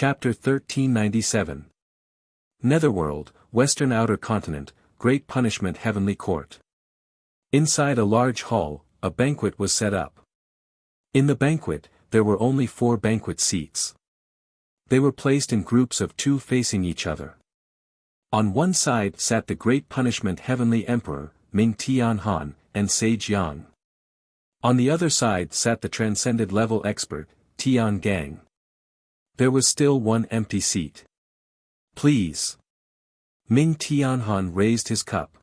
Chapter 1397. Netherworld, Western Outer Continent, Great Punishment Heavenly Court. Inside a large hall, a banquet was set up. In the banquet, there were only 4 banquet seats. They were placed in groups of 2 facing each other. On one side sat the Great Punishment Heavenly Emperor, Ming Tianhan, and Sage Yang. On the other side sat the Transcended Level Expert, Tian Gang. There was still one empty seat. Please. Ming Tianhan raised his cup.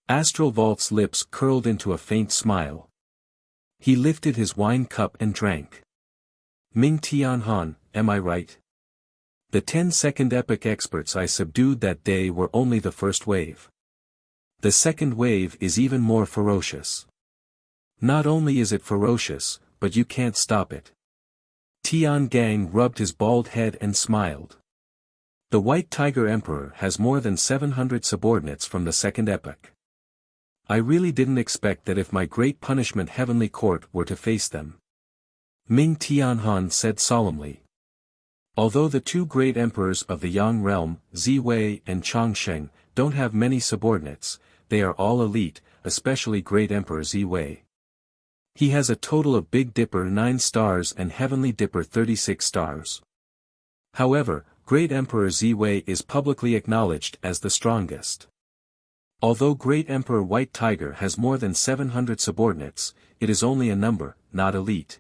Astral Vault's lips curled into a faint smile. He lifted his wine cup and drank. Ming Tianhan, am I right? The 10-second epic experts I subdued that day were only the first wave. The second wave is even more ferocious. Not only is it ferocious, but you can't stop it. Tian Gang rubbed his bald head and smiled. The White Tiger Emperor has more than 700 subordinates from the second epoch. I really didn't expect that if my Great Punishment Heavenly Court were to face them. Ming Tianhan said solemnly. Although the 2 great emperors of the Yang realm, Ziwei and Changsheng, don't have many subordinates, they are all elite, especially Great Emperor Ziwei. He has a total of Big Dipper 9 stars and Heavenly Dipper 36 stars. However, Great Emperor Ziwei is publicly acknowledged as the strongest. Although Great Emperor White Tiger has more than 700 subordinates, it is only a number, not elite.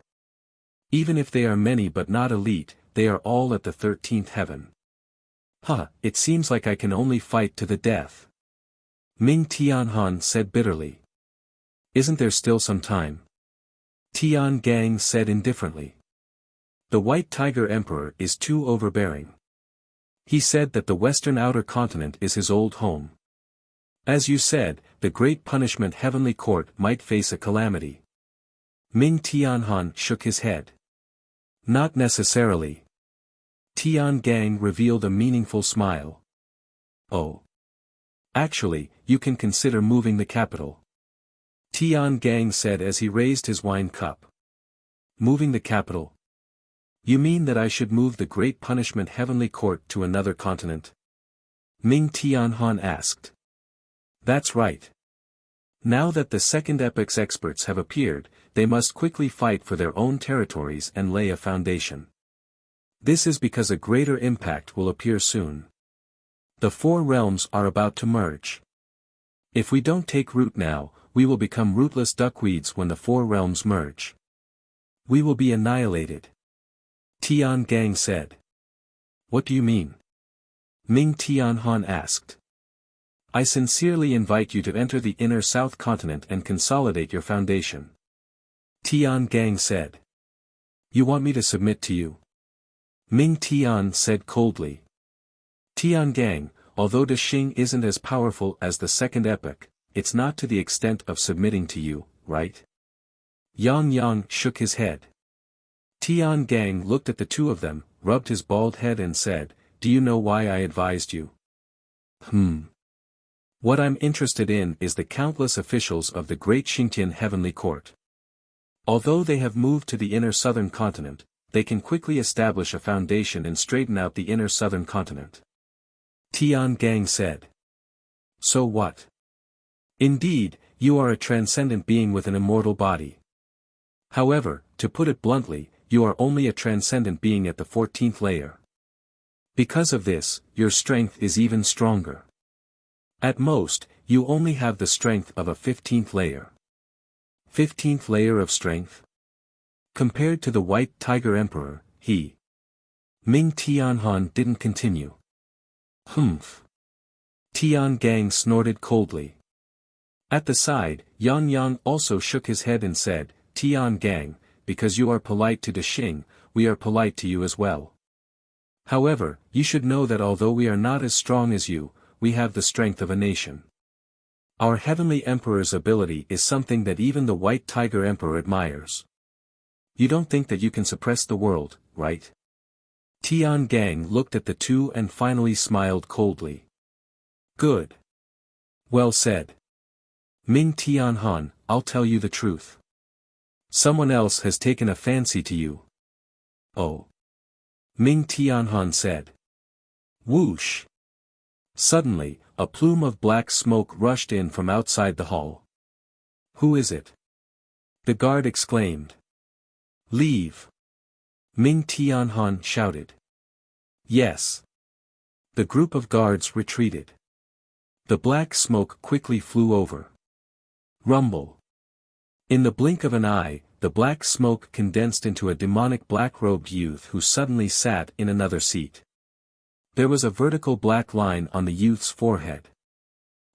Even if they are many but not elite, they are all at the 13th heaven. It seems like I can only fight to the death. Ming Tianhan said bitterly. Isn't there still some time? Tian Gang said indifferently. The White Tiger Emperor is too overbearing. He said that the Western Outer Continent is his old home. As you said, the Great Punishment Heavenly Court might face a calamity. Ming Tianhan shook his head. Not necessarily. Tian Gang revealed a meaningful smile. Oh. Actually, you can consider moving the capital. Tian Gang said as he raised his wine cup. Moving the capital? You mean that I should move the Great Punishment Heavenly Court to another continent? Ming Tianhan asked. That's right. Now that the second epoch's experts have appeared, they must quickly fight for their own territories and lay a foundation. This is because a greater impact will appear soon. The 4 realms are about to merge. If we don't take root now, we will become rootless duckweeds when the 4 realms merge. We will be annihilated. Tian Gang said. What do you mean? Ming Tianhan asked. I sincerely invite you to enter the inner South Continent and consolidate your foundation. Tian Gang said. You want me to submit to you? Ming Tian said coldly. Tian Gang, although Dashing isn't as powerful as the second epoch, it's not to the extent of submitting to you, right? Yang shook his head. Tian Gang looked at the 2 of them, rubbed his bald head and said, Do you know why I advised you? What I'm interested in is the countless officials of the Great Xingtian Heavenly Court. Although they have moved to the inner Southern Continent, they can quickly establish a foundation and straighten out the inner Southern Continent. Tian Gang said. So what? Indeed, you are a transcendent being with an immortal body. However, to put it bluntly, you are only a transcendent being at the 14th layer. Because of this, your strength is even stronger. At most, you only have the strength of a 15th layer. 15th layer of strength? Compared to the White Tiger Emperor, he. Ming Tianhan didn't continue. Tian Gang snorted coldly. At the side, Yang also shook his head and said, Tian Gang, because you are polite to Dashing, we are polite to you as well. However, you should know that although we are not as strong as you, we have the strength of a nation. Our Heavenly Emperor's ability is something that even the White Tiger Emperor admires. You don't think that you can suppress the world, right? Tian Gang looked at the 2 and finally smiled coldly. Good. Well said. Ming Tianhan, I'll tell you the truth. Someone else has taken a fancy to you. Oh. Ming Tianhan said. Whoosh! Suddenly, a plume of black smoke rushed in from outside the hall. Who is it? The guard exclaimed. Leave! Ming Tianhan shouted. Yes. The group of guards retreated. The black smoke quickly flew over. Rumble. In the blink of an eye, the black smoke condensed into a demonic black-robed youth who suddenly sat in another seat. There was a vertical black line on the youth's forehead.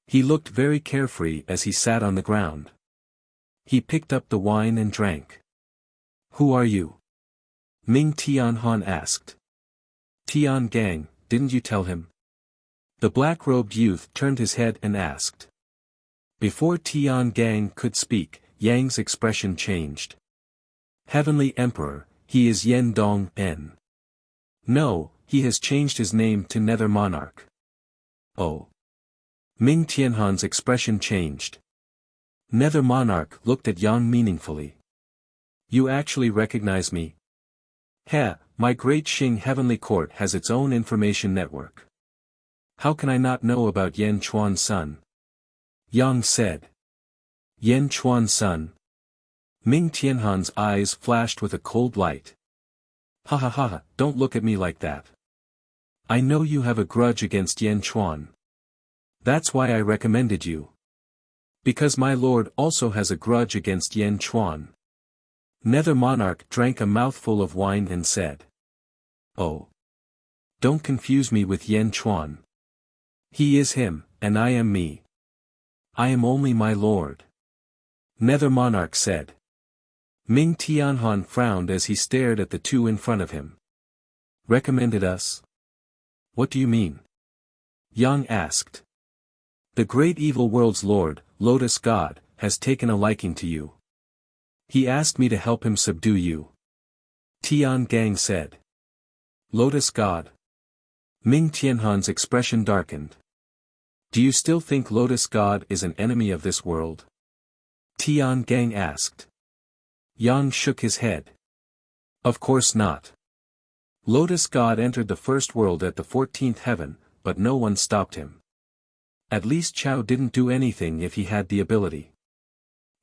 He looked very carefree as he sat on the ground. He picked up the wine and drank. Who are you? Ming Tianhan asked. Tian Gang, didn't you tell him? The black-robed youth turned his head and asked. Before Tian Gang could speak, Yang's expression changed. Heavenly Emperor, he is Yen Dong En. No, he has changed his name to Nether Monarch. Oh. Ming Tianhan's expression changed. Nether Monarch looked at Yang meaningfully. You actually recognize me? Heh, my great Xing Heavenly Court has its own information network. How can I not know about Yen Chuan's son? Yang said. Yen Chuan's son. Ming Tianhan's eyes flashed with a cold light. Ha ha ha, don't look at me like that. I know you have a grudge against Yen Chuan. That's why I recommended you. Because my lord also has a grudge against Yen Chuan. Nether Monarch drank a mouthful of wine and said. Oh. Don't confuse me with Yen Chuan. He is him, and I am me. I am only my lord. Nether Monarch said. Ming Tianhan frowned as he stared at the two in front of him. Recommended us? What do you mean? Yang asked. The great evil world's lord, Lotus God, has taken a liking to you. He asked me to help him subdue you. Tian Gang said. Lotus God. Ming Tianhan's expression darkened. Do you still think Lotus God is an enemy of this world? Tian Gang asked. Yang shook his head. Of course not. Lotus God entered the first world at the 14th heaven, but no one stopped him. At least Chao didn't do anything if he had the ability.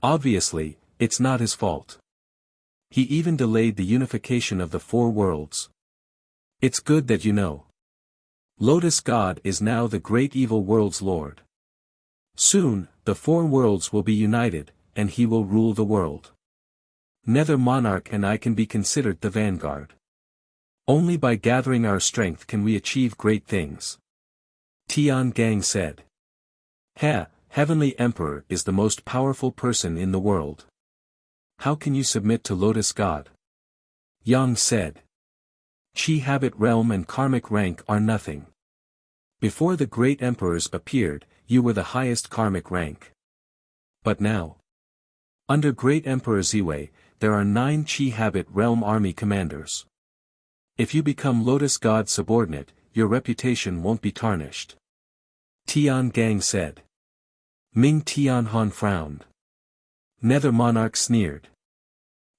Obviously, it's not his fault. He even delayed the unification of the four worlds. It's good that you know. Lotus God is now the great evil world's lord. Soon, the four worlds will be united, and he will rule the world. Nether Monarch and I can be considered the vanguard. Only by gathering our strength can we achieve great things. Tian Gang said. Heh, Heavenly Emperor is the most powerful person in the world. How can you submit to Lotus God? Yang said. Chi habit realm and karmic rank are nothing. Before the great emperors appeared, you were the highest karmic rank. But now, under great Emperor Ziwei, there are 9 Chi habit realm army commanders. If you become Lotus God subordinate, your reputation won't be tarnished. Tian Gang said. Ming Tianhan frowned. Nether Monarch sneered.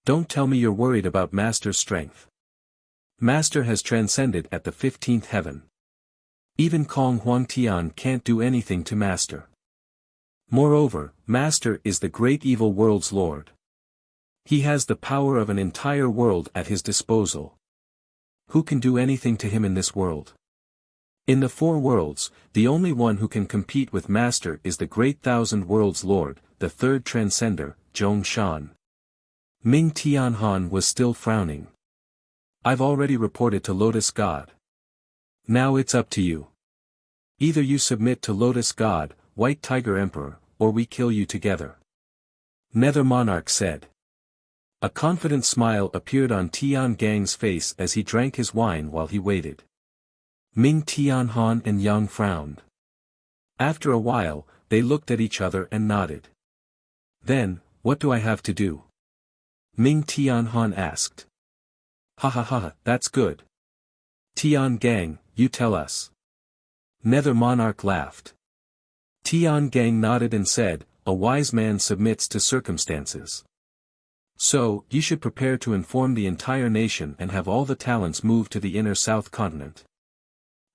Don't tell me you're worried about Master's strength. Master has transcended at the 15th heaven. Even Kong Huangtian can't do anything to Master. Moreover, Master is the great evil world's lord. He has the power of an entire world at his disposal. Who can do anything to him in this world? In the four worlds, the only one who can compete with Master is the great thousand worlds lord, the third transcender, Zhong Shan. Ming Tianhan was still frowning. I've already reported to Lotus God. Now it's up to you. Either you submit to Lotus God, White Tiger Emperor, or we kill you together. Nether Monarch said. A confident smile appeared on Tian Gang's face as he drank his wine while he waited. Ming Tianhan and Yang frowned. After a while, they looked at each other and nodded. Then, what do I have to do? Ming Tianhan asked. Ha ha ha, that's good. Tian Gang, you tell us. Nether Monarch laughed. Tian Gang nodded and said, a wise man submits to circumstances. So, you should prepare to inform the entire nation and have all the talents move to the inner South Continent.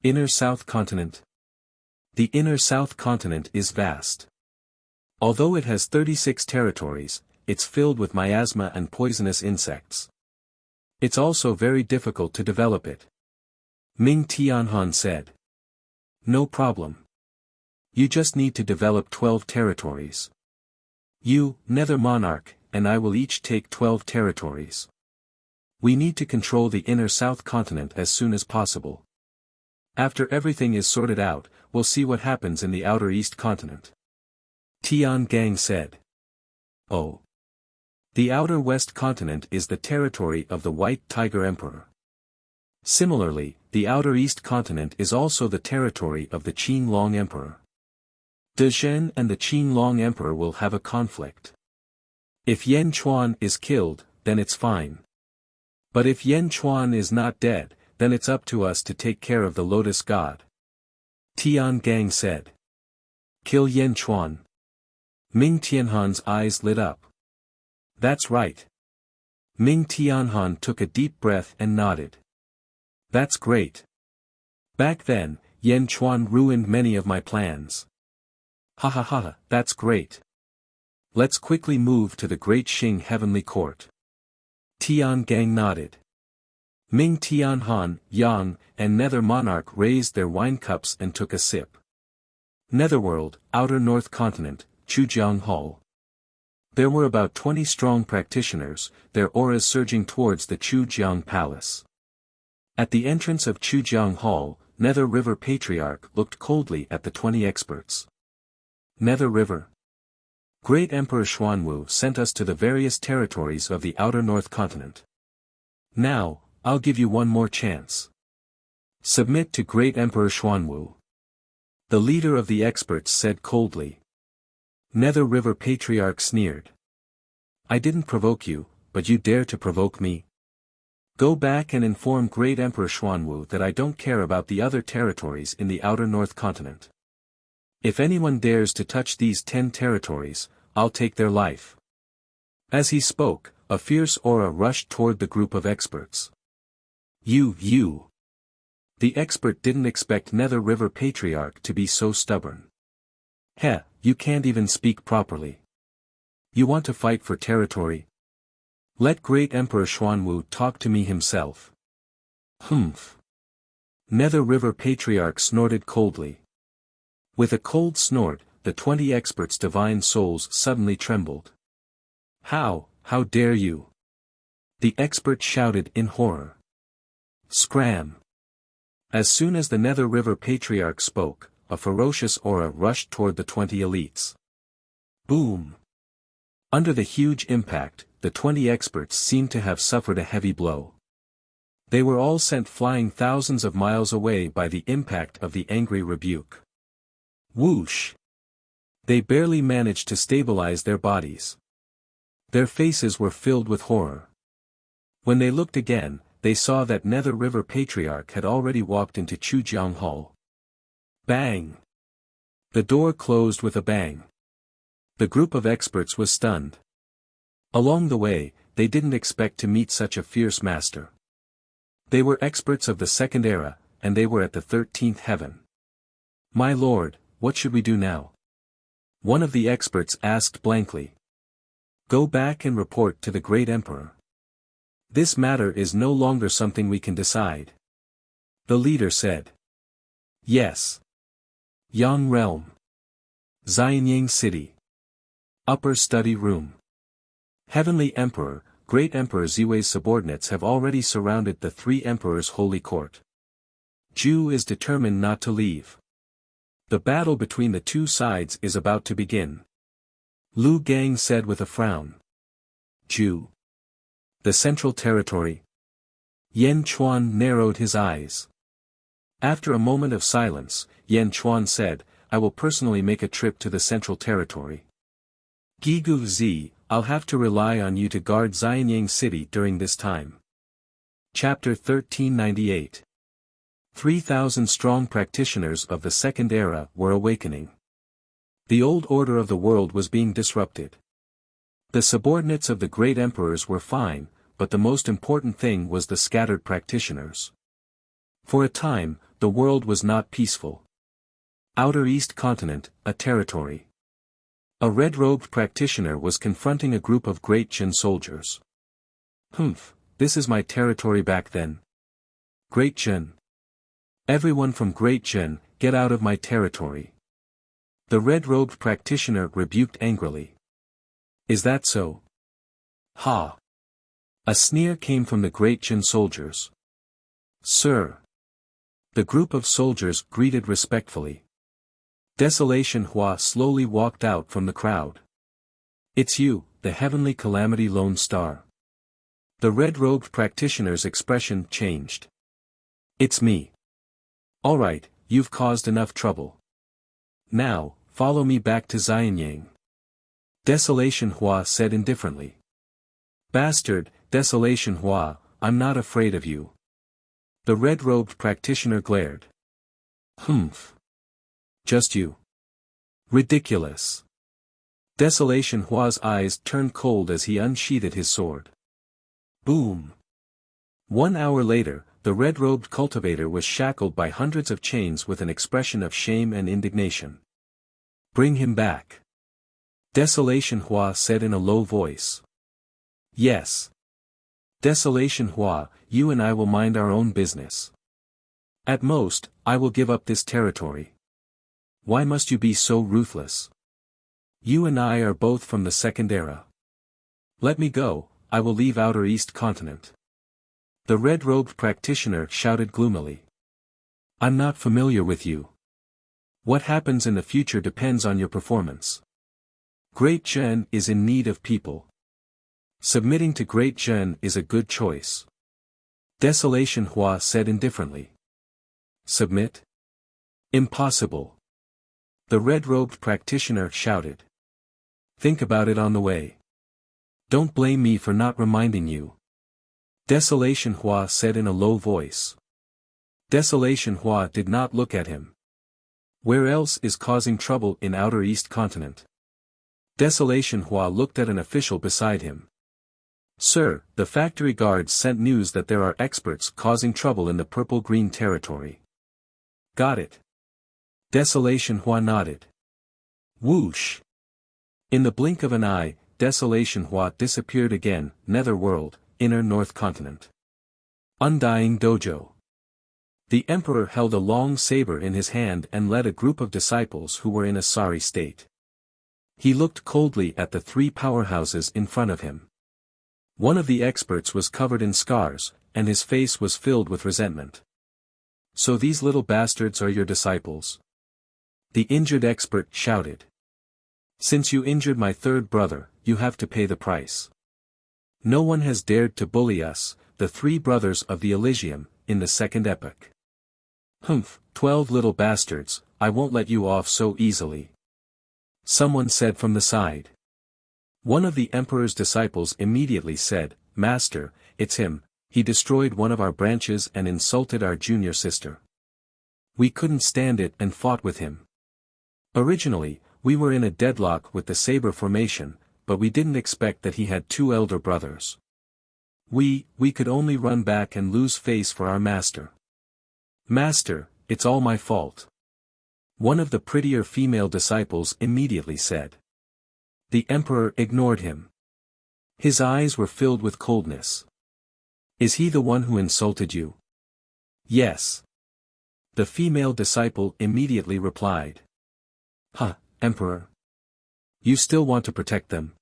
Inner South Continent. The inner South Continent is vast. Although it has 36 territories, it's filled with miasma and poisonous insects. It's also very difficult to develop it. Ming Tianhan said. No problem. You just need to develop 12 territories. You, Nether Monarch, and I will each take 12 territories. We need to control the inner South Continent as soon as possible. After everything is sorted out, we'll see what happens in the outer East Continent. Tian Gang said. Oh. The outer West Continent is the territory of the White Tiger Emperor. Similarly, the outer East Continent is also the territory of the Qin Long Emperor. De Zhen and the Qin Long Emperor will have a conflict. If Yan Chuan is killed, then it's fine. But if Yan Chuan is not dead, then it's up to us to take care of the Lotus God. Tian Gang said. Kill Yan Chuan. Ming Tianhan's eyes lit up. That's right. Ming Tianhan took a deep breath and nodded. That's great. Back then, Yan Chuan ruined many of my plans. Ha ha ha, that's great. Let's quickly move to the Great Xing Heavenly Court. Tian Gang nodded. Ming Tianhan, Yang, and Nether Monarch raised their wine cups and took a sip. Netherworld, Outer North Continent, Chujiang Hall. There were about 20 strong practitioners, their auras surging towards the Chujiang Palace. At the entrance of Chujiang Hall, Nether River Patriarch looked coldly at the 20 experts. Nether River. Great Emperor Xuanwu sent us to the various territories of the Outer North Continent. Now, I'll give you one more chance. Submit to Great Emperor Xuanwu. The leader of the experts said coldly. Nether River Patriarch sneered. I didn't provoke you, but you dare to provoke me. Go back and inform Great Emperor Xuanwu that I don't care about the other territories in the Outer North Continent. If anyone dares to touch these 10 territories, I'll take their life. As he spoke, a fierce aura rushed toward the group of experts. You. The expert didn't expect Nether River Patriarch to be so stubborn. Heh, you can't even speak properly. You want to fight for territory? Let Great Emperor Xuanwu talk to me himself. Humph. Nether River Patriarch snorted coldly. With a cold snort, the 20 experts' divine souls suddenly trembled. How dare you? The expert shouted in horror. Scram! As soon as the Nether River Patriarch spoke, a ferocious aura rushed toward the 20 elites. Boom! Under the huge impact, the 20 experts seemed to have suffered a heavy blow. They were all sent flying thousands of miles away by the impact of the angry rebuke. Whoosh! They barely managed to stabilize their bodies. Their faces were filled with horror. When they looked again, they saw that Nether River Patriarch had already walked into Chujiang Hall. Bang! The door closed with a bang. The group of experts was stunned. Along the way, they didn't expect to meet such a fierce master. They were experts of the Second Era, and they were at the 13th heaven. My lord, what should we do now? One of the experts asked blankly. Go back and report to the Great Emperor. This matter is no longer something we can decide. The leader said. Yes. Yang Realm. Xianyang City. Upper Study Room. Heavenly Emperor, Great Emperor Ziwei's subordinates have already surrounded the 3 emperors' holy court. Zhu is determined not to leave. The battle between the 2 sides is about to begin. Lu Gang said with a frown. Zhu. The Central Territory. Yan Chuan narrowed his eyes. After a moment of silence, Yan Chuan said, I will personally make a trip to the Central Territory. Gigu Zi, I'll have to rely on you to guard Xianyang City during this time. Chapter 1398. 3,000 strong practitioners of the Second Era were awakening. The old order of the world was being disrupted. The subordinates of the great emperors were fine, but the most important thing was the scattered practitioners. For a time, the world was not peaceful. Outer East Continent, a territory. A red-robed practitioner was confronting a group of Great Qin soldiers. This is my territory back then. Great Qin. Everyone from Great Qin, get out of my territory. The red-robed practitioner rebuked angrily. Is that so? Ha! A sneer came from the Great Qin soldiers. Sir. The group of soldiers greeted respectfully. Desolation Hua slowly walked out from the crowd. It's you, the heavenly calamity lone star. The red-robed practitioner's expression changed. It's me. All right, you've caused enough trouble. Now, follow me back to Xianyang. Desolation Hua said indifferently. Bastard, Desolation Hua, I'm not afraid of you. The red-robed practitioner glared. Just you. Ridiculous. Desolation Hua's eyes turned cold as he unsheathed his sword. Boom. 1 hour later, the red-robed cultivator was shackled by hundreds of chains with an expression of shame and indignation. Bring him back. Desolation Hua said in a low voice. Yes. Desolation Hua, you and I will mind our own business. At most, I will give up this territory. Why must you be so ruthless? You and I are both from the second era. Let me go, I will leave Outer East Continent. The red-robed practitioner shouted gloomily. I'm not familiar with you. What happens in the future depends on your performance. Great Qin is in need of people. Submitting to Great Qin is a good choice. Desolation Hua said indifferently. Submit? Impossible. The red-robed practitioner shouted. Think about it on the way. Don't blame me for not reminding you. Desolation Hua said in a low voice. Desolation Hua did not look at him. Where else is causing trouble in Outer East Continent? Desolation Hua looked at an official beside him. Sir, the factory guards sent news that there are experts causing trouble in the purple-green territory. Got it. Desolation Hua nodded. Whoosh! In the blink of an eye, Desolation Hua disappeared again, Netherworld, Inner North Continent. Undying Dojo. The emperor held a long saber in his hand and led a group of disciples who were in a sorry state. He looked coldly at the 3 powerhouses in front of him. One of the experts was covered in scars, and his face was filled with resentment. So these little bastards are your disciples? The injured expert shouted. Since you injured my third brother, you have to pay the price. No one has dared to bully us, the 3 brothers of the Elysium, in the second epoch. 12 little bastards, I won't let you off so easily. Someone said from the side. One of the emperor's disciples immediately said, Master, it's him, he destroyed one of our branches and insulted our junior sister. We couldn't stand it and fought with him. Originally, we were in a deadlock with the saber formation, but we didn't expect that he had 2 elder brothers. We could only run back and lose face for our master. Master, it's all my fault. One of the prettier female disciples immediately said. The emperor ignored him. His eyes were filled with coldness. Is he the one who insulted you? Yes. The female disciple immediately replied. Emperor. You still want to protect them?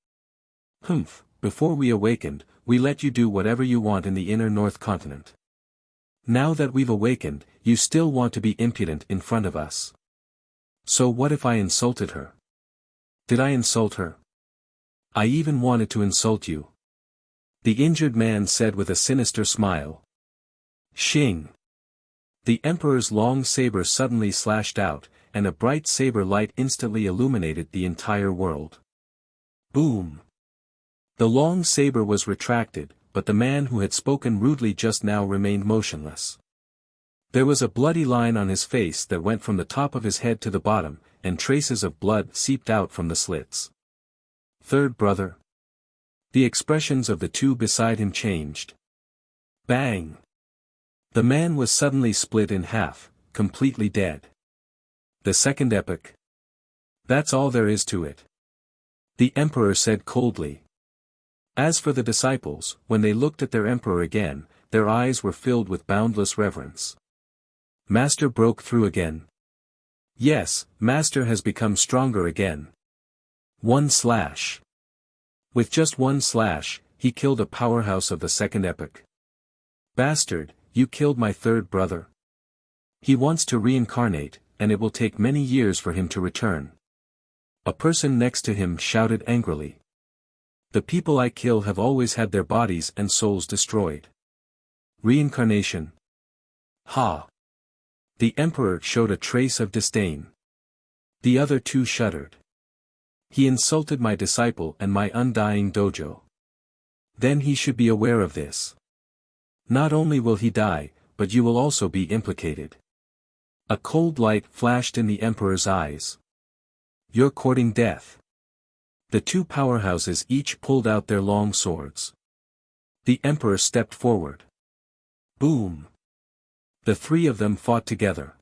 Before we awakened, we let you do whatever you want in the Inner North Continent. Now that we've awakened, you still want to be impudent in front of us. So what if I insulted her? Did I insult her? I even wanted to insult you. The injured man said with a sinister smile. Shing! The emperor's long saber suddenly slashed out, and a bright saber light instantly illuminated the entire world. Boom! The long saber was retracted, but the man who had spoken rudely just now remained motionless. There was a bloody line on his face that went from the top of his head to the bottom, and traces of blood seeped out from the slits. Third brother. The expressions of the two beside him changed. Bang! The man was suddenly split in half, completely dead. The second epoch. That's all there is to it. The emperor said coldly. As for the disciples, when they looked at their emperor again, their eyes were filled with boundless reverence. Master broke through again. Yes, Master has become stronger again. One slash. With just one slash, he killed a powerhouse of the second epoch. Bastard, you killed my third brother. He wants to reincarnate, and it will take many years for him to return. A person next to him shouted angrily. The people I kill have always had their bodies and souls destroyed. Reincarnation. Ha! The emperor showed a trace of disdain. The other two shuddered. He insulted my disciple and my undying dojo. Then he should be aware of this. Not only will he die, but you will also be implicated. A cold light flashed in the emperor's eyes. You're courting death. The two powerhouses each pulled out their long swords. The emperor stepped forward. Boom! The three of them fought together.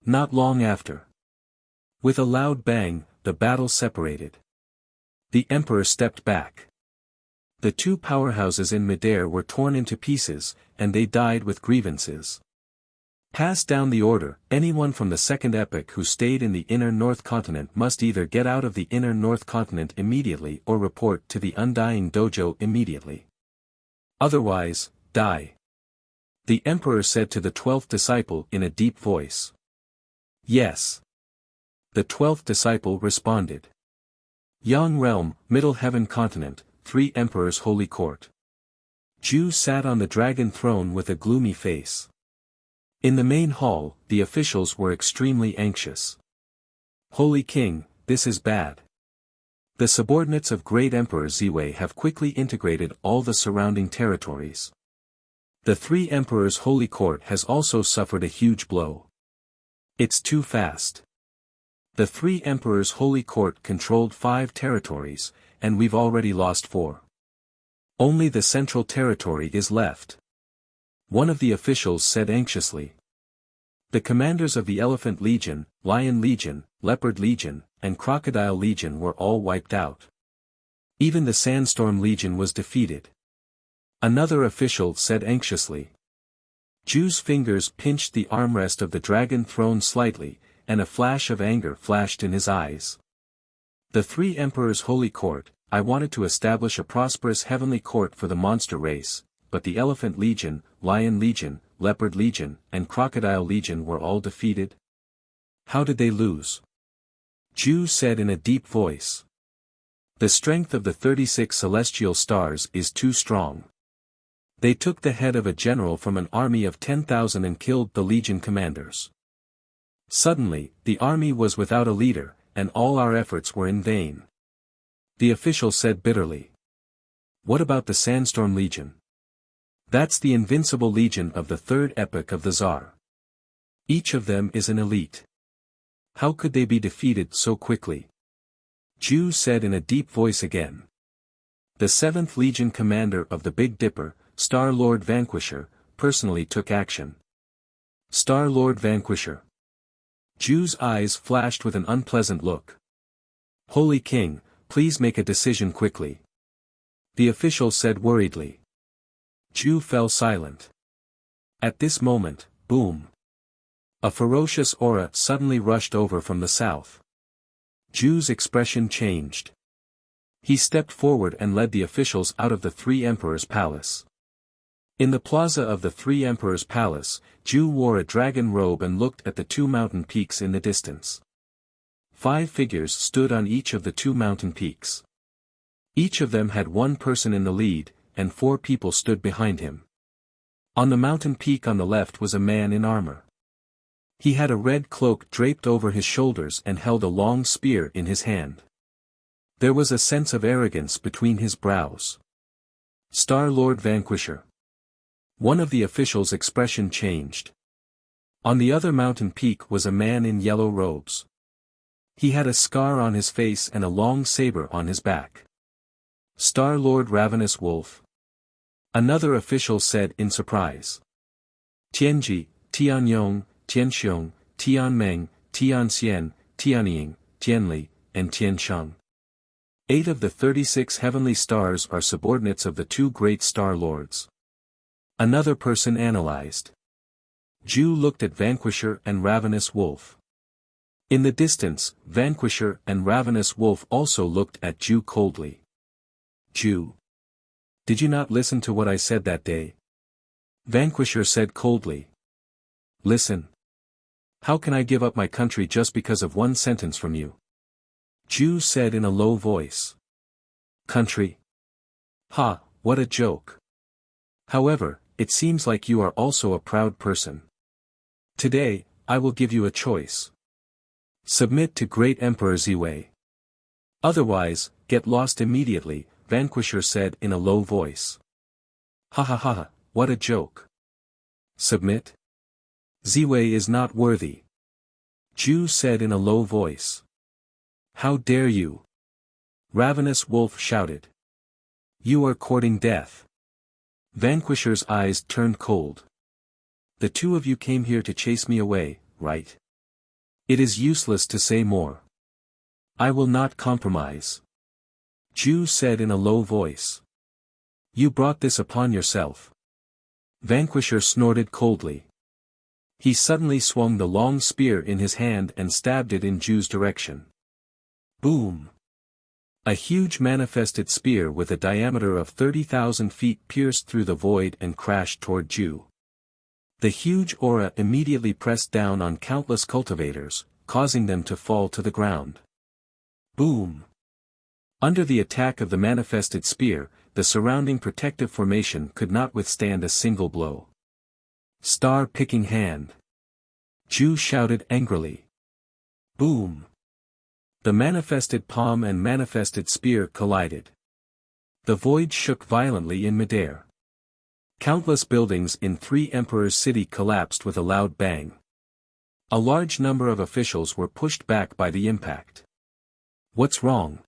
Not long after. With a loud bang, the battle separated. The emperor stepped back. The two powerhouses in midair were torn into pieces, and they died with grievances. Pass down the order, anyone from the second epoch who stayed in the inner North Continent must either get out of the inner North Continent immediately or report to the Undying Dojo immediately. Otherwise, die. The emperor said to the 12th disciple in a deep voice. Yes. The 12th disciple responded. Yang Realm, Middle Heaven Continent, 3 Emperors Holy Court. Zhu sat on the dragon throne with a gloomy face. In the main hall, the officials were extremely anxious. Holy King, this is bad. The subordinates of Great Emperor Ziwei have quickly integrated all the surrounding territories. The 3 Emperors Holy Court has also suffered a huge blow. It's too fast. The 3 Emperors Holy Court controlled 5 territories, and we've already lost 4. Only the Central Territory is left. One of the officials said anxiously. The commanders of the Elephant Legion, Lion Legion, Leopard Legion, and Crocodile Legion were all wiped out. Even the Sandstorm Legion was defeated. Another official said anxiously. Zhu's fingers pinched the armrest of the dragon throne slightly, and a flash of anger flashed in his eyes. The 3 Emperors Holy Court, I wanted to establish a prosperous heavenly court for the monster race, but the Elephant Legion, Lion Legion, Leopard Legion, and Crocodile Legion were all defeated. How did they lose? Zhu said in a deep voice. The strength of the 36 celestial stars is too strong. They took the head of a general from an army of 10,000 and killed the legion commanders. Suddenly, the army was without a leader, and all our efforts were in vain. The official said bitterly. What about the Sandstorm Legion? That's the invincible legion of the 3rd epoch of the Tsar. Each of them is an elite. How could they be defeated so quickly? Zhu said in a deep voice again. The 7th Legion commander of the Big Dipper, Star Lord Vanquisher, personally took action. Star Lord Vanquisher. Zhu's eyes flashed with an unpleasant look. Holy King, please make a decision quickly. The official said worriedly. Zhu fell silent. At this moment, boom. A ferocious aura suddenly rushed over from the south. Zhu's expression changed. He stepped forward and led the officials out of the 3 Emperors' palace. In the plaza of the 3 Emperors' palace, Zhu wore a dragon robe and looked at the 2 mountain peaks in the distance. 5 figures stood on each of the 2 mountain peaks. Each of them had 1 person in the lead, and 4 people stood behind him. On the mountain peak on the left was a man in armor. He had a red cloak draped over his shoulders and held a long spear in his hand. There was a sense of arrogance between his brows. Star Lord Vanquisher. One of the officials' expression changed. On the other mountain peak was a man in yellow robes. He had a scar on his face and a long saber on his back. Star-Lord Ravenous Wolf. Another official said in surprise. Tianji, Tianyong, Tianxiong, Tianmeng, Tianxian, Tianying, Tianli, and Tiansheng. 8 of the 36 heavenly stars are subordinates of the 2 great star lords. Another person analyzed. Zhu looked at Vanquisher and Ravenous Wolf. In the distance, Vanquisher and Ravenous Wolf also looked at Zhu coldly. Zhu. Did you not listen to what I said that day? Vanquisher said coldly. Listen. How can I give up my country just because of one sentence from you? Zhu said in a low voice. Country? Ha, what a joke. However, it seems like you are also a proud person. Today, I will give you a choice. Submit to Great Emperor Ziwei. Otherwise, get lost immediately, Vanquisher said in a low voice. Ha ha ha, what a joke. Submit? Ziwei is not worthy. Zhu said in a low voice. How dare you? Ravenous Wolf shouted. You are courting death. Vanquisher's eyes turned cold. The 2 of you came here to chase me away, right? It is useless to say more. I will not compromise. Zhu said in a low voice. You brought this upon yourself. Vanquisher snorted coldly. He suddenly swung the long spear in his hand and stabbed it in Zhu's direction. Boom! A huge manifested spear with a diameter of 30,000 feet pierced through the void and crashed toward Zhu. The huge aura immediately pressed down on countless cultivators, causing them to fall to the ground. Boom! Under the attack of the manifested spear, the surrounding protective formation could not withstand a single blow. Star-picking hand! Zhu shouted angrily. Boom! The manifested palm and manifested spear collided. The void shook violently in midair. Countless buildings in 3 Emperors' City collapsed with a loud bang. A large number of officials were pushed back by the impact. What's wrong?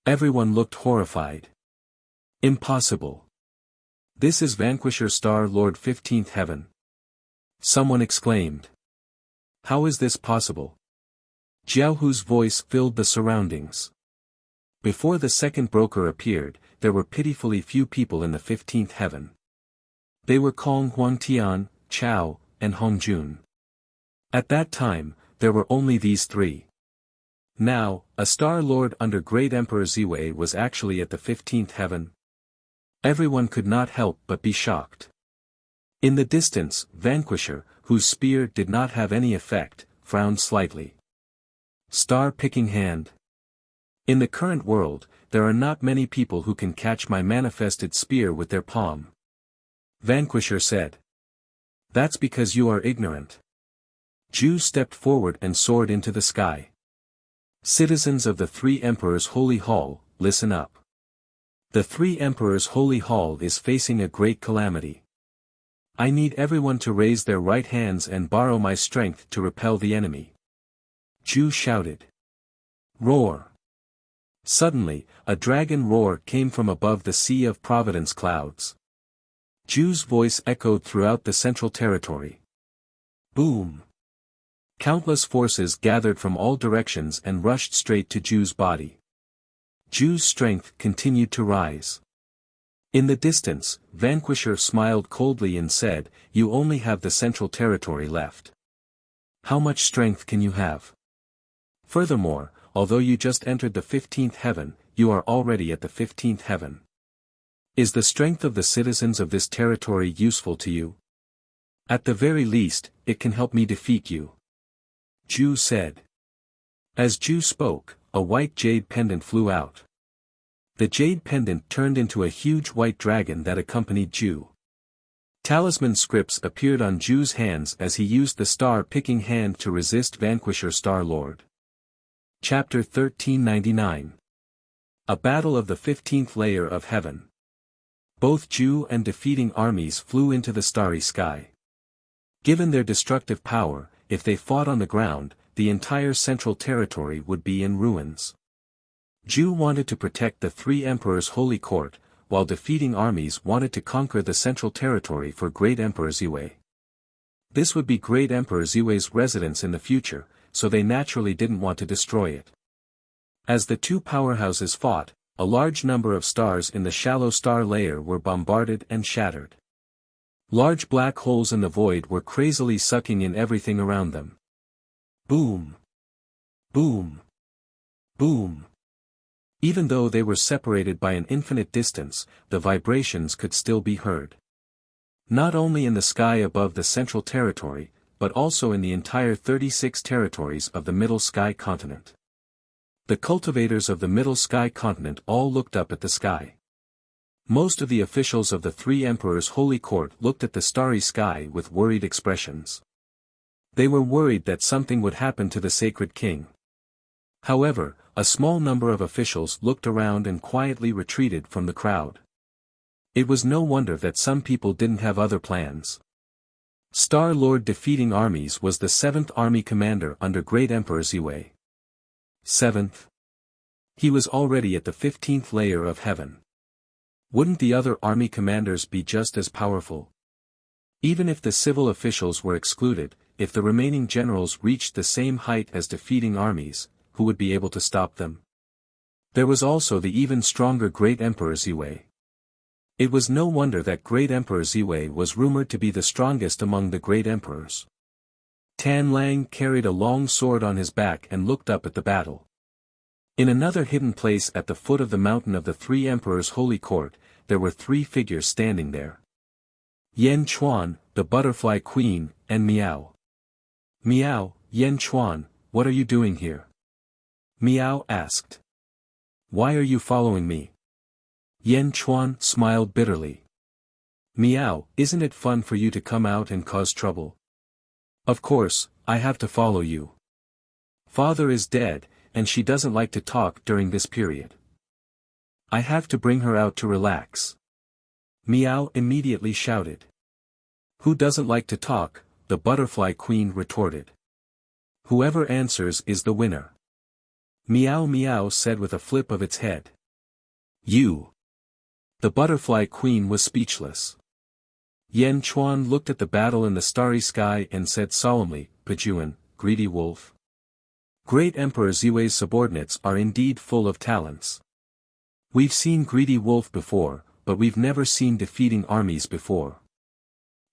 Everyone looked horrified. Impossible. This is Vanquisher Star Lord 15th Heaven. Someone exclaimed. How is this possible? Jiaohu's voice filled the surroundings. Before the second broker appeared, there were pitifully few people in the 15th heaven. They were Kong Huangtian, Chao, and Hongjun. At that time, there were only these 3. Now, a Star Lord under Great Emperor Ziwei was actually at the 15th heaven. Everyone could not help but be shocked. In the distance, Vanquisher, whose spear did not have any effect, frowned slightly. Star-picking hand. In the current world, there are not many people who can catch my manifested spear with their palm. Vanquisher said. That's because you are ignorant. Zhu stepped forward and soared into the sky. Citizens of the 3 Emperors' Holy Hall, listen up. The 3 Emperors' Holy Hall is facing a great calamity. I need everyone to raise their right hands and borrow my strength to repel the enemy. Zhu shouted. Roar! Suddenly, a dragon roar came from above the Sea of Providence clouds. Zhu's voice echoed throughout the central territory. Boom! Countless forces gathered from all directions and rushed straight to Zhu's body. Zhu's strength continued to rise. In the distance, Vanquisher smiled coldly and said, You only have the central territory left. How much strength can you have? Furthermore, although you just entered the 15th heaven, you are already at the 15th heaven. Is the strength of the citizens of this territory useful to you? At the very least, it can help me defeat you. Zhu said. As Zhu spoke, a white jade pendant flew out. The jade pendant turned into a huge white dragon that accompanied Zhu. Talisman scripts appeared on Zhu's hands as he used the star-picking hand to resist Vanquisher Star Lord. Chapter 1399. A Battle of the 15th Layer of Heaven. Both Zhu and defeating armies flew into the starry sky. Given their destructive power, if they fought on the ground, the entire central territory would be in ruins. Zhu wanted to protect the three emperors' holy court, while defeating armies wanted to conquer the central territory for Great Emperor Ziwei. This would be Great Emperor Ziwei's residence in the future, so they naturally didn't want to destroy it. As the two powerhouses fought, a large number of stars in the shallow star layer were bombarded and shattered. Large black holes in the void were crazily sucking in everything around them. Boom! Boom! Boom! Even though they were separated by an infinite distance, the vibrations could still be heard. Not only in the sky above the central territory, but also in the entire 36 territories of the Middle Sky continent. The cultivators of the Middle Sky continent all looked up at the sky. Most of the officials of the three emperors' holy court looked at the starry sky with worried expressions. They were worried that something would happen to the sacred king. However, a small number of officials looked around and quietly retreated from the crowd. It was no wonder that some people didn't have other plans. Star Lord defeating armies was the 7th army commander under Great Emperor Ziwei. 7th. He was already at the 15th layer of heaven. Wouldn't the other army commanders be just as powerful? Even if the civil officials were excluded, if the remaining generals reached the same height as defeating armies, who would be able to stop them? There was also the even stronger Great Emperor Ziwei. It was no wonder that Great Emperor Ziwei was rumored to be the strongest among the great emperors. Tan Lang carried a long sword on his back and looked up at the battle. In another hidden place at the foot of the mountain of the three emperors' holy court, there were three figures standing there. Yan Chuan, the butterfly queen, and Miao. Miao, Yan Chuan, what are you doing here? Miao asked. Why are you following me? Yan Chuan smiled bitterly. Miao, isn't it fun for you to come out and cause trouble? Of course, I have to follow you. Father is dead, and she doesn't like to talk during this period. I have to bring her out to relax. Miao immediately shouted. Who doesn't like to talk? The butterfly queen retorted. Whoever answers is the winner. Miao Miao said with a flip of its head. You. The butterfly queen was speechless. Yan Chuan looked at the battle in the starry sky and said solemnly, Pejuan, greedy wolf. Great Emperor Ziwei's subordinates are indeed full of talents. We've seen greedy wolf before, but we've never seen defeating armies before.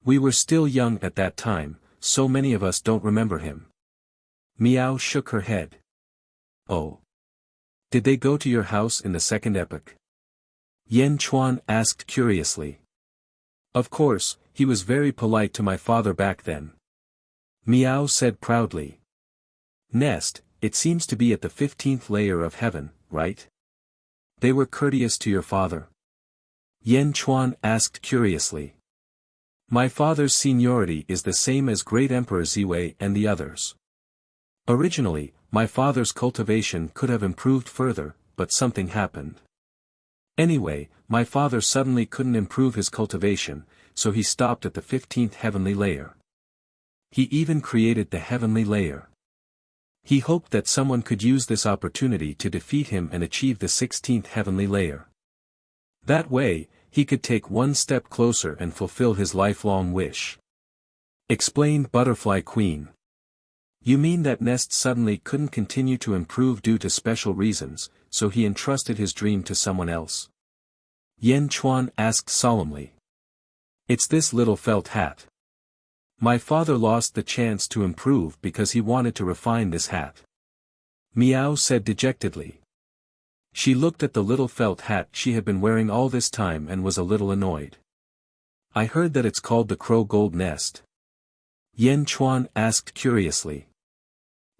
We were still young at that time, so many of us don't remember him. Miao shook her head. Oh. Did they go to your house in the second epoch? Yan Chuan asked curiously. Of course, he was very polite to my father back then. Miao said proudly. Nest, it seems to be at the 15th layer of heaven, right? They were courteous to your father? Yan Chuan asked curiously. My father's seniority is the same as Great Emperor Ziwei and the others. Originally, my father's cultivation could have improved further, but something happened. Anyway, my father suddenly couldn't improve his cultivation, so he stopped at the 15th heavenly layer. He even created the heavenly layer. He hoped that someone could use this opportunity to defeat him and achieve the 16th heavenly layer. That way, he could take one step closer and fulfill his lifelong wish. Explained Butterfly Queen. You mean that Nest suddenly couldn't continue to improve due to special reasons, so he entrusted his dream to someone else? Yan Chuan asked solemnly. It's this little felt hat. My father lost the chance to improve because he wanted to refine this hat. Miao said dejectedly. She looked at the little felt hat she had been wearing all this time and was a little annoyed. I heard that it's called the Crow Gold Nest. Yan Chuan asked curiously.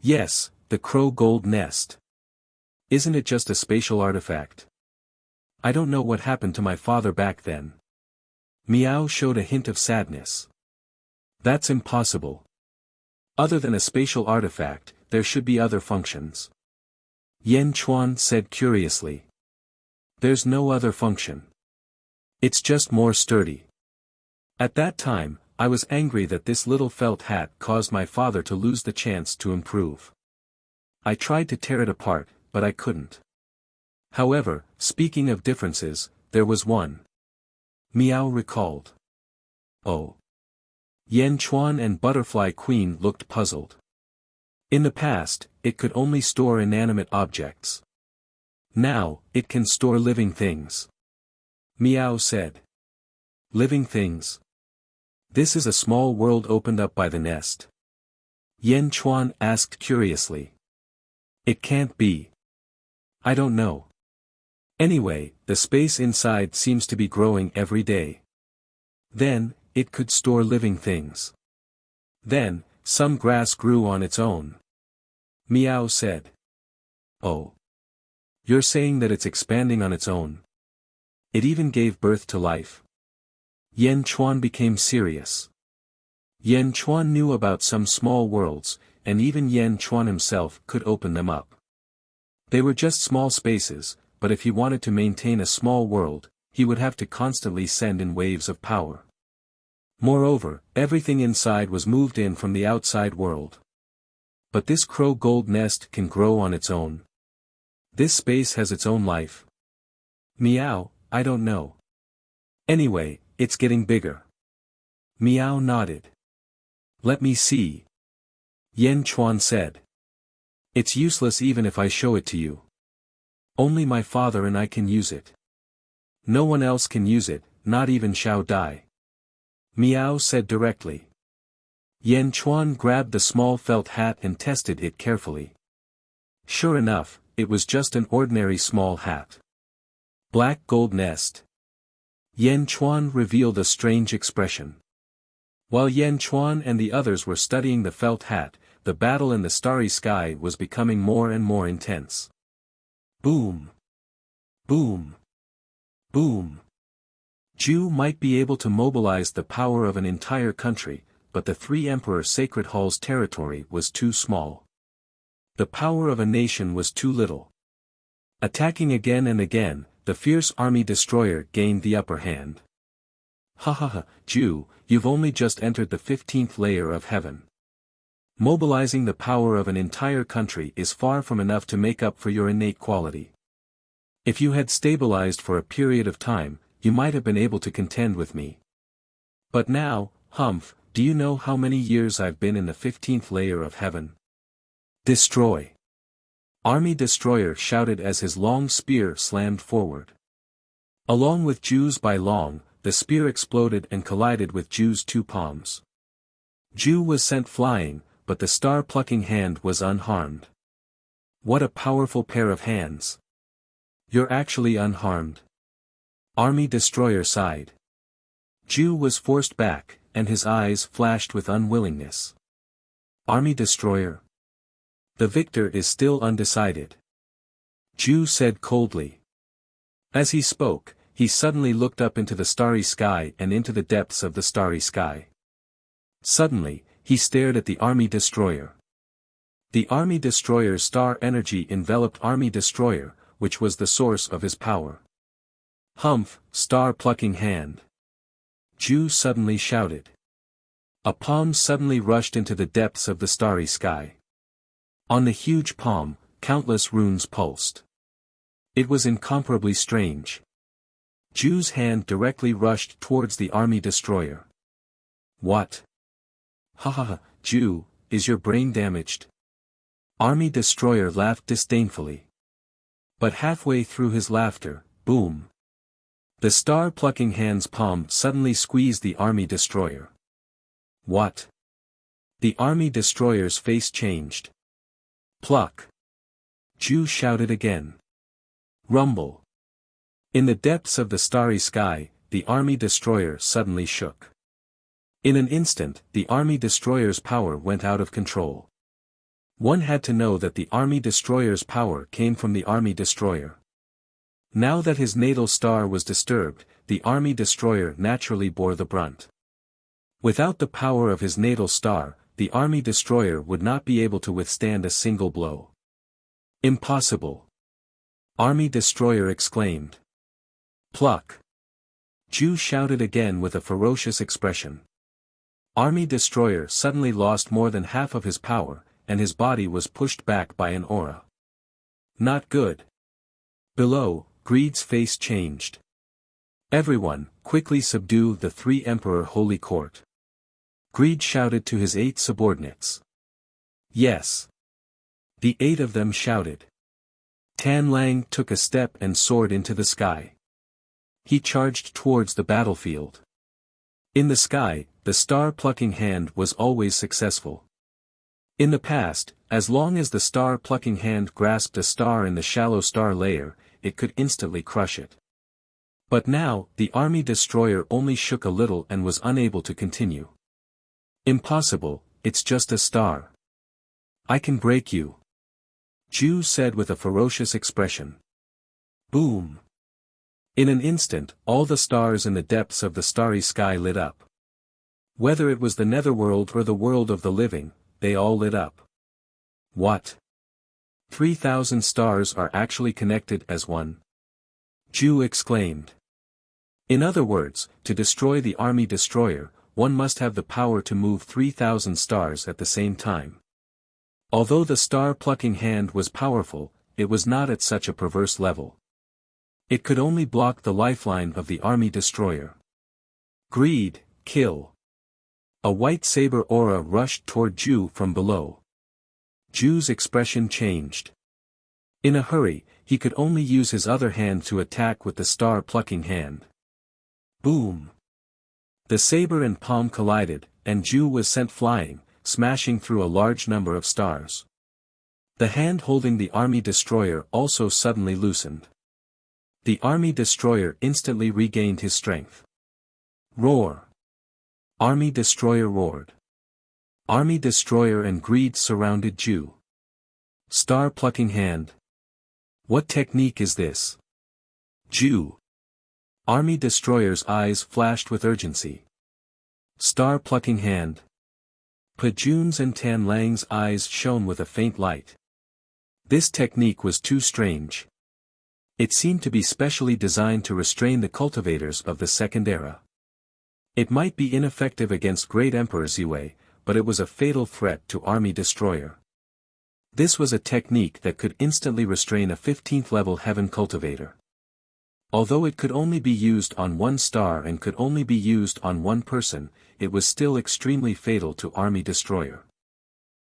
Yes, the Crow Gold Nest. Isn't it just a spatial artifact? I don't know what happened to my father back then. Miao showed a hint of sadness. That's impossible. Other than a spatial artifact, there should be other functions. Yan Chuan said curiously. There's no other function. It's just more sturdy. At that time, I was angry that this little felt hat caused my father to lose the chance to improve. I tried to tear it apart, but I couldn't. However, speaking of differences, there was one. Miao recalled. Oh. Yan Chuan and Butterfly Queen looked puzzled. In the past, it could only store inanimate objects. Now, it can store living things. Miao said. Living things. This is a small world opened up by the nest. Yan Chuan asked curiously. It can't be. I don't know. Anyway, the space inside seems to be growing every day. Then, it could store living things. Then, some grass grew on its own. Miao said. Oh. You're saying that it's expanding on its own. It even gave birth to life. Yan Chuan became serious. Yan Chuan knew about some small worlds, and even Yan Chuan himself could open them up. They were just small spaces, but if he wanted to maintain a small world, he would have to constantly send in waves of power. Moreover, everything inside was moved in from the outside world. But this crow gold nest can grow on its own. This space has its own life. Miao, I don't know. Anyway, it's getting bigger. Miao nodded. Let me see. Yan Chuan said. It's useless even if I show it to you. Only my father and I can use it. No one else can use it, not even Xiao Dai. Miao said directly. Yan Chuan grabbed the small felt hat and tested it carefully. Sure enough, it was just an ordinary small hat. Black gold nest. Yan Chuan revealed a strange expression. While Yan Chuan and the others were studying the felt hat, the battle in the starry sky was becoming more and more intense. Boom! Boom! Boom! Zhu might be able to mobilize the power of an entire country, but the three Emperor Sacred Hall's territory was too small. The power of a nation was too little. Attacking again and again, the fierce army destroyer gained the upper hand. Ha ha ha, Zhu, you've only just entered the 15th layer of heaven. Mobilizing the power of an entire country is far from enough to make up for your innate quality. If you had stabilized for a period of time, you might have been able to contend with me. But now, Humph, do you know how many years I've been in the 15th layer of heaven? Destroy! Army Destroyer shouted as his long spear slammed forward. Along with Zhu's by long, the spear exploded and collided with Zhu's two palms. Zhu was sent flying, but the star-plucking hand was unharmed. What a powerful pair of hands! You're actually unharmed. Army Destroyer sighed. Zhu was forced back, and his eyes flashed with unwillingness. Army Destroyer. The victor is still undecided. Zhu said coldly. As he spoke, he suddenly looked up into the starry sky and into the depths of the starry sky. Suddenly, he stared at the Army Destroyer. The Army Destroyer's star energy enveloped Army Destroyer, which was the source of his power. Humph, star-plucking hand! Zhu suddenly shouted. A palm suddenly rushed into the depths of the starry sky. On the huge palm, countless runes pulsed. It was incomparably strange. Zhu's hand directly rushed towards the Army Destroyer. What? Ha ha ha, Zhu, is your brain damaged? Army Destroyer laughed disdainfully. But halfway through his laughter, boom! The star-plucking hand's palm suddenly squeezed the Army Destroyer. What? The Army Destroyer's face changed. Pluck! Zhu shouted again. Rumble! In the depths of the starry sky, the Army Destroyer suddenly shook. In an instant, the Army Destroyer's power went out of control. One had to know that the Army Destroyer's power came from the Army Destroyer. Now that his natal star was disturbed, the Army Destroyer naturally bore the brunt. Without the power of his natal star, the Army Destroyer would not be able to withstand a single blow. Impossible! Army Destroyer exclaimed. Pluck! Zhu shouted again with a ferocious expression. Army Destroyer suddenly lost more than half of his power, and his body was pushed back by an aura. Not good. Below, Greed's face changed. Everyone, quickly subdue the 3 Emperor Holy Court. Greed shouted to his 8 subordinates. Yes. The 8 of them shouted. Tan Lang took a step and soared into the sky. He charged towards the battlefield. In the sky, the star-plucking hand was always successful. In the past, as long as the star-plucking hand grasped a star in the shallow star layer, it could instantly crush it. But now, the army destroyer only shook a little and was unable to continue. Impossible, it's just a star. I can break you. Ju said with a ferocious expression. Boom. In an instant, all the stars in the depths of the starry sky lit up. Whether it was the netherworld or the world of the living, they all lit up. What? 3,000 stars are actually connected as one? Ju exclaimed. In other words, to destroy the army destroyer, one must have the power to move 3,000 stars at the same time. Although the star-plucking hand was powerful, it was not at such a perverse level. It could only block the lifeline of the army destroyer. Greed, kill. A white saber aura rushed toward Ju from below. Ju's expression changed. In a hurry, he could only use his other hand to attack with the star-plucking hand. Boom! The saber and palm collided, and Ju was sent flying, smashing through a large number of stars. The hand holding the army destroyer also suddenly loosened. The army destroyer instantly regained his strength. Roar! Army destroyer roared. Army destroyer and Greed surrounded Ju. Star-plucking hand. What technique is this? Ju. Army destroyer's eyes flashed with urgency. Star-plucking hand. Pajun's and Tan Lang's eyes shone with a faint light. This technique was too strange. It seemed to be specially designed to restrain the cultivators of the Second Era. It might be ineffective against Great Emperor Ziwei, but it was a fatal threat to Army Destroyer. This was a technique that could instantly restrain a 15th level Heaven Cultivator. Although it could only be used on one star and could only be used on one person, it was still extremely fatal to Army Destroyer.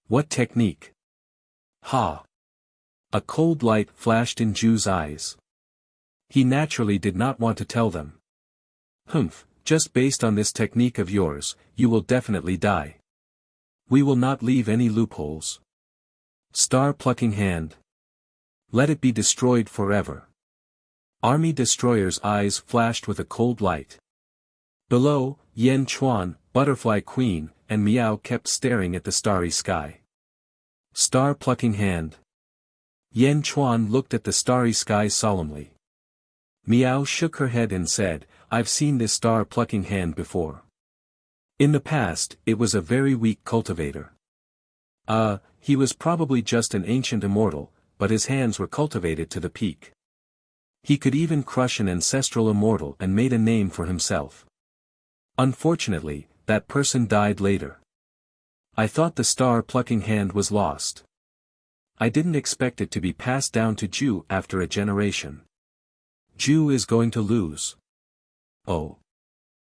What technique? Ha! A cold light flashed in Ju's eyes. He naturally did not want to tell them. Humph, just based on this technique of yours, you will definitely die. We will not leave any loopholes. Star-plucking hand. Let it be destroyed forever. Army Destroyer's eyes flashed with a cold light. Below, Yen Chuan, Butterfly Queen, and Miao kept staring at the starry sky. Star-plucking hand. Yen Chuan looked at the starry sky solemnly. Miao shook her head and said, I've seen this star-plucking hand before. In the past, it was a very weak cultivator. He was probably just an ancient immortal, but his hands were cultivated to the peak. He could even crush an ancestral immortal and made a name for himself. Unfortunately, that person died later. I thought the star-plucking hand was lost. I didn't expect it to be passed down to Ju after a generation. Ju is going to lose. Oh.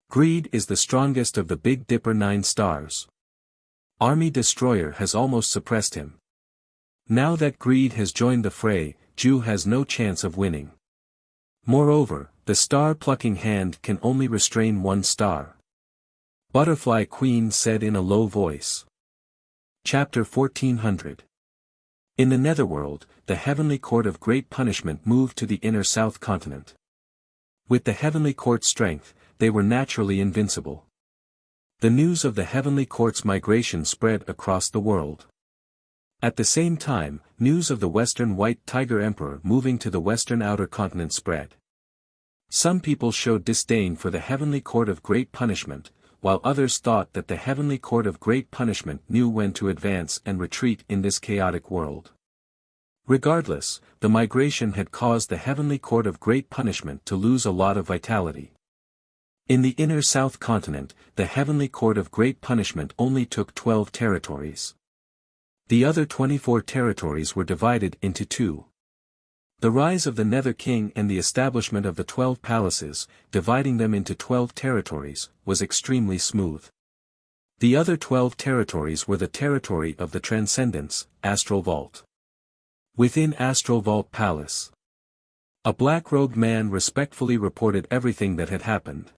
Greed is the strongest of the Big Dipper 9 stars. Army Destroyer has almost suppressed him. Now that Greed has joined the fray, Ju has no chance of winning. Moreover, the star-plucking hand can only restrain one star. Butterfly Queen said in a low voice. Chapter 1400. In the Netherworld, the Heavenly Court of Great Punishment moved to the inner South Continent. With the Heavenly Court's strength, they were naturally invincible. The news of the Heavenly Court's migration spread across the world. At the same time, news of the Western White Tiger Emperor moving to the Western Outer Continent spread. Some people showed disdain for the Heavenly Court of Great Punishment, while others thought that the Heavenly Court of Great Punishment knew when to advance and retreat in this chaotic world. Regardless, the migration had caused the Heavenly Court of Great Punishment to lose a lot of vitality. In the inner South Continent, the Heavenly Court of Great Punishment only took 12 territories. The other 24 territories were divided into two. The rise of the Nether King and the establishment of the 12 palaces, dividing them into 12 territories, was extremely smooth. The other 12 territories were the territory of the Transcendence, Astral Vault. Within Astral Vault Palace, a black-robed man respectfully reported everything that had happened.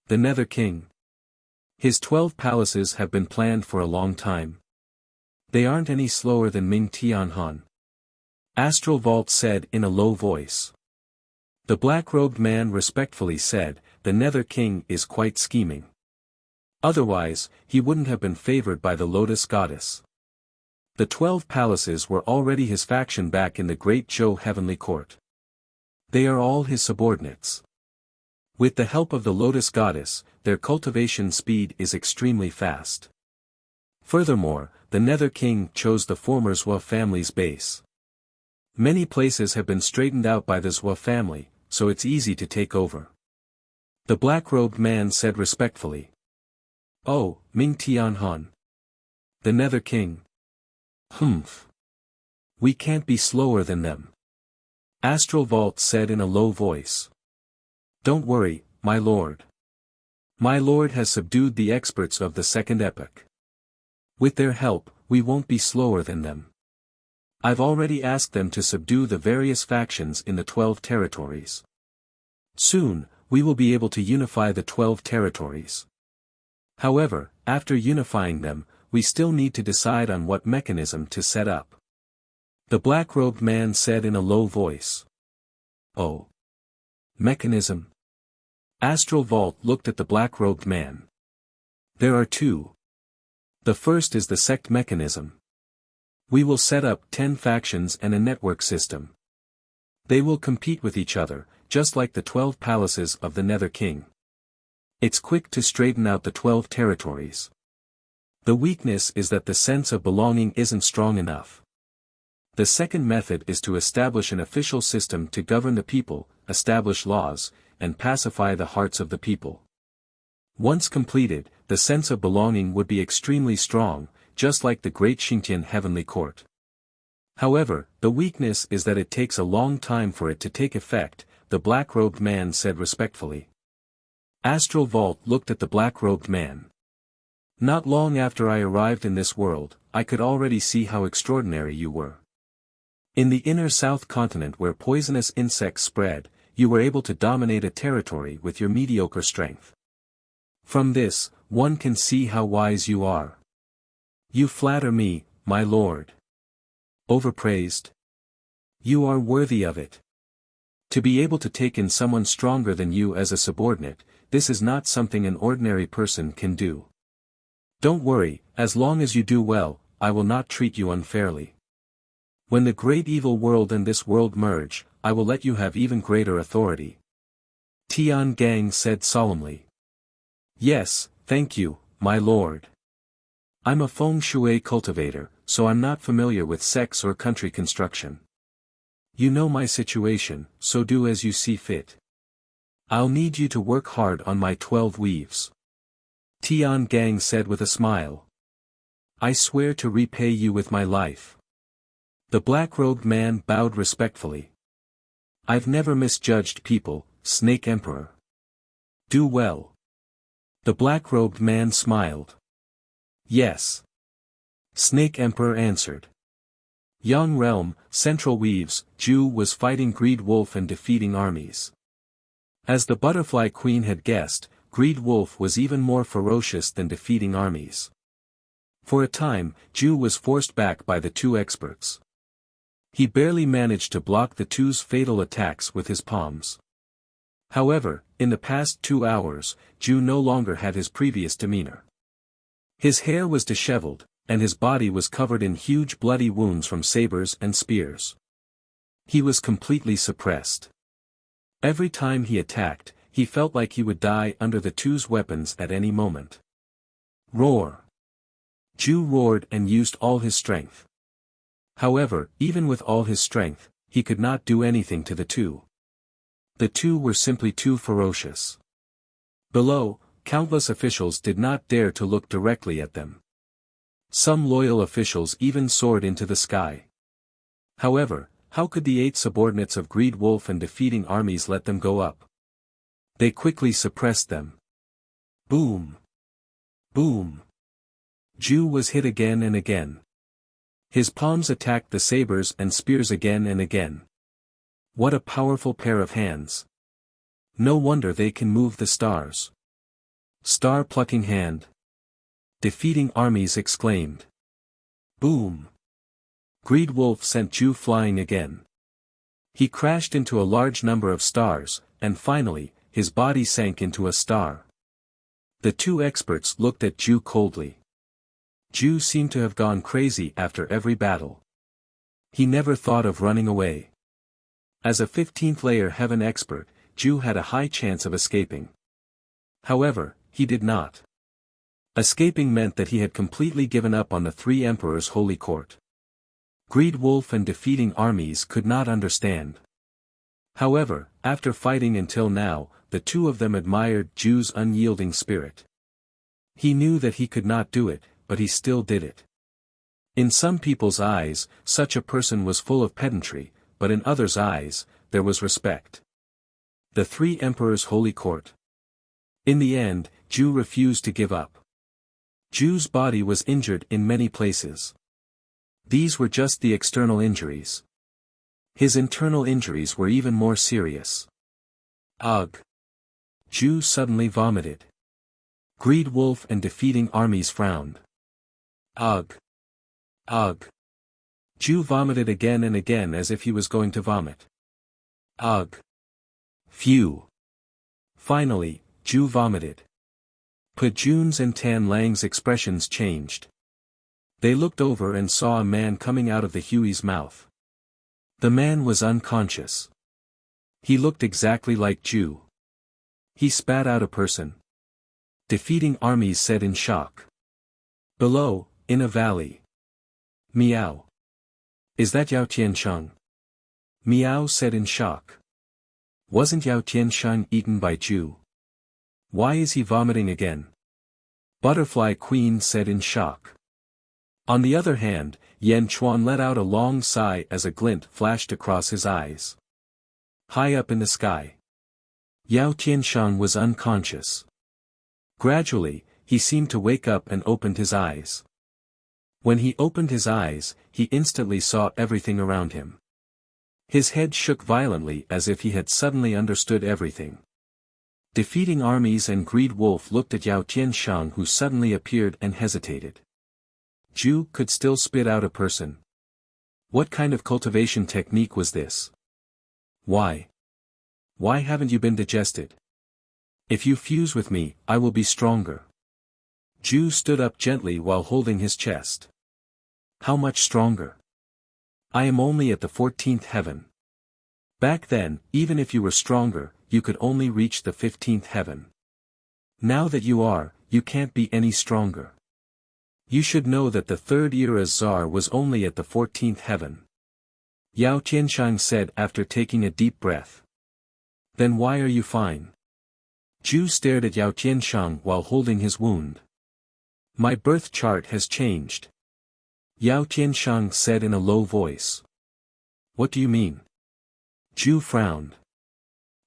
The Nether King. His 12 palaces have been planned for a long time. They aren't any slower than Ming Tianhan. Astral Vault said in a low voice. The black-robed man respectfully said, the Nether King is quite scheming. Otherwise, he wouldn't have been favored by the Lotus Goddess. The 12 palaces were already his faction back in the Great Zhou Heavenly Court. They are all his subordinates. With the help of the Lotus Goddess, their cultivation speed is extremely fast. Furthermore, the Nether King chose the former Zhou family's base. Many places have been straightened out by the Zhou family, so it's easy to take over. The black-robed man said respectfully. Oh, Ming Tianhan. The Nether King. Humph. We can't be slower than them. Astral Vault said in a low voice. Don't worry, my lord. My lord has subdued the experts of the second epoch. With their help, we won't be slower than them. I've already asked them to subdue the various factions in the 12 territories. Soon, we will be able to unify the 12 territories. However, after unifying them, we still need to decide on what mechanism to set up. The black-robed man said in a low voice. Oh. Mechanism? Astral Vault looked at the black-robed man. There are two. The first is the sect mechanism. We will set up 10 factions and a network system. They will compete with each other, just like the 12 palaces of the Nether King. It's quick to straighten out the 12 territories. The weakness is that the sense of belonging isn't strong enough. The second method is to establish an official system to govern the people, establish laws, and pacify the hearts of the people. Once completed, the sense of belonging would be extremely strong, just like the Great Xingtian Heavenly Court. However, the weakness is that it takes a long time for it to take effect, the black-robed man said respectfully. Astral Vault looked at the black-robed man. Not long after I arrived in this world, I could already see how extraordinary you were. In the inner South continent where poisonous insects spread, you were able to dominate a territory with your mediocre strength. From this, one can see how wise you are. You flatter me, my lord. Overpraised? You are worthy of it. To be able to take in someone stronger than you as a subordinate, this is not something an ordinary person can do. Don't worry, as long as you do well, I will not treat you unfairly. When the great evil world and this world merge, I will let you have even greater authority. Tian Gang said solemnly. Yes, thank you, my lord. I'm a feng shui cultivator, so I'm not familiar with sects or country construction. You know my situation, so do as you see fit. I'll need you to work hard on my 12 weaves. Tian Gang said with a smile. I swear to repay you with my life. The black-robed man bowed respectfully. I've never misjudged people, Snake Emperor. Do well. The black-robed man smiled. Yes. Snake Emperor answered. Yang Realm, Central Weaves, Ju was fighting Greed Wolf and defeating armies. As the Butterfly Queen had guessed, Greed Wolf was even more ferocious than defeating armies. For a time, Ju was forced back by the two experts. He barely managed to block the two's fatal attacks with his palms. However, in the past 2 hours, Ju no longer had his previous demeanor. His hair was disheveled, and his body was covered in huge bloody wounds from sabers and spears. He was completely suppressed. Every time he attacked, he felt like he would die under the two's weapons at any moment. Roar! Ju roared and used all his strength. However, even with all his strength, he could not do anything to the two. The two were simply too ferocious. Below, countless officials did not dare to look directly at them. Some loyal officials even soared into the sky. However, How could the 8 subordinates of Greed Wolf and defeating armies let them go up? They quickly suppressed them. Boom! Boom! Ju was hit again and again. His palms attacked the sabers and spears again and again. What a powerful pair of hands. No wonder they can move the stars. Star-plucking hand. Defeating armies exclaimed. Boom! Greed Wolf sent Ju flying again. He crashed into a large number of stars, and finally, his body sank into a star. The 2 experts looked at Ju coldly. Ju seemed to have gone crazy after every battle. He never thought of running away. As a 15th layer heaven expert, Ju had a high chance of escaping. However, he did not. Escaping meant that he had completely given up on the 3 emperors' holy court. Greed Wolf and defeating armies could not understand. However, after fighting until now, the 2 of them admired Ju's unyielding spirit. He knew that he could not do it, but he still did it. In some people's eyes, such a person was full of pedantry, but in others' eyes, there was respect. The 3 emperors' holy court. In the end, Ju refused to give up. Ju's body was injured in many places. These were just the external injuries. His internal injuries were even more serious. Ugh! Ju suddenly vomited. Greed Wolf and defeating armies frowned. Ugh! Ugh! Ju vomited again and again as if he was going to vomit. Ugh! Phew! Finally, Ju vomited. Pejun's and Tan Lang's expressions changed. They looked over and saw a man coming out of the Huey's mouth. The man was unconscious. He looked exactly like Ju. He spat out a person. Defeating armies said in shock. Below, in a valley. Meow. Is that Yao Tiansheng? Meow said in shock. Wasn't Yao Tiansheng eaten by Ju? Why is he vomiting again? Butterfly Queen said in shock. On the other hand, Yan Chuan let out a long sigh as a glint flashed across his eyes. High up in the sky. Yao Tiansheng was unconscious. Gradually, he seemed to wake up and opened his eyes. When he opened his eyes, he instantly saw everything around him. His head shook violently as if he had suddenly understood everything. Defeating armies and Greed Wolf looked at Yao Tiansheng, who suddenly appeared and hesitated. Ju could still spit out a person. What kind of cultivation technique was this? Why? Why haven't you been digested? If you fuse with me, I will be stronger. Ju stood up gently while holding his chest. How much stronger? I am only at the 14th heaven. Back then, even if you were stronger, you could only reach the 15th heaven. Now that you can't be any stronger. You should know that the 3rd era's Tsar was only at the 14th heaven. Yao Tiansheng said after taking a deep breath. Then why are you fine? Ju stared at Yao Tiansheng while holding his wound. My birth chart has changed. Yao Tiansheng said in a low voice. What do you mean? Ju frowned.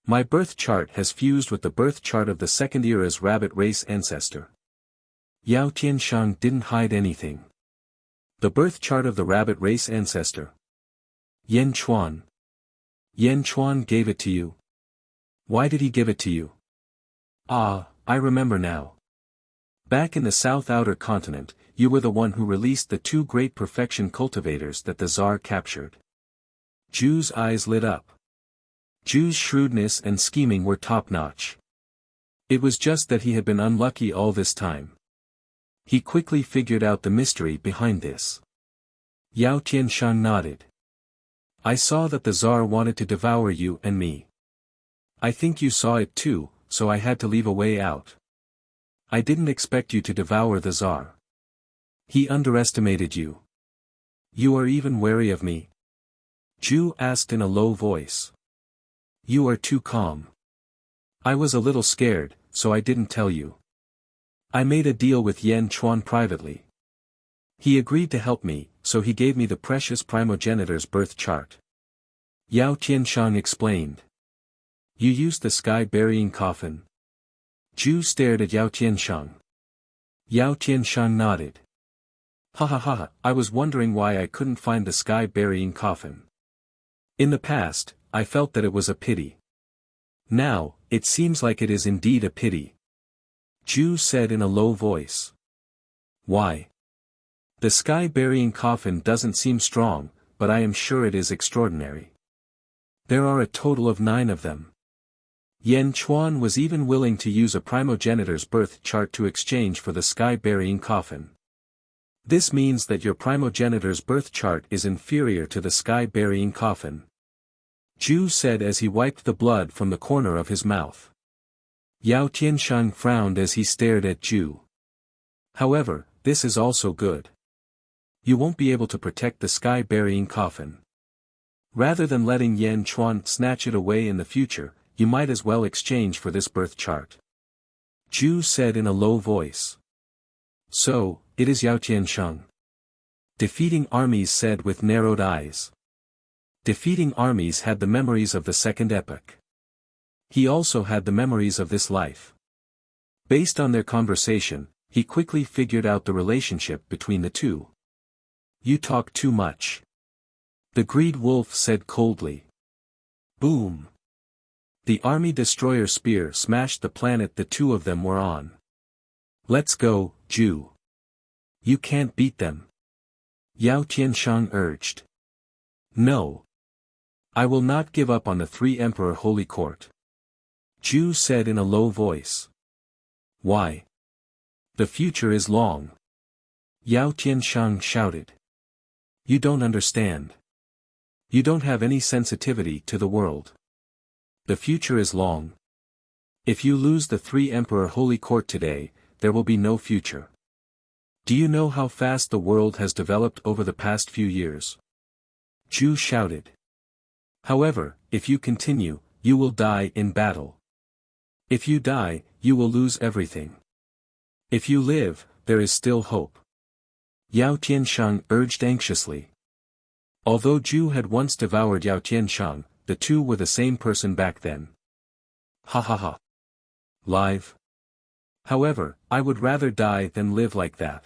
My birth chart has fused with the birth chart of the 2nd era's rabbit race ancestor. Yao Tiansheng didn't hide anything. The birth chart of the rabbit race ancestor. Yan Chuan. Yan Chuan gave it to you. Why did he give it to you? Ah, I remember now. Back in the South Outer Continent, you were the one who released the 2 great perfection cultivators that the Tsar captured. Ju's eyes lit up. Ju's shrewdness and scheming were top-notch. It was just that he had been unlucky all this time. He quickly figured out the mystery behind this. Yao Tiansheng nodded. I saw that the Tsar wanted to devour you and me. I think you saw it too, so I had to leave a way out. I didn't expect you to devour the Tsar. He underestimated you. You are even wary of me? Ju asked in a low voice. You are too calm. I was a little scared, so I didn't tell you. I made a deal with Yan Chuan privately. He agreed to help me, so he gave me the precious primogenitor's birth chart. Yao Tianshang explained. You used the sky-burying coffin? Zhu stared at Yao Tianshang. Yao Tianshang nodded. Ha ha ha, I was wondering why I couldn't find the sky-burying coffin. In the past, I felt that it was a pity. Now, it seems like it is indeed a pity. Zhu said in a low voice. Why? The sky-burying coffin doesn't seem strong, but I am sure it is extraordinary. There are a total of 9 of them. Yan Chuan was even willing to use a primogenitor's birth chart to exchange for the sky-burying coffin. This means that your primogenitor's birth chart is inferior to the sky-burying coffin. Zhu said as he wiped the blood from the corner of his mouth. Yao Tianshang frowned as he stared at Zhu. However, this is also good. You won't be able to protect the sky-burying coffin. Rather than letting Yan Chuan snatch it away in the future, you might as well exchange for this birth chart. Zhu said in a low voice. So, it is Yao Tianshang. Defeating armies said with narrowed eyes. Defeating armies had the memories of the second epoch. He also had the memories of this life. Based on their conversation, he quickly figured out the relationship between the two. You talk too much. The greed wolf said coldly. Boom. The army destroyer spear smashed the planet the two of them were on. Let's go, Zhu. You can't beat them. Yao Tianshang urged. No. I will not give up on the 3 Emperor Holy Court. Zhu said in a low voice. Why? The future is long. Yao Tianshang shouted. You don't understand. You don't have any sensitivity to the world. The future is long. If you lose the 3 Emperor Holy Court today, there will be no future. Do you know how fast the world has developed over the past few years? Zhu shouted. However, if you continue, you will die in battle. If you die, you will lose everything. If you live, there is still hope. Yao Tianshang urged anxiously. Although Zhu had once devoured Yao Tianshang, the two were the same person back then. Ha ha ha. Live? However, I would rather die than live like that.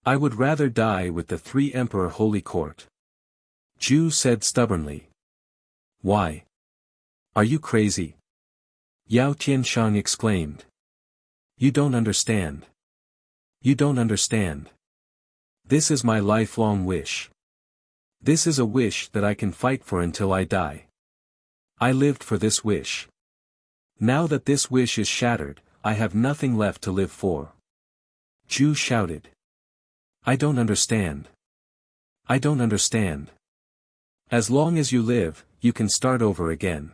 I would rather die with the 3 Emperor Holy Court. Zhu said stubbornly. Why? Are you crazy? Yao Tianshang exclaimed. You don't understand. You don't understand. This is my lifelong wish. This is a wish that I can fight for until I die. I lived for this wish. Now that this wish is shattered, I have nothing left to live for. Zhu shouted. I don't understand. I don't understand. As long as you live, you can start over again.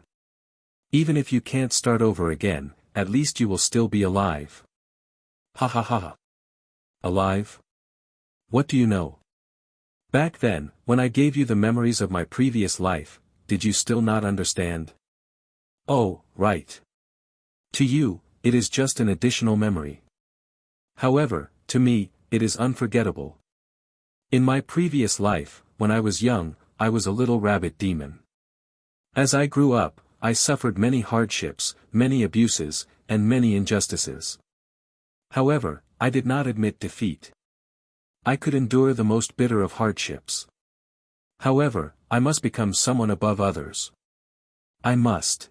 Even if you can't start over again, at least you will still be alive. Ha ha ha. Alive? What do you know? Back then, when I gave you the memories of my previous life, did you still not understand? Oh, right. To you, it is just an additional memory. However, to me, it is unforgettable. In my previous life, when I was young, I was a little rabbit demon. As I grew up, I suffered many hardships, many abuses, and many injustices. However, I did not admit defeat. I could endure the most bitter of hardships. However, I must become someone above others. I must.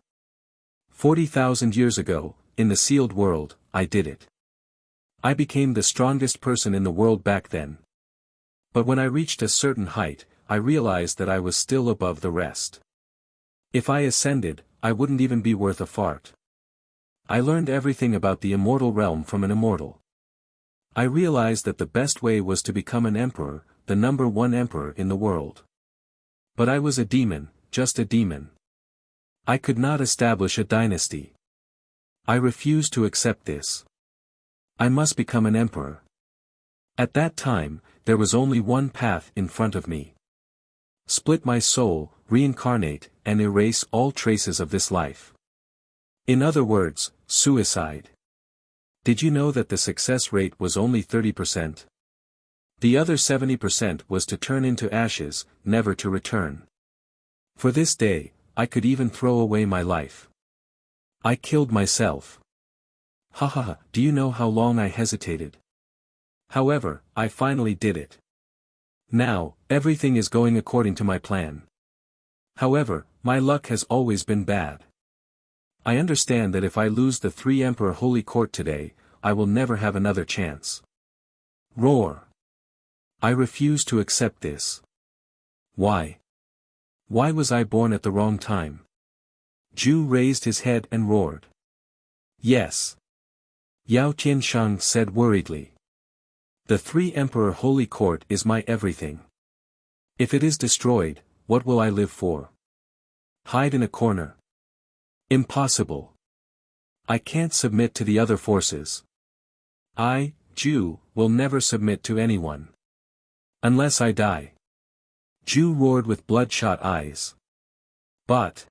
40,000 years ago, in the sealed world, I did it. I became the strongest person in the world back then. But when I reached a certain height, I realized that I was still above the rest. If I ascended, I wouldn't even be worth a fart. I learned everything about the immortal realm from an immortal. I realized that the best way was to become an emperor, the number 1 emperor in the world. But I was a demon, just a demon. I could not establish a dynasty. I refused to accept this. I must become an emperor. At that time, there was only one path in front of me. Split my soul, reincarnate, and erase all traces of this life. In other words, suicide. Did you know that the success rate was only 30%? The other 70% was to turn into ashes, never to return. For this day, I could even throw away my life. I killed myself. Ha ha ha, do you know how long I hesitated? However, I finally did it. Now, everything is going according to my plan. However, my luck has always been bad. I understand that if I lose the 3 Emperor Holy Court today, I will never have another chance. Roar. I refuse to accept this. Why? Why was I born at the wrong time? Zhu raised his head and roared. Yes. Yao Qiansheng said worriedly. The 3 Emperor Holy Court is my everything. If it is destroyed, what will I live for? Hide in a corner? Impossible. I can't submit to the other forces. I, Zhu, will never submit to anyone. Unless I die. Zhu roared with bloodshot eyes. But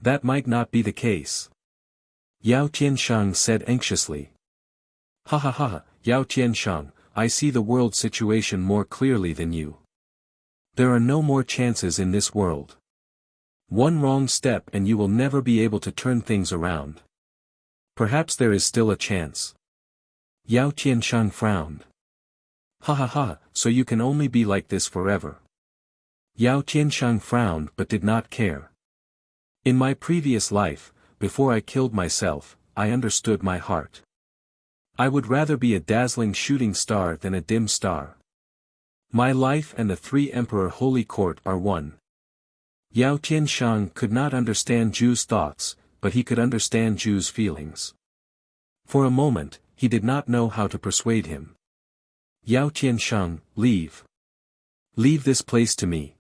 that might not be the case. Yao Qiansheng said anxiously. Ha ha ha, Yao Qiansheng, I see the world situation more clearly than you. There are no more chances in this world. One wrong step and you will never be able to turn things around. Perhaps there is still a chance. Yao Qiansheng frowned. Ha ha ha, so you can only be like this forever. Yao Qiansheng frowned but did not care. In my previous life, before I killed myself, I understood my heart. I would rather be a dazzling shooting star than a dim star. My life and the 3 Emperor Holy Court are one. Yao Qiansheng could not understand Zhu's thoughts, but he could understand Zhu's feelings. For a moment, he did not know how to persuade him. Yao Qiansheng, leave. Leave this place to me.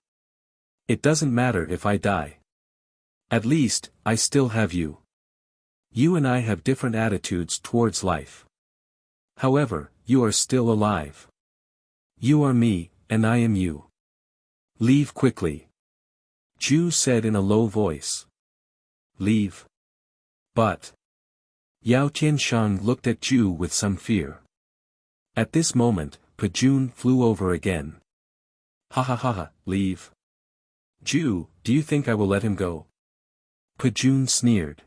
It doesn't matter if I die. At least, I still have you. You and I have different attitudes towards life. However, you are still alive. You are me, and I am you. Leave quickly. Zhu said in a low voice. Leave. But Yao Qiansheng looked at Zhu with some fear. At this moment, Pejun flew over again. Ha ha ha ha, leave. Zhu, do you think I will let him go? Pejun sneered.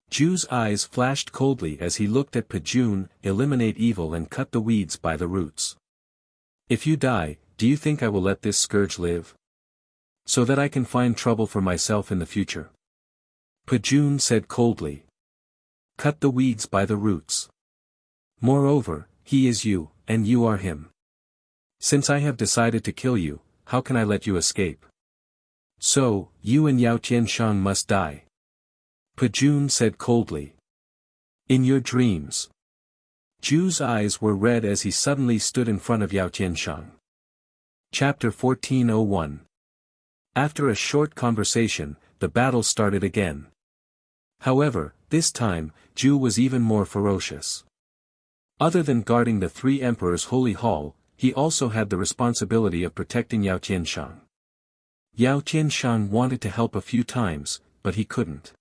Zhu's eyes flashed coldly as he looked at Pejun. Eliminate evil and cut the weeds by the roots. If you die, do you think I will let this scourge live? So that I can find trouble for myself in the future? Pejun said coldly. Cut the weeds by the roots. Moreover, he is you, and you are him. Since I have decided to kill you, how can I let you escape? So, you and Yao Qiansheng must die. Pejun said coldly. In your dreams. Zhu's eyes were red as he suddenly stood in front of Yao Qiansheng. Chapter 1401. After a short conversation, the battle started again. However, this time, Zhu was even more ferocious. Other than guarding the 3 Emperors' holy hall, he also had the responsibility of protecting Yao Qiansheng. Yao Qiansheng wanted to help a few times, but he couldn't.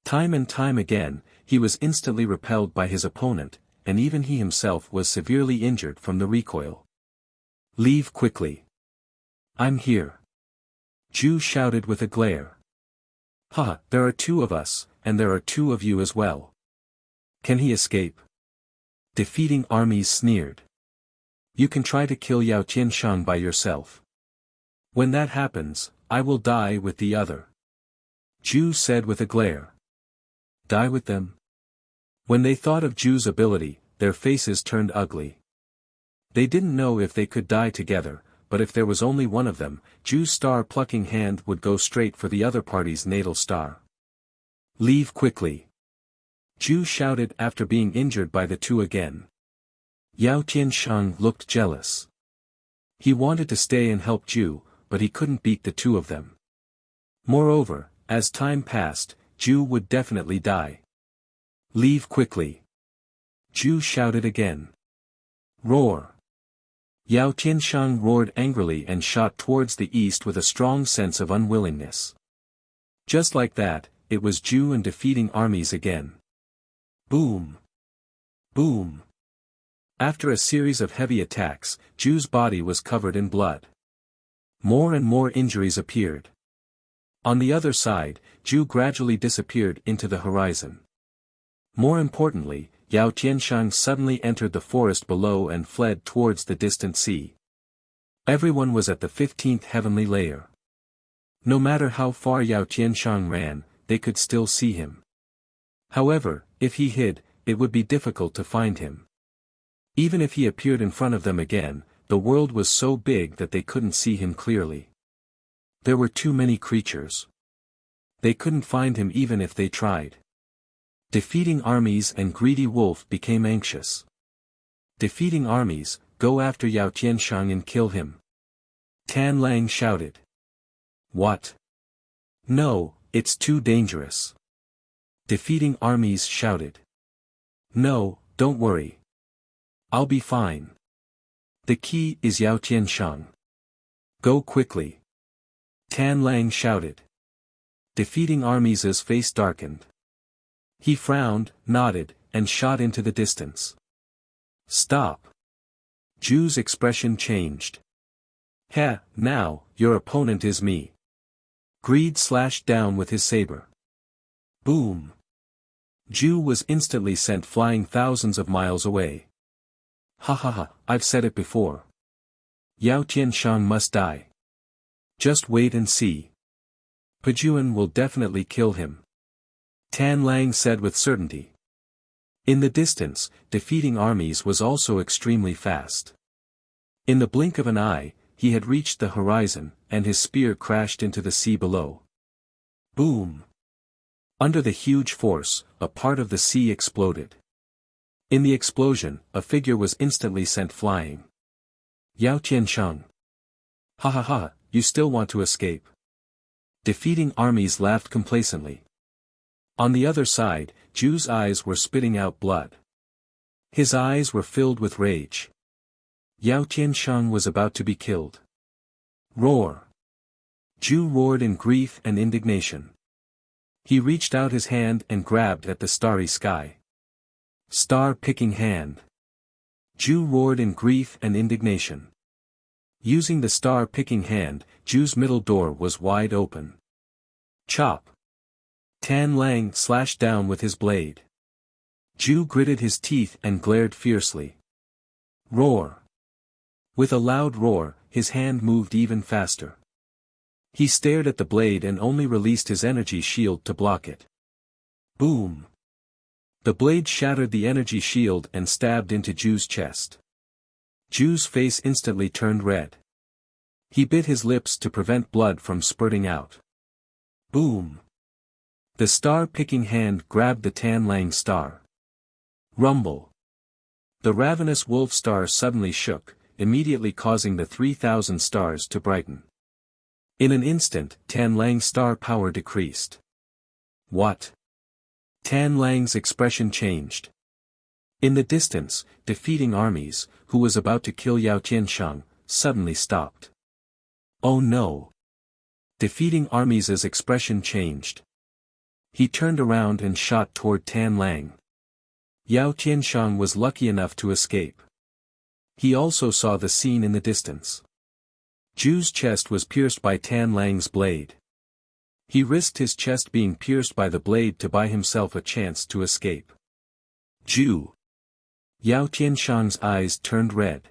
Time and time again, he was instantly repelled by his opponent, and even he himself was severely injured from the recoil. Leave quickly. I'm here. Zhu shouted with a glare. Ha, there are 2 of us, and there are 2 of you as well. Can he escape? Defeating armies sneered. You can try to kill Yao Qiansheng by yourself. When that happens, I will die with the other. Zhu said with a glare. Die with them? When they thought of Zhu's ability, their faces turned ugly. They didn't know if they could die together, but if there was only one of them, Zhu's star-plucking hand would go straight for the other party's natal star. Leave quickly. Zhu shouted after being injured by the 2 again. Yao Qiansheng looked jealous. He wanted to stay and help Zhu, but he couldn't beat the 2 of them. Moreover, as time passed, Zhu would definitely die. Leave quickly. Zhu shouted again. Roar. Yao Qiansheng roared angrily and shot towards the east with a strong sense of unwillingness. Just like that, it was Zhu and defeating armies again. Boom. Boom. After a series of heavy attacks, Zhu's body was covered in blood. More and more injuries appeared. On the other side, Zhu gradually disappeared into the horizon. More importantly, Yao Tianshang suddenly entered the forest below and fled towards the distant sea. Everyone was at the 15th heavenly layer. No matter how far Yao Tianshang ran, they could still see him. However, if he hid, it would be difficult to find him. Even if he appeared in front of them again, the world was so big that they couldn't see him clearly. There were too many creatures. They couldn't find him even if they tried. Defeating armies and greedy wolf became anxious. Defeating armies, go after Yao Tianshang and kill him. Tan Lang shouted. What? No, it's too dangerous. Defeating armies shouted. No, don't worry. I'll be fine. The key is Yao Tianshang. Go quickly. Tan Lang shouted. Defeating armies' face darkened. He frowned, nodded, and shot into the distance. Stop. Zhu's expression changed. Heh, now, your opponent is me. Greed slashed down with his saber. Boom. Zhu was instantly sent flying thousands of miles away. Ha ha ha, I've said it before. Yao Tianshang must die. Just wait and see. Pejuan will definitely kill him. Tan Lang said with certainty. In the distance, defeating armies was also extremely fast. In the blink of an eye, he had reached the horizon, and his spear crashed into the sea below. Boom! Under the huge force, a part of the sea exploded. In the explosion, a figure was instantly sent flying. Yao Tianshang. Ha ha ha, you still want to escape. Defeating armies laughed complacently. On the other side, Zhu's eyes were spitting out blood. His eyes were filled with rage. Yao Tianshang was about to be killed. Roar! Zhu roared in grief and indignation. He reached out his hand and grabbed at the starry sky. Star-picking hand. Zhu roared in grief and indignation. Using the star-picking hand, Zhu's middle door was wide open. Chop! Tan Lang slashed down with his blade. Zhu gritted his teeth and glared fiercely. Roar! With a loud roar, his hand moved even faster. He stared at the blade and only released his energy shield to block it. Boom! The blade shattered the energy shield and stabbed into Zhu's chest. Zhu's face instantly turned red. He bit his lips to prevent blood from spurting out. Boom! The star-picking hand grabbed the Tan Lang star. Rumble! The ravenous wolf star suddenly shook, immediately causing the 3,000 stars to brighten. In an instant, Tan Lang's star power decreased. What? Tan Lang's expression changed. In the distance, defeating armies, who was about to kill Yao Tianshang, suddenly stopped. Oh no! Defeating armies' expression changed. He turned around and shot toward Tan Lang. Yao Tianshang was lucky enough to escape. He also saw the scene in the distance. Zhu's chest was pierced by Tan Lang's blade. He risked his chest being pierced by the blade to buy himself a chance to escape. Zhu! Yao Tianshang's eyes turned red.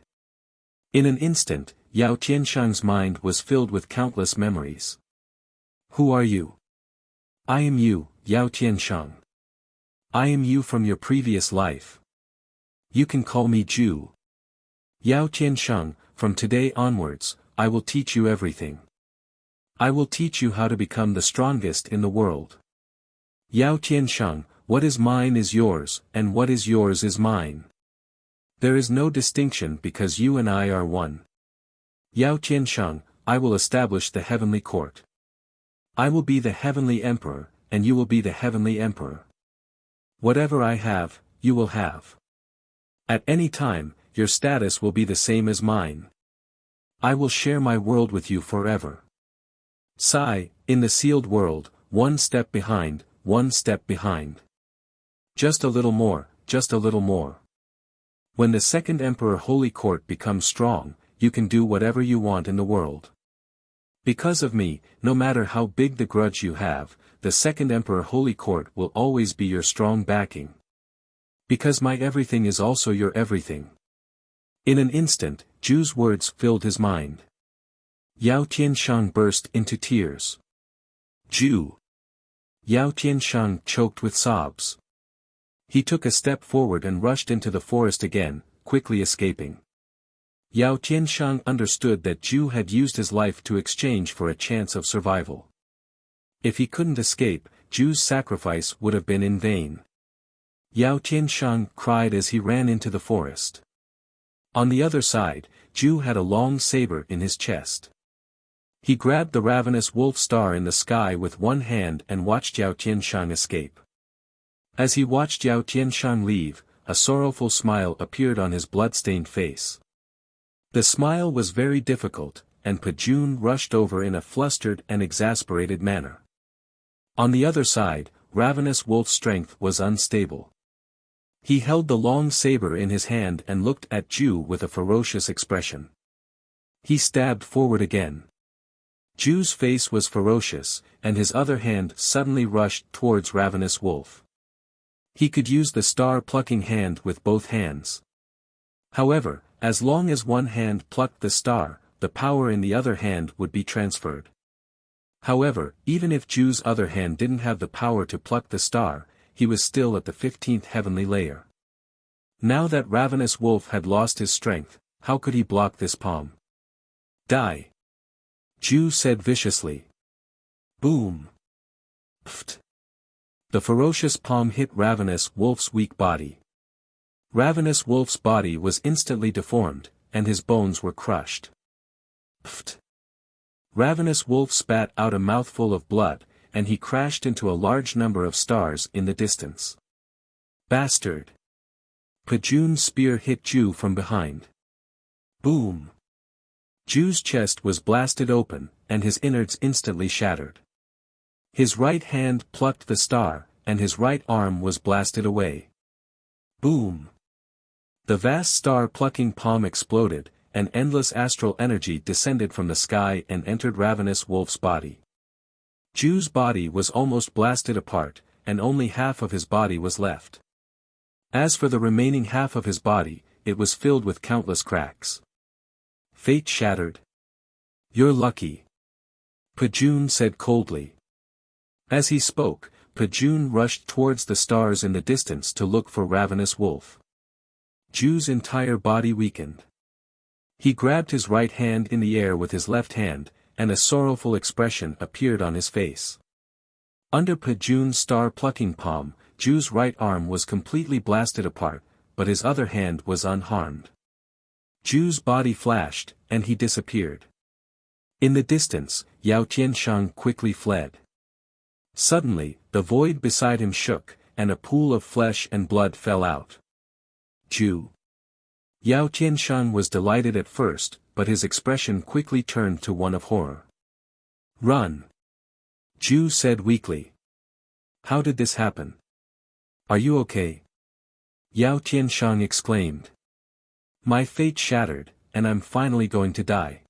In an instant, Yao Tianshang's mind was filled with countless memories. Who are you? I am you, Yao Tianshang. I am you from your previous life. You can call me Zhu. Yao Tianshang, from today onwards, I will teach you everything. I will teach you how to become the strongest in the world. Yao Tianshang, what is mine is yours, and what is yours is mine. There is no distinction because you and I are one. Yao Tianshang, I will establish the heavenly court. I will be the heavenly emperor, and you will be the heavenly emperor. Whatever I have, you will have. At any time, your status will be the same as mine. I will share my world with you forever. Sigh, in the sealed world, one step behind, one step behind. Just a little more, just a little more. When the second emperor holy court becomes strong, you can do whatever you want in the world. Because of me, no matter how big the grudge you have, the second Emperor Holy Court will always be your strong backing. Because my everything is also your everything. In an instant, Zhu's words filled his mind. Yao Tianshang burst into tears. Zhu. Yao Tianshang choked with sobs. He took a step forward and rushed into the forest again, quickly escaping. Yao Tianshang understood that Zhu had used his life to exchange for a chance of survival. If he couldn't escape, Zhu's sacrifice would have been in vain. Yao Tianshang cried as he ran into the forest. On the other side, Zhu had a long saber in his chest. He grabbed the ravenous wolf star in the sky with one hand and watched Yao Tianshang escape. As he watched Yao Tianshang leave, a sorrowful smile appeared on his blood-stained face. The smile was very difficult, and Pejun rushed over in a flustered and exasperated manner. On the other side, ravenous wolf's strength was unstable. He held the long saber in his hand and looked at Zhu with a ferocious expression. He stabbed forward again. Zhu's face was ferocious, and his other hand suddenly rushed towards ravenous wolf. He could use the star-plucking hand with both hands. However, as long as one hand plucked the star, the power in the other hand would be transferred. However, even if Zhu's other hand didn't have the power to pluck the star, he was still at the 15th heavenly layer. Now that ravenous wolf had lost his strength, how could he block this palm? Die! Zhu said viciously. Boom! Pft! The ferocious palm hit ravenous wolf's weak body. Ravenous wolf's body was instantly deformed, and his bones were crushed. Pft! Ravenous wolf spat out a mouthful of blood, and he crashed into a large number of stars in the distance. Bastard! Pejun's spear hit Zhu from behind. Boom! Zhu's chest was blasted open, and his innards instantly shattered. His right hand plucked the star, and his right arm was blasted away. Boom! The vast star-plucking palm exploded, and endless astral energy descended from the sky and entered ravenous wolf's body. Zhu's body was almost blasted apart, and only half of his body was left. As for the remaining half of his body, it was filled with countless cracks. Fate shattered. You're lucky. Pejun said coldly. As he spoke, Pejun rushed towards the stars in the distance to look for ravenous wolf. Zhu's entire body weakened. He grabbed his right hand in the air with his left hand, and a sorrowful expression appeared on his face. Under Pejun's star-plucking palm, Zhu's right arm was completely blasted apart, but his other hand was unharmed. Zhu's body flashed, and he disappeared. In the distance, Yao Tianshang quickly fled. Suddenly, the void beside him shook, and a pool of flesh and blood fell out. Zhu. Yao Tianshang was delighted at first, but his expression quickly turned to one of horror. Run! Zhu said weakly. How did this happen? Are you okay? Yao Tianshang exclaimed. My fate shattered, and I'm finally going to die.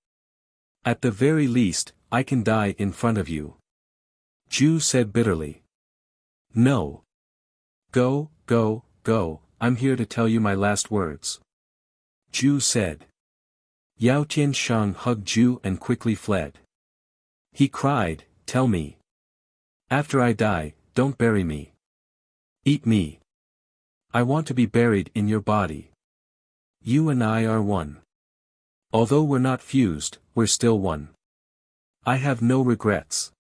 At the very least, I can die in front of you. Zhu said bitterly. No. Go, go, go, I'm here to tell you my last words. Zhu said. Yao Tianshang hugged Zhu and quickly fled. He cried, Tell me. After I die, don't bury me. Eat me. I want to be buried in your body. You and I are one. Although we're not fused, we're still one. I have no regrets.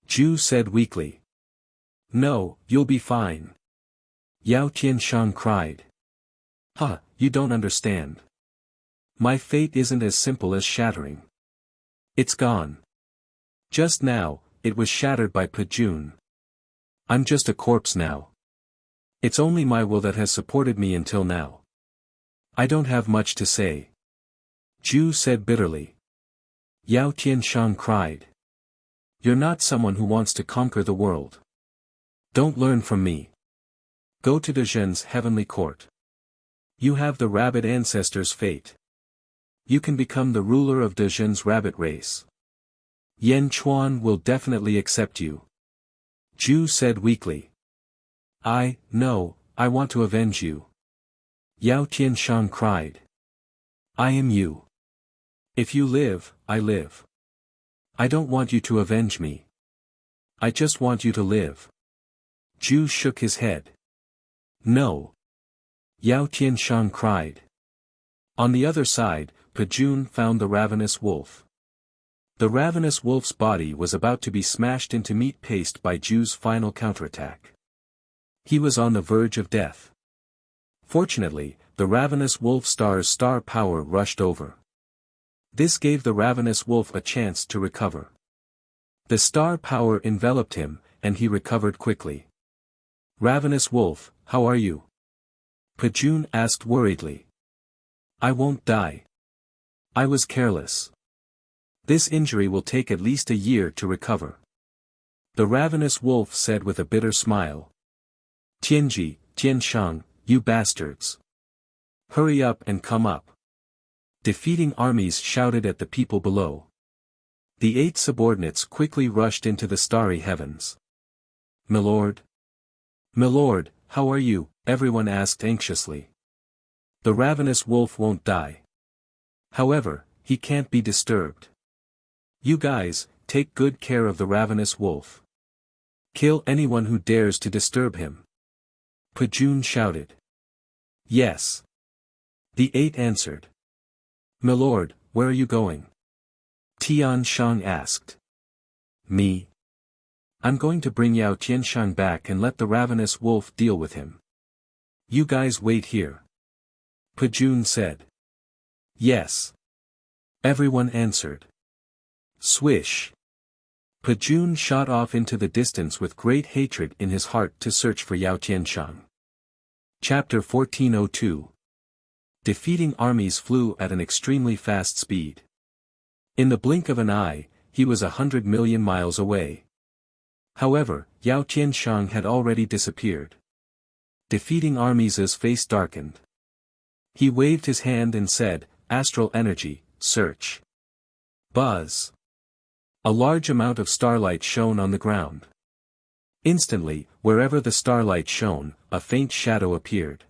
Zhu said weakly. No, you'll be fine. Yao Tianshang cried. Huh, you don't understand. My fate isn't as simple as shattering. It's gone. Just now, it was shattered by Pejun. I'm just a corpse now. It's only my will that has supported me until now. I don't have much to say. Zhu said bitterly. Yao Tianshang cried. You're not someone who wants to conquer the world. Don't learn from me. Go to Dezhen's heavenly court. You have the rabbit ancestor's fate. You can become the ruler of Dezhen's rabbit race. Yan Chuan will definitely accept you. Zhu said weakly. No, I want to avenge you. Yao Tianshang cried. I am you. If you live, I live. I don't want you to avenge me. I just want you to live. Zhu shook his head. No. Yao Tianshang cried. On the other side, Pejun found the ravenous wolf. The ravenous wolf's body was about to be smashed into meat paste by Zhu's final counterattack. He was on the verge of death. Fortunately, the ravenous wolf star's star power rushed over. This gave the ravenous wolf a chance to recover. The star power enveloped him, and he recovered quickly. Ravenous wolf, how are you? Pejun asked worriedly. I won't die. I was careless. This injury will take at least a year to recover. The ravenous wolf said with a bitter smile. Tianji, Tianshang, you bastards. Hurry up and come up. Defeating armies shouted at the people below. The 8 subordinates quickly rushed into the starry heavens. Milord? Milord, how are you? Everyone asked anxiously. The ravenous wolf won't die. However, he can't be disturbed. You guys, take good care of the ravenous wolf. Kill anyone who dares to disturb him. Pejun shouted. Yes. The 8 answered. Milord, where are you going? Tian Shang asked. Me. I'm going to bring Yao Tianshang back and let the ravenous wolf deal with him. You guys wait here. Pejun said. Yes. Everyone answered. Swish. Pejun shot off into the distance with great hatred in his heart to search for Yao Tianshang. Chapter 1402. Defeating armies flew at an extremely fast speed. In the blink of an eye, he was 100 million miles away. However, Yao Tianshang had already disappeared. Defeating armies' face darkened. He waved his hand and said, Astral energy, search. Buzz. A large amount of starlight shone on the ground. Instantly, wherever the starlight shone, a faint shadow appeared.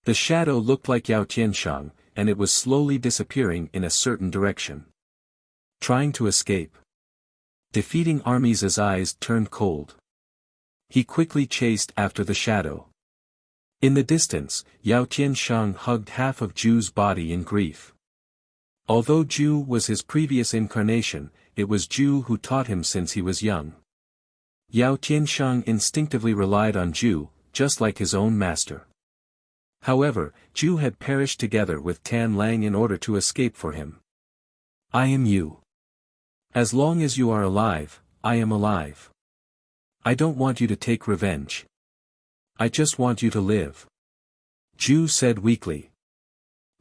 The shadow looked like Yao Tianshang, and it was slowly disappearing in a certain direction. Trying to escape. Defeating armies' eyes turned cold. He quickly chased after the shadow. In the distance, Yao Tianshang hugged half of Zhu's body in grief. Although Zhu was his previous incarnation, it was Zhu who taught him since he was young. Yao Tianshang instinctively relied on Zhu, just like his own master. However, Zhu had perished together with Tan Lang in order to escape for him. I am you. As long as you are alive, I am alive. I don't want you to take revenge. I just want you to live. Zhu said weakly.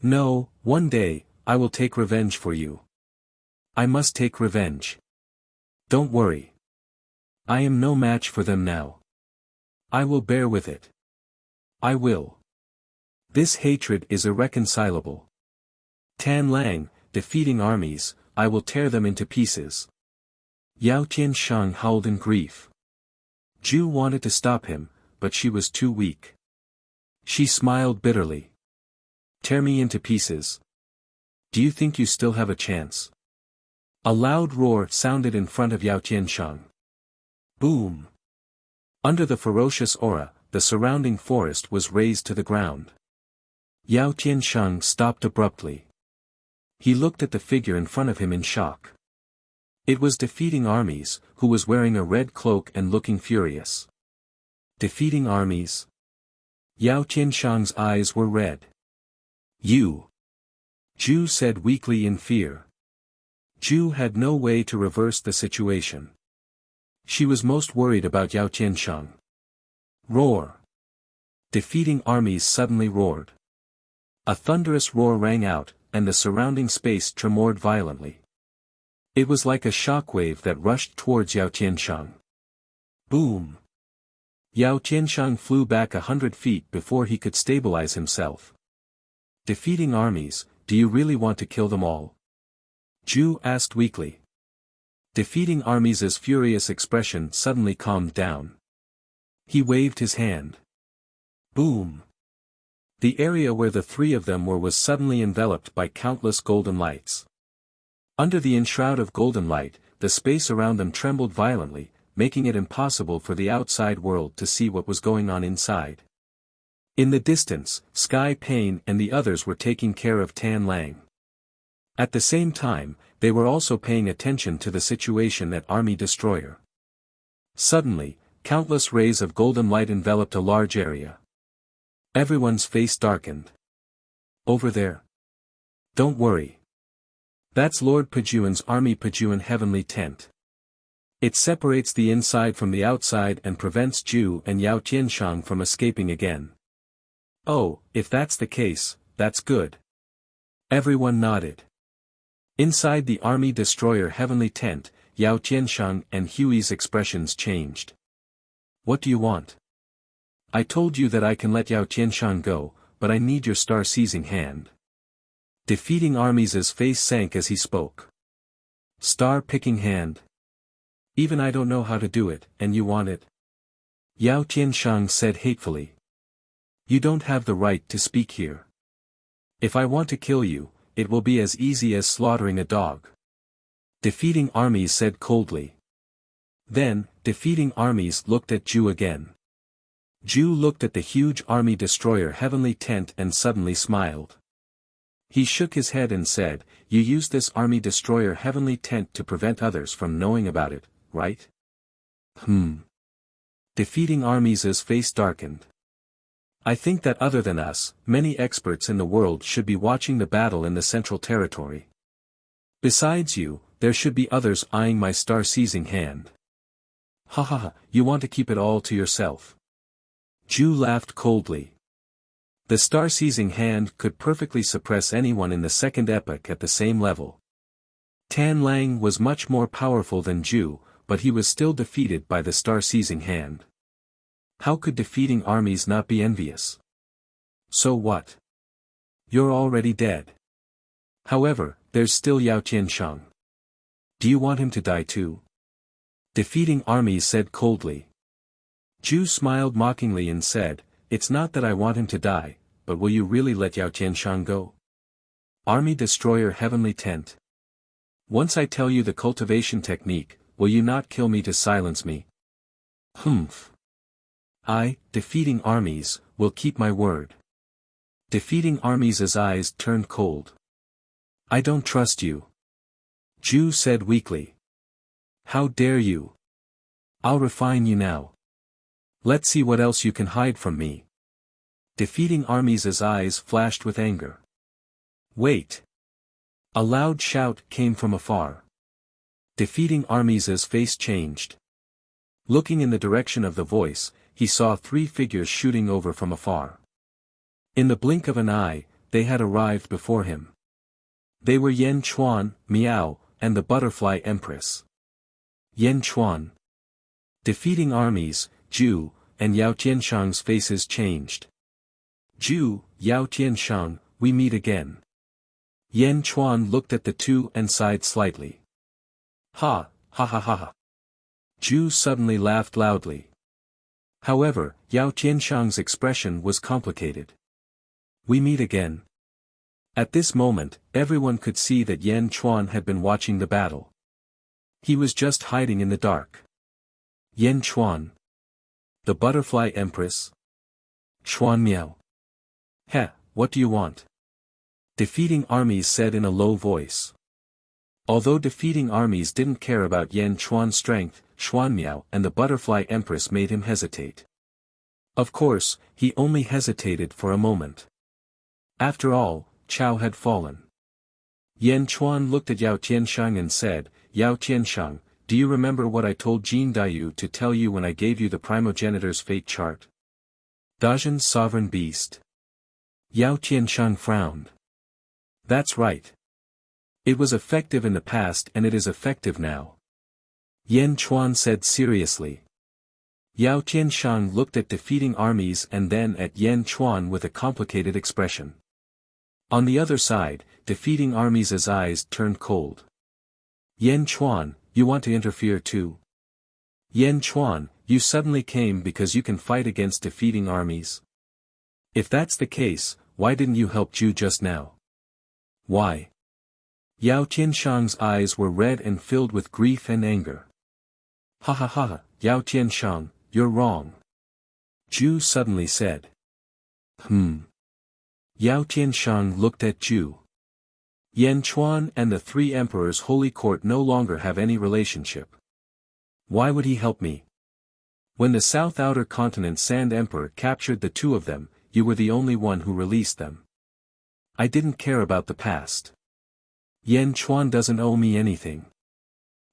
No, one day, I will take revenge for you. I must take revenge. Don't worry. I am no match for them now. I will bear with it. I will. This hatred is irreconcilable. Tan Lang, defeating armies, I will tear them into pieces. Yao Tianshang howled in grief. Zhu wanted to stop him, but she was too weak. She smiled bitterly. Tear me into pieces. Do you think you still have a chance? A loud roar sounded in front of Yao Tianshang. Boom! Under the ferocious aura, the surrounding forest was razed to the ground. Yao Tianshang stopped abruptly. He looked at the figure in front of him in shock. It was defeating armies, who was wearing a red cloak and looking furious. Defeating armies? Yao Tianshang's eyes were red. You! Zhu said weakly in fear. Zhu had no way to reverse the situation. She was most worried about Yao Tianshang. Roar! Defeating armies suddenly roared. A thunderous roar rang out, and the surrounding space tremored violently. It was like a shockwave that rushed towards Yao Tianshang. Boom! Yao Tianshang flew back 100 feet before he could stabilize himself. Defeating armies, do you really want to kill them all? Zhu asked weakly. Defeating armies' furious expression suddenly calmed down. He waved his hand. Boom! The area where the three of them were was suddenly enveloped by countless golden lights. Under the enshroud of golden light, the space around them trembled violently, making it impossible for the outside world to see what was going on inside. In the distance, Sky Payne and the others were taking care of Tan Lang. At the same time, they were also paying attention to the situation at Army Destroyer. Suddenly, countless rays of golden light enveloped a large area. Everyone's face darkened. Over there. Don't worry. That's Lord Pajuan's Army Pajuan Heavenly Tent. It separates the inside from the outside and prevents Zhu and Yao Tianshang from escaping again. Oh, if that's the case, that's good. Everyone nodded. Inside the Army Destroyer Heavenly Tent, Yao Tianshang and Huey's expressions changed. What do you want? I told you that I can let Yao Tianshang go, but I need your star-seizing hand. Defeating Armies' face sank as he spoke. Star-picking hand? Even I don't know how to do it, and you want it? Yao Tianshang said hatefully. You don't have the right to speak here. If I want to kill you, it will be as easy as slaughtering a dog. Defeating Armies said coldly. Then, Defeating Armies looked at Zhu again. Zhu looked at the huge Army Destroyer Heavenly Tent and suddenly smiled. He shook his head and said, You use this Army Destroyer Heavenly Tent to prevent others from knowing about it, right? Defeating Armies' face darkened. I think that other than us, many experts in the world should be watching the battle in the Central Territory. Besides you, there should be others eyeing my star-seizing hand. Ha ha ha, you want to keep it all to yourself. Zhu laughed coldly. The star-seizing hand could perfectly suppress anyone in the second epoch at the same level. Tan Lang was much more powerful than Zhu, but he was still defeated by the star-seizing hand. How could Defeating Armies not be envious? So what? You're already dead. However, there's still Yao Tianshang. Do you want him to die too? Defeating Armies said coldly. Zhu smiled mockingly and said, It's not that I want him to die, but will you really let Yao Tianshang go? Army Destroyer Heavenly Tent. Once I tell you the cultivation technique, will you not kill me to silence me? I, Defeating Armies, will keep my word. Defeating Armies' eyes turned cold. I don't trust you. Zhu said weakly. How dare you? I'll refine you now. Let's see what else you can hide from me. Defeating Armies' eyes flashed with anger. Wait. A loud shout came from afar. Defeating Armies' face changed. Looking in the direction of the voice, he saw three figures shooting over from afar. In the blink of an eye, they had arrived before him. They were Yen Chuan, Miao, and the Butterfly Empress. Yen Chuan. Defeating Armies, Zhu, and Yao Tianshang's faces changed. Zhu, Yao Tianshang, we meet again. Yen Chuan looked at the two and sighed slightly. Ha, ha ha ha ha. Zhu suddenly laughed loudly. However, Yao Tianshang's expression was complicated. We meet again. At this moment, everyone could see that Yen Chuan had been watching the battle. He was just hiding in the dark. Yen Chuan. The Butterfly Empress. Chuan Miao. Heh, what do you want? Defeating Armies said in a low voice. Although Defeating Armies didn't care about Yen Chuan's strength, Chuan Miao and the Butterfly Empress made him hesitate. Of course, he only hesitated for a moment. After all, Chao had fallen. Yen Chuan looked at Yao Tianshang and said, Yao Tianshang, do you remember what I told Jin Daiyu to tell you when I gave you the primogenitor's fate chart? Dajin's sovereign beast. Yao Tianshang frowned. That's right. It was effective in the past and it is effective now. Yen Chuan said seriously. Yao Tianshang looked at Defeating Armies and then at Yen Chuan with a complicated expression. On the other side, Defeating Armies' eyes turned cold. Yen Chuan, you want to interfere too? Yan Chuan, you suddenly came because you can fight against defeating armies? If that's the case, why didn't you help Zhu just now? Why? Yao Tianshang's eyes were red and filled with grief and anger. Ha ha ha, Yao Tianshang, you're wrong. Zhu suddenly said. Yao Tianshang looked at Zhu. Yan Chuan and the three emperors' holy court no longer have any relationship. Why would he help me? When the South Outer Continent Sand Emperor captured the two of them, you were the only one who released them. I didn't care about the past. Yan Chuan doesn't owe me anything.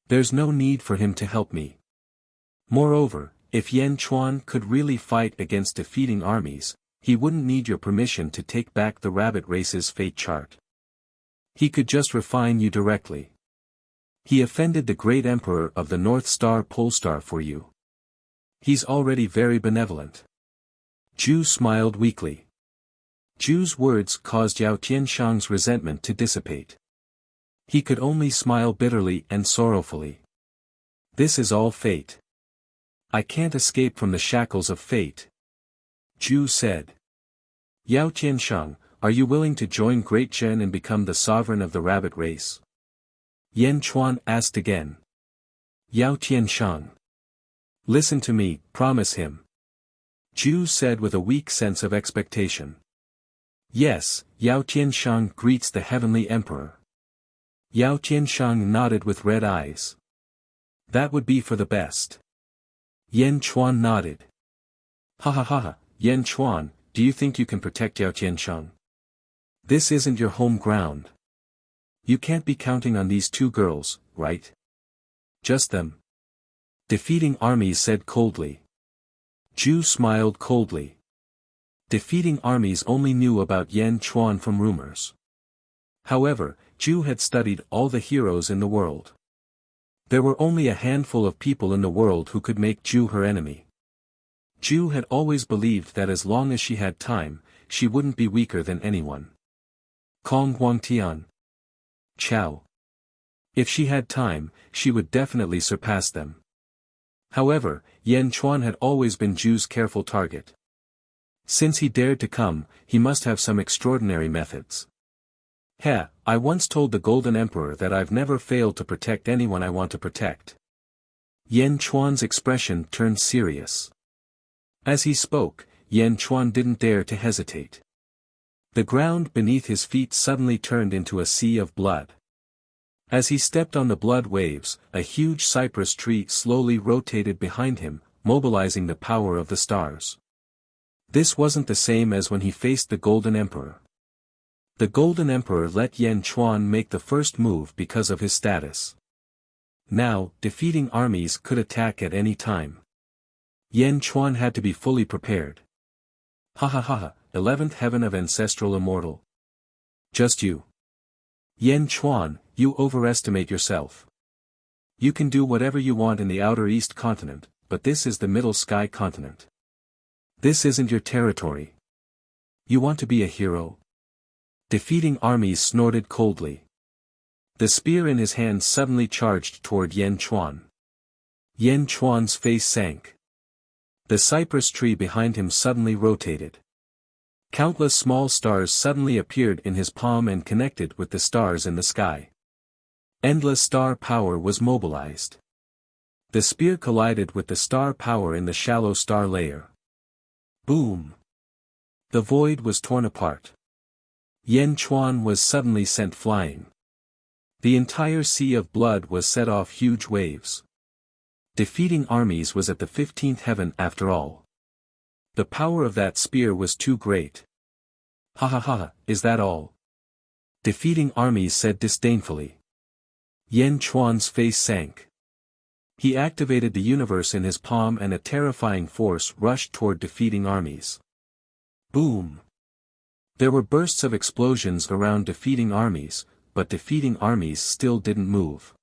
There's no need for him to help me. Moreover, if Yan Chuan could really fight against defeating armies, he wouldn't need your permission to take back the rabbit race's fate chart. He could just refine you directly. He offended the great emperor of the North Star Polestar for you. He's already very benevolent. Zhu smiled weakly. Zhu's words caused Yao Tianshang's resentment to dissipate. He could only smile bitterly and sorrowfully. This is all fate. I can't escape from the shackles of fate. Zhu said. Yao Tianshang, are you willing to join Great Zhen and become the sovereign of the rabbit race? Yan Chuan asked again. Yao Tianshang. Listen to me, promise him. Zhu said with a weak sense of expectation. Yes, Yao Tianshang greets the heavenly emperor. Yao Tianshang nodded with red eyes. That would be for the best. Yan Chuan nodded. Ha ha ha, Yan Chuan, do you think you can protect Yao Tianshang? This isn't your home ground. You can't be counting on these two girls, right? Just them. Defeating armies said coldly. Zhu smiled coldly. Defeating armies only knew about Yan Chuan from rumors. However, Zhu had studied all the heroes in the world. There were only a handful of people in the world who could make Zhu her enemy. Zhu had always believed that as long as she had time, she wouldn't be weaker than anyone. Kong Guangtian. Chow. If she had time, she would definitely surpass them. However, Yan Chuan had always been Zhu's careful target. Since he dared to come, he must have some extraordinary methods. I once told the Golden Emperor that I've never failed to protect anyone I want to protect. Yan Chuan's expression turned serious. As he spoke, Yan Chuan didn't dare to hesitate. The ground beneath his feet suddenly turned into a sea of blood. As he stepped on the blood waves, a huge cypress tree slowly rotated behind him, mobilizing the power of the stars. This wasn't the same as when he faced the Golden Emperor. The Golden Emperor let Yan Chuan make the first move because of his status. Now, defeating armies could attack at any time. Yan Chuan had to be fully prepared. Ha ha ha, 11th heaven of ancestral immortal. Just you. Yan Chuan, you overestimate yourself. You can do whatever you want in the outer east continent, but this is the middle sky continent. This isn't your territory. You want to be a hero? Defeating armies snorted coldly. The spear in his hand suddenly charged toward Yan Chuan. Yan Chuan's face sank. The cypress tree behind him suddenly rotated. Countless small stars suddenly appeared in his palm and connected with the stars in the sky. Endless star power was mobilized. The spear collided with the star power in the shallow star layer. Boom! The void was torn apart. Yan Chuan was suddenly sent flying. The entire sea of blood was set off huge waves. Defeating armies was at the 15th heaven after all. The power of that spear was too great. Ha ha ha, is that all? Defeating armies said disdainfully. Yan Chuan's face sank. He activated the universe in his palm and a terrifying force rushed toward defeating armies. Boom! There were bursts of explosions around defeating armies, but defeating armies still didn't move.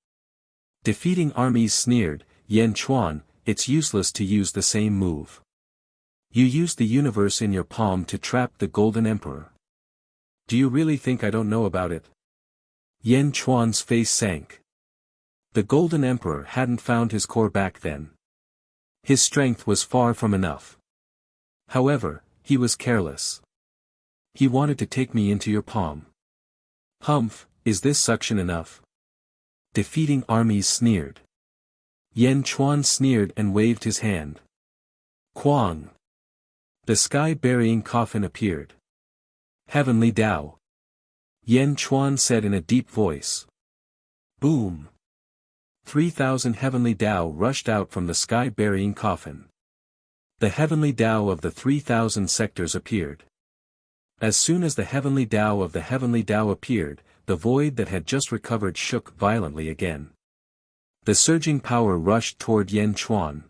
Defeating armies sneered, Yan Chuan, it's useless to use the same move. You used the universe in your palm to trap the Golden Emperor. Do you really think I don't know about it? Yan Chuan's face sank. The Golden Emperor hadn't found his core back then. His strength was far from enough. However, he was careless. He wanted to take me into your palm. Humph, is this suction enough? Defeating armies sneered. Yan Chuan sneered and waved his hand. Quang! The sky-burying coffin appeared. Heavenly Tao. Yan Chuan said in a deep voice. Boom! 3,000 heavenly Tao rushed out from the sky-burying coffin. The heavenly Tao of the 3,000 sectors appeared. As soon as the heavenly Tao of the heavenly Tao appeared, the void that had just recovered shook violently again. The surging power rushed toward Yan Chuan.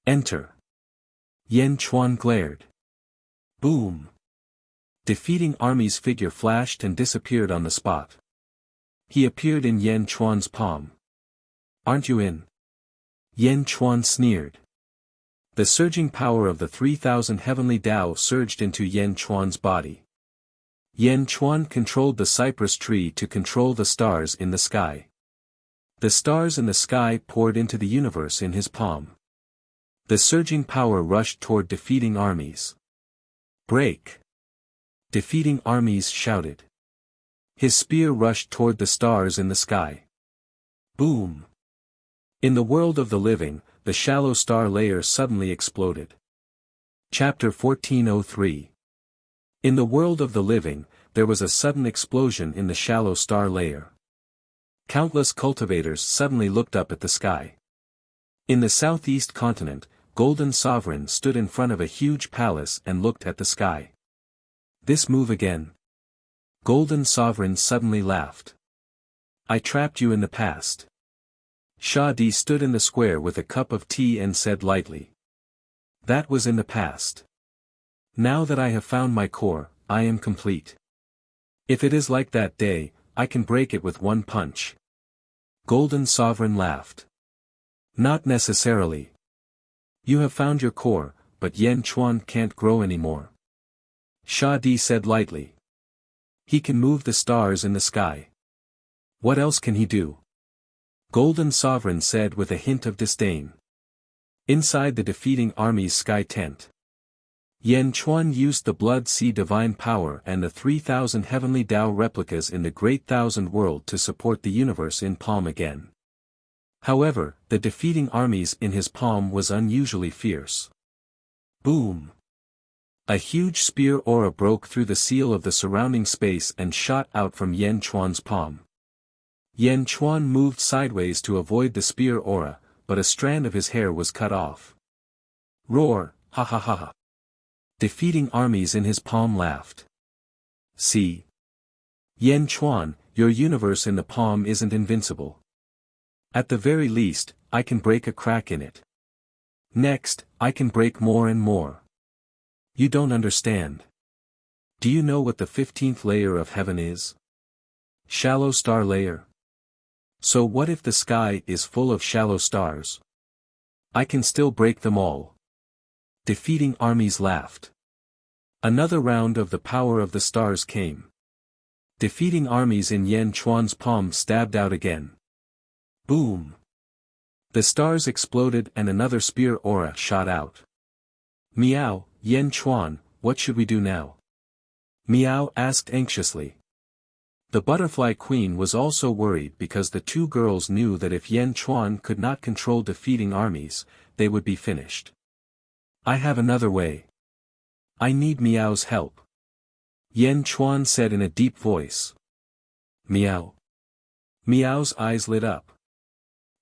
Enter. Yan Chuan glared. Boom! Defeating army's figure flashed and disappeared on the spot. He appeared in Yan Chuan's palm. Aren't you in? Yan Chuan sneered. The surging power of the 3,000 heavenly Tao surged into Yan Chuan's body. Yan Chuan controlled the cypress tree to control the stars in the sky. The stars in the sky poured into the universe in his palm. The surging power rushed toward defeating armies. Break! Defeating armies shouted. His spear rushed toward the stars in the sky. Boom! In the world of the living, the shallow star layer suddenly exploded. Chapter 1403. In the world of the living, there was a sudden explosion in the shallow star layer. Countless cultivators suddenly looked up at the sky. In the southeast continent, Golden Sovereign stood in front of a huge palace and looked at the sky. This move again? Golden Sovereign suddenly laughed. I trapped you in the past. Sha Di stood in the square with a cup of tea and said lightly. That was in the past. Now that I have found my core, I am complete. If it is like that day, I can break it with one punch. Golden Sovereign laughed. Not necessarily. You have found your core, but Yan Chuan can't grow anymore. Sha Di said lightly. He can move the stars in the sky. What else can he do? Golden Sovereign said with a hint of disdain. Inside the defeating army's sky tent, Yan Chuan used the Blood Sea divine power and the 3,000 heavenly Tao replicas in the Great Thousand World to support the universe in palm again. However, the defeating armies in his palm was unusually fierce. Boom! A huge spear aura broke through the seal of the surrounding space and shot out from Yan Chuan's palm. Yan Chuan moved sideways to avoid the spear aura, but a strand of his hair was cut off. Roar, ha ha ha ha. Defeating armies in his palm laughed. See? Yan Chuan, your universe in the palm isn't invincible. At the very least, I can break a crack in it. Next, I can break more and more. You don't understand. Do you know what the 15th layer of heaven is? Shallow star layer. So what if the sky is full of shallow stars? I can still break them all. Defeating armies laughed. Another round of the power of the stars came. Defeating armies in Yan Chuan's palm stabbed out again. Boom! The stars exploded and another spear aura shot out. Meow, Yan Chuan, what should we do now? Meow asked anxiously. The butterfly queen was also worried because the two girls knew that if Yan Chuan could not control defeating armies, they would be finished. I have another way. I need Meow's help. Yan Chuan said in a deep voice. Meow. Meow's eyes lit up.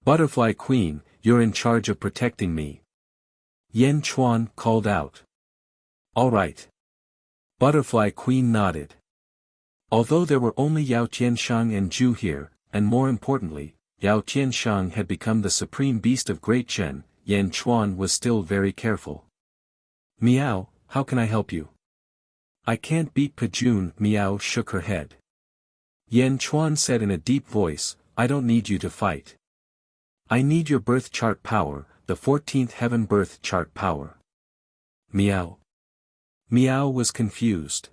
Butterfly queen, you're in charge of protecting me. Yan Chuan called out. All right. Butterfly queen nodded. Although there were only Yao Tianshang and Zhu here, and more importantly, Yao Tianshang had become the supreme beast of Great Chen, Yan Chuan was still very careful. Meow, how can I help you? I can't beat Pajun. Meow shook her head. Yan Chuan said in a deep voice, I don't need you to fight. I need your birth chart power, the 14th heaven birth chart power. Meow. Meow was confused.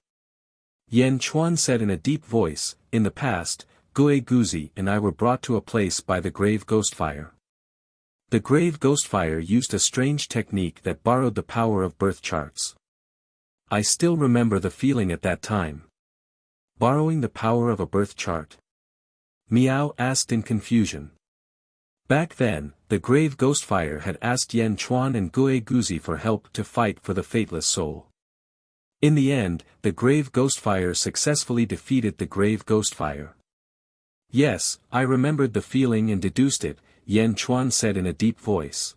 Yan Chuan said in a deep voice, in the past, Gue Guzi and I were brought to a place by the grave Ghostfire. The grave Ghostfire used a strange technique that borrowed the power of birth charts. I still remember the feeling at that time. Borrowing the power of a birth chart? Miao asked in confusion. Back then, the grave Ghostfire had asked Yan Chuan and Gue Guzi for help to fight for the fateless soul. In the end, the grave Ghostfire successfully defeated the grave Ghostfire. Yes, I remembered the feeling and deduced it, Yan Chuan said in a deep voice.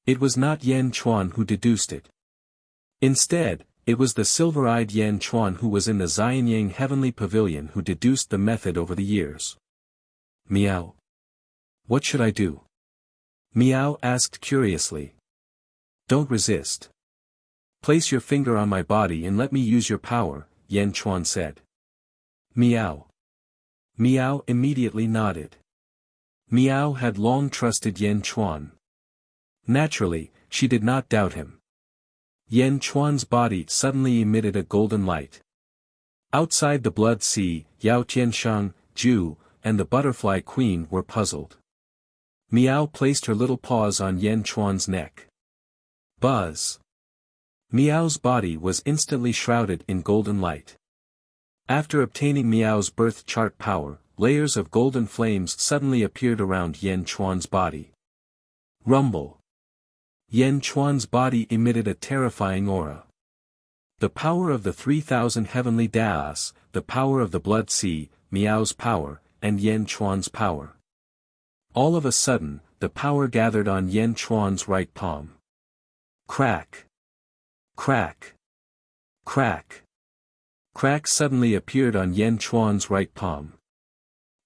It was not Yan Chuan who deduced it. Instead, it was the silver-eyed Yan Chuan who was in the Xianyang Heavenly Pavilion who deduced the method over the years. Miao. What should I do? Miao asked curiously. Don't resist. Place your finger on my body and let me use your power, Yan Chuan said. Miao. Miao immediately nodded. Miao had long trusted Yan Chuan. Naturally, she did not doubt him. Yan Chuan's body suddenly emitted a golden light. Outside the Blood Sea, Yao Tianshang, Ju, and the Butterfly Queen were puzzled. Miao placed her little paws on Yan Chuan's neck. Buzz! Miao's body was instantly shrouded in golden light. After obtaining Miao's birth chart power, layers of golden flames suddenly appeared around Yan Chuan's body. Rumble! Yan Chuan's body emitted a terrifying aura. The power of the 3,000 heavenly Daos, the power of the Blood Sea, Miao's power, and Yan Chuan's power. All of a sudden, the power gathered on Yan Chuan's right palm. Crack! Crack! Crack! Crack suddenly appeared on Yan Chuan's right palm.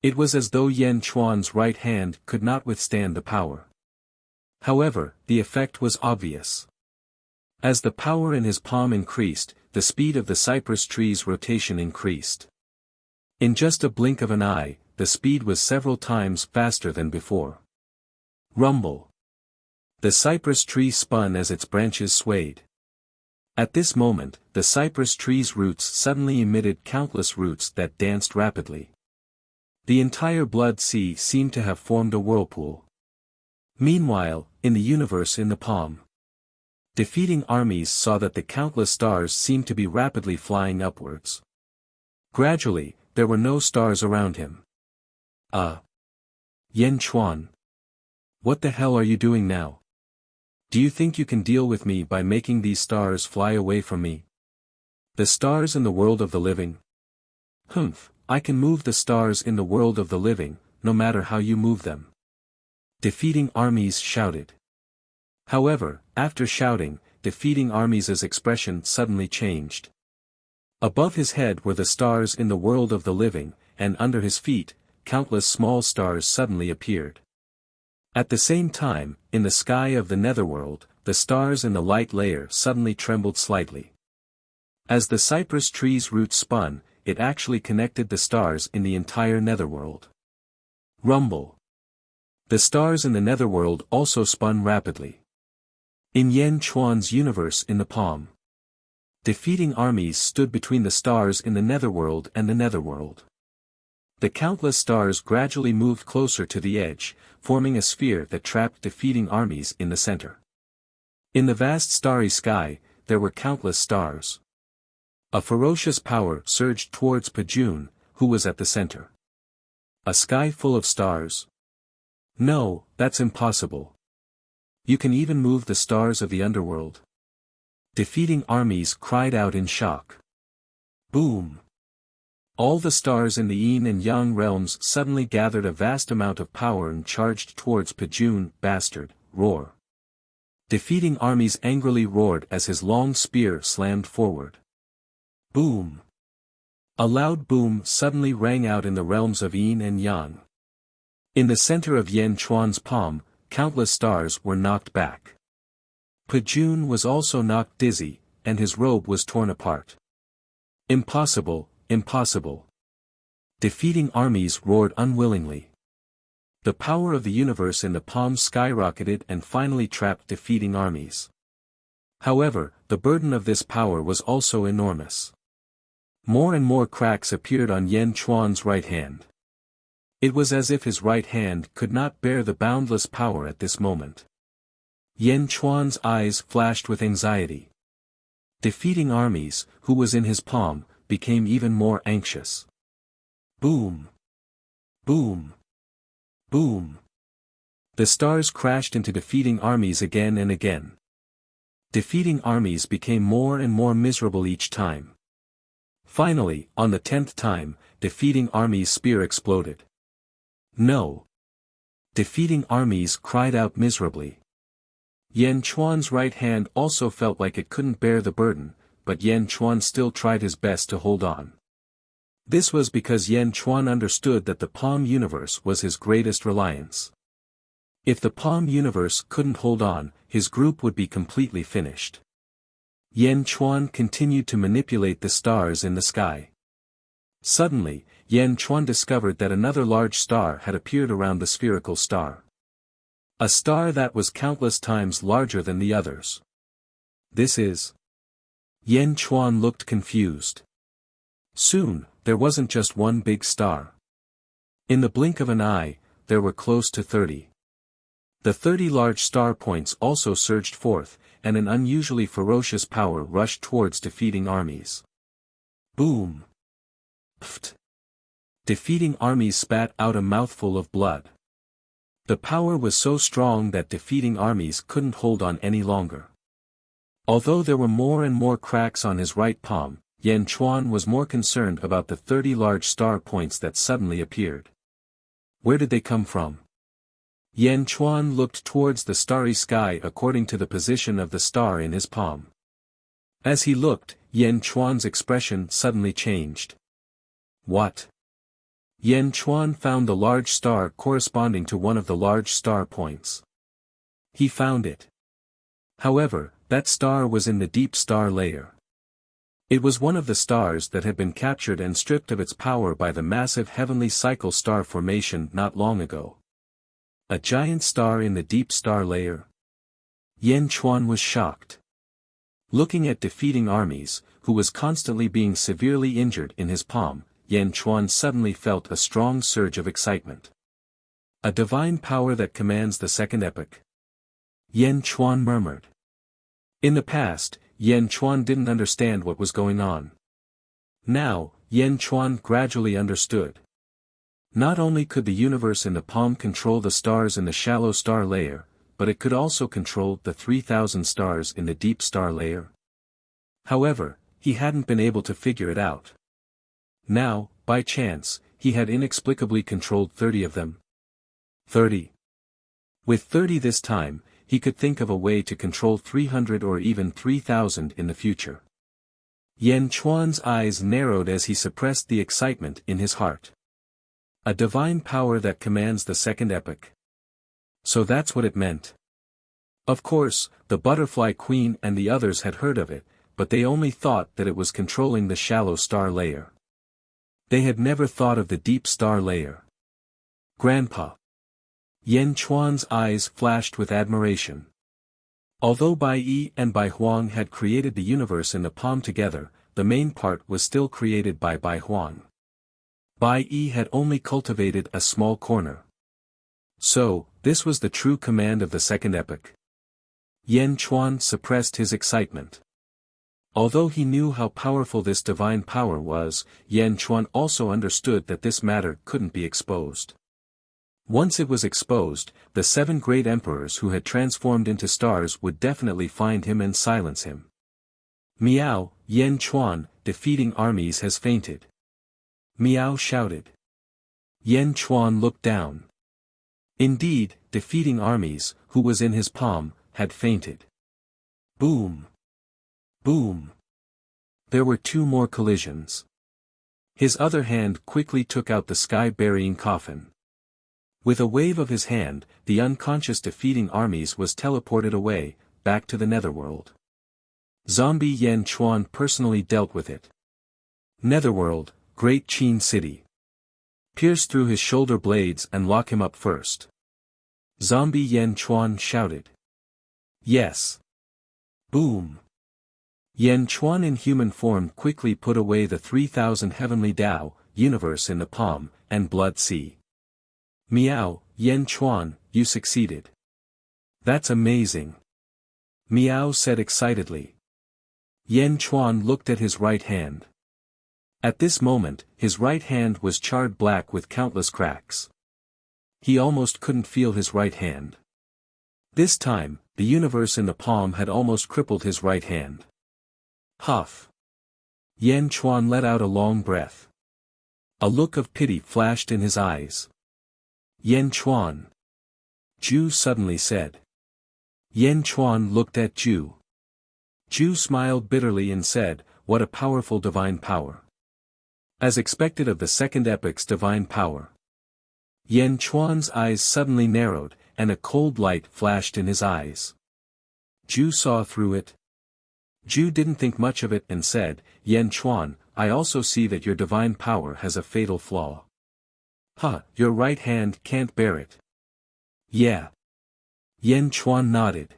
It was as though Yan Chuan's right hand could not withstand the power. However, the effect was obvious. As the power in his palm increased, the speed of the cypress tree's rotation increased. In just a blink of an eye, the speed was several times faster than before. Rumble! The cypress tree spun as its branches swayed. At this moment, the cypress tree's roots suddenly emitted countless roots that danced rapidly. The entire Blood Sea seemed to have formed a whirlpool. Meanwhile, in the universe in the palm, defeating armies saw that the countless stars seemed to be rapidly flying upwards. Gradually, there were no stars around him. Yan Chuan. What the hell are you doing now? Do you think you can deal with me by making these stars fly away from me? The stars in the world of the living? Humph, I can move the stars in the world of the living, no matter how you move them. Defeating armies shouted. However, after shouting, defeating armies' expression suddenly changed. Above his head were the stars in the world of the living, and under his feet, countless small stars suddenly appeared. At the same time, in the sky of the netherworld, the stars in the light layer suddenly trembled slightly. As the cypress tree's roots spun, it actually connected the stars in the entire netherworld. Rumble! The stars in the netherworld also spun rapidly. In Yan Chuan's universe in the palm, defeating armies stood between the stars in the netherworld and the netherworld. The countless stars gradually moved closer to the edge, forming a sphere that trapped defeating armies in the center. In the vast starry sky, there were countless stars. A ferocious power surged towards Pajun, who was at the center. A sky full of stars? No, that's impossible. You can even move the stars of the underworld. Defeating armies cried out in shock. Boom! All the stars in the yin and yang realms suddenly gathered a vast amount of power and charged towards Pajun, bastard, roar. Defeating armies angrily roared as his long spear slammed forward. Boom! A loud boom suddenly rang out in the realms of yin and yang. In the center of Yan Chuan's palm, countless stars were knocked back. Pajun was also knocked dizzy, and his robe was torn apart. Impossible, impossible. Defeating armies roared unwillingly. The power of the universe in the palm skyrocketed and finally trapped defeating armies. However, the burden of this power was also enormous. More and more cracks appeared on Yan Chuan's right hand. It was as if his right hand could not bear the boundless power at this moment. Yan Chuan's eyes flashed with anxiety. Defeating armies, who was in his palm, became even more anxious. Boom! Boom! Boom! The stars crashed into defeating armies again and again. Defeating armies became more and more miserable each time. Finally, on the 10th time, defeating armies' spear exploded. No! Defeating armies cried out miserably. Yan Chuan's right hand also felt like it couldn't bear the burden, but Yan Chuan still tried his best to hold on. This was because Yan Chuan understood that the palm universe was his greatest reliance. If the palm universe couldn't hold on, his group would be completely finished. Yan Chuan continued to manipulate the stars in the sky. Suddenly, Yan Chuan discovered that another large star had appeared around the spherical star. A star that was countless times larger than the others. This is... Yan Chuan looked confused. Soon, there wasn't just one big star. In the blink of an eye, there were close to 30. The 30 large star points also surged forth, and an unusually ferocious power rushed towards defeating armies. Boom! Pft! Defeating armies spat out a mouthful of blood. The power was so strong that defeating armies couldn't hold on any longer. Although there were more and more cracks on his right palm, Yan Chuan was more concerned about the 30 large star points that suddenly appeared. Where did they come from? Yan Chuan looked towards the starry sky according to the position of the star in his palm. As he looked, Yan Chuan's expression suddenly changed. What? Yan Chuan found the large star corresponding to one of the large star points. He found it. However, that star was in the deep star layer. It was one of the stars that had been captured and stripped of its power by the massive heavenly cycle star formation not long ago. A giant star in the deep star layer? Yan Chuan was shocked. Looking at defeating armies, who was constantly being severely injured in his palm, Yan Chuan suddenly felt a strong surge of excitement. A divine power that commands the second epoch. Yan Chuan murmured. In the past, Yan Chuan didn't understand what was going on. Now, Yan Chuan gradually understood. Not only could the universe in the palm control the stars in the shallow star layer, but it could also control the 3,000 stars in the deep star layer. However, he hadn't been able to figure it out. Now, by chance, he had inexplicably controlled 30 of them. 30. With 30 this time, he could think of a way to control 300 or even 3,000 in the future. Yan Chuan's eyes narrowed as he suppressed the excitement in his heart. A divine power that commands the second epoch. So that's what it meant. Of course, the Butterfly Queen and the others had heard of it, but they only thought that it was controlling the shallow star layer. They had never thought of the deep star layer. Grandpa. Yan Chuan's eyes flashed with admiration. Although Bai Yi and Bai Huang had created the universe in the palm together, the main part was still created by Bai Huang. Bai Yi had only cultivated a small corner. So, this was the true command of the second epoch. Yan Chuan suppressed his excitement. Although he knew how powerful this divine power was, Yan Chuan also understood that this matter couldn't be exposed. Once it was exposed, the 7 great emperors who had transformed into stars would definitely find him and silence him. Miao, Yan Chuan, defeating armies has fainted. Miao shouted. Yan Chuan looked down. Indeed, defeating armies, who was in his palm, had fainted. Boom! Boom! There were 2 more collisions. His other hand quickly took out the sky-burying coffin. With a wave of his hand, the unconscious defeating armies was teleported away, back to the netherworld. Zombie Yan Chuan personally dealt with it. Netherworld, Great Qin City. Pierce through his shoulder blades and lock him up first. Zombie Yan Chuan shouted. Yes. Boom. Yan Chuan in human form quickly put away the 3,000 heavenly Tao, universe in the palm, and blood sea. Meow, Yan Chuan, you succeeded. That's amazing. Meow said excitedly. Yan Chuan looked at his right hand. At this moment, his right hand was charred black with countless cracks. He almost couldn't feel his right hand. This time, the universe in the palm had almost crippled his right hand. Huff. Yan Chuan let out a long breath. A look of pity flashed in his eyes. Yan Chuan. Ju suddenly said. Yan Chuan looked at Ju. Ju smiled bitterly and said, "What a powerful divine power." As expected of the second epoch's divine power. Yan Chuan's eyes suddenly narrowed, and a cold light flashed in his eyes. Ju saw through it. Ju didn't think much of it and said, "Yan Chuan, I also see that your divine power has a fatal flaw. Your right hand can't bear it." Yeah. Yan Chuan nodded.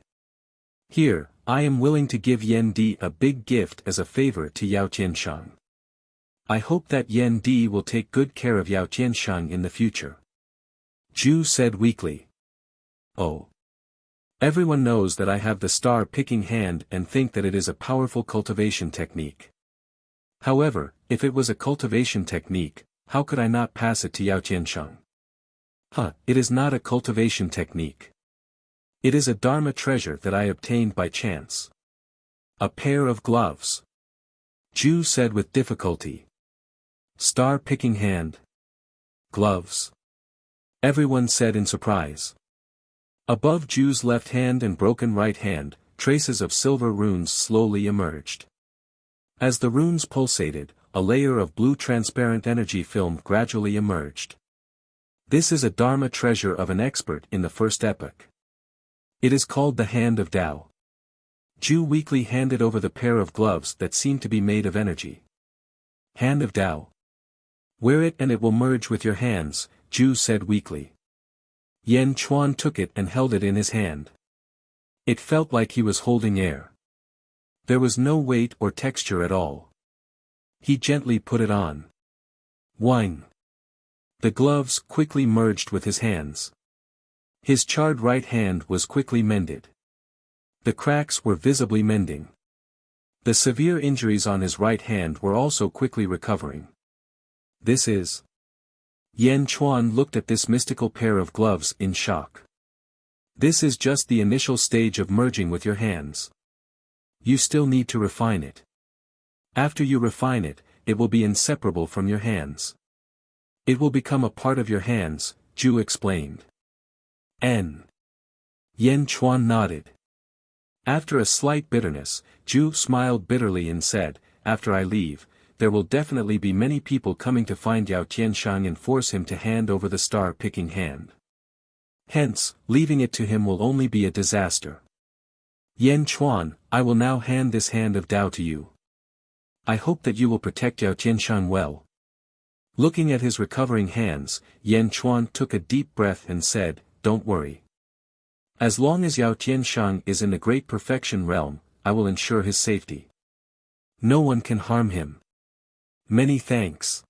"Here, I am willing to give Yan Di a big gift as a favor to Yao Tianshang. I hope that Yan Di will take good care of Yao Tianshang in the future." Ju said weakly. "Oh. Everyone knows that I have the star-picking hand and think that it is a powerful cultivation technique. However, if it was a cultivation technique, how could I not pass it to Yao Tianshang? It is not a cultivation technique. It is a Dharma treasure that I obtained by chance. A pair of gloves." Ju said with difficulty. "Star-picking hand. Gloves." Everyone said in surprise. Above Ju's left hand and broken right hand, traces of silver runes slowly emerged. As the runes pulsated, a layer of blue transparent energy film gradually emerged. This is a Dharma treasure of an expert in the first epoch. It is called the Hand of Tao. Ju weakly handed over the pair of gloves that seemed to be made of energy. "Hand of Tao. Wear it and it will merge with your hands," Ju said weakly. Yan Chuan took it and held it in his hand. It felt like he was holding air. There was no weight or texture at all. He gently put it on. Whine. The gloves quickly merged with his hands. His charred right hand was quickly mended. The cracks were visibly mending. The severe injuries on his right hand were also quickly recovering. This is... Yan Chuan looked at this mystical pair of gloves in shock. This is just the initial stage of merging with your hands. You still need to refine it. After you refine it, it will be inseparable from your hands. It will become a part of your hands, Ju explained. Yan Chuan nodded. After a slight bitterness, Ju smiled bitterly and said, "After I leave, there will definitely be many people coming to find Yao Tianshang and force him to hand over the star-picking hand. Hence, leaving it to him will only be a disaster. Yan Chuan, I will now hand this hand of Tao to you. I hope that you will protect Yao Tianshang well." Looking at his recovering hands, Yan Chuan took a deep breath and said, "Don't worry. As long as Yao Tianshang is in the Great Perfection realm, I will ensure his safety. No one can harm him." "Many thanks,"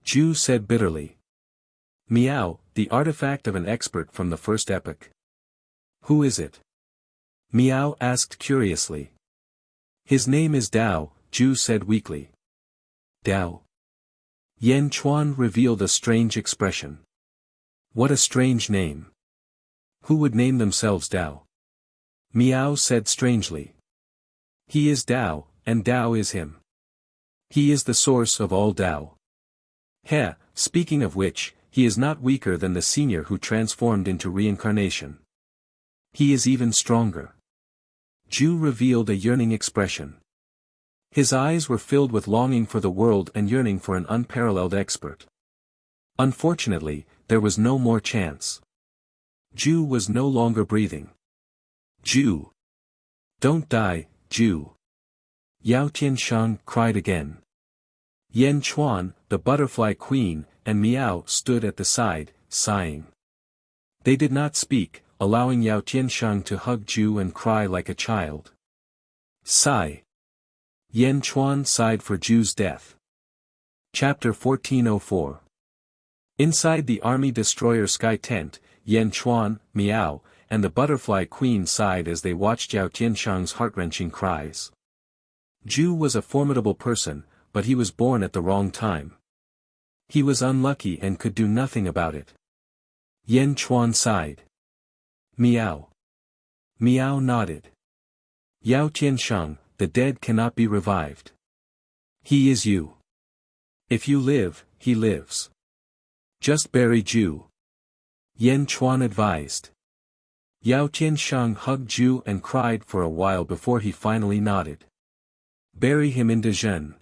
Ju said bitterly. "Meow, the artifact of an expert from the first epoch. Who is it?" Meow asked curiously. "His name is Tao," Ju said weakly. "Tao?" Yan Chuan revealed a strange expression. "What a strange name. Who would name themselves Tao?" Meow said strangely. "He is Tao, and Tao is him. He is the source of all Tao. Speaking of which, he is not weaker than the senior who transformed into reincarnation. He is even stronger." Ju revealed a yearning expression. His eyes were filled with longing for the world and yearning for an unparalleled expert. Unfortunately, there was no more chance. Ju was no longer breathing. "Ju! Don't die, Ju!" Yao Tianshang cried again. Yan Chuan, the butterfly queen, and Meow stood at the side, sighing. They did not speak, allowing Yao Tianshang to hug Ju and cry like a child. Sigh. Yan Chuan sighed for Ju's death. Chapter 1404. Inside the army destroyer sky tent, Yan Chuan, Miao, and the butterfly queen sighed as they watched Yao Tianshang's heart-wrenching cries. Zhu was a formidable person, but he was born at the wrong time. He was unlucky and could do nothing about it. Yan Chuan sighed. Miao. Miao nodded. Yao Tianshang, the dead cannot be revived. He is you. If you live, he lives. Just bury Zhu. Yan Chuan advised. Yao Tianshang hugged Zhu and cried for a while before he finally nodded. Bury him in Dezhen.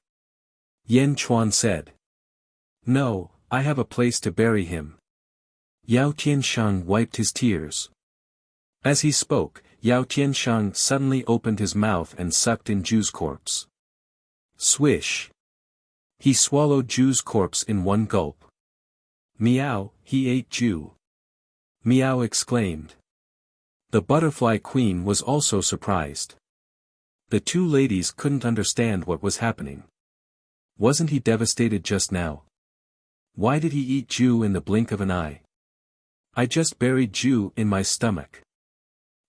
Yan Chuan said. No, I have a place to bury him. Yao Tianshang wiped his tears. As he spoke, Yao Tianshang suddenly opened his mouth and sucked in Zhu's corpse. Swish. He swallowed Zhu's corpse in one gulp. Meow, he ate Zhu. Meow exclaimed. The butterfly queen was also surprised. The two ladies couldn't understand what was happening. Wasn't he devastated just now? Why did he eat Zhu in the blink of an eye? I just buried Zhu in my stomach.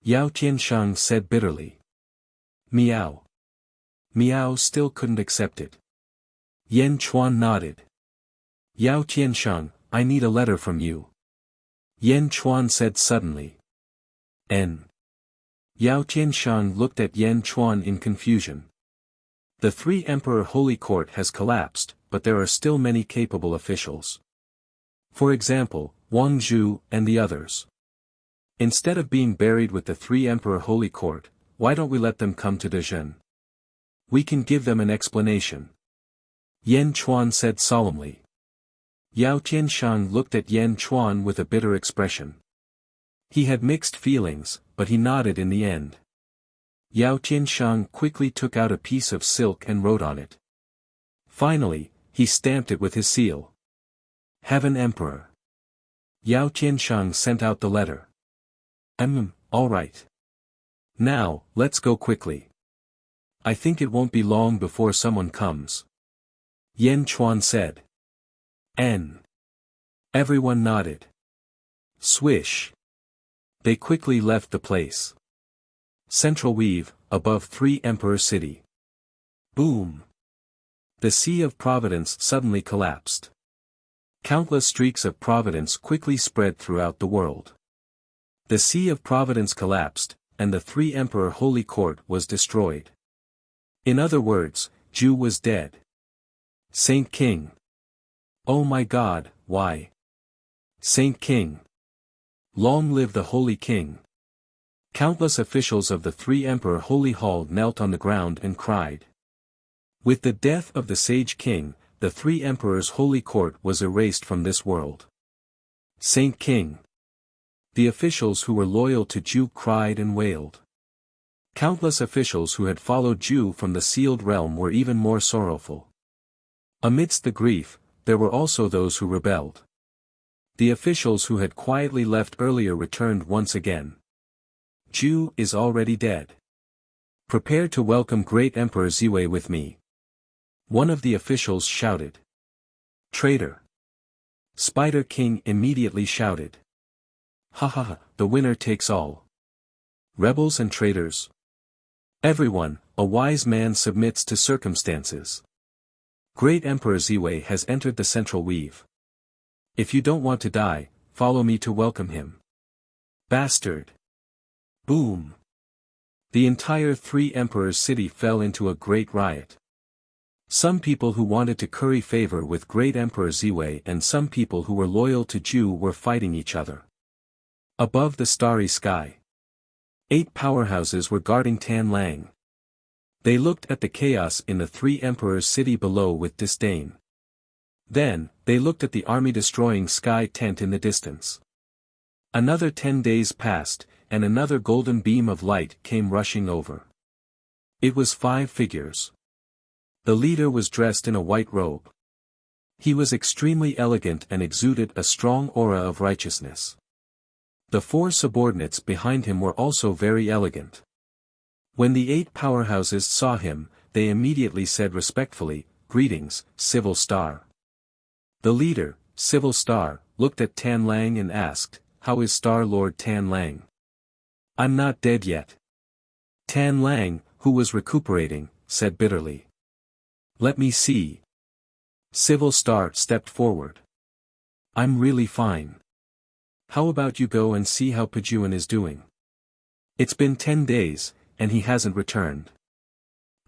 Yao Tianshang said bitterly. Meow. Meow still couldn't accept it. Yan Chuan nodded. Yao Tianshang, I need a letter from you. Yan Chuan said suddenly. N. Yao Tianshang looked at Yan Chuan in confusion. The Three Emperor Holy Court has collapsed, but there are still many capable officials. For example, Wang Zhu and the others. Instead of being buried with the Three Emperor Holy Court, why don't we let them come to Dezhen? We can give them an explanation. Yan Chuan said solemnly. Yao Tianshang looked at Yan Chuan with a bitter expression. He had mixed feelings, but he nodded in the end. Yao Tianshang quickly took out a piece of silk and wrote on it. Finally, he stamped it with his seal. Heaven Emperor. Yao Tianshang sent out the letter. All right. Now, let's go quickly. I think it won't be long before someone comes. Yan Chuan said. N. Everyone nodded. Swish. They quickly left the place. Central Weave, above Three Emperor City. Boom. The Sea of Providence suddenly collapsed. Countless streaks of providence quickly spread throughout the world. The Sea of Providence collapsed, and the Three Emperor Holy Court was destroyed. In other words, Zhu was dead. Saint King. Oh my God, why? Saint King. Long live the Holy King. Countless officials of the Three Emperor Holy Hall knelt on the ground and cried. With the death of the Sage King, the Three Emperors' Holy Court was erased from this world. Saint King. The officials who were loyal to Zhu cried and wailed. Countless officials who had followed Zhu from the sealed realm were even more sorrowful. Amidst the grief, there were also those who rebelled. The officials who had quietly left earlier returned once again. Zhu is already dead. Prepare to welcome Great Emperor Ziwei with me. One of the officials shouted. Traitor. Spider King immediately shouted. Ha ha ha, the winner takes all. Rebels and traitors. Everyone, a wise man submits to circumstances. Great Emperor Ziwei has entered the Central Weave. If you don't want to die, follow me to welcome him. Bastard. Boom. The entire Three Emperors city fell into a great riot. Some people who wanted to curry favor with Great Emperor Ziwei and some people who were loyal to Zhu were fighting each other. Above the starry sky, 8 powerhouses were guarding Tan Lang. They looked at the chaos in the Three Emperors city below with disdain. Then, they looked at the army-destroying sky tent in the distance. Another 10 days passed, and another golden beam of light came rushing over. It was 5 figures. The leader was dressed in a white robe. He was extremely elegant and exuded a strong aura of righteousness. The 4 subordinates behind him were also very elegant. When the 8 powerhouses saw him, they immediately said respectfully, "Greetings, Civil Star." The leader, Civil Star, looked at Tan Lang and asked, "How is Star Lord Tan Lang?" "I'm not dead yet." Tan Lang, who was recuperating, said bitterly. "Let me see." Civil Star stepped forward. "I'm really fine. How about you go and see how Pajuan is doing? It's been 10 days, and he hasn't returned.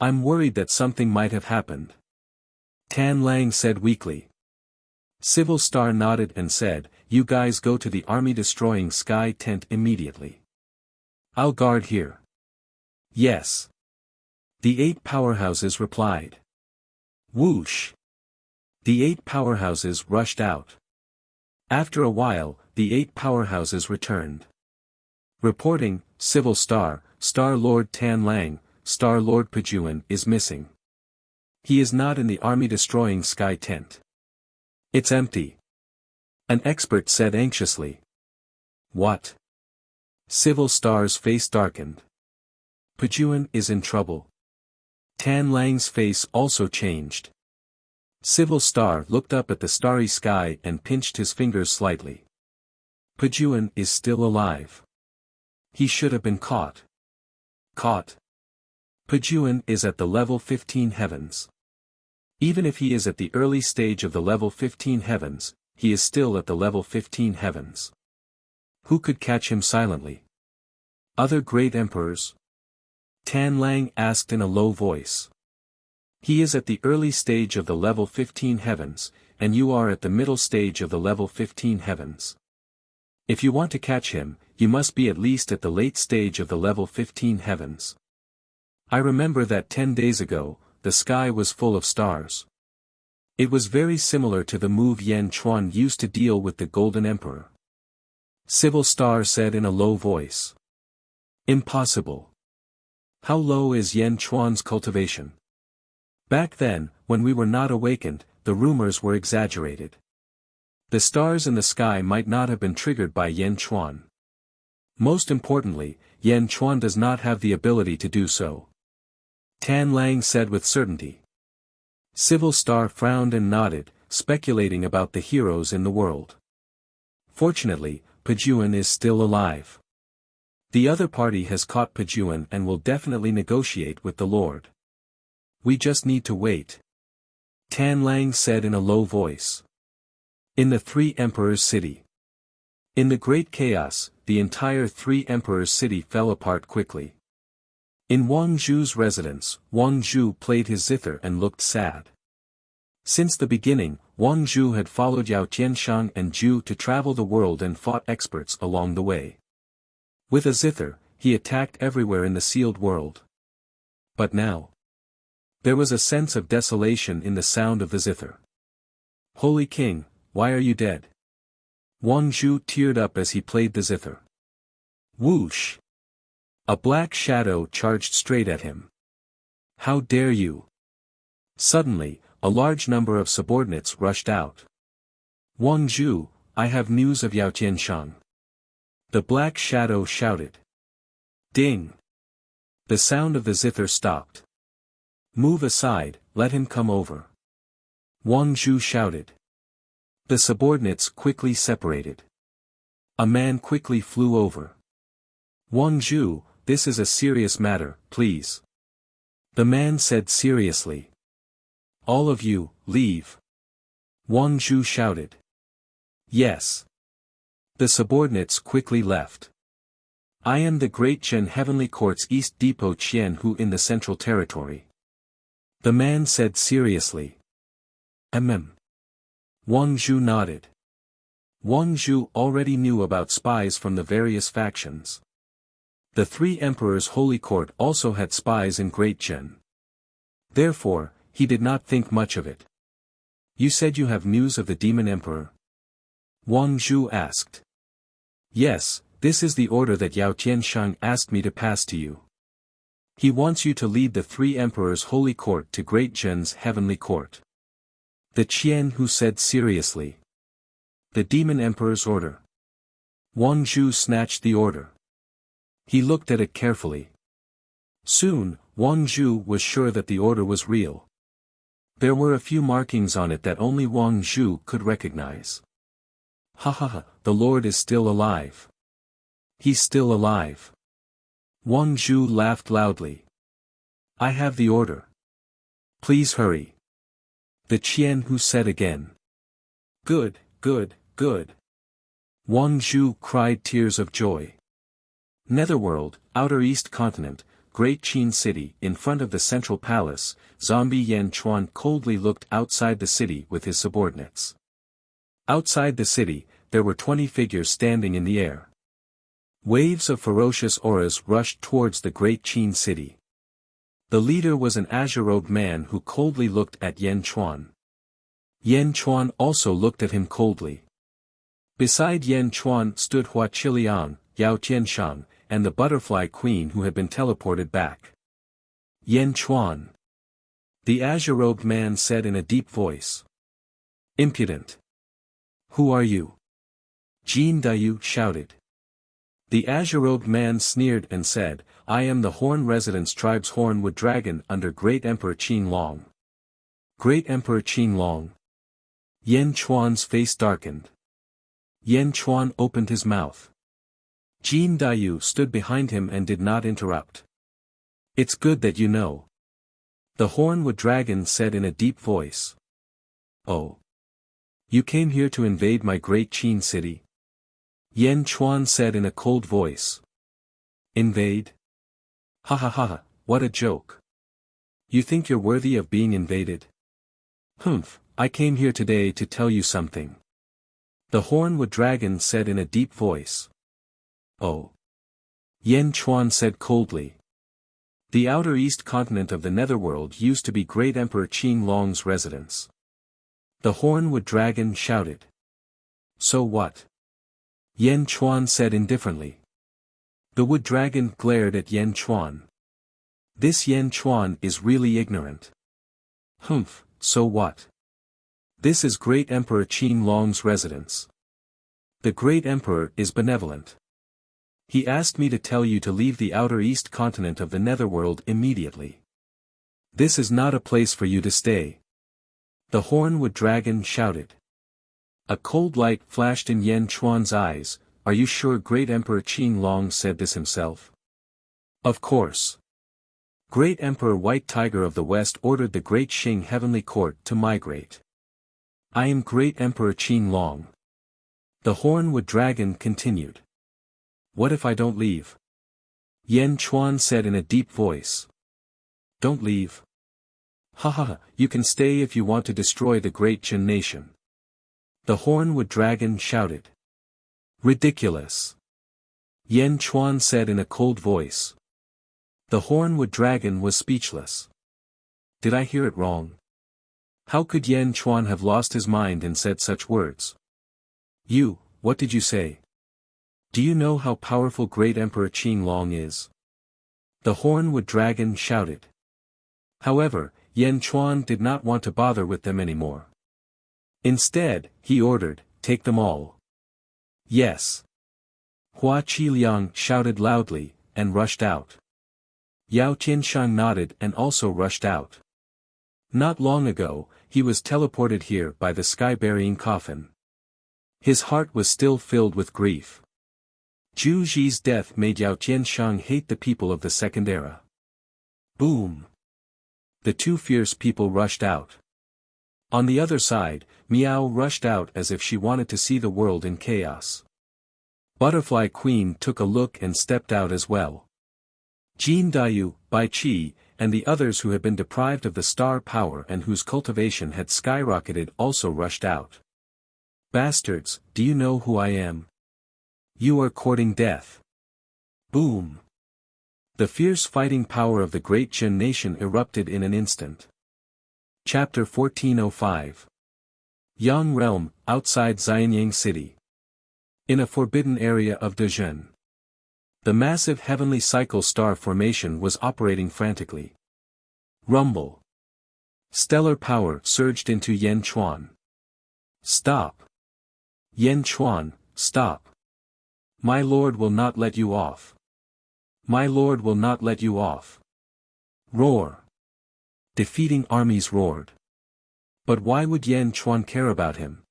I'm worried that something might have happened." Tan Lang said weakly. Civil Star nodded and said, "You guys go to the army destroying sky tent immediately. I'll guard here." "Yes." The 8 powerhouses replied. Whoosh! The 8 powerhouses rushed out. After a while, the 8 powerhouses returned. Reporting, Civil Star, Star Lord Tan Lang, Star Lord Pajuan is missing. He is not in the army destroying sky tent. It's empty. An expert said anxiously. What? Civil Star's face darkened. Pajuan is in trouble. Tan Lang's face also changed. Civil Star looked up at the starry sky and pinched his fingers slightly. Pajuan is still alive. He should have been caught. Caught. Pajuan is at the level 15 heavens. Even if he is at the early stage of the level 15 heavens, he is still at the level 15 heavens. Who could catch him silently? Other great emperors? Tan Lang asked in a low voice. He is at the early stage of the level 15 heavens, and you are at the middle stage of the level 15 heavens. If you want to catch him, you must be at least at the late stage of the level 15 heavens. I remember that 10 days ago, the sky was full of stars. It was very similar to the move Yan Chuan used to deal with the Golden Emperor. Civil Star said in a low voice. Impossible. How low is Yan Chuan's cultivation? Back then, when we were not awakened, the rumors were exaggerated. The stars in the sky might not have been triggered by Yan Chuan. Most importantly, Yan Chuan does not have the ability to do so. Tan Lang said with certainty. Civil Star frowned and nodded, speculating about the heroes in the world. Fortunately, Pajuan is still alive. The other party has caught Pajuan and will definitely negotiate with the Lord. We just need to wait. Tan Lang said in a low voice. In the Three Emperors' City. In the Great Chaos, the entire Three Emperors' City fell apart quickly. In Wang Zhu's residence, Wang Zhu played his zither and looked sad. Since the beginning, Wang Zhu had followed Yao Tianshang and Zhu to travel the world and fought experts along the way. With a zither, he attacked everywhere in the sealed world. But now, there was a sense of desolation in the sound of the zither. Holy King, why are you dead? Wang Zhu teared up as he played the zither. Whoosh! A black shadow charged straight at him. How dare you! Suddenly, a large number of subordinates rushed out. Wang Zhu, I have news of Yao Tianshang. The black shadow shouted. Ding! The sound of the zither stopped. Move aside, let him come over. Wang Zhu shouted. The subordinates quickly separated. A man quickly flew over. Wang Zhu, this is a serious matter, please. The man said seriously. All of you, leave. Wang Zhu shouted. Yes. The subordinates quickly left. I am the Great Zhen Heavenly Court's East Depot Qian Hu in the Central Territory. The man said seriously. Wang Zhu nodded. Wang Zhu already knew about spies from the various factions. The Three Emperors' Holy Court also had spies in Great Zhen. Therefore, he did not think much of it. You said you have news of the Demon Emperor? Wang Zhu asked. Yes, this is the order that Yao Tianshang asked me to pass to you. He wants you to lead the Three Emperors' Holy Court to Great Zhen's Heavenly Court. The Qian Hu said seriously. The Demon Emperor's order. Wang Zhu snatched the order. He looked at it carefully. Soon, Wang Zhu was sure that the order was real. There were a few markings on it that only Wang Zhu could recognize. Ha ha ha, the Lord is still alive. He's still alive. Wang Zhu laughed loudly. I have the order. Please hurry. The Qian Hu said again. Good, good, good. Wang Zhu cried tears of joy. Netherworld, Outer East Continent, Great Qin City. In front of the central palace, zombie Yan Chuan coldly looked outside the city with his subordinates. Outside the city, there were 20 figures standing in the air. Waves of ferocious auras rushed towards the Great Qin City. The leader was an azure-robed man who coldly looked at Yan Chuan. Yan Chuan also looked at him coldly. Beside Yan Chuan stood Hua Qiliang, Yao Tianshang, and the butterfly queen who had been teleported back. Yan Chuan. The azure-robed man said in a deep voice. Impudent. Who are you? Jin Dayu shouted. The azure-robed man sneered and said, I am the Horn Residence Tribe's Hornwood Dragon under Great Emperor Qin Long. Great Emperor Qin Long. Yan Chuan's face darkened. Yan Chuan opened his mouth. Jin Dayu stood behind him and did not interrupt. It's good that you know. The Hornwood Dragon said in a deep voice. Oh. You came here to invade my great Qin city? Yan Chuan said in a cold voice. Invade? Ha ha ha ha, what a joke. You think you're worthy of being invaded? Humph, I came here today to tell you something. The Hornwood Dragon said in a deep voice. Oh. Yan Chuan said coldly. The outer east continent of the Netherworld used to be Great Emperor Qin Long's residence. The Hornwood Dragon shouted. So what? Yan Chuan said indifferently. The Wood Dragon glared at Yan Chuan. This Yan Chuan is really ignorant. Humph, so what? This is Great Emperor Qin Long's residence. The Great Emperor is benevolent. He asked me to tell you to leave the outer east continent of the Netherworld immediately. This is not a place for you to stay. The Hornwood Dragon shouted. A cold light flashed in Yan Chuan's eyes. Are you sure Great Emperor Qin Long said this himself? Of course. Great Emperor White Tiger of the West ordered the Great Qing Heavenly Court to migrate. I am Great Emperor Qin Long. The Hornwood Dragon continued. What if I don't leave? Yan Chuan said in a deep voice. Don't leave. Ha ha ha, you can stay if you want to destroy the Great Qin nation. The Hornwood Dragon shouted. Ridiculous. Yan Chuan said in a cold voice. The Hornwood Dragon was speechless. Did I hear it wrong? How could Yan Chuan have lost his mind and said such words? You, what did you say? Do you know how powerful Great Emperor Qin Long is? The Hornwood Dragon shouted. However, Yan Chuan did not want to bother with them anymore. Instead, he ordered, take them all. Yes. Hua Qiliang shouted loudly, and rushed out. Yao Tianshang nodded and also rushed out. Not long ago, he was teleported here by the sky-burying coffin. His heart was still filled with grief. Zhu Ji's death made Yao Tianshang hate the people of the Second Era. Boom! The two fierce people rushed out. On the other side, Miao rushed out as if she wanted to see the world in chaos. Butterfly Queen took a look and stepped out as well. Jin Dayu, Bai Qi, and the others who had been deprived of the star power and whose cultivation had skyrocketed also rushed out. Bastards, do you know who I am? You are courting death. Boom! The fierce fighting power of the Great Qin nation erupted in an instant. Chapter 1405. Yang Realm, outside Xianyang City. In a forbidden area of Dezhen. The massive heavenly cycle star formation was operating frantically. Rumble. Stellar power surged into Yan Chuan. Stop. Yan Chuan, stop. My lord will not let you off. My lord will not let you off. Roar. Defeating armies roared. But why would Yan Chuan care about him?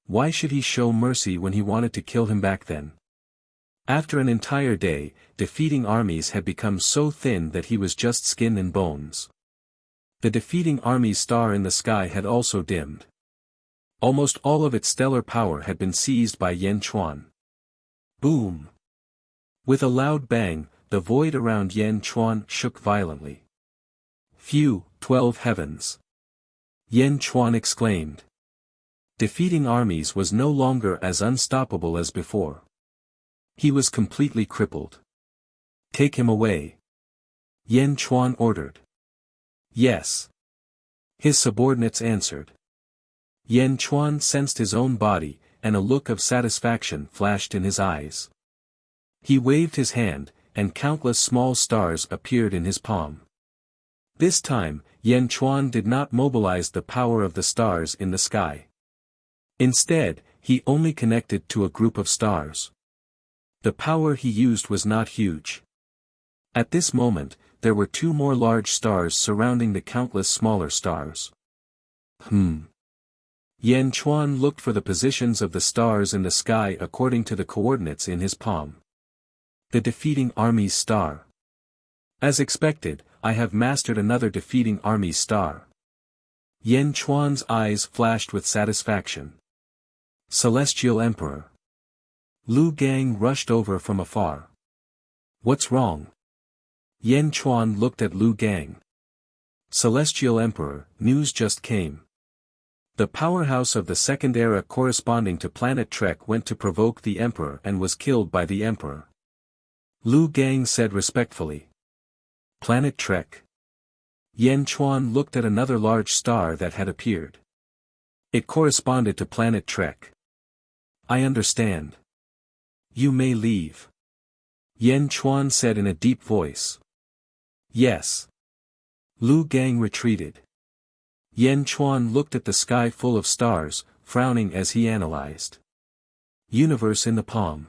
Why should he show mercy when he wanted to kill him back then? After an entire day, defeating armies had become so thin that he was just skin and bones. The defeating army's star in the sky had also dimmed. Almost all of its stellar power had been seized by Yan Chuan. Boom! With a loud bang, the void around Yan Chuan shook violently. Phew, 12 heavens! Yan Chuan exclaimed. Defeating armies was no longer as unstoppable as before. He was completely crippled. Take him away. Yan Chuan ordered. Yes. His subordinates answered. Yan Chuan sensed his own body, and a look of satisfaction flashed in his eyes. He waved his hand, and countless small stars appeared in his palm. This time, Yan Chuan did not mobilize the power of the stars in the sky. Instead, he only connected to a group of stars. The power he used was not huge. At this moment, there were 2 more large stars surrounding the countless smaller stars. Yan Chuan looked for the positions of the stars in the sky according to the coordinates in his palm. The defeating army's star. As expected, I have mastered another defeating army's star. Yan Chuan's eyes flashed with satisfaction. Celestial Emperor. Lu Gang rushed over from afar. What's wrong? Yan Chuan looked at Lu Gang. Celestial Emperor, news just came. The powerhouse of the second era corresponding to planet Trek went to provoke the Emperor and was killed by the Emperor. Lu Gang said respectfully. Planet Trek. Yan Chuan looked at another large star that had appeared. It corresponded to planet Trek. I understand. You may leave. Yan Chuan said in a deep voice. Yes. Lu Gang retreated. Yan Chuan looked at the sky full of stars, frowning as he analyzed. Universe in the palm.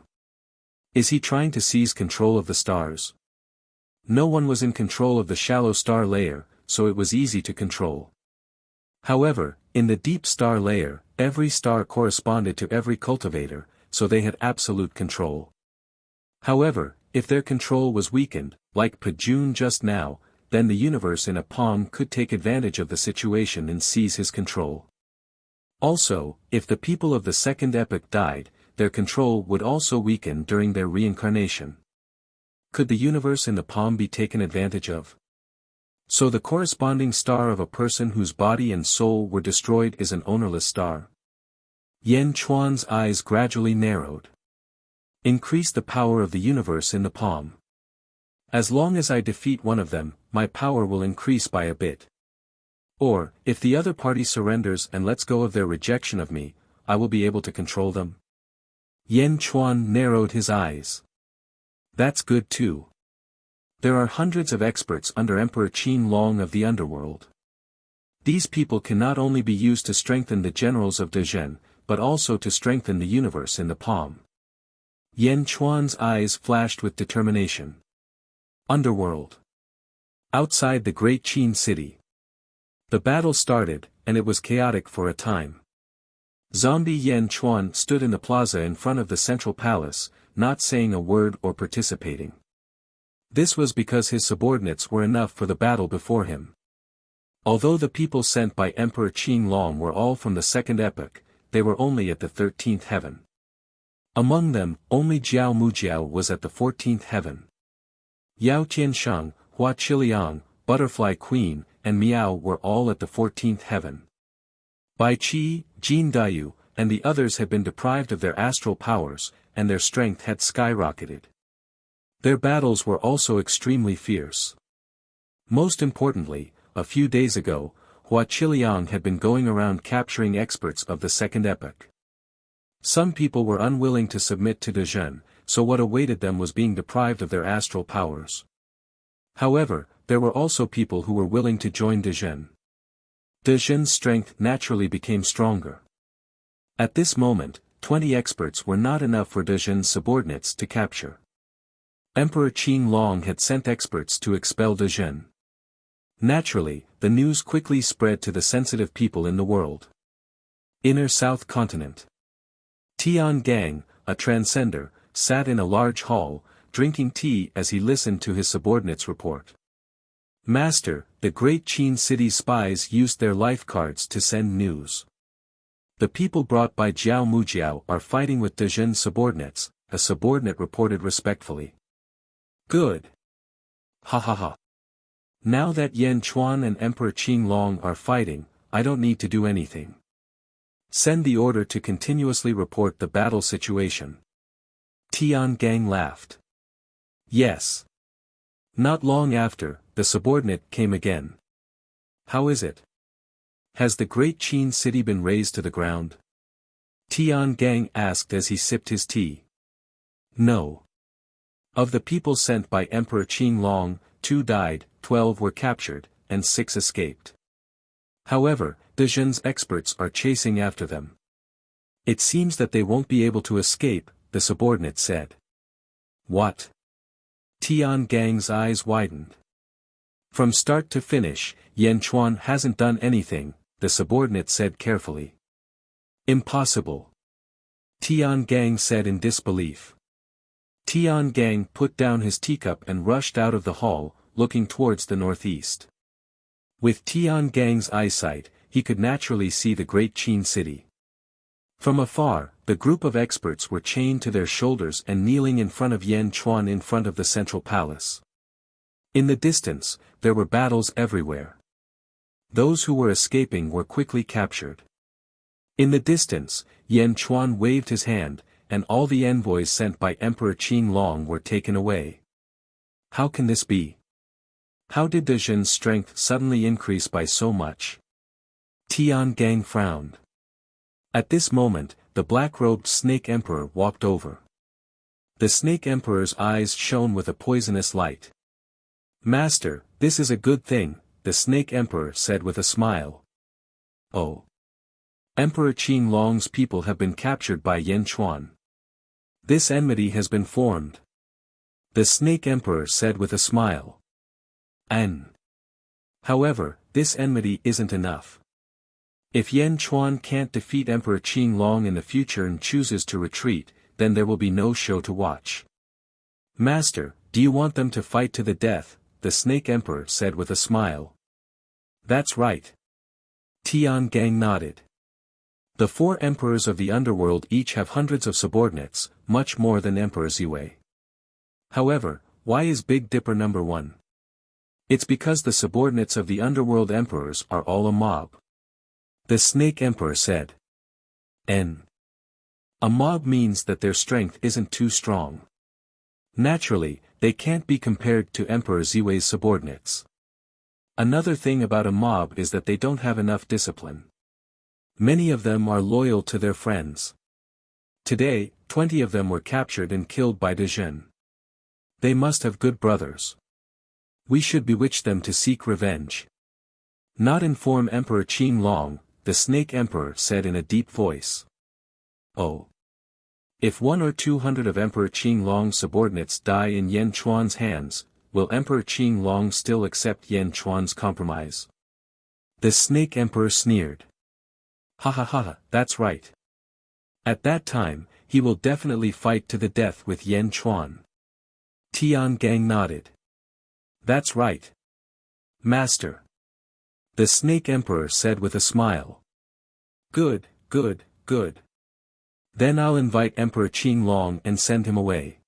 Is he trying to seize control of the stars? No one was in control of the shallow star layer, so it was easy to control. However, in the deep star layer, every star corresponded to every cultivator, so they had absolute control. However, if their control was weakened, like Pajun just now, then the universe in a palm could take advantage of the situation and seize his control. Also, if the people of the second epoch died, their control would also weaken during their reincarnation. Could the universe in the palm be taken advantage of? So the corresponding star of a person whose body and soul were destroyed is an ownerless star. Yan Chuan's eyes gradually narrowed. Increase the power of the universe in the palm. As long as I defeat one of them, my power will increase by a bit. Or, if the other party surrenders and lets go of their rejection of me, I will be able to control them. Yan Chuan narrowed his eyes. That's good too. There are hundreds of experts under Emperor Qin Long of the underworld. These people can not only be used to strengthen the generals of Dezhen, but also to strengthen the universe in the palm. Yan Chuan's eyes flashed with determination. Underworld. Outside the great Qin city. The battle started, and it was chaotic for a time. Zombie Yan Chuan stood in the plaza in front of the central palace, not saying a word or participating. This was because his subordinates were enough for the battle before him. Although the people sent by Emperor Qin Long were all from the second epoch, they were only at the 13th heaven. Among them, only Jiao Mujiao was at the 14th heaven. Yao Tiansheng, Hua Qiliang, Butterfly Queen, and Miao were all at the 14th heaven. Bai Qi, Jin Dayu, and the others had been deprived of their astral powers, and their strength had skyrocketed. Their battles were also extremely fierce. Most importantly, a few days ago, Hua Qiliang had been going around capturing experts of the second epoch. Some people were unwilling to submit to Dezhen, so what awaited them was being deprived of their astral powers. However, there were also people who were willing to join Dezhen. Dezhen's strength naturally became stronger. At this moment, 20 experts were not enough for Dezhen's subordinates to capture. Emperor Qin Long had sent experts to expel Dezhen. Naturally, the news quickly spread to the sensitive people in the world. Inner South Continent. Tian Gang, a transcender, sat in a large hall, drinking tea as he listened to his subordinates report. Master, the great Qin city spies used their life cards to send news. The people brought by Jiao Mujiao are fighting with Dezhen's subordinates, a subordinate reported respectfully. Good. Ha ha ha. Now that Yan Chuan and Emperor Qing Long are fighting, I don't need to do anything. Send the order to continuously report the battle situation. Tian Gang laughed. Yes. Not long after, the subordinate came again. How is it? Has the great Qin city been razed to the ground? Tian Gang asked as he sipped his tea. No. Of the people sent by Emperor Qing Long, 2 died, 12 were captured, and 6 escaped. However, Dezhen's experts are chasing after them. It seems that they won't be able to escape, the subordinate said. What? Tian Gang's eyes widened. From start to finish, Yan Chuan hasn't done anything, the subordinate said carefully. Impossible. Tian Gang said in disbelief. Tian Gang put down his teacup and rushed out of the hall, looking towards the northeast. With Tian Gang's eyesight, he could naturally see the great Qin city. From afar, the group of experts were chained to their shoulders and kneeling in front of Yan Chuan in front of the central palace. In the distance, there were battles everywhere. Those who were escaping were quickly captured. In the distance, Yan Chuan waved his hand, and all the envoys sent by Emperor Qing Long were taken away. How can this be? How did Dezhen's strength suddenly increase by so much? Tian Gang frowned. At this moment, the black-robed Snake Emperor walked over. The Snake Emperor's eyes shone with a poisonous light. Master, this is a good thing, the Snake Emperor said with a smile. Oh. Emperor Qing Long's people have been captured by Yan Chuan. This enmity has been formed. The Snake Emperor said with a smile. However, this enmity isn't enough. If Yan Chuan can't defeat Emperor Qing Long in the future and chooses to retreat, then there will be no show to watch. Master, do you want them to fight to the death? The Snake Emperor said with a smile. That's right. Tian Gang nodded. The 4 emperors of the underworld each have hundreds of subordinates, much more than Emperor Ziwei. However, why is Big Dipper number 1? It's because the subordinates of the underworld emperors are all a mob. The Snake Emperor said. A mob means that their strength isn't too strong. Naturally, they can't be compared to Emperor Ziwei's subordinates. Another thing about a mob is that they don't have enough discipline. Many of them are loyal to their friends. Today, 20 of them were captured and killed by Dezhen. They must have good brothers. We should bewitch them to seek revenge. Not inform Emperor Qing Long, the Snake Emperor said in a deep voice. Oh. If 100 or 200 of Emperor Qing Long's subordinates die in Yan Chuan's hands, will Emperor Qing Long still accept Yan Chuan's compromise? The Snake Emperor sneered. Ha ha ha, that's right. At that time, he will definitely fight to the death with Yan Chuan. Tian Gang nodded. That's right. Master. The Snake Emperor said with a smile. Good, good, good. Then I'll invite Emperor Qing Long and send him away.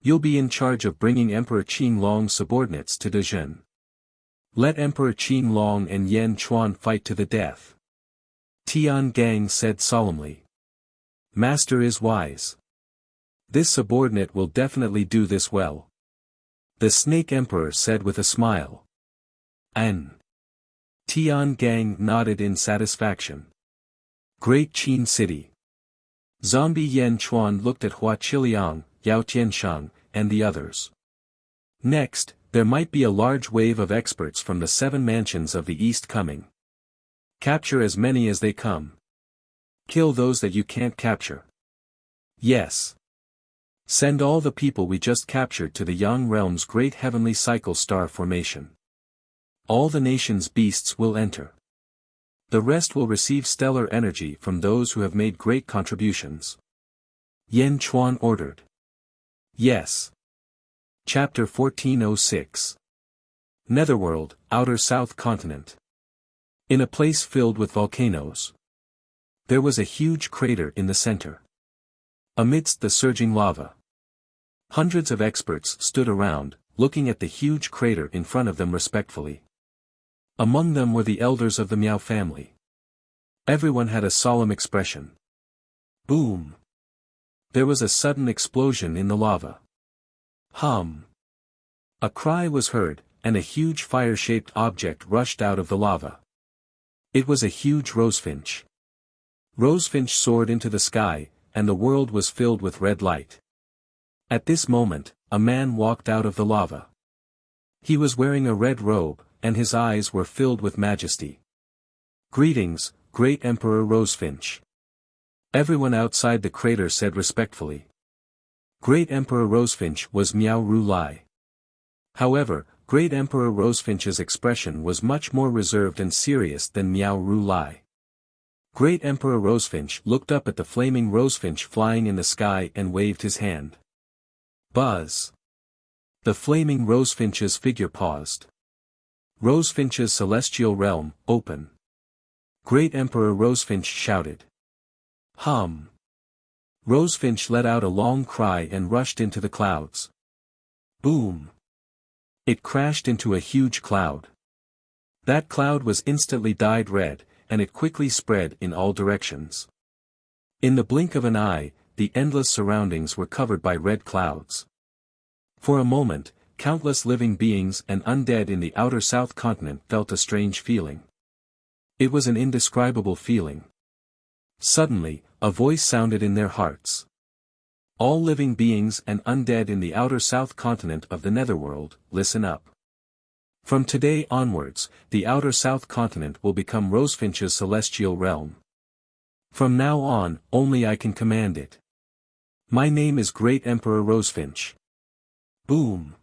You'll be in charge of bringing Emperor Qing Long's subordinates to Dezhen. Let Emperor Qing Long and Yan Chuan fight to the death. Tian Gang said solemnly. Master is wise. This subordinate will definitely do this well. The Snake Emperor said with a smile. Tian Gang nodded in satisfaction. Great Qin City. Zombie Yan Chuan looked at Hua Qiliang, Yao Tianshang, and the others. Next, there might be a large wave of experts from the 7 mansions of the East coming. Capture as many as they come. Kill those that you can't capture. Yes. Send all the people we just captured to the Yang Realm's great heavenly cycle star formation. All the nation's beasts will enter. The rest will receive stellar energy from those who have made great contributions. Yan Chuan ordered. Yes. Chapter 1406. Netherworld, Outer South Continent. In a place filled with volcanoes. There was a huge crater in the center. Amidst the surging lava. Hundreds of experts stood around, looking at the huge crater in front of them respectfully. Among them were the elders of the Miao family. Everyone had a solemn expression. Boom! There was a sudden explosion in the lava. Hum! A cry was heard, and a huge fire-shaped object rushed out of the lava. It was a huge rosefinch. Rosefinch soared into the sky, and the world was filled with red light. At this moment, a man walked out of the lava. He was wearing a red robe, and his eyes were filled with majesty. Greetings, great Emperor Rosefinch. Everyone outside the crater said respectfully. Great Emperor Rosefinch was Miao Ru Lai. However, Great Emperor Rosefinch's expression was much more reserved and serious than Miao Ru Lai. Great Emperor Rosefinch looked up at the flaming rosefinch flying in the sky and waved his hand. Buzz! The flaming rosefinch's figure paused. Rosefinch's celestial realm, open. Great Emperor Rosefinch shouted. Hum! Rosefinch let out a long cry and rushed into the clouds. Boom! It crashed into a huge cloud. That cloud was instantly dyed red, and it quickly spread in all directions. In the blink of an eye, the endless surroundings were covered by red clouds. For a moment, countless living beings and undead in the outer South Continent felt a strange feeling. It was an indescribable feeling. Suddenly, a voice sounded in their hearts. All living beings and undead in the outer South Continent of the Netherworld, listen up. From today onwards, the outer South Continent will become Rosefinch's celestial realm. From now on, only I can command it. My name is Great Emperor Rosefinch. Boom!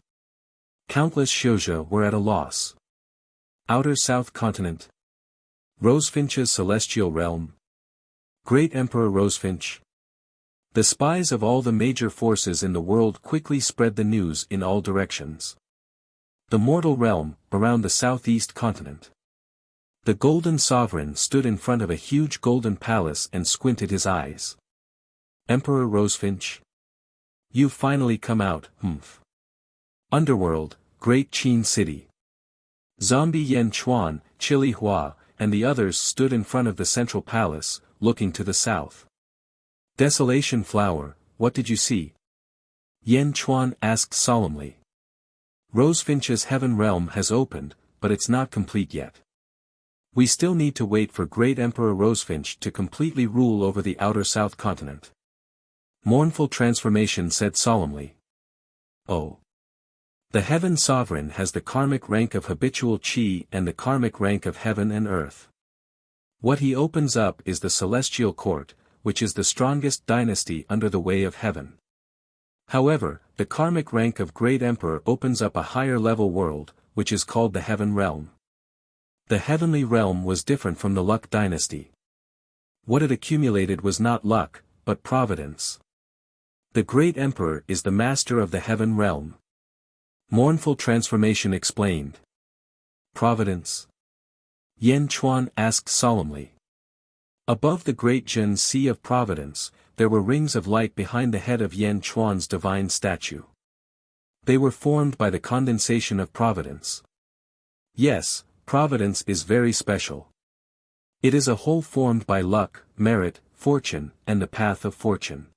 Countless Shouja were at a loss. Outer South Continent. Rosefinch's celestial realm. Great Emperor Rosefinch. The spies of all the major forces in the world quickly spread the news in all directions. The mortal realm, around the southeast continent. The golden sovereign stood in front of a huge golden palace and squinted his eyes. Emperor Rosefinch? You've finally come out, humph. Underworld, Great Qin City. Zombie Yan Chuan, Chili Hua, and the others stood in front of the central palace, looking to the south. Desolation Flower, what did you see? Yan Chuan asked solemnly. Rosefinch's heaven realm has opened, but it's not complete yet. We still need to wait for Great Emperor Rosefinch to completely rule over the outer South Continent. Mournful Transformation said solemnly. Oh. The Heaven Sovereign has the karmic rank of habitual Qi and the karmic rank of heaven and earth. What he opens up is the Celestial Court, which is the strongest dynasty under the way of heaven. However, the karmic rank of Great Emperor opens up a higher level world, which is called the Heaven Realm. The Heavenly Realm was different from the Luck dynasty. What it accumulated was not luck, but providence. The Great Emperor is the master of the Heaven Realm. Mournful Transformation explained. Providence? Yan Chuan asked solemnly. Above the great Jin Sea of Providence, there were rings of light behind the head of Yan Chuan's divine statue. They were formed by the condensation of providence. Yes, providence is very special. It is a whole formed by luck, merit, fortune, and the path of fortune.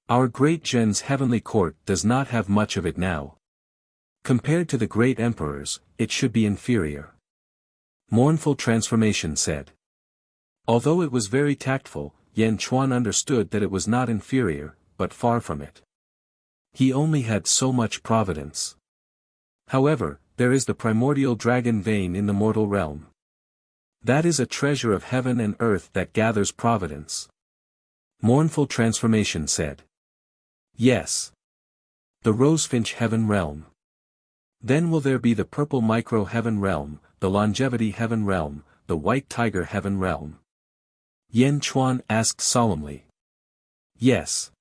Our great Jin's heavenly court does not have much of it now. Compared to the great emperors, it should be inferior. Mournful Transformation said. Although it was very tactful, Yan Chuan understood that it was not inferior, but far from it. He only had so much providence. However, there is the primordial dragon vein in the mortal realm. That is a treasure of heaven and earth that gathers providence. Mournful Transformation said. Yes. The Rosefinch Heaven Realm. Then will there be the purple micro-heaven realm, the longevity heaven realm, the white tiger heaven realm? Yen Chuan asked solemnly. Yes.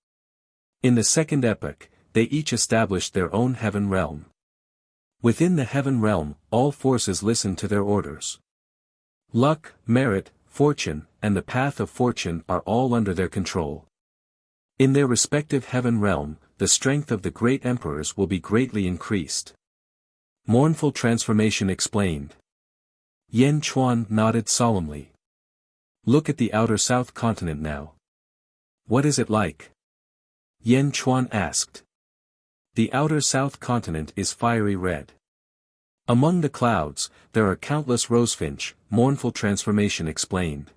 In the second epoch, they each established their own heaven realm. Within the heaven realm, all forces listen to their orders. Luck, merit, fortune, and the path of fortune are all under their control. In their respective heaven realm, the strength of the great emperors will be greatly increased. Mournful Transformation explained. Yen Chuan nodded solemnly. Look at the outer south continent now. What is it like? Yen Chuan asked. The outer south continent is fiery red. Among the clouds, there are countless rosefinch, Mournful Transformation explained.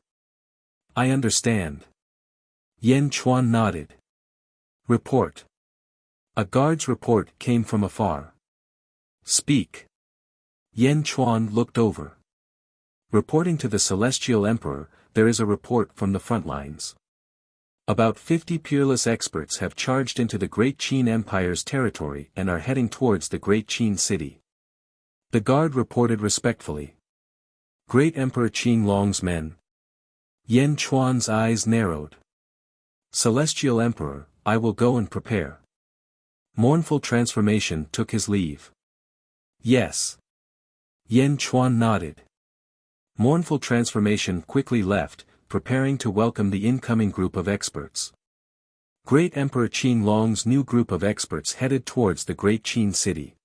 I understand. Yen Chuan nodded. Report. A guard's report came from afar. Speak. Yen Chuan looked over. Reporting to the Celestial Emperor, there is a report from the front lines. About 50 peerless experts have charged into the Great Qin Empire's territory and are heading towards the Great Qin city. The guard reported respectfully. Great Emperor Qin Long's men. Yen Chuan's eyes narrowed. Celestial Emperor, I will go and prepare. Mournful Transformation took his leave. Yes. Yen Chuan nodded. Mournful Transformation quickly left, preparing to welcome the incoming group of experts. Great Emperor Qin Long's new group of experts headed towards the Great Qin city.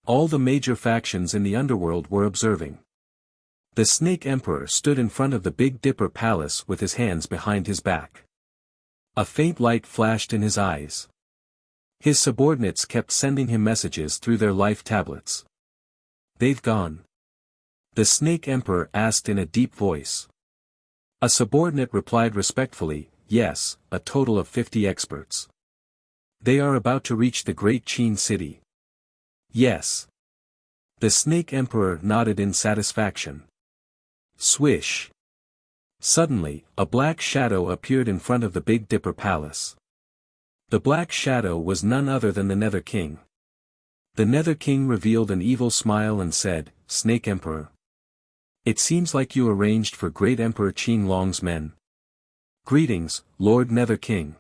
All the major factions in the underworld were observing. The Snake Emperor stood in front of the Big Dipper Palace with his hands behind his back. A faint light flashed in his eyes. His subordinates kept sending him messages through their life tablets. They've gone. The Snake Emperor asked in a deep voice. A subordinate replied respectfully, yes, a total of 50 experts. They are about to reach the Great Qin city. Yes. The Snake Emperor nodded in satisfaction. Swish. Suddenly, a black shadow appeared in front of the Big Dipper Palace. The black shadow was none other than the Nether King. The Nether King revealed an evil smile and said, Snake Emperor. It seems like you arranged for Great Emperor Qin Long's men. Greetings, Lord Nether King.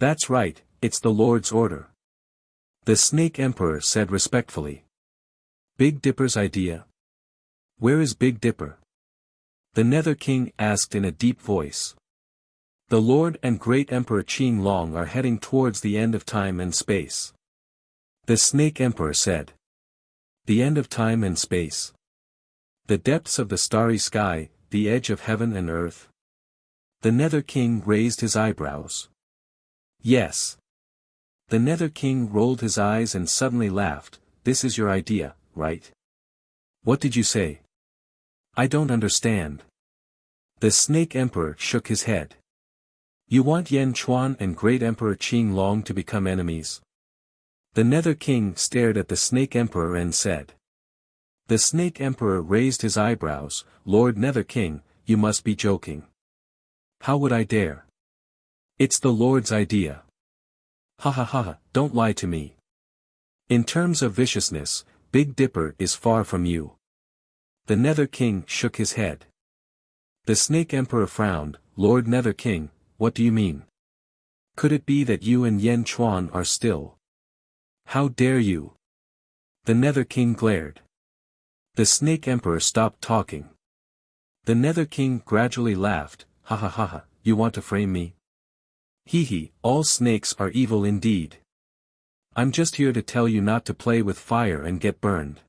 That's right, it's the Lord's order. The Snake Emperor said respectfully. Big Dipper's idea? Where is Big Dipper? The Nether King asked in a deep voice. The Lord and Great Emperor Qin Long are heading towards the end of time and space. The Snake Emperor said. The end of time and space. The depths of the starry sky, the edge of heaven and earth. The Nether King raised his eyebrows. Yes. The Nether King rolled his eyes and suddenly laughed. This is your idea, right? What did you say? I don't understand. The Snake Emperor shook his head. You want Yen Chuan and Great Emperor Qin Long to become enemies? The Nether King stared at the Snake Emperor and said. The Snake Emperor raised his eyebrows. Lord Nether King, you must be joking. How would I dare? It's the Lord's idea. Ha ha ha, don't lie to me. In terms of viciousness, Big Dipper is far from you. The Nether King shook his head. The Snake Emperor frowned. Lord Nether King, what do you mean? Could it be that you and Yen Chuan are still? How dare you? The Nether King glared. The Snake Emperor stopped talking. The Nether King gradually laughed. Ha ha ha ha, you want to frame me? Hee hee, all snakes are evil indeed. I'm just here to tell you not to play with fire and get burned.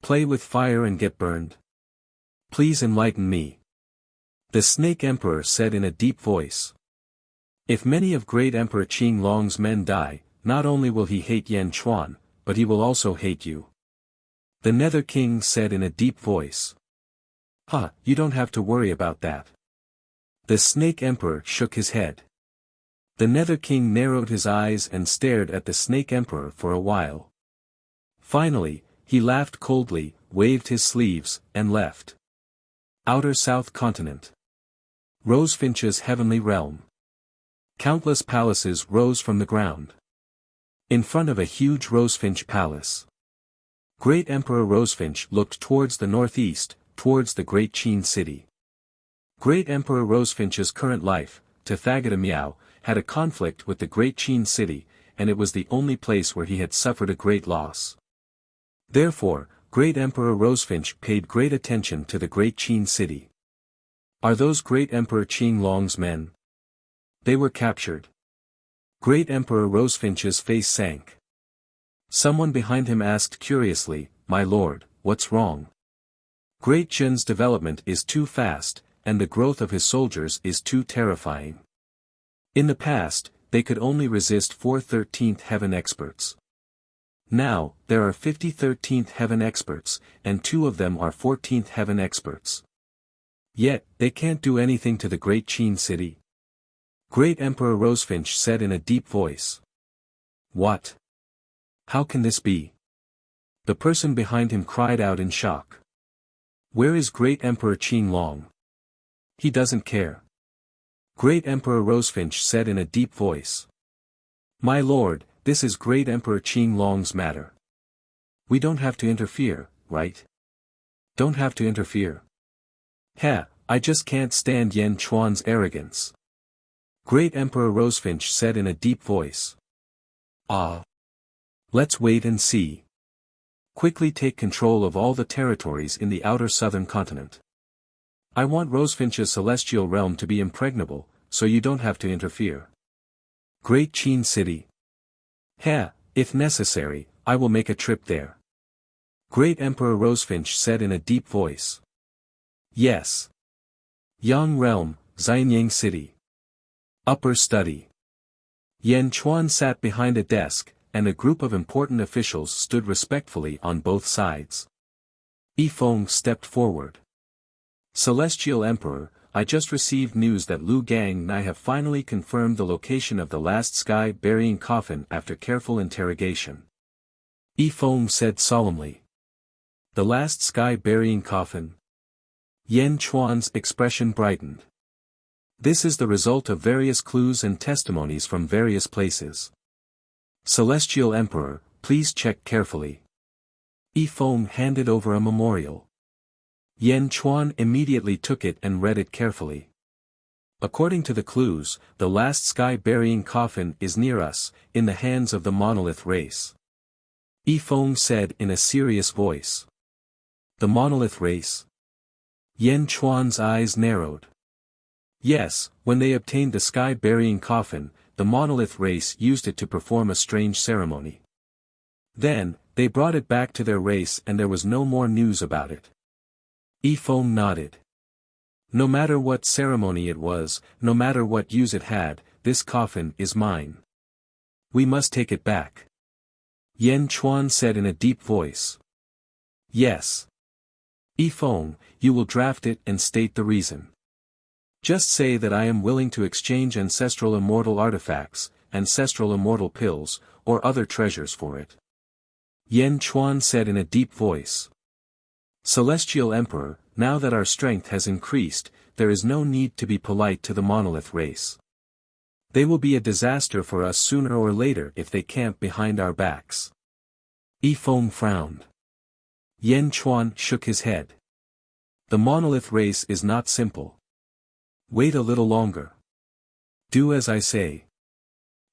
Play with fire and get burned? Please enlighten me. The Snake Emperor said in a deep voice. If many of Great Emperor Qin Long's men die, not only will he hate Yen Chuan, but he will also hate you. The Nether King said in a deep voice. Ha, you don't have to worry about that. The Snake Emperor shook his head. The Nether King narrowed his eyes and stared at the Snake Emperor for a while. Finally, he laughed coldly, waved his sleeves, and left. Outer South Continent. Rosefinch's heavenly realm. Countless palaces rose from the ground. In front of a huge rosefinch palace. Great Emperor Rosefinch looked towards the northeast, towards the great Qin city. Great Emperor Rosefinch's current life, Tathagata Miao, had a conflict with the great Qin city, and it was the only place where he had suffered a great loss. Therefore, Great Emperor Rosefinch paid great attention to the great Qin city. Are those Great Emperor Qing Long's men? They were captured. Great Emperor Rosefinch's face sank. Someone behind him asked curiously, "My lord, what's wrong?" Great Zhen's development is too fast, and the growth of his soldiers is too terrifying. In the past, they could only resist 4 13th heaven experts. Now, there are 50 13th heaven experts, and 2 of them are 14th heaven experts. Yet, they can't do anything to the great Qin city. Great Emperor Rosefinch said in a deep voice. What? How can this be? The person behind him cried out in shock. Where is Great Emperor Qing Long? He doesn't care. Great Emperor Rosefinch said in a deep voice. My lord, this is Great Emperor Qing Long's matter. We don't have to interfere, right? Don't have to interfere. Heh, I just can't stand Yan Chuan's arrogance. Great Emperor Rosefinch said in a deep voice. Ah. Let's wait and see. Quickly take control of all the territories in the outer southern continent. I want Rosefinch's celestial realm to be impregnable, so you don't have to interfere. Great Qin City. Heh, if necessary, I will make a trip there. Great Emperor Rosefinch said in a deep voice. Yes. Yang Realm, Xianyang City. Upper Study. Yan Chuan sat behind a desk, and a group of important officials stood respectfully on both sides. Yifeng stepped forward. Celestial Emperor, I just received news that Lu Gang and I have finally confirmed the location of the last sky-burying coffin after careful interrogation. Yifeng said solemnly. The last sky-burying coffin? Yan Chuan's expression brightened. This is the result of various clues and testimonies from various places. Celestial Emperor, please check carefully. Yifeng handed over a memorial. Yan Chuan immediately took it and read it carefully. According to the clues, the last sky-burying coffin is near us, in the hands of the monolith race. Yifeng said in a serious voice. The monolith race? Yan Chuan's eyes narrowed. Yes, when they obtained the sky-burying coffin, the monolith race used it to perform a strange ceremony. Then, they brought it back to their race and there was no more news about it. Yifeng nodded. No matter what ceremony it was, no matter what use it had, this coffin is mine. We must take it back. Yan Chuan said in a deep voice. Yes. Yifeng, you will draft it and state the reason. Just say that I am willing to exchange ancestral immortal artifacts, ancestral immortal pills, or other treasures for it. Yan Chuan said in a deep voice. Celestial Emperor, now that our strength has increased, there is no need to be polite to the monolith race. They will be a disaster for us sooner or later if they camp behind our backs. Yifeng frowned. Yan Chuan shook his head. The monolith race is not simple. Wait a little longer. Do as I say.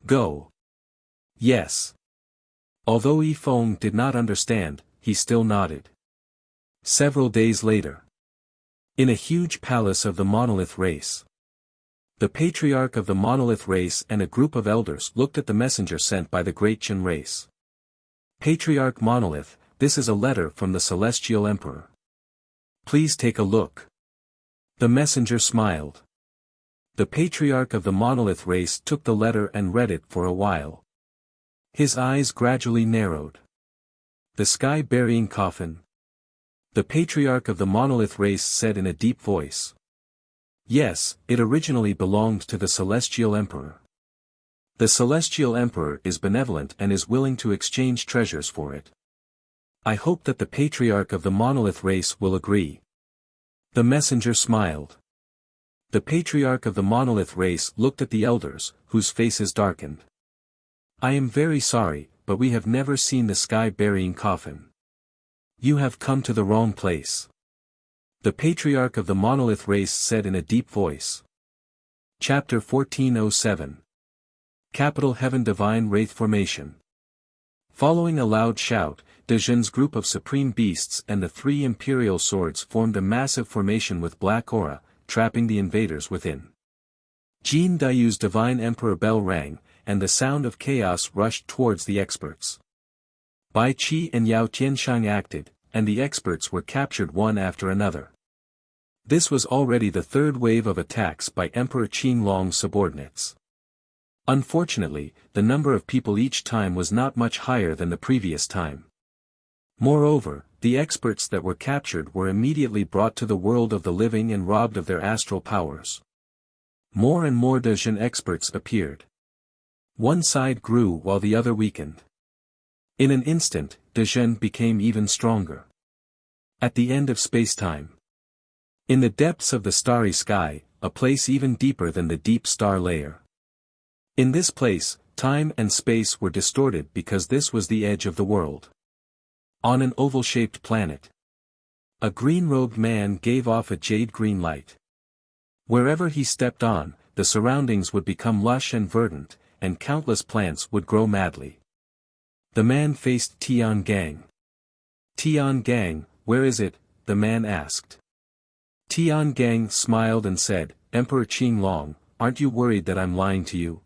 Go. Yes. Although Yifeng did not understand, he still nodded. Several days later. In a huge palace of the monolith race. The patriarch of the monolith race and a group of elders looked at the messenger sent by the great Qin race. Patriarch Monolith, this is a letter from the Celestial Emperor. Please take a look. The messenger smiled. The patriarch of the monolith race took the letter and read it for a while. His eyes gradually narrowed. The sky-burying coffin. The patriarch of the monolith race said in a deep voice. Yes, it originally belonged to the Celestial Emperor. The Celestial Emperor is benevolent and is willing to exchange treasures for it. I hope that the patriarch of the monolith race will agree. The messenger smiled. The patriarch of the monolith race looked at the elders, whose faces darkened. I am very sorry, but we have never seen the sky-burying coffin. You have come to the wrong place. The patriarch of the monolith race said in a deep voice. Chapter 1407. Capital Heaven Divine Wraith Formation. Following a loud shout, Dezhen's group of supreme beasts and the three imperial swords formed a massive formation with black aura, trapping the invaders within. Jin Dayu's divine emperor bell rang, and the sound of chaos rushed towards the experts. Bai Qi and Yao Tianshang acted, and the experts were captured one after another. This was already the third wave of attacks by Emperor Qinglong's subordinates. Unfortunately, the number of people each time was not much higher than the previous time. Moreover, the experts that were captured were immediately brought to the world of the living and robbed of their astral powers. More and more Dezhen experts appeared. One side grew while the other weakened. In an instant, Dezhen became even stronger. At the end of space-time. In the depths of the starry sky, a place even deeper than the deep star layer. In this place, time and space were distorted because this was the edge of the world. On an oval-shaped planet. A green-robed man gave off a jade-green light. Wherever he stepped on, the surroundings would become lush and verdant, and countless plants would grow madly. The man faced Tian Gang. Tian Gang, where is it? The man asked. Tian Gang smiled and said, Emperor Qinglong, aren't you worried that I'm lying to you?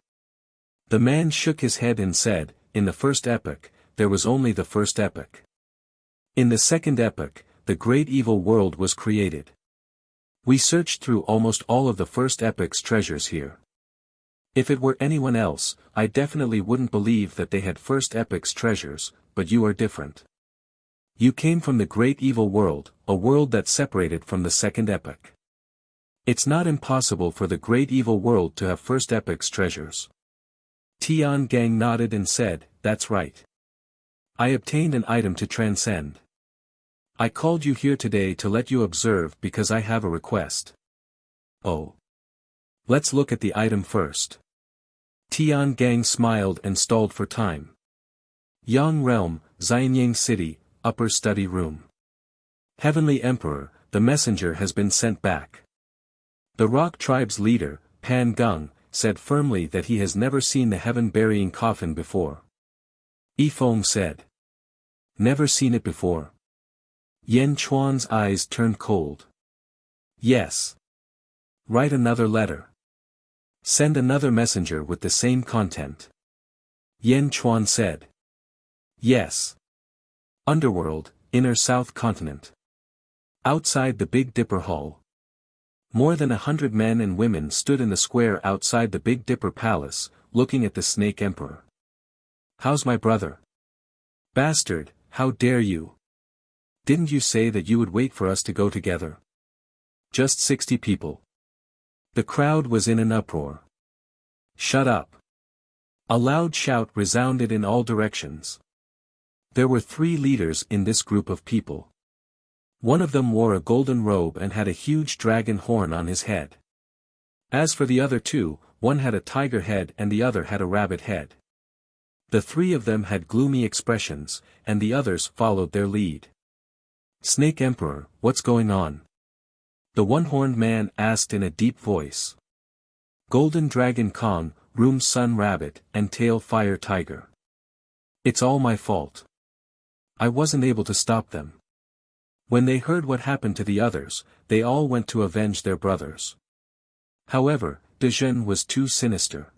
The man shook his head and said, in the first epoch, there was only the first epoch. In the second epoch, the great evil world was created. We searched through almost all of the first epoch's treasures here. If it were anyone else, I definitely wouldn't believe that they had first epoch's treasures, but you are different. You came from the great evil world, a world that separated from the second epoch. It's not impossible for the great evil world to have first epoch's treasures. Tian Gang nodded and said, that's right. I obtained an item to transcend. I called you here today to let you observe because I have a request. Oh. Let's look at the item first. Tian Gang smiled and stalled for time. Yang Realm, Xianyang City, Upper Study Room. Heavenly Emperor, the messenger has been sent back. The Rock Tribe's leader, Pan Gung, said firmly that he has never seen the heaven-burying coffin before. Yifeng said. Never seen it before. Yan Chuan's eyes turned cold. Yes. Write another letter. Send another messenger with the same content. Yan Chuan said. Yes. Underworld, Inner South Continent. Outside the Big Dipper Hall. More than 100 men and women stood in the square outside the Big Dipper Palace, looking at the Snake Emperor. How's my brother? Bastard, how dare you? Didn't you say that you would wait for us to go together? Just 60 people. The crowd was in an uproar. Shut up. A loud shout resounded in all directions. There were 3 leaders in this group of people. One of them wore a golden robe and had a huge dragon horn on his head. As for the other 2, one had a tiger head and the other had a rabbit head. The 3 of them had gloomy expressions, and the others followed their lead. Snake Emperor, what's going on? The one-horned man asked in a deep voice. Golden Dragon Kong, Room Sun Rabbit, and Tail Fire Tiger. It's all my fault. I wasn't able to stop them. When they heard what happened to the others, they all went to avenge their brothers. However, Dezhen was too sinister.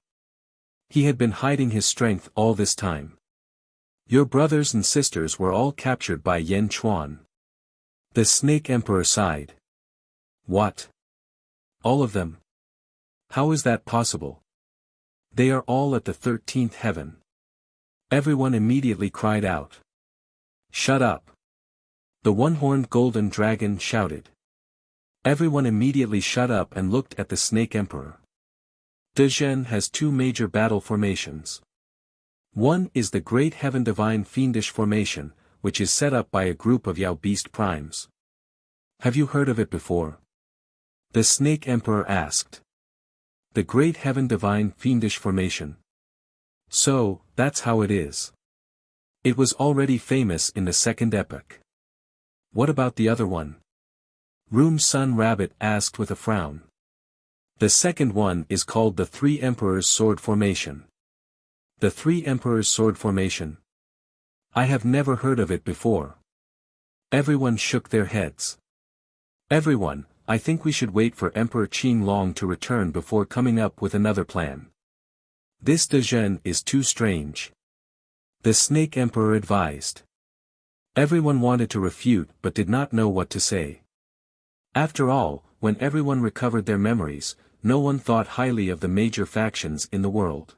He had been hiding his strength all this time. Your brothers and sisters were all captured by Yan Chuan. The Snake Emperor sighed. What? All of them? How is that possible? They are all at the 13th heaven. Everyone immediately cried out. Shut up. The one-horned golden dragon shouted. Everyone immediately shut up and looked at the Snake Emperor. Dezhen has 2 major battle formations. One is the Great Heaven Divine Fiendish Formation, which is set up by a group of Yao Beast Primes. Have you heard of it before? The Snake Emperor asked. The Great Heaven Divine Fiendish Formation. So, that's how it is. It was already famous in the second epoch. What about the other one? Room's son Rabbit asked with a frown. The second one is called the Three Emperors Sword Formation. The Three Emperors Sword Formation? I have never heard of it before. Everyone shook their heads. Everyone, I think we should wait for Emperor Qing Long to return before coming up with another plan. This Dezhen is too strange. The Snake Emperor advised. Everyone wanted to refute but did not know what to say. After all, when everyone recovered their memories, no one thought highly of the major factions in the world.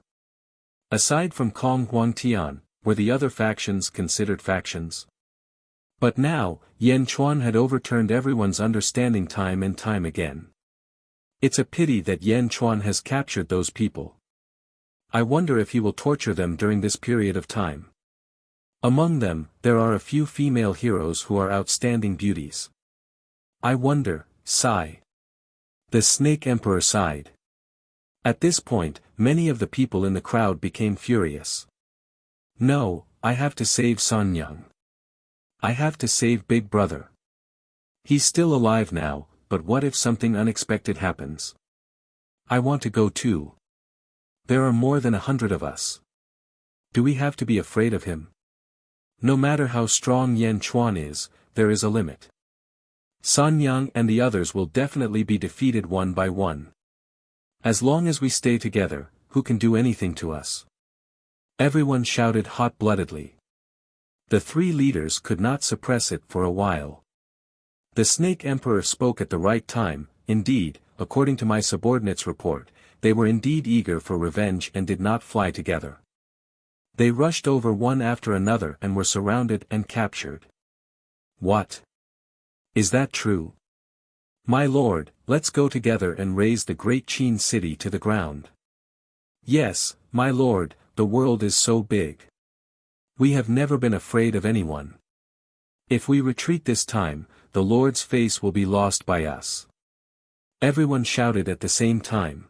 Aside from Kong Huangtian, were the other factions considered factions? But now, Yan Chuan had overturned everyone's understanding time and time again. It's a pity that Yan Chuan has captured those people. I wonder if he will torture them during this period of time. Among them, there are a few female heroes who are outstanding beauties. I wonder, sigh. The Snake Emperor sighed. At this point, many of the people in the crowd became furious. No, I have to save Sun Yang. I have to save Big Brother. He's still alive now, but what if something unexpected happens? I want to go too. There are more than 100 of us. Do we have to be afraid of him? No matter how strong Yan Chuan is, there is a limit. Sun Yang and the others will definitely be defeated one by one. As long as we stay together, who can do anything to us? Everyone shouted hot-bloodedly. The three leaders could not suppress it for a while. The Snake Emperor spoke at the right time. Indeed, according to my subordinate's report, they were indeed eager for revenge and did not fly together. They rushed over one after another and were surrounded and captured. What? Is that true? My lord, let's go together and raze the great Qin city to the ground. Yes, my lord, the world is so big. We have never been afraid of anyone. If we retreat this time, the Lord's face will be lost by us. Everyone shouted at the same time.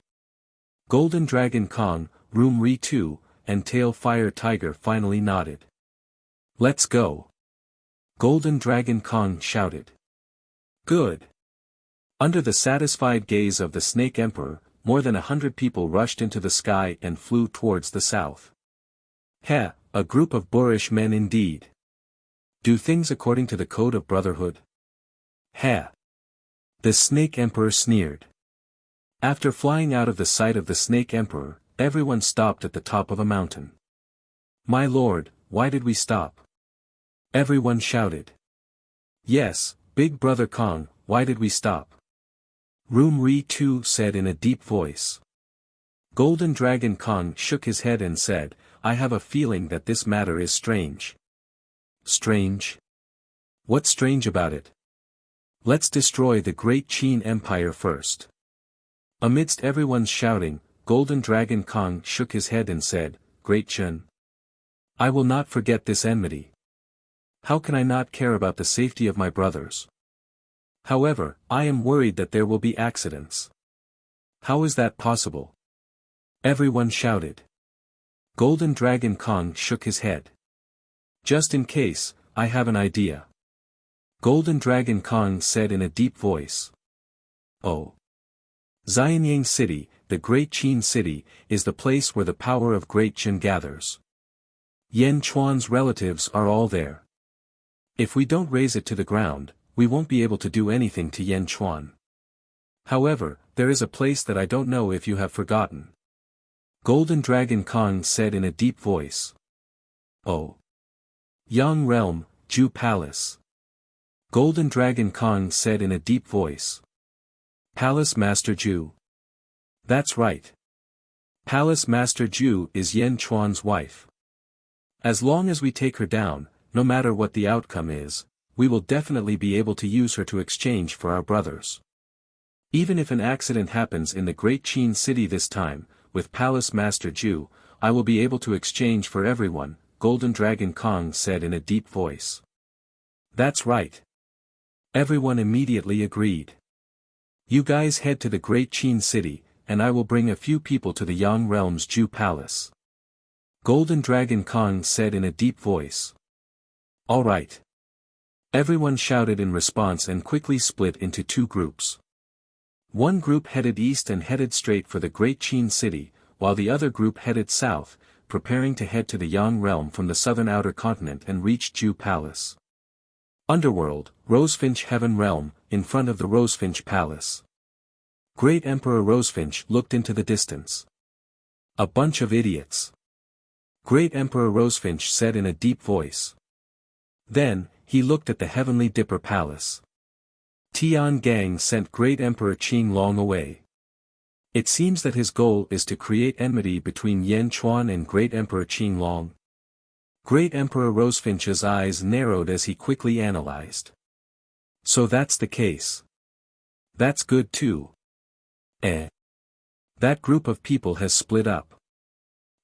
Golden Dragon Kong, Room Ri 2, and Tail Fire Tiger finally nodded. Let's go. Golden Dragon Kong shouted. Good. Under the satisfied gaze of the Snake Emperor, more than 100 people rushed into the sky and flew towards the south. Heh, a group of boorish men indeed. Do things according to the code of brotherhood. Heh. The Snake Emperor sneered. After flying out of the sight of the Snake Emperor, everyone stopped at the top of a mountain. My lord, why did we stop? Everyone shouted. Yes, Big Brother Kong, why did we stop? Room Ri 2 said in a deep voice. Golden Dragon Kong shook his head and said, I have a feeling that this matter is strange. Strange? What's strange about it? Let's destroy the great Qin Empire first. Amidst everyone's shouting, Golden Dragon Kong shook his head and said, Great Qin. I will not forget this enmity. How can I not care about the safety of my brothers? However, I am worried that there will be accidents. How is that possible? Everyone shouted. Golden Dragon Kong shook his head. Just in case, I have an idea. Golden Dragon Kong said in a deep voice. Oh. Xianyang City, the Great Qin City, is the place where the power of Great Qin gathers. Yan Chuan's relatives are all there. If we don't raze it to the ground, we won't be able to do anything to Yan Chuan. However, there is a place that I don't know if you have forgotten. Golden Dragon Kong said in a deep voice. Oh. Yang Realm, Ju Palace. Golden Dragon Kong said in a deep voice. Palace Master Ju. That's right. Palace Master Ju is Yan Chuan's wife. As long as we take her down, no matter what the outcome is, we will definitely be able to use her to exchange for our brothers. Even if an accident happens in the Great Qin City this time, with Palace Master Ju, I will be able to exchange for everyone, Golden Dragon Kong said in a deep voice. That's right. Everyone immediately agreed. You guys head to the Great Qin City, and I will bring a few people to the Yang Realm's Ju Palace. Golden Dragon Kong said in a deep voice. All right. Everyone shouted in response and quickly split into two groups. One group headed east and headed straight for the Great Qin City, while the other group headed south, preparing to head to the Yang realm from the southern outer continent and reach Ju Palace. Underworld, Rosefinch Heaven Realm, in front of the Rosefinch Palace. Great Emperor Rosefinch looked into the distance. A bunch of idiots. Great Emperor Rosefinch said in a deep voice. Then, he looked at the Heavenly Dipper Palace. Tian Gang sent Great Emperor Qing Long away. It seems that his goal is to create enmity between Yan Chuan and Great Emperor Qing Long. Great Emperor Rosefinch's eyes narrowed as he quickly analyzed. So that's the case. That's good too. That group of people has split up.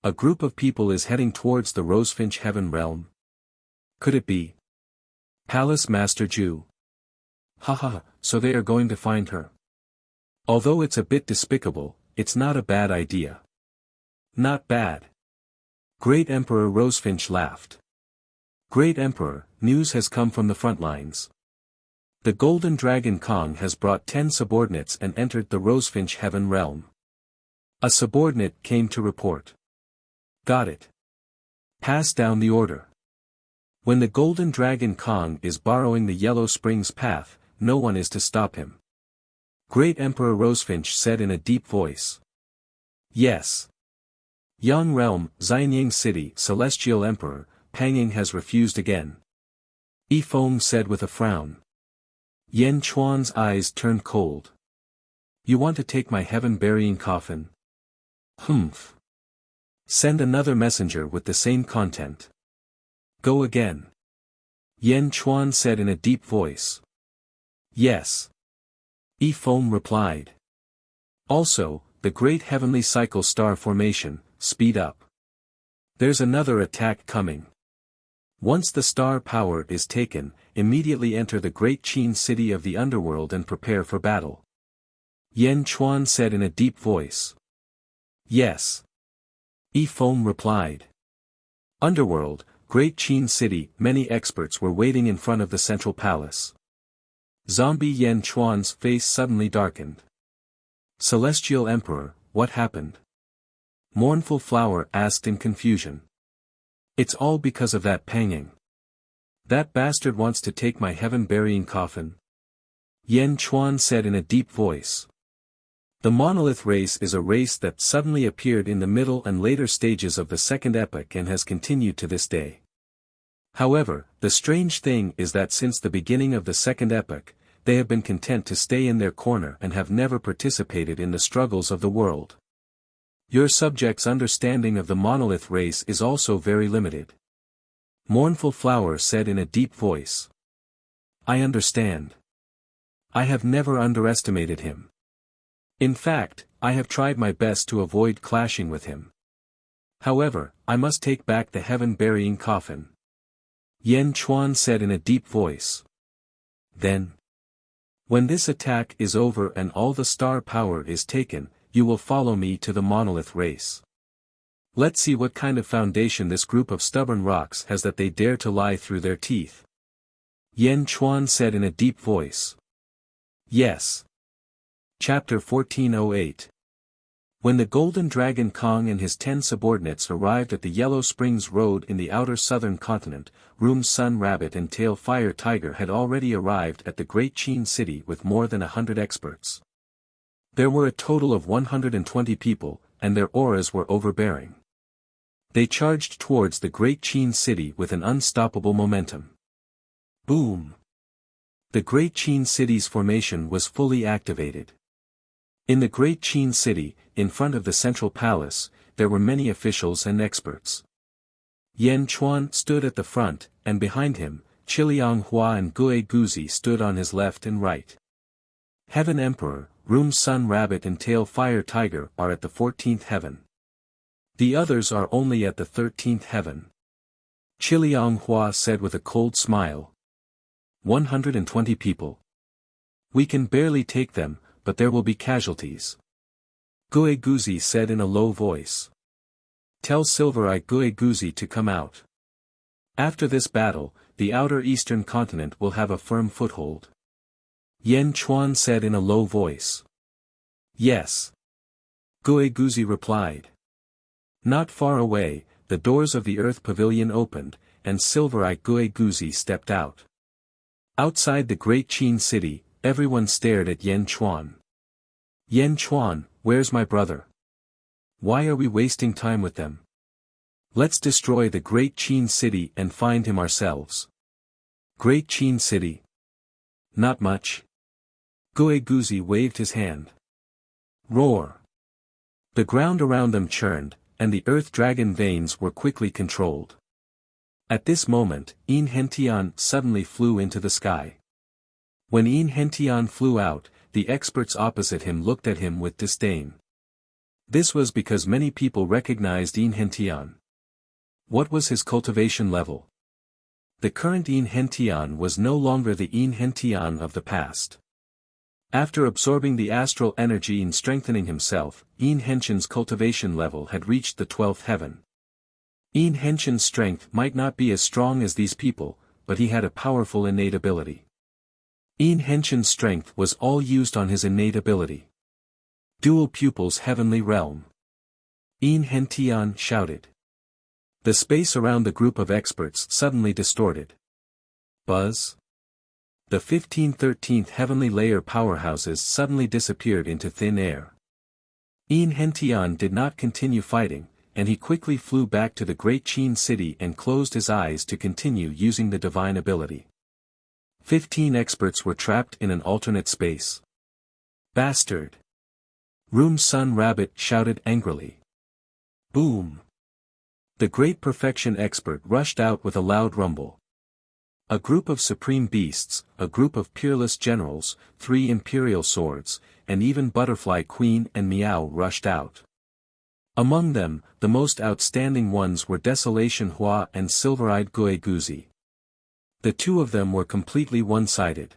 A group of people is heading towards the Rosefinch Heaven Realm. Could it be Palace Master Ju? Haha, so they are going to find her. Although it's a bit despicable, it's not a bad idea. Not bad. Great Emperor Rosefinch laughed. Great Emperor, news has come from the front lines. The Golden Dragon Kong has brought 10 subordinates and entered the Rosefinch Heaven Realm. A subordinate came to report. Got it. Pass down the order. When the Golden Dragon Kong is borrowing the Yellow Springs path, no one is to stop him. Great Emperor Rosefinch said in a deep voice. Yes. Yang Realm, Xianying City, Celestial Emperor, Pangying has refused again. Yifeng said with a frown. Yan Chuan's eyes turned cold. You want to take my heaven-burying coffin? Humph. Send another messenger with the same content. Go again. Yan Chuan said in a deep voice. Yes. Yifeng replied. Also, the Great Heavenly Cycle Star Formation, speed up. There's another attack coming. Once the star power is taken, immediately enter the Great Qin City of the Underworld and prepare for battle. Yan Chuan said in a deep voice. Yes. Yifeng replied. Underworld, Great Qin City, many experts were waiting in front of the central palace. Zombie Yan Chuan's face suddenly darkened. Celestial Emperor, what happened? Mournful Flower asked in confusion. It's all because of that Pangying. That bastard wants to take my heaven-burying coffin. Yan Chuan said in a deep voice. The monolith race is a race that suddenly appeared in the middle and later stages of the Second Epoch and has continued to this day. However, the strange thing is that since the beginning of the Second Epoch, they have been content to stay in their corner and have never participated in the struggles of the world. Your subject's understanding of the monolith race is also very limited. Mournful Flower said in a deep voice. I understand. I have never underestimated him. In fact, I have tried my best to avoid clashing with him. However, I must take back the heaven-burying coffin. Yan Chuan said in a deep voice. Then, when this attack is over and all the star power is taken, you will follow me to the monolith race. Let's see what kind of foundation this group of stubborn rocks has that they dare to lie through their teeth. Yan Chuan said in a deep voice. Yes. Chapter 1408. When the Golden Dragon Kong and his 10 subordinates arrived at the Yellow Springs Road in the outer southern continent, Room Sun Rabbit and Tail Fire Tiger had already arrived at the Great Qin City with more than 100 experts. There were a total of 120 people, and their auras were overbearing. They charged towards the Great Qin City with an unstoppable momentum. Boom! The Great Qin City's formation was fully activated. In the Great Qin City, in front of the central palace, there were many officials and experts. Yan Chuan stood at the front, and behind him, Chiliang Hua and Gue Guzi stood on his left and right. Heaven Emperor, Room Sun Rabbit and Tail Fire Tiger are at the 14th heaven. The others are only at the 13th heaven. Chiliang Hua said with a cold smile. 120 people. We can barely take them, but there will be casualties. Gue Guzi said in a low voice. Tell Silver Eye Gue Guzi to come out. After this battle, the outer eastern continent will have a firm foothold. Yan Chuan said in a low voice. Yes. Guiguzi replied. Not far away, the doors of the Earth Pavilion opened, and Silver-Eyed Guiguzi stepped out. Outside the great Qin city, everyone stared at Yan Chuan. Yan Chuan, where's my brother? Why are we wasting time with them? Let's destroy the great Qin city and find him ourselves. Great Qin city? Not much. Guiguzi waved his hand. Roar. The ground around them churned, and the earth dragon veins were quickly controlled. At this moment, Yin Hentian suddenly flew into the sky. When Yin Hentian flew out, the experts opposite him looked at him with disdain. This was because many people recognized Yin Hentian. What was his cultivation level? The current Yin Hentian was no longer the Yin Hentian of the past. After absorbing the astral energy and strengthening himself, Yin Hentian's cultivation level had reached the 12th heaven. Yin Hentian's strength might not be as strong as these people, but he had a powerful innate ability. Yin Hentian's strength was all used on his innate ability. Dual pupils heavenly realm. Yin Hentian shouted. The space around the group of experts suddenly distorted. Buzz. The 15-13th heavenly layer powerhouses suddenly disappeared into thin air. Yin Hentian did not continue fighting, and he quickly flew back to the great Qin city and closed his eyes to continue using the divine ability. 15 experts were trapped in an alternate space. Bastard! Room Sun Rabbit shouted angrily. Boom! The great perfection expert rushed out with a loud rumble. A group of supreme beasts, a group of peerless generals, 3 imperial swords, and even Butterfly Queen and Meow rushed out. Among them, the most outstanding ones were Desolation Hua and Silver-Eyed Guiguzi. The two of them were completely one-sided.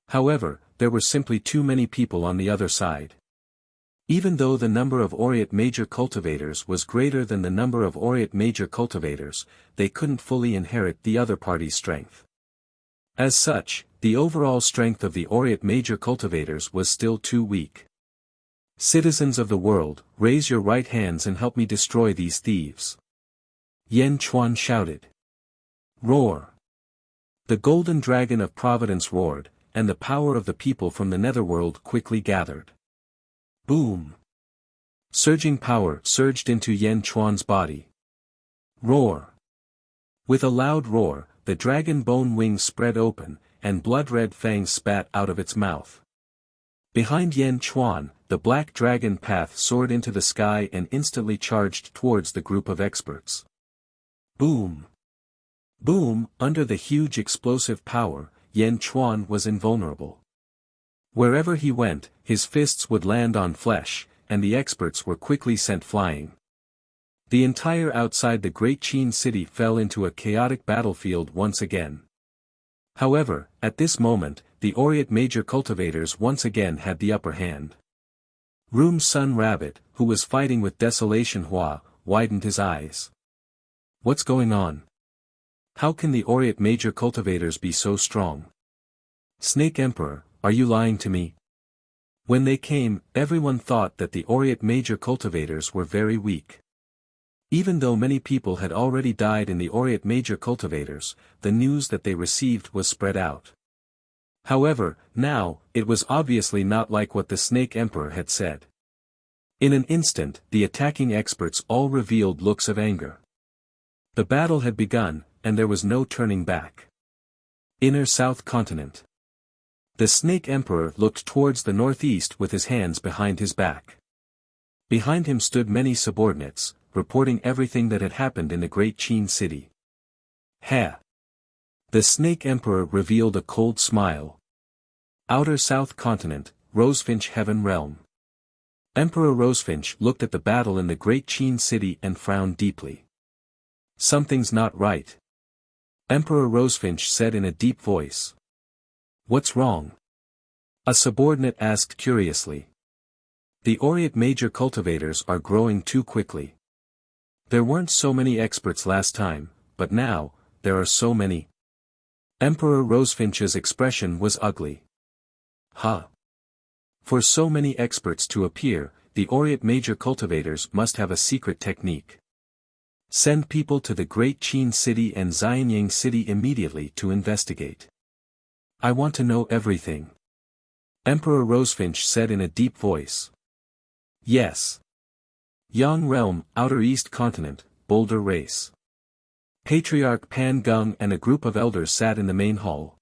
However, there were simply too many people on the other side. Even though the number of Aureate major cultivators was greater than the number of Aureate major cultivators, they couldn't fully inherit the other party's strength. As such, the overall strength of the Aureate major cultivators was still too weak. Citizens of the world, raise your right hands and help me destroy these thieves. Yan Chuan shouted. Roar. The golden dragon of providence roared, and the power of the people from the netherworld quickly gathered. Boom! Surging power surged into Yan Chuan's body. Roar! With a loud roar, the dragon bone wings spread open, and blood-red fangs spat out of its mouth. Behind Yan Chuan, the black dragon path soared into the sky and instantly charged towards the group of experts. Boom! Boom! Under the huge explosive power, Yan Chuan was invulnerable. Wherever he went, his fists would land on flesh, and the experts were quickly sent flying. The entire outside the great Qin city fell into a chaotic battlefield once again. However, at this moment, the Aureate major cultivators once again had the upper hand. Room Sun Rabbit, who was fighting with Desolation Hua, widened his eyes. What's going on? How can the Aureate major cultivators be so strong? Snake Emperor, are you lying to me? When they came, everyone thought that the Aureate major cultivators were very weak. Even though many people had already died in the Aureate major cultivators, the news that they received was spread out. However, now, it was obviously not like what the Snake Emperor had said. In an instant, the attacking experts all revealed looks of anger. The battle had begun, and there was no turning back. Inner South Continent. The Snake Emperor looked towards the northeast with his hands behind his back. Behind him stood many subordinates, reporting everything that had happened in the great Qin city. Ha! The Snake Emperor revealed a cold smile. Outer South Continent, Rosefinch Heaven Realm. Emperor Rosefinch looked at the battle in the great Qin city and frowned deeply. Something's not right. Emperor Rosefinch said in a deep voice. What's wrong? A subordinate asked curiously. The Aureate major cultivators are growing too quickly. There weren't so many experts last time, but now, there are so many. Emperor Rosefinch's expression was ugly. Ha! For so many experts to appear, the Orient Major cultivators must have a secret technique. Send people to the Great Qin City and Xianyang City immediately to investigate. I want to know everything. Emperor Rosefinch said in a deep voice. Yes. Yang Realm, Outer East Continent, Boulder Race. Patriarch Pan Gung and a group of elders sat in the main hall.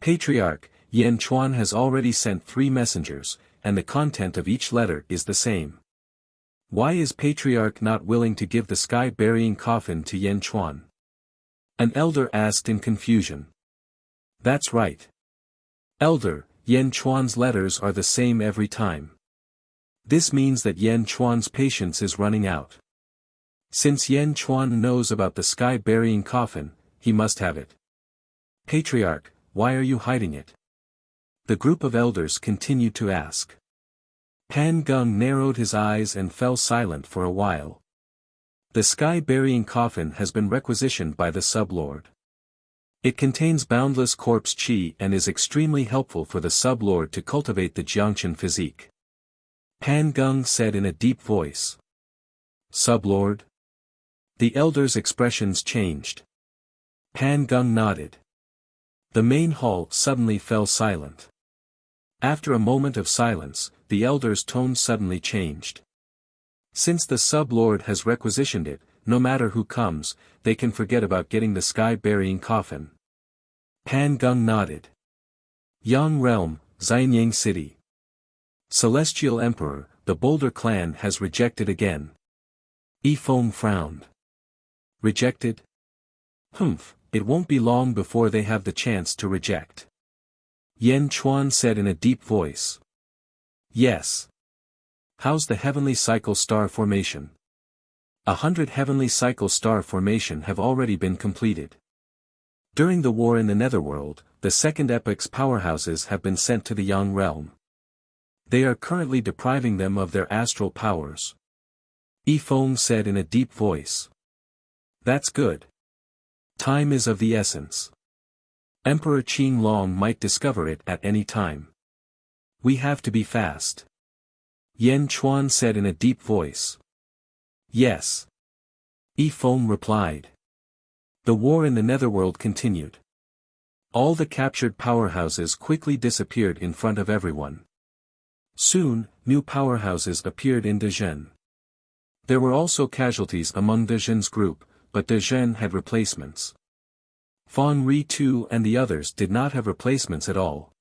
Patriarch Yan Chuan has already sent 3 messengers, and the content of each letter is the same. Why is Patriarch not willing to give the sky-burying coffin to Yan Chuan? An elder asked in confusion. That's right. Elder, Yan Chuan's letters are the same every time. This means that Yan Chuan's patience is running out. Since Yan Chuan knows about the sky-burying coffin, he must have it. Patriarch, why are you hiding it? The group of elders continued to ask. Pan Gung narrowed his eyes and fell silent for a while. The sky-burying coffin has been requisitioned by the sub-lord. It contains boundless corpse qi and is extremely helpful for the sub-lord to cultivate the Jiangqian physique. Pan Gung said in a deep voice. Sub-lord? The elder's expressions changed. Pan Gung nodded. The main hall suddenly fell silent. After a moment of silence, the elder's tone suddenly changed. Since the sub-lord has requisitioned it, no matter who comes, they can forget about getting the sky-burying coffin. Pan Gung nodded. Yang Realm, Xianyang City. Celestial Emperor, the Boulder clan has rejected again. Yifeng frowned. Rejected? Humph, it won't be long before they have the chance to reject. Yan Chuan said in a deep voice. Yes. How's the heavenly cycle star formation? 100 heavenly cycle star formation have already been completed. During the war in the Netherworld, the second epoch's powerhouses have been sent to the Yang realm. They are currently depriving them of their astral powers. Yifeng said in a deep voice. That's good. Time is of the essence. Emperor Qin Long might discover it at any time. We have to be fast. Yan Chuan said in a deep voice. Yes. Yifeng replied. The war in the Netherworld continued. All the captured powerhouses quickly disappeared in front of everyone. Soon, new powerhouses appeared in Dezhen. There were also casualties among Dezhen's group, but Dezhen had replacements. Fan Ri Tu and the others did not have replacements at all.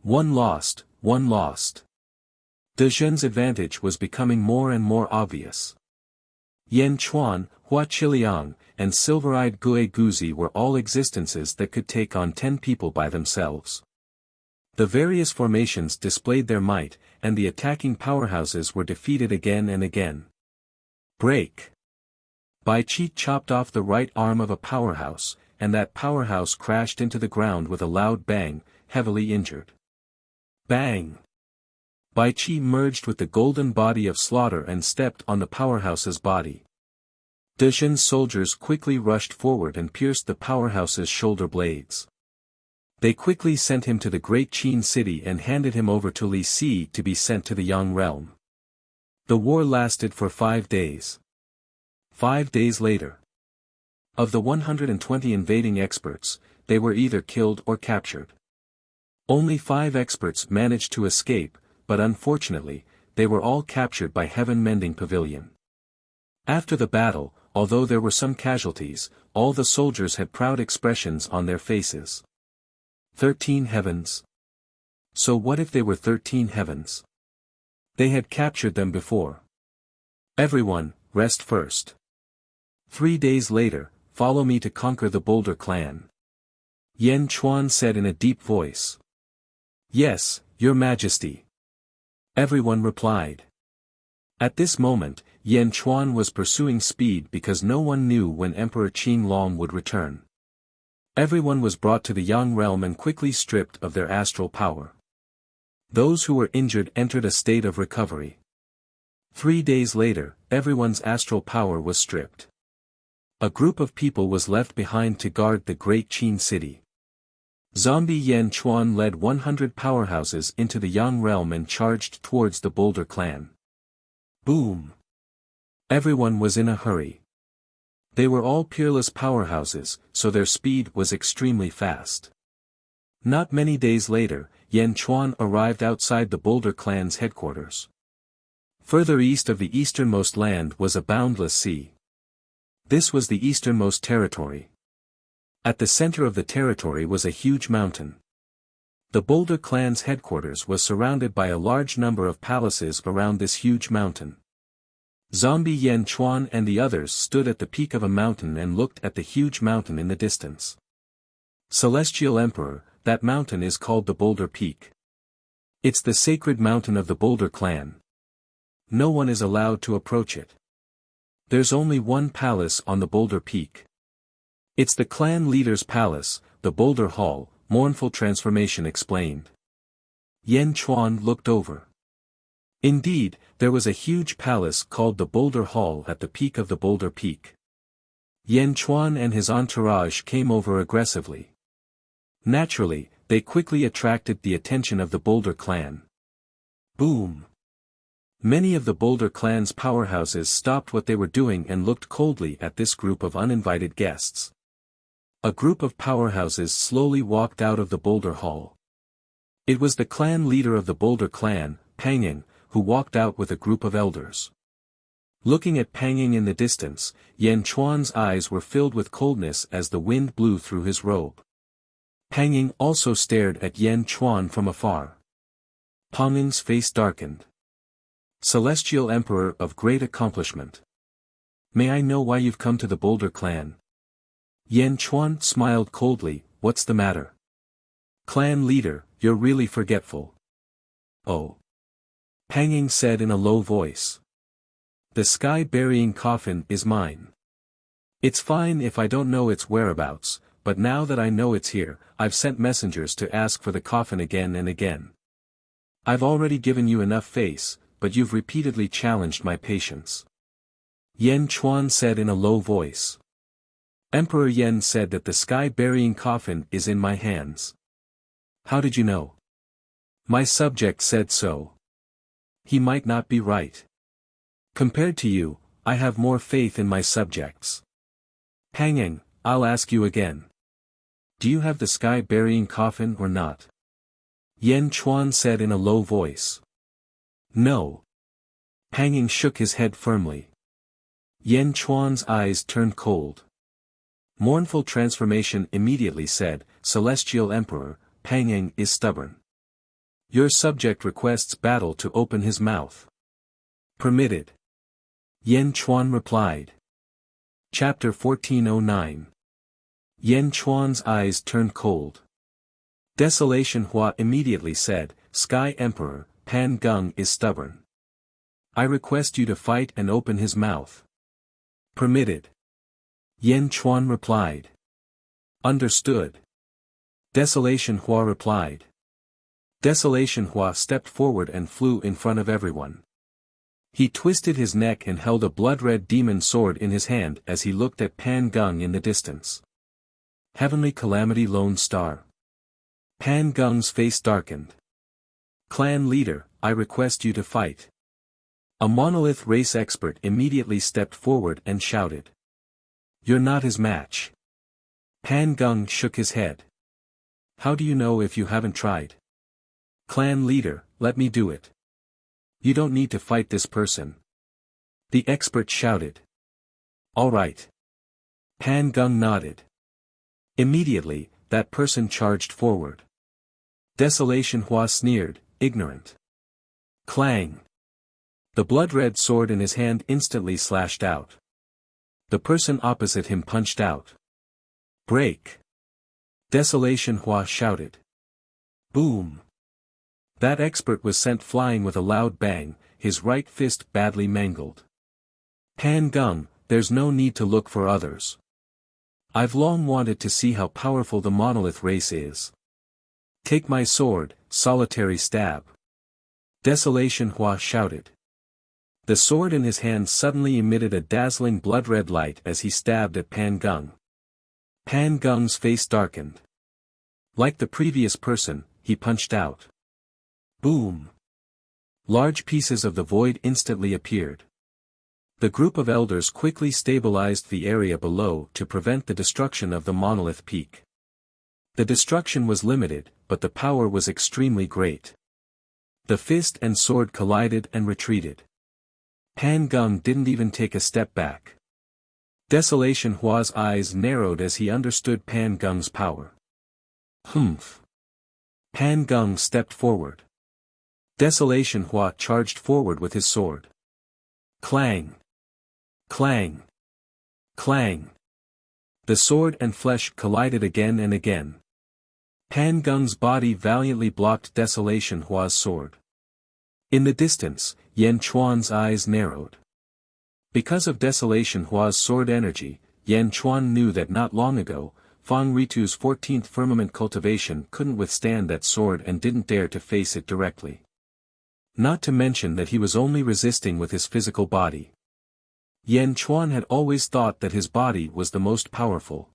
One lost, one lost. Dezhen's advantage was becoming more and more obvious. Yan Chuan, Hua Qiliang, and Silver-Eyed Gue Guzi were all existences that could take on 10 people by themselves. The various formations displayed their might, and the attacking powerhouses were defeated again and again. Break. Bai Qi chopped off the right arm of a powerhouse, and that powerhouse crashed into the ground with a loud bang, heavily injured. Bang! Bai Qi merged with the golden body of Slaughter and stepped on the powerhouse's body. Dezhen's soldiers quickly rushed forward and pierced the powerhouse's shoulder blades. They quickly sent him to the Great Qin City and handed him over to Li Si to be sent to the Yang realm. The war lasted for 5 days. 5 days later. Of the 120 invading experts, they were either killed or captured. Only 5 experts managed to escape, but unfortunately, they were all captured by Heaven Mending Pavilion. After the battle, although there were some casualties, all the soldiers had proud expressions on their faces. 13 heavens. So what if they were 13 heavens? They had captured them before. Everyone, rest first. 3 days later, follow me to conquer the Boulder clan. Yan Chuan said in a deep voice. Yes, Your Majesty. Everyone replied. At this moment, Yan Chuan was pursuing speed because no one knew when Emperor Qin Long would return. Everyone was brought to the Yang realm and quickly stripped of their astral power. Those who were injured entered a state of recovery. 3 days later, everyone's astral power was stripped. A group of people was left behind to guard the great Qin city. Zombie Yan Chuan led 100 powerhouses into the Yang realm and charged towards the Boulder clan. Boom! Everyone was in a hurry. They were all peerless powerhouses, so their speed was extremely fast. Not many days later, Yan Chuan arrived outside the Boulder clan's headquarters. Further east of the easternmost land was a boundless sea. This was the easternmost territory. At the center of the territory was a huge mountain. The Boulder clan's headquarters was surrounded by a large number of palaces around this huge mountain. Zombie Yan Chuan and the others stood at the peak of a mountain and looked at the huge mountain in the distance. Celestial Emperor, that mountain is called the Boulder Peak. It's the sacred mountain of the Boulder clan. No one is allowed to approach it. There's only one palace on the Boulder Peak. It's the clan leader's palace, the Boulder Hall, Mournful Transformation explained. Yan Chuan looked over. Indeed, there was a huge palace called the Boulder Hall at the peak of the Boulder Peak. Yan Chuan and his entourage came over aggressively. Naturally, they quickly attracted the attention of the Boulder clan. Boom! Many of the Boulder clan's powerhouses stopped what they were doing and looked coldly at this group of uninvited guests. A group of powerhouses slowly walked out of the Boulder Hall. It was the clan leader of the Boulder clan, Pangying, who walked out with a group of elders. Looking at Pangying in the distance, Yan Chuan's eyes were filled with coldness as the wind blew through his robe. Pangying also stared at Yan Chuan from afar. Pangying's face darkened. Celestial Emperor of great accomplishment. May I know why you've come to the Boulder clan? Yan Chuan smiled coldly. What's the matter? Clan leader, you're really forgetful. Oh. Pangying said in a low voice. The sky-burying coffin is mine. It's fine if I don't know its whereabouts, but now that I know it's here, I've sent messengers to ask for the coffin again and again. I've already given you enough face, but you've repeatedly challenged my patience. Yan Chuan said in a low voice. Emperor Yan said that the sky-burying coffin is in my hands. How did you know? My subject said so. He might not be right. Compared to you, I have more faith in my subjects. Pangying, I'll ask you again. Do you have the sky-burying coffin or not? Yan Chuan said in a low voice. No. Pangying shook his head firmly. Yan Chuan's eyes turned cold. Mournful Transformation immediately said, Celestial Emperor, Pangying is stubborn. Your subject requests battle to open his mouth. Permitted. Yan Chuan replied. Chapter 1409. Yan Chuan's eyes turned cold. Desolation Hua immediately said, Sky Emperor, Pan Gung is stubborn. I request you to fight and open his mouth. Permitted. Yan Chuan replied. Understood. Desolation Hua replied. Desolation Hua stepped forward and flew in front of everyone. He twisted his neck and held a blood-red demon sword in his hand as he looked at Pan Gung in the distance. Heavenly Calamity Lone Star. Pan Gung's face darkened. Clan leader, I request you to fight. A monolith race expert immediately stepped forward and shouted. You're not his match. Pan Gung shook his head. How do you know if you haven't tried? Clan leader, let me do it. You don't need to fight this person. The expert shouted. All right. Pan Gung nodded. Immediately, that person charged forward. Desolation Hua sneered, ignorant. Clang. The blood-red sword in his hand instantly slashed out. The person opposite him punched out. Break. Desolation Hua shouted. Boom. That expert was sent flying with a loud bang, his right fist badly mangled. Pan Gung, there's no need to look for others. I've long wanted to see how powerful the monolith race is. Take my sword, solitary stab. Desolation Hua shouted. The sword in his hand suddenly emitted a dazzling blood-red light as he stabbed at Pan Gung. Pan Gung's face darkened. Like the previous person, he punched out. Boom! Large pieces of the void instantly appeared. The group of elders quickly stabilized the area below to prevent the destruction of the monolith peak. The destruction was limited, but the power was extremely great. The fist and sword collided and retreated. Pan Gung didn't even take a step back. Desolation Hua's eyes narrowed as he understood Pan Gung's power. Humph! Pan Gung stepped forward. Desolation Hua charged forward with his sword. Clang! Clang! Clang! The sword and flesh collided again and again. Pan Gung's body valiantly blocked Desolation Hua's sword. In the distance, Yan Chuan's eyes narrowed. Because of Desolation Hua's sword energy, Yan Chuan knew that not long ago, Fang Ritu's 14th firmament cultivation couldn't withstand that sword and didn't dare to face it directly. Not to mention that he was only resisting with his physical body. Yan Chuan had always thought that his body was the most powerful.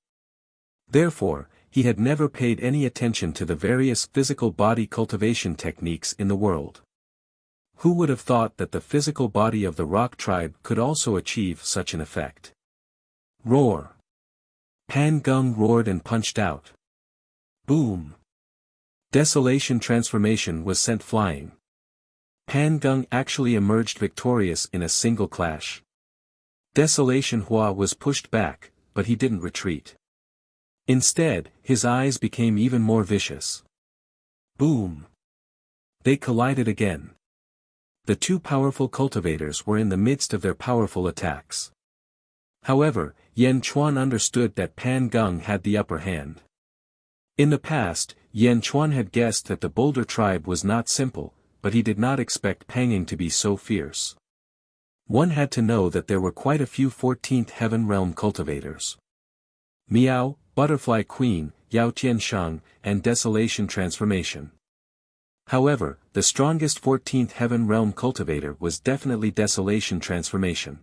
Therefore, he had never paid any attention to the various physical body cultivation techniques in the world. Who would have thought that the physical body of the rock tribe could also achieve such an effect? Roar! Pan Gung roared and punched out. Boom! Desolation transformation was sent flying. Pan Gung actually emerged victorious in a single clash. Desolation Hua was pushed back, but he didn't retreat. Instead, his eyes became even more vicious. Boom! They collided again. The two powerful cultivators were in the midst of their powerful attacks. However, Yan Chuan understood that Pan Gung had the upper hand. In the past, Yan Chuan had guessed that the Boulder tribe was not simple, but he did not expect Panging to be so fierce. One had to know that there were quite a few 14th Heaven Realm cultivators. Miao, Butterfly Queen, Yao Tianshang, and Desolation Transformation. However, the strongest 14th Heaven Realm cultivator was definitely Desolation Transformation.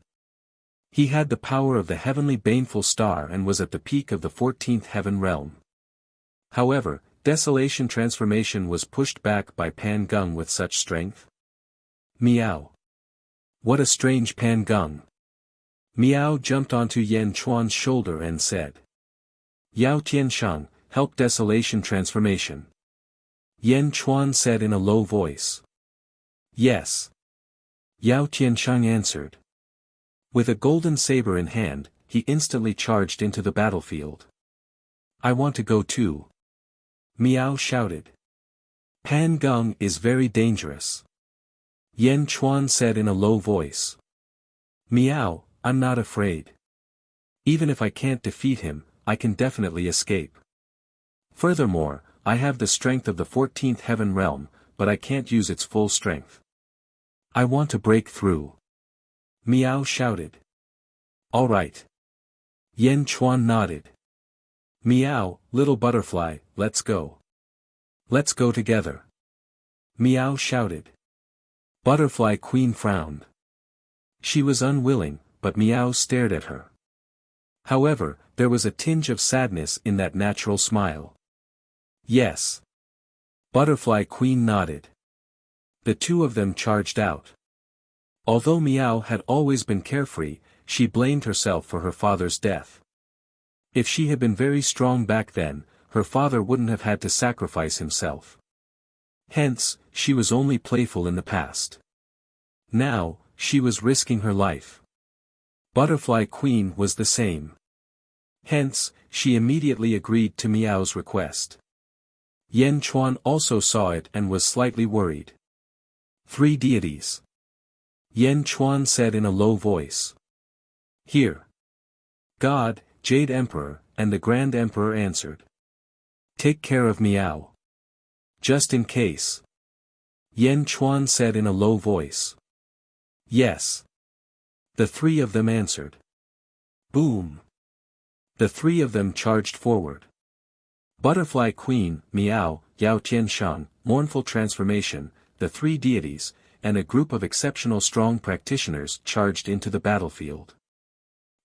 He had the power of the heavenly baneful star and was at the peak of the 14th Heaven Realm. However, Desolation Transformation was pushed back by Pan Gung with such strength. Miao! What a strange Pan Gung! Miao jumped onto Yan Chuan's shoulder and said. Yao Tianshang, help Desolation Transformation. Yan Chuan said in a low voice. Yes. Yao Tianshang answered. With a golden saber in hand, he instantly charged into the battlefield. I want to go too. Miao shouted. Pan Gung is very dangerous. Yan Chuan said in a low voice. Miao, I'm not afraid. Even if I can't defeat him, I can definitely escape. Furthermore, I have the strength of the 14th Heaven Realm, but I can't use its full strength. I want to break through. Miao shouted. All right. Yan Chuan nodded. Miao, little butterfly, let's go. Let's go together. Miao shouted. Butterfly Queen frowned. She was unwilling, but Miao stared at her. However, there was a tinge of sadness in that natural smile. Yes. Butterfly Queen nodded. The two of them charged out. Although Miao had always been carefree, she blamed herself for her father's death. If she had been very strong back then, her father wouldn't have had to sacrifice himself. Hence, she was only playful in the past. Now, she was risking her life. Butterfly Queen was the same. Hence, she immediately agreed to Miao's request. Yan Chuan also saw it and was slightly worried. 3 deities. Yan Chuan said in a low voice. Here. God, Jade Emperor, and the Grand Emperor answered. Take care of Miao. Just in case. Yan Chuan said in a low voice. Yes. The 3 of them answered. Boom. The 3 of them charged forward. Butterfly Queen, Miao, Yao Tianshang, Mournful Transformation, the 3 deities, and a group of exceptional strong practitioners charged into the battlefield.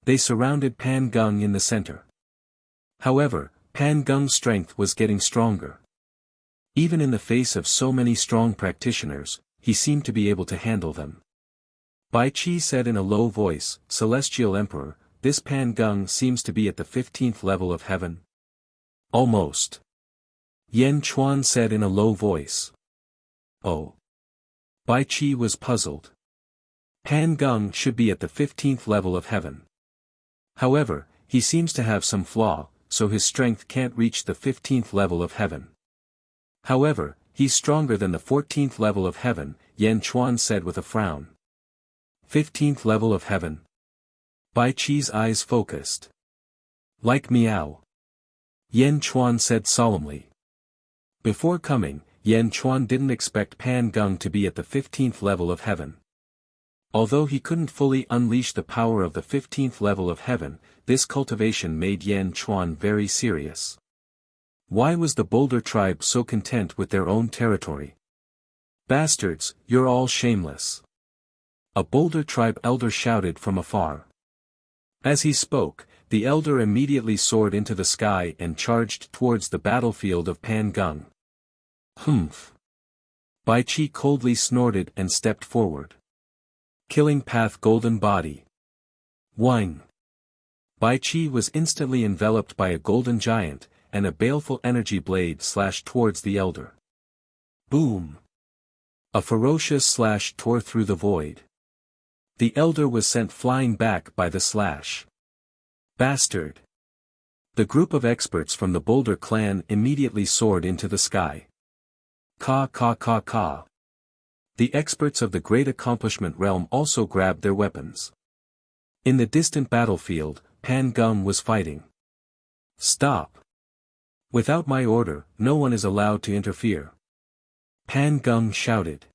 They surrounded Pan Geng in the center. However, Pan Geng's strength was getting stronger. Even in the face of so many strong practitioners, he seemed to be able to handle them. Bai Qi said in a low voice, "Celestial Emperor, this Pan Geng seems to be at the 15th level of heaven." "Almost." Yan Chuan said in a low voice. "Oh." Bai Qi was puzzled. Pan Geng should be at the 15th level of heaven. However, he seems to have some flaw, so his strength can't reach the 15th level of heaven. However, he's stronger than the 14th level of heaven, Yan Chuan said with a frown. 15th level of heaven? Bai Qi's eyes focused. Like Miao. Yan Chuan said solemnly. Before coming, Yan Chuan didn't expect Pan Geng to be at the 15th level of heaven. Although he couldn't fully unleash the power of the 15th level of heaven, this cultivation made Yan Chuan very serious. Why was the Boulder tribe so content with their own territory? "Bastards, you're all shameless." A Boulder tribe elder shouted from afar. As he spoke, the elder immediately soared into the sky and charged towards the battlefield of Pan Geng. "Humph." Bai Qi coldly snorted and stepped forward. Killing path golden body. Whine. Bai Qi was instantly enveloped by a golden giant, and a baleful energy blade slashed towards the elder. Boom! A ferocious slash tore through the void. The elder was sent flying back by the slash. "Bastard!" The group of experts from the Boulder clan immediately soared into the sky. Ka ka ka ka. The experts of the Great Accomplishment Realm also grabbed their weapons. In the distant battlefield, Pan Geng was fighting. "Stop! Without my order, no one is allowed to interfere." Pan Geng shouted.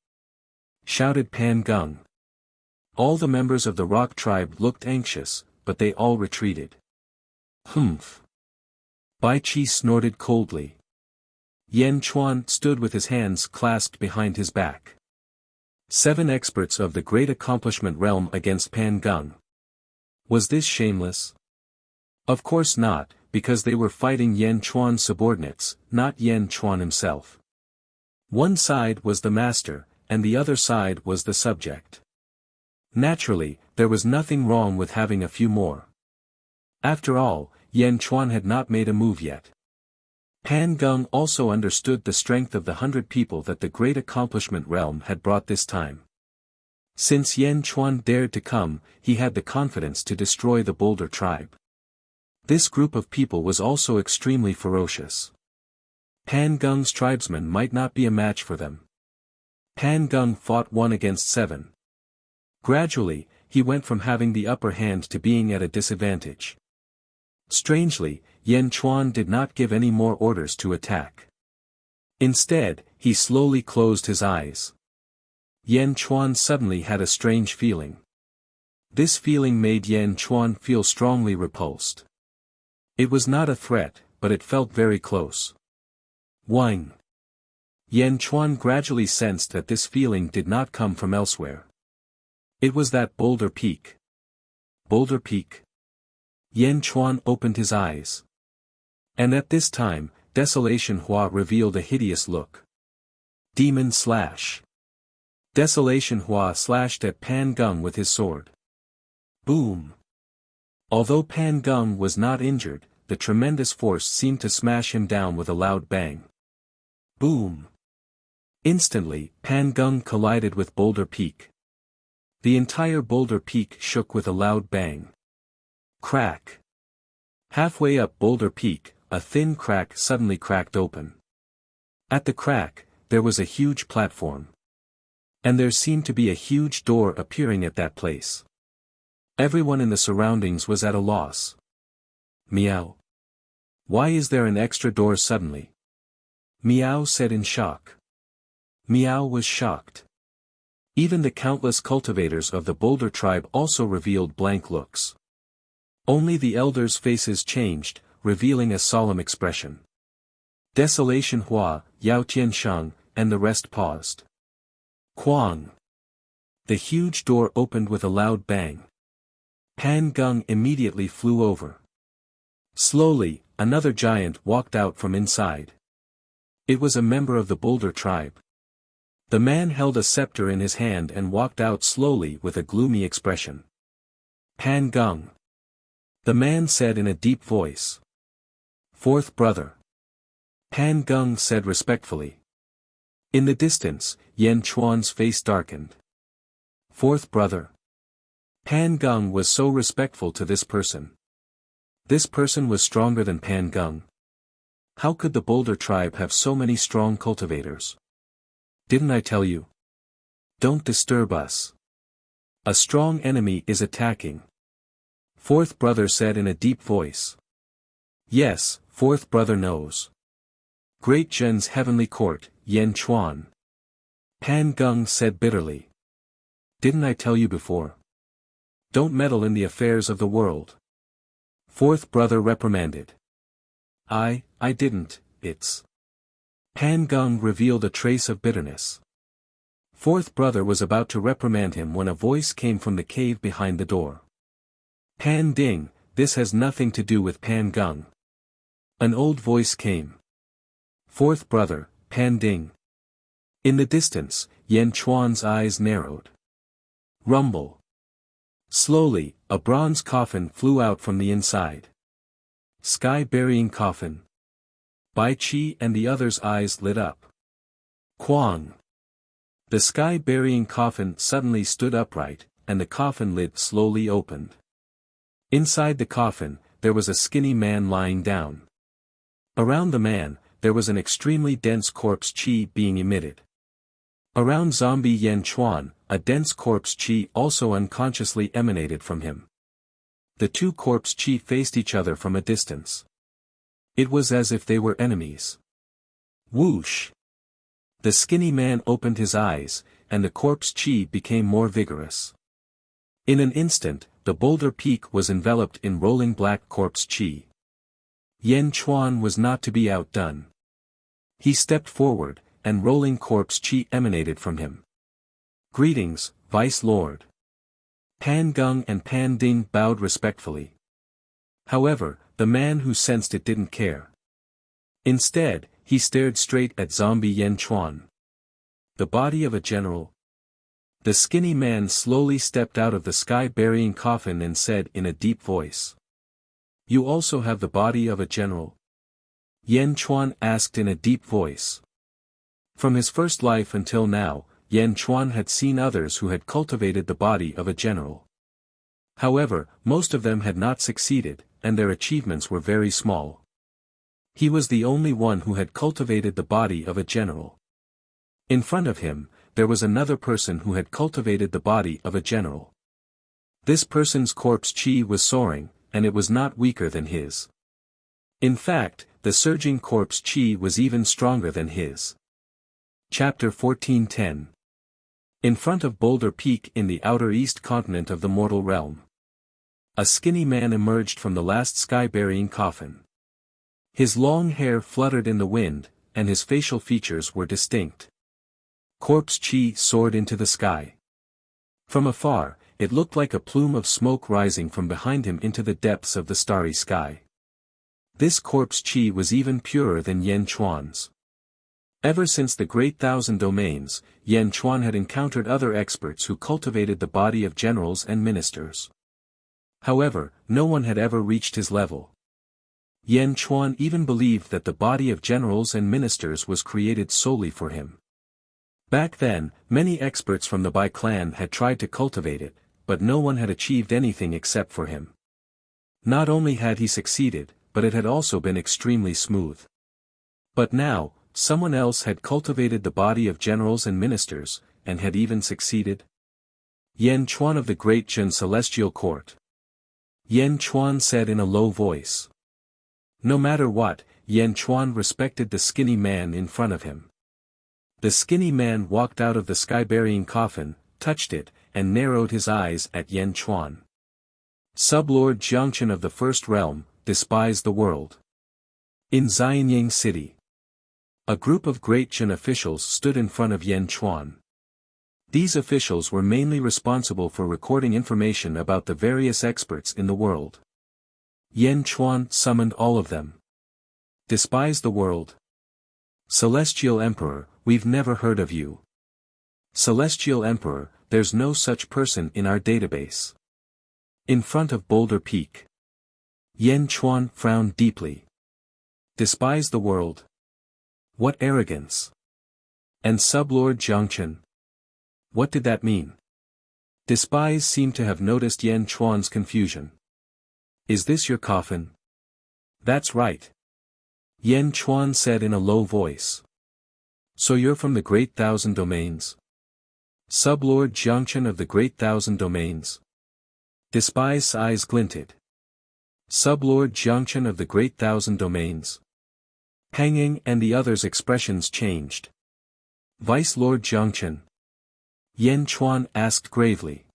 Shouted Pan Geng. All the members of the Rock tribe looked anxious, but they all retreated. "Humph." Bai Qi snorted coldly. Yan Chuan stood with his hands clasped behind his back. 7 experts of the Great Accomplishment Realm against Pan Geng. Was this shameless? Of course not, because they were fighting Yan Chuan's subordinates, not Yan Chuan himself. One side was the master, and the other side was the subject. Naturally, there was nothing wrong with having a few more. After all, Yan Chuan had not made a move yet. Pan Geng also understood the strength of the 100 people that the Great Accomplishment Realm had brought this time. Since Yan Chuan dared to come, he had the confidence to destroy the Boulder tribe. This group of people was also extremely ferocious. Pan Geng's tribesmen might not be a match for them. Pan Geng fought 1 against 7. Gradually, he went from having the upper hand to being at a disadvantage. Strangely, Yan Chuan did not give any more orders to attack. Instead, he slowly closed his eyes. Yan Chuan suddenly had a strange feeling. This feeling made Yan Chuan feel strongly repulsed. It was not a threat, but it felt very close. Whine. Yan Chuan gradually sensed that this feeling did not come from elsewhere. It was that Boulder Peak. Boulder Peak. Yan Chuan opened his eyes. And at this time, Desolation Hua revealed a hideous look. Demon Slash. Desolation Hua slashed at Pan Geng with his sword. Boom. Although Pan Geng was not injured, the tremendous force seemed to smash him down with a loud bang. Boom. Instantly, Pan Geng collided with Boulder Peak. The entire Boulder Peak shook with a loud bang. Crack. Halfway up Boulder Peak, a thin crack suddenly cracked open. At the crack, there was a huge platform. And there seemed to be a huge door appearing at that place. Everyone in the surroundings was at a loss. Meow. Why is there an extra door suddenly? Meow said in shock. Meow was shocked. Even the countless cultivators of the Boulder tribe also revealed blank looks. Only the elders' faces changed, revealing a solemn expression. Desolation Hua, Yao Tiansheng, and the rest paused. Quang. The huge door opened with a loud bang. Pan Gung immediately flew over. Slowly, another giant walked out from inside. It was a member of the Boulder tribe. The man held a scepter in his hand and walked out slowly with a gloomy expression. Pan Gung. The man said in a deep voice. Fourth brother. Pan Gung said respectfully. In the distance, Yan Chuan's face darkened. Fourth brother. Pan Gung was so respectful to this person. This person was stronger than Pan Gung. How could the Boulder tribe have so many strong cultivators? Didn't I tell you? Don't disturb us. A strong enemy is attacking. Fourth brother said in a deep voice. Yes, fourth brother knows. Great Zhen's heavenly court, Yan Chuan. Pan Gung said bitterly. Didn't I tell you before? Don't meddle in the affairs of the world. Fourth brother reprimanded. I didn't, it's. Pan Gung revealed a trace of bitterness. Fourth brother was about to reprimand him when a voice came from the cave behind the door. Pan Ding, this has nothing to do with Pan Gung. An old voice came. Fourth brother, Pan Ding. In the distance, Yan Chuan's eyes narrowed. Rumble. Slowly, a bronze coffin flew out from the inside. Sky-burying coffin. Bai Qi and the others' eyes lit up. Quang. The sky-burying coffin suddenly stood upright, and the coffin lid slowly opened. Inside the coffin, there was a skinny man lying down. Around the man, there was an extremely dense corpse qi being emitted. Around zombie Yan Chuan, a dense corpse qi also unconsciously emanated from him. The two corpse qi faced each other from a distance. It was as if they were enemies. Whoosh! The skinny man opened his eyes, and the corpse qi became more vigorous. In an instant, the boulder peak was enveloped in rolling black corpse qi. Yan Chuan was not to be outdone. He stepped forward, and rolling corpse qi emanated from him. Greetings, Vice Lord. Pan Gung and Pan Ding bowed respectfully. However, the man who sensed it didn't care. Instead, he stared straight at zombie Yan Chuan. The body of a general. The skinny man slowly stepped out of the sky-burying coffin and said in a deep voice. You also have the body of a general? Yan Chuan asked in a deep voice. From his first life until now, Yan Chuan had seen others who had cultivated the body of a general. However, most of them had not succeeded, and their achievements were very small. He was the only one who had cultivated the body of a general. In front of him, there was another person who had cultivated the body of a general. This person's corpse qi was soaring, and it was not weaker than his. In fact, the surging corpse qi was even stronger than his. Chapter 14:10. In front of Boulder Peak in the outer east continent of the mortal realm. A skinny man emerged from the last sky-burying coffin. His long hair fluttered in the wind, and his facial features were distinct. Corpse qi soared into the sky. From afar, it looked like a plume of smoke rising from behind him into the depths of the starry sky. This corpse qi was even purer than Yan Chuan's. Ever since the Great Thousand Domains, Yan Chuan had encountered other experts who cultivated the body of generals and ministers. However, no one had ever reached his level. Yan Chuan even believed that the body of generals and ministers was created solely for him. Back then, many experts from the Bai clan had tried to cultivate it, but no one had achieved anything except for him. Not only had he succeeded, but it had also been extremely smooth. But now, someone else had cultivated the body of generals and ministers, and had even succeeded. Yan Chuan of the Great Jin Celestial Court. Yan Chuan said in a low voice. No matter what, Yan Chuan respected the skinny man in front of him. The skinny man walked out of the sky-burying coffin, touched it, and narrowed his eyes at Yan Chuan. Sublord Jiangchen of the First Realm, despise the world. In Xianyang City. A group of Great Jin officials stood in front of Yan Chuan. These officials were mainly responsible for recording information about the various experts in the world. Yan Chuan summoned all of them. Despise the world. Celestial Emperor, we've never heard of you. Celestial Emperor, there's no such person in our database. In front of Boulder Peak. Yan Chuan frowned deeply. Despise the world. What arrogance. And Sublord Jiangchen. What did that mean? Despise seemed to have noticed Yan Chuan's confusion. Is this your coffin? That's right. Yan Chuan said in a low voice. So you're from the Great Thousand Domains? Sublord Jiangchen of the Great Thousand Domains. Despise's eyes glinted. Sublord Jiangchen of the Great Thousand Domains. Panging and the others' expressions changed. Vice Lord Jiangchen. Yan Chuan asked gravely.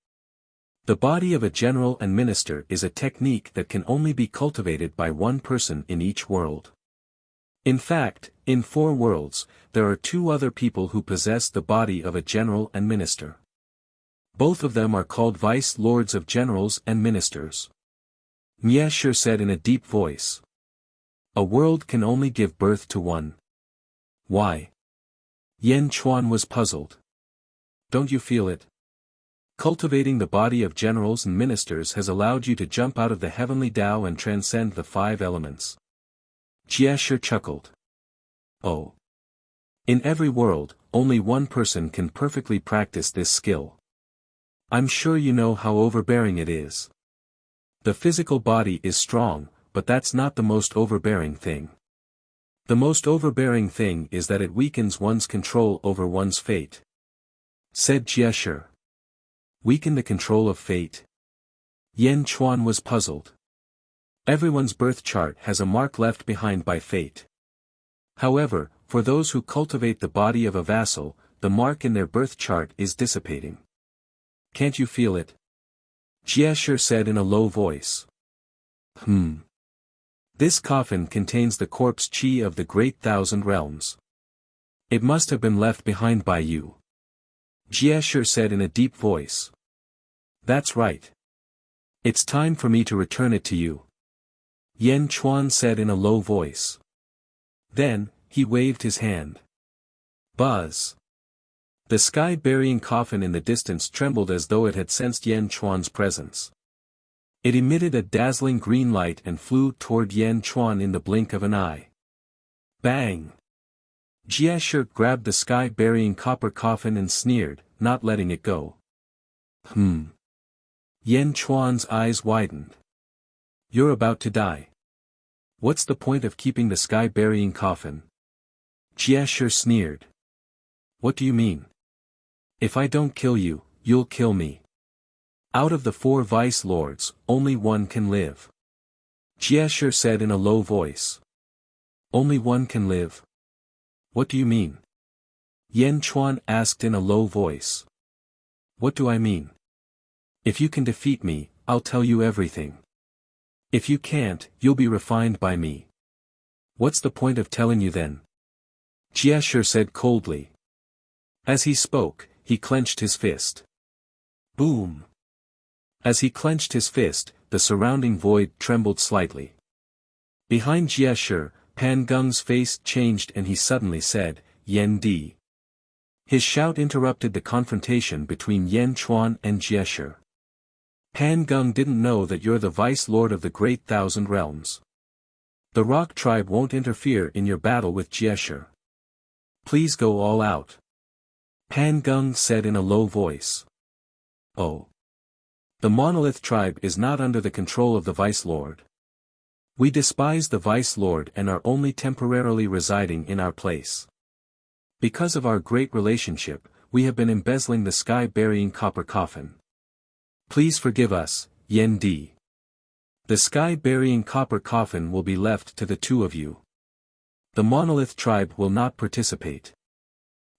The body of a general and minister is a technique that can only be cultivated by one person in each world. In fact, in 4 worlds, there are 2 other people who possess the body of a general and minister. Both of them are called vice lords of generals and ministers. Nye Shi said in a deep voice. A world can only give birth to one. Why? Yan Chuan was puzzled. Don't you feel it? Cultivating the body of generals and ministers has allowed you to jump out of the heavenly Tao and transcend the 5 elements. Jie Shi chuckled. Oh. In every world, only one person can perfectly practice this skill. I'm sure you know how overbearing it is. The physical body is strong, but that's not the most overbearing thing. The most overbearing thing is that it weakens one's control over one's fate. Said Jie Shi. Weaken the control of fate? Yan Chuan was puzzled. Everyone's birth chart has a mark left behind by fate. However, for those who cultivate the body of a vassal, the mark in their birth chart is dissipating. Can't you feel it? Jie Shi said in a low voice. This coffin contains the corpse chi of the Great Thousand Realms. It must have been left behind by you. Jie Shi said in a deep voice. That's right. It's time for me to return it to you. Yan Chuan said in a low voice. Then, he waved his hand. Buzz. The sky-burying coffin in the distance trembled as though it had sensed Yan Chuan's presence. It emitted a dazzling green light and flew toward Yan Chuan in the blink of an eye. Bang! Jie Shi grabbed the sky-burying copper coffin and sneered, not letting it go. Yan Chuan's eyes widened. You're about to die. What's the point of keeping the sky-burying coffin? Jie Shi sneered. What do you mean? If I don't kill you, you'll kill me. Out of the 4 vice lords, only one can live. Jie Shi said in a low voice. Only one can live? What do you mean? Yan Chuan asked in a low voice. What do I mean? If you can defeat me, I'll tell you everything. If you can't, you'll be refined by me. What's the point of telling you then? Jie Shi said coldly. As he spoke, he clenched his fist. Boom! As he clenched his fist, the surrounding void trembled slightly. Behind Jie Shi, Pan Geng's face changed and he suddenly said, Yan Di. His shout interrupted the confrontation between Yan Chuan and Jie Shi. Pan Geng didn't know that you're the vice lord of the Great Thousand Realms. The rock tribe won't interfere in your battle with Jie Shi. Please go all out. Pan Geng said in a low voice. Oh. The monolith tribe is not under the control of the vice lord. We despise the vice lord and are only temporarily residing in our place. Because of our great relationship, we have been embezzling the sky-burying copper coffin. Please forgive us, Yan Di. The sky-burying copper coffin will be left to the 2 of you. The monolith tribe will not participate.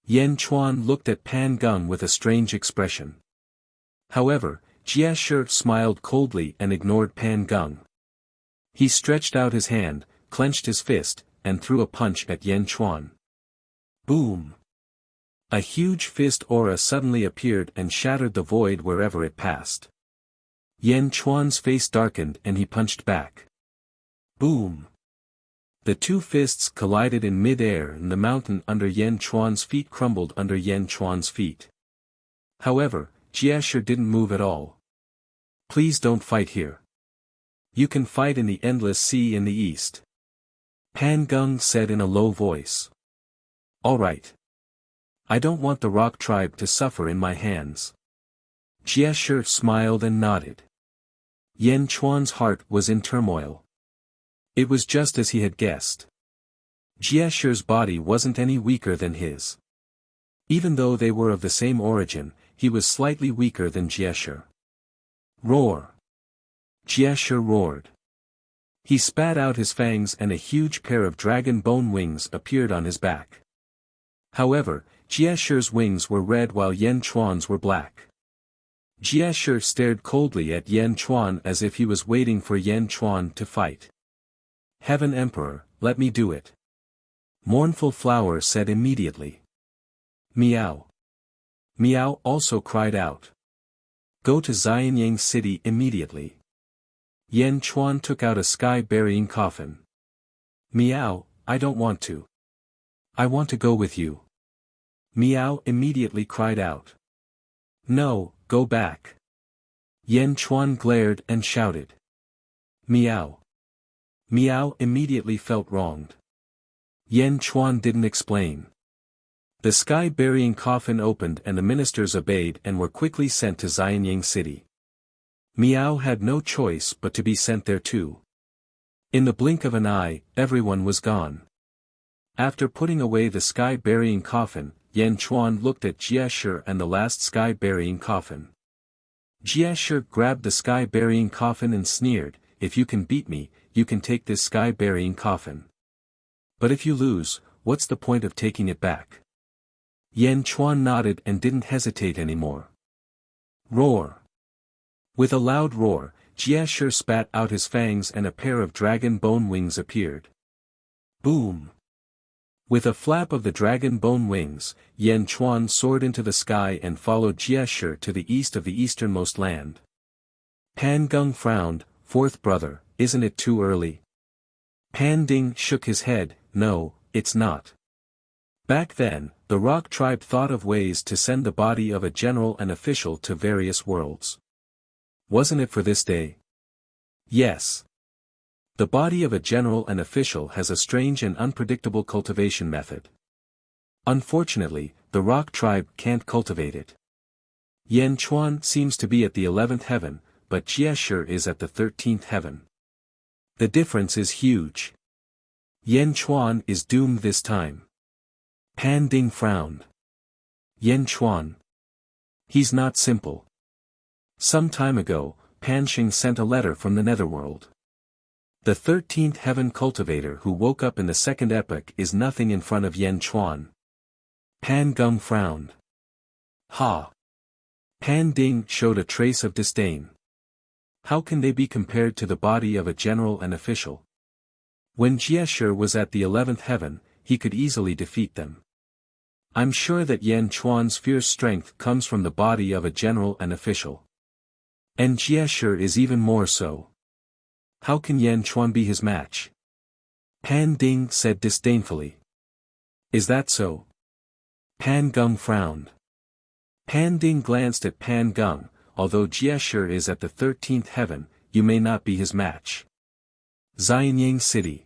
Yan Chuan looked at Pan Geng with a strange expression. However, Jie Shi smiled coldly and ignored Pan Geng. He stretched out his hand, clenched his fist, and threw a punch at Yan Chuan. Boom! A huge fist aura suddenly appeared and shattered the void wherever it passed. Yan Chuan's face darkened and he punched back. Boom! The two fists collided in mid-air and the mountain under Yan Chuan's feet crumbled under Yan Chuan's feet. However, Jiashe didn't move at all. Please don't fight here. You can fight in the endless sea in the east. Pan Geng said in a low voice. All right. I don't want the rock tribe to suffer in my hands. Jiashe smiled and nodded. Yan Chuan's heart was in turmoil. It was just as he had guessed. Jiashe's body wasn't any weaker than his. Even though they were of the same origin, he was slightly weaker than Jiashe. Roar! Jiashe roared. He spat out his fangs and a huge pair of dragon bone wings appeared on his back. However, Jiashe's wings were red while Yan Chuan's were black. Jiashe stared coldly at Yan Chuan as if he was waiting for Yan Chuan to fight. Heaven Emperor, let me do it. Mournful Flower said immediately. Meow. Meow also cried out. Go to Xianyang City immediately. Yan Chuan took out a sky-burying coffin. Meow, I don't want to. I want to go with you. Meow immediately cried out. No, go back. Yan Chuan glared and shouted. Meow. Meow immediately felt wronged. Yan Chuan didn't explain. The sky-burying coffin opened and the ministers obeyed and were quickly sent to Xianyang City. Meow had no choice but to be sent there too. In the blink of an eye, everyone was gone. After putting away the sky-burying coffin, Yan Chuan looked at Jiashe and the last sky-burying coffin. Jiashe grabbed the sky-burying coffin and sneered, if you can beat me, you can take this sky-burying coffin. But if you lose, what's the point of taking it back? Yan Chuan nodded and didn't hesitate anymore. Roar! With a loud roar, Jiashe spat out his fangs and a pair of dragon bone wings appeared. Boom! With a flap of the dragon bone wings, Yan Chuan soared into the sky and followed Jiashe to the east of the easternmost land. Pan Geng frowned, fourth brother, isn't it too early? Pan Ding shook his head, no, it's not. Back then, the rock tribe thought of ways to send the body of a general and official to various worlds. Wasn't it for this day? Yes. The body of a general and official has a strange and unpredictable cultivation method. Unfortunately, the rock tribe can't cultivate it. Yan Chuan seems to be at the 11th heaven, but Jiashe is at the 13th heaven. The difference is huge. Yan Chuan is doomed this time. Pan Ding frowned. Yan Chuan. He's not simple. Some time ago, Pan Xing sent a letter from the netherworld. The 13th heaven cultivator who woke up in the second epoch is nothing in front of Yan Chuan. Pan Geng frowned. Ha! Pan Ding showed a trace of disdain. How can they be compared to the body of a general and official? When Jiashe was at the 11th heaven, he could easily defeat them. I'm sure that Yan Chuan's fierce strength comes from the body of a general and official. And Jiashe is even more so. How can Yan Chuan be his match? Pan Ding said disdainfully. Is that so? Pan Geng frowned. Pan Ding glanced at Pan Geng, although Jiashe is at the 13th heaven, you may not be his match. Xianyang City.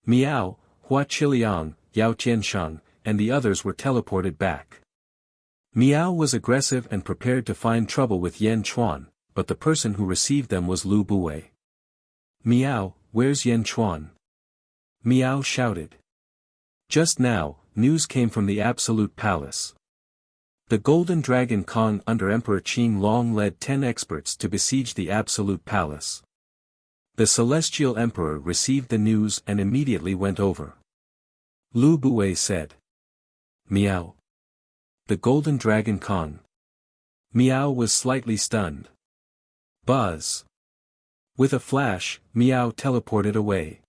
Miao, Hua Qiliang, Yao Tiansheng, and the others were teleported back. Miao was aggressive and prepared to find trouble with Yan Chuan, but the person who received them was Lu Buwei. Miao, where's Yan Chuan? Miao shouted. Just now, news came from the Absolute Palace. The Golden Dragon Kong under Emperor Qing Long led 10 experts to besiege the Absolute Palace. The Celestial Emperor received the news and immediately went over. Lu Buwei said. Miao. The Golden Dragon Kong. Miao was slightly stunned. Buzz. With a flash, Miao teleported away.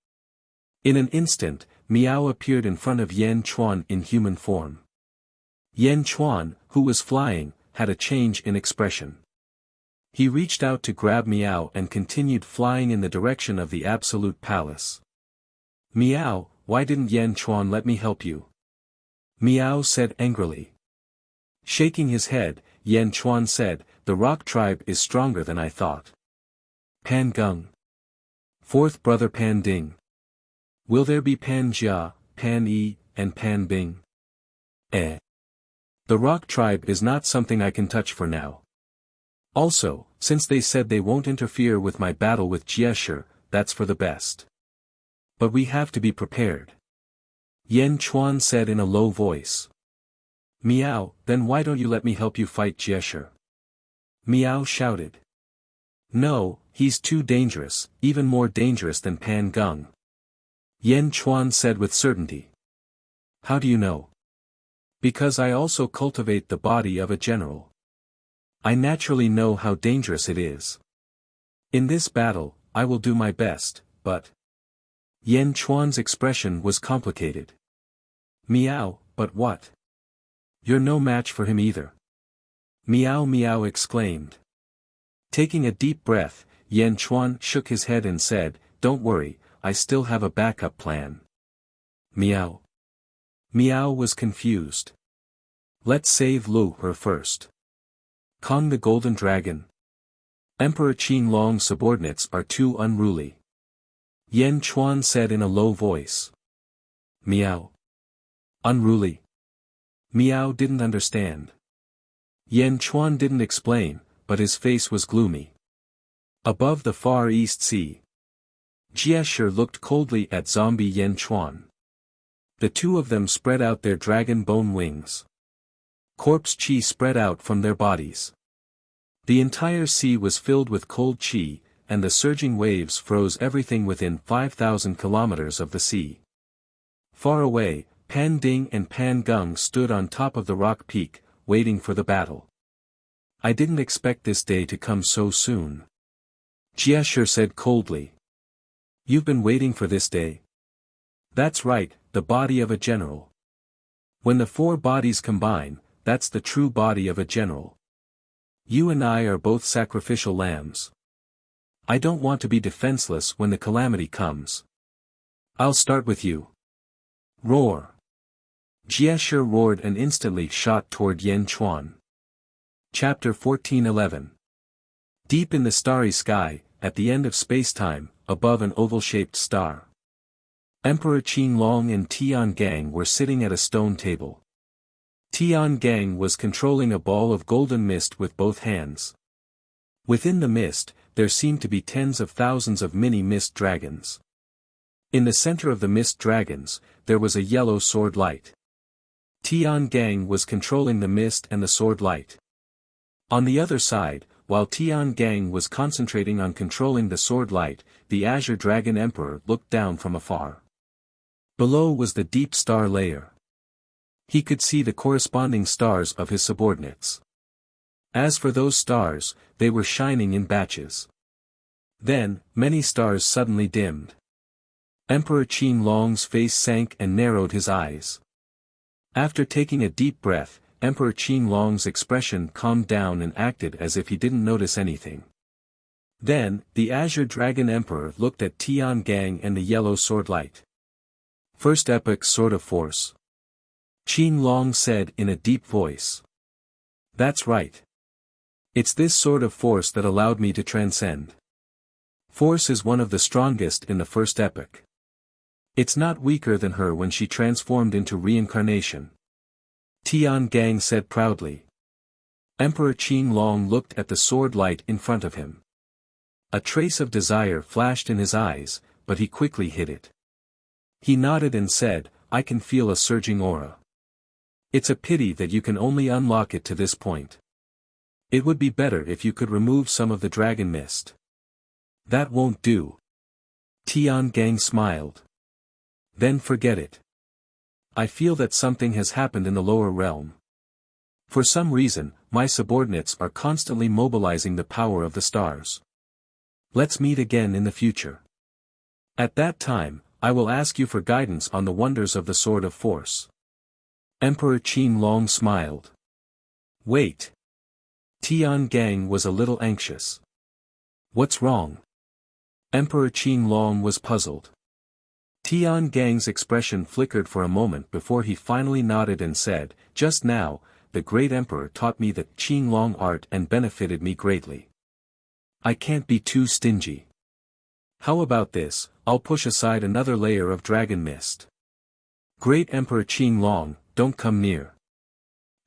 In an instant, Miao appeared in front of Yan Chuan in human form. Yan Chuan, who was flying, had a change in expression. He reached out to grab Miao and continued flying in the direction of the Absolute Palace. Miao, why didn't Yan Chuan let me help you? Miao said angrily. Shaking his head, Yan Chuan said, the rock tribe is stronger than I thought. Pan Gung. Fourth brother Pan Ding. Will there be Pan Jia, Pan Yi, and Pan Bing? The rock tribe is not something I can touch for now. Also, since they said they won't interfere with my battle with Jieshi, that's for the best. But we have to be prepared. Yan Chuan said in a low voice. Miao, then why don't you let me help you fight Jieshi? Miao shouted. No, he's too dangerous, even more dangerous than Pan Gung. Yan Chuan said with certainty. How do you know? Because I also cultivate the body of a general. I naturally know how dangerous it is. In this battle, I will do my best, but... Yan Chuan's expression was complicated. Miao, but what? You're no match for him either. Miao Miao exclaimed. Taking a deep breath, Yan Chuan shook his head and said, don't worry, I still have a backup plan. Miao. Miao was confused. Let's save Lu He first. Kong the Golden Dragon. Emperor Qin Long's subordinates are too unruly. Yan Chuan said in a low voice. Miao. Unruly. Miao didn't understand. Yan Chuan didn't explain, but his face was gloomy. Above the Far East Sea. Jieshi looked coldly at zombie Yan Chuan. The two of them spread out their dragon bone wings. Corpse chi spread out from their bodies. The entire sea was filled with cold chi, and the surging waves froze everything within 5,000 kilometers of the sea. Far away, Pan Ding and Pan Gung stood on top of the rock peak, waiting for the battle. I didn't expect this day to come so soon. Jieshi said coldly. You've been waiting for this day? That's right, the body of a general. When the four bodies combine, that's the true body of a general. You and I are both sacrificial lambs. I don't want to be defenseless when the calamity comes. I'll start with you. Roar. Jieshi roared and instantly shot toward Yan Chuan. Chapter 14:11. Deep in the starry sky, at the end of space-time, above an oval-shaped star. Emperor Qin Long and Tian Gang were sitting at a stone table. Tian Gang was controlling a ball of golden mist with both hands. Within the mist, there seemed to be tens of thousands of mini mist dragons. In the center of the mist dragons, there was a yellow sword light. Tian Gang was controlling the mist and the sword light. On the other side, while Tian Gang was concentrating on controlling the sword light, the Azure Dragon Emperor looked down from afar. Below was the deep star layer. He could see the corresponding stars of his subordinates. As for those stars, they were shining in batches. Then, many stars suddenly dimmed. Emperor Qin Long's face sank and narrowed his eyes. After taking a deep breath, Emperor Qin Long's expression calmed down and acted as if he didn't notice anything. Then, the Azure Dragon Emperor looked at Tian Gang and the yellow sword light. First epic sword of force. Qin Long said in a deep voice. That's right. It's this sword of force that allowed me to transcend. Force is one of the strongest in the first epic. It's not weaker than her when she transformed into reincarnation. Tian Gang said proudly. Emperor Qin Long looked at the sword light in front of him. A trace of desire flashed in his eyes, but he quickly hid it. He nodded and said, I can feel a surging aura. It's a pity that you can only unlock it to this point. It would be better if you could remove some of the dragon mist. That won't do. Tian Gang smiled. Then forget it. I feel that something has happened in the lower realm. For some reason, my subordinates are constantly mobilizing the power of the stars. Let's meet again in the future. At that time, I will ask you for guidance on the wonders of the Sword of Force. Emperor Qin Long smiled. Wait. Tian Gang was a little anxious. What's wrong? Emperor Qin Long was puzzled. Tian Gang's expression flickered for a moment before he finally nodded and said, "Just now, the great emperor taught me the Qin Long art and benefited me greatly. I can't be too stingy. How about this, I'll push aside another layer of dragon mist. Great Emperor Qin Long, don't come near."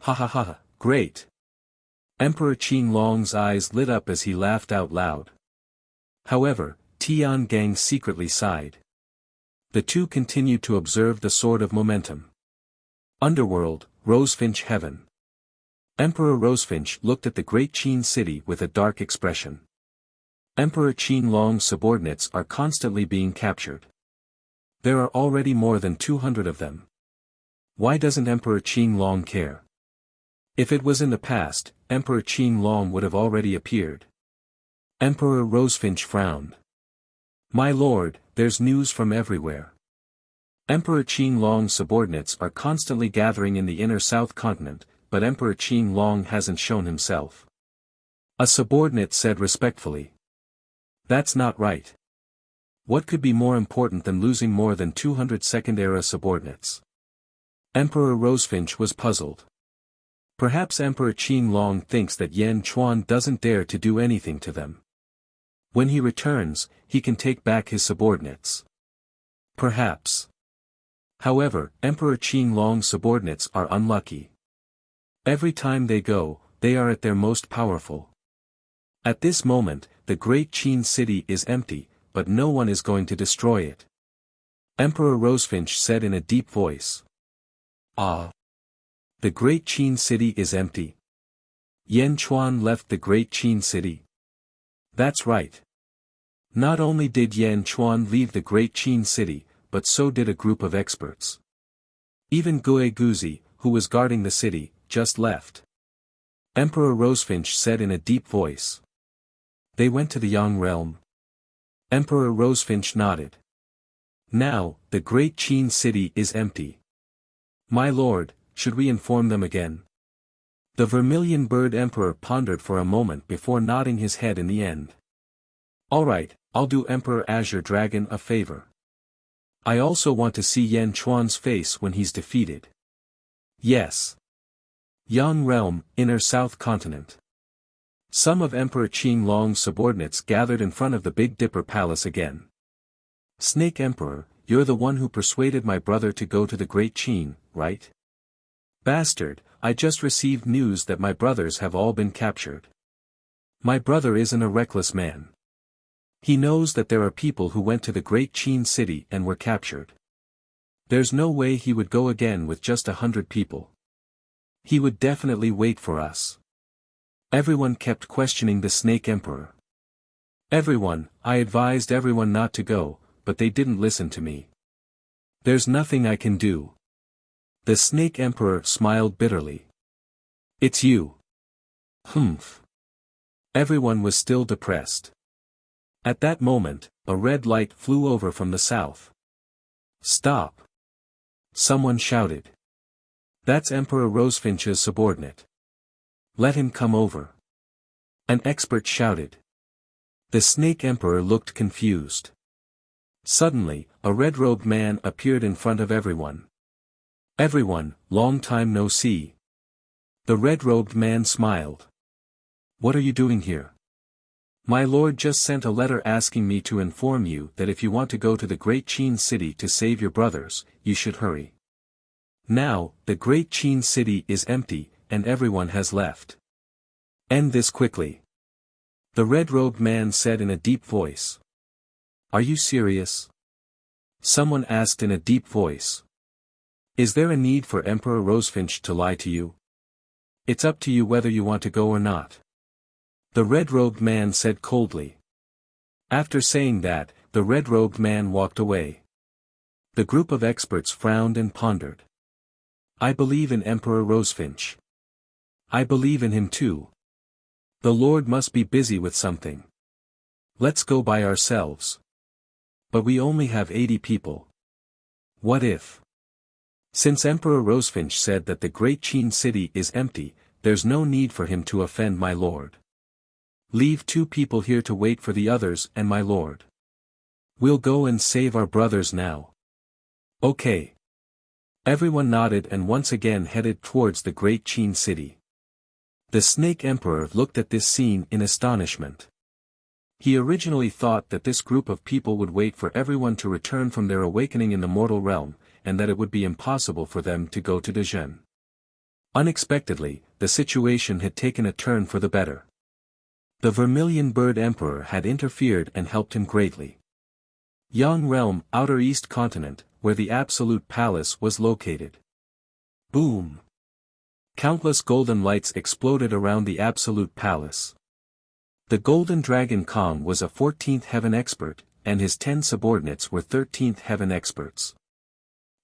Ha ha ha, great. Emperor Qin Long's eyes lit up as he laughed out loud. However, Tian Gang secretly sighed. The two continued to observe the sword of momentum. Underworld, Rosefinch Heaven. Emperor Rosefinch looked at the great Qin city with a dark expression. Emperor Qin Long's subordinates are constantly being captured. There are already more than 200 of them. Why doesn't Emperor Qin Long care? If it was in the past, Emperor Qin Long would have already appeared. Emperor Rosefinch frowned. My lord, there's news from everywhere. Emperor Qin Long's subordinates are constantly gathering in the inner south continent, but Emperor Qin Long hasn't shown himself. A subordinate said respectfully. That's not right. What could be more important than losing more than 200 second-era subordinates? Emperor Rosefinch was puzzled. Perhaps Emperor Qin Long thinks that Yan Chuan doesn't dare to do anything to them. When he returns, he can take back his subordinates. Perhaps. However, Emperor Qin Long's subordinates are unlucky. Every time they go, they are at their most powerful. At this moment, the great Qin city is empty, but no one is going to destroy it. Emperor Rosefinch said in a deep voice. Ah. The great Qin city is empty. Yan Chuan left the great Qin city. That's right. Not only did Yan Chuan leave the great Qin city, but so did a group of experts. Even Gue Guzi, who was guarding the city, just left. Emperor Rosefinch said in a deep voice. They went to the Yang realm. Emperor Rosefinch nodded. Now, the great Qin city is empty. My lord, should we inform them again? The Vermilion Bird Emperor pondered for a moment before nodding his head in the end. Alright, I'll do Emperor Azure Dragon a favor. I also want to see Yan Chuan's face when he's defeated. Yes. Yang Realm, Inner South Continent. Some of Emperor Qin Long's subordinates gathered in front of the Big Dipper Palace again. Snake Emperor, you're the one who persuaded my brother to go to the Great Qin, right? Bastard, I just received news that my brothers have all been captured. My brother isn't a reckless man. He knows that there are people who went to the Great Qin city and were captured. There's no way he would go again with just 100 people. He would definitely wait for us. Everyone kept questioning the Snake Emperor. I advised everyone not to go, but they didn't listen to me. There's nothing I can do. The Snake Emperor smiled bitterly. It's you. Humph. Everyone was still depressed. At that moment, a red light flew over from the south. Stop! Someone shouted. That's Emperor Rosefinch's subordinate. Let him come over. An expert shouted. The Snake Emperor looked confused. Suddenly, a red-robed man appeared in front of everyone. Everyone, long time no see. The red-robed man smiled. What are you doing here? My lord just sent a letter asking me to inform you that if you want to go to the Great Qin city to save your brothers, you should hurry. Now, the Great Qin city is empty, and everyone has left. End this quickly. The red-robed man said in a deep voice. Are you serious? Someone asked in a deep voice. Is there a need for Emperor Rosefinch to lie to you? It's up to you whether you want to go or not. The red-robed man said coldly. After saying that, the red-robed man walked away. The group of experts frowned and pondered. I believe in Emperor Rosefinch. I believe in him too. The Lord must be busy with something. Let's go by ourselves. But we only have 80 people. What if Since Emperor Rosefinch said that the great Qin city is empty, there's no need for him to offend my lord. Leave 2 people here to wait for the others and my lord. We'll go and save our brothers now. Okay. Everyone nodded and once again headed towards the great Qin city. The Snake Emperor looked at this scene in astonishment. He originally thought that this group of people would wait for everyone to return from their awakening in the mortal realm, and that it would be impossible for them to go to Dezhen. Unexpectedly, the situation had taken a turn for the better. The Vermilion Bird Emperor had interfered and helped him greatly. Yang Realm, Outer East Continent, where the Absolute Palace was located. Boom! Countless golden lights exploded around the Absolute Palace. The Golden Dragon Kong was a 14th Heaven expert, and his 10 subordinates were 13th Heaven experts.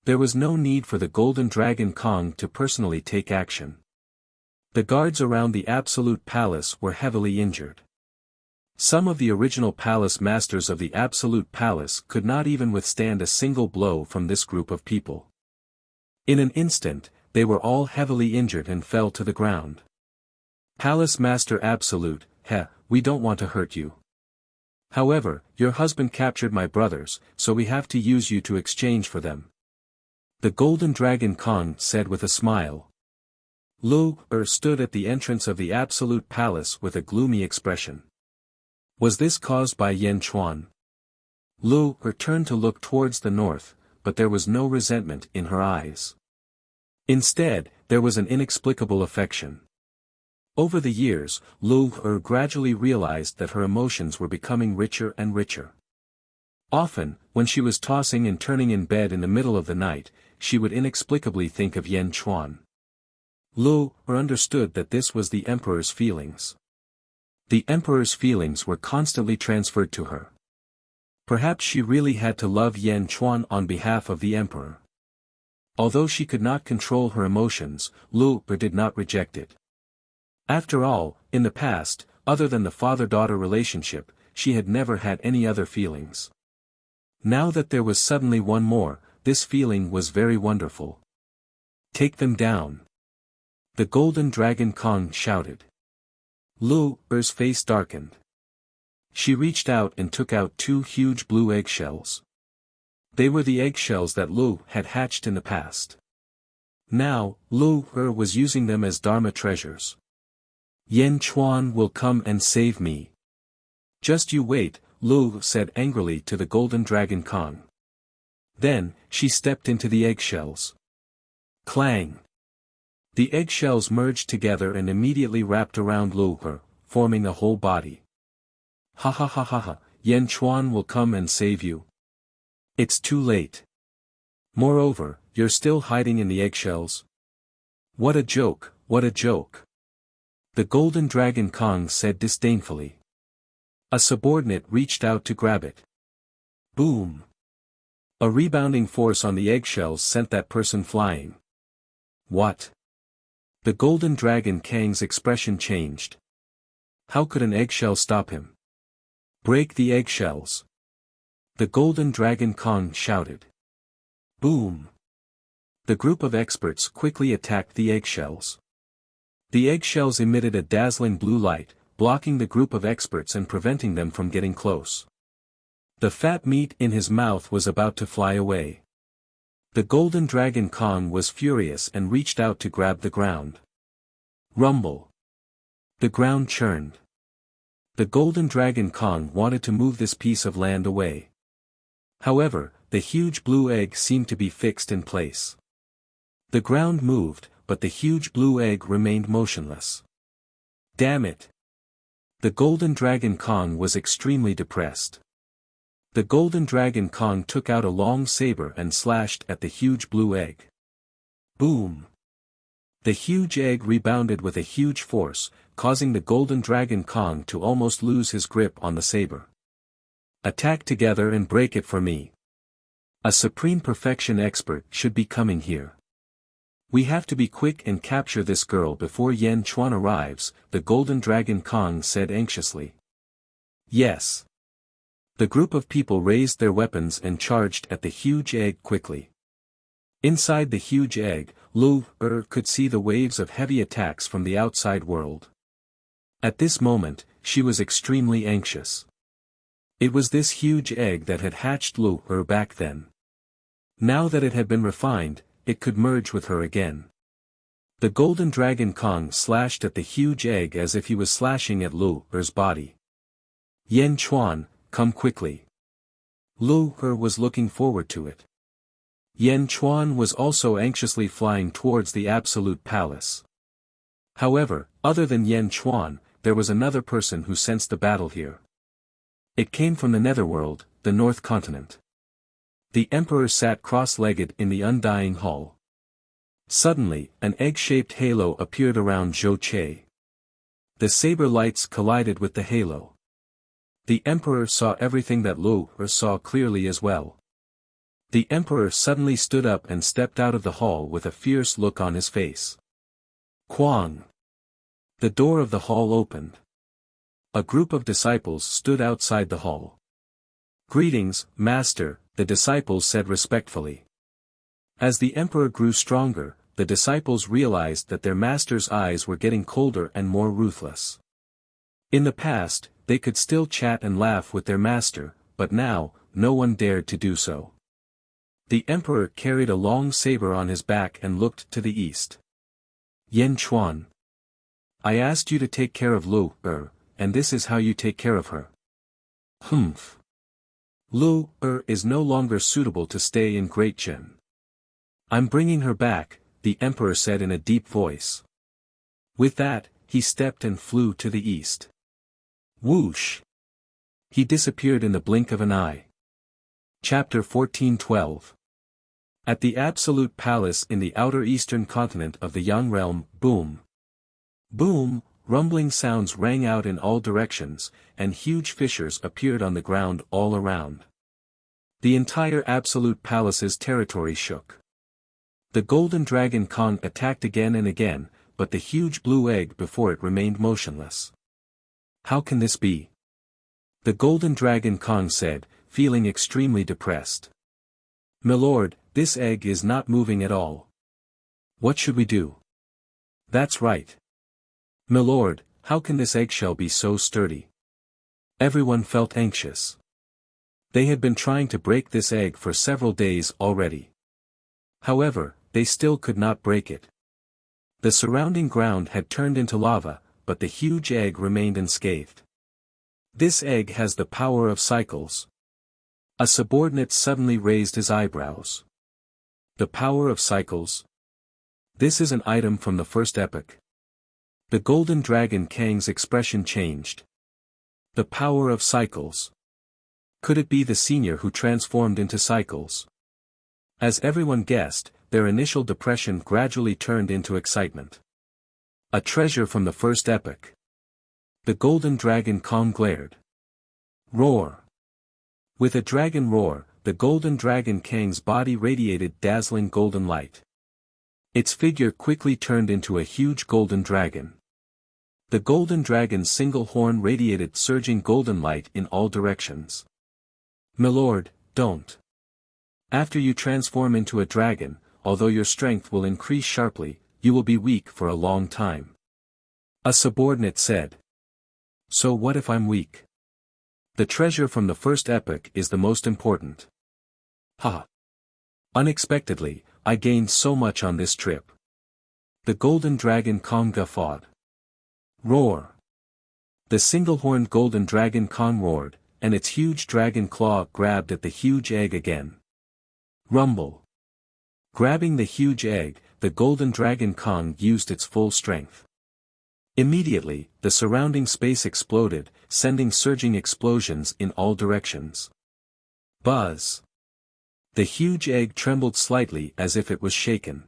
There was no need for the Golden Dragon Kong to personally take action. The guards around the Absolute Palace were heavily injured. Some of the original palace masters of the Absolute Palace could not even withstand a single blow from this group of people. In an instant, they were all heavily injured and fell to the ground. Palace Master Absolute, we don't want to hurt you. However, your husband captured my brothers, so we have to use you to exchange for them. The Golden Dragon Kong said with a smile. Lu stood at the entrance of the Absolute Palace with a gloomy expression. Was this caused by Yan Chuan? Lu turned to look towards the north, but there was no resentment in her eyes. Instead, there was an inexplicable affection. Over the years, Lu gradually realized that her emotions were becoming richer and richer. Often, when she was tossing and turning in bed in the middle of the night, she would inexplicably think of Yan Chuan. Lu understood that this was the Emperor's feelings. The Emperor's feelings were constantly transferred to her. Perhaps she really had to love Yan Chuan on behalf of the Emperor. Although she could not control her emotions, Lu did not reject it. After all, in the past, other than the father-daughter relationship, she had never had any other feelings. Now that there was suddenly one more, this feeling was very wonderful. Take them down. The Golden Dragon Kong shouted. Lu's face darkened. She reached out and took out 2 huge blue eggshells. They were the eggshells that Lu had hatched in the past. Now, Lu was using them as Dharma treasures. Yan Chuan will come and save me. Just you wait, Lu said angrily to the Golden Dragon Kong. Then, she stepped into the eggshells. Clang! The eggshells merged together and immediately wrapped around Lu, forming a whole body. Ha ha ha ha ha, Yan Chuan will come and save you. It's too late. Moreover, you're still hiding in the eggshells. What a joke, what a joke. The Golden Dragon Kong said disdainfully. A subordinate reached out to grab it. Boom! A rebounding force on the eggshells sent that person flying. What? The Golden Dragon Kang's expression changed. How could an eggshell stop him? Break the eggshells! The Golden Dragon Kong shouted. Boom! The group of experts quickly attacked the eggshells. The eggshells emitted a dazzling blue light, blocking the group of experts and preventing them from getting close. The fat meat in his mouth was about to fly away. The Golden Dragon Kong was furious and reached out to grab the ground. Rumble! The ground churned. The Golden Dragon Kong wanted to move this piece of land away. However, the huge blue egg seemed to be fixed in place. The ground moved, but the huge blue egg remained motionless. Damn it! The Golden Dragon Kong was extremely depressed. The Golden Dragon Kong took out a long saber and slashed at the huge blue egg. Boom! The huge egg rebounded with a huge force, causing the Golden Dragon Kong to almost lose his grip on the saber. Attack together and break it for me. A Supreme Perfection expert should be coming here. We have to be quick and capture this girl before Yan Chuan arrives, the Golden Dragon Kong said anxiously. Yes. The group of people raised their weapons and charged at the huge egg quickly. Inside the huge egg, Lu could see the waves of heavy attacks from the outside world. At this moment, she was extremely anxious. It was this huge egg that had hatched Lu back then. Now that it had been refined, it could merge with her again. The golden dragon Kong slashed at the huge egg as if he was slashing at Lu's body. Yen Chuan, come quickly. Lu was looking forward to it. Yen Chuan was also anxiously flying towards the Absolute Palace. However, other than Yen Chuan, there was another person who sensed the battle here. It came from the Netherworld, the North Continent. The Emperor sat cross-legged in the Undying Hall. Suddenly, an egg-shaped halo appeared around Zhou Che. The saber lights collided with the halo. The Emperor saw everything that Lu saw clearly as well. The Emperor suddenly stood up and stepped out of the hall with a fierce look on his face. Quang! The door of the hall opened. A group of disciples stood outside the hall. Greetings, Master, the disciples said respectfully. As the Emperor grew stronger, the disciples realized that their master's eyes were getting colder and more ruthless. In the past, they could still chat and laugh with their master, but now, no one dared to do so. The Emperor carried a long saber on his back and looked to the east. Yen Chuan. I asked you to take care of Lu and this is how you take care of her. Humph. Lu is no longer suitable to stay in Great Jin. I'm bringing her back, the Emperor said in a deep voice. With that, he stepped and flew to the east. Whoosh! He disappeared in the blink of an eye. Chapter 1412. At the Absolute Palace in the outer eastern continent of the Yang Realm, boom! Boom! Rumbling sounds rang out in all directions, and huge fissures appeared on the ground all around. The entire Absolute Palace's territory shook. The golden dragon Kong attacked again and again, but the huge blue egg before it remained motionless. How can this be? The golden dragon Kong said, feeling extremely depressed. Milord, this egg is not moving at all. What should we do? That's right. Milord, how can this eggshell be so sturdy? Everyone felt anxious. They had been trying to break this egg for several days already. However, they still could not break it. The surrounding ground had turned into lava, but the huge egg remained unscathed. This egg has the power of cycles. A subordinate suddenly raised his eyebrows. The power of cycles? This is an item from the first epoch. The golden dragon Kang's expression changed. The power of cycles. Could it be the senior who transformed into cycles? As everyone guessed, their initial depression gradually turned into excitement. A treasure from the first epoch. The golden dragon Kong glared. Roar! With a dragon roar, the golden dragon Kang's body radiated dazzling golden light. Its figure quickly turned into a huge golden dragon. The golden dragon's single horn radiated surging golden light in all directions. Milord, don't. After you transform into a dragon, although your strength will increase sharply, you will be weak for a long time. A subordinate said. So what if I'm weak? The treasure from the first epoch is the most important. Ha! Unexpectedly, I gained so much on this trip. The golden dragon Kong guffawed. Roar! The single-horned golden dragon Kong roared, and its huge dragon claw grabbed at the huge egg again. Rumble! Grabbing the huge egg, the golden dragon Kong used its full strength. Immediately, the surrounding space exploded, sending surging explosions in all directions. Buzz! The huge egg trembled slightly as if it was shaken.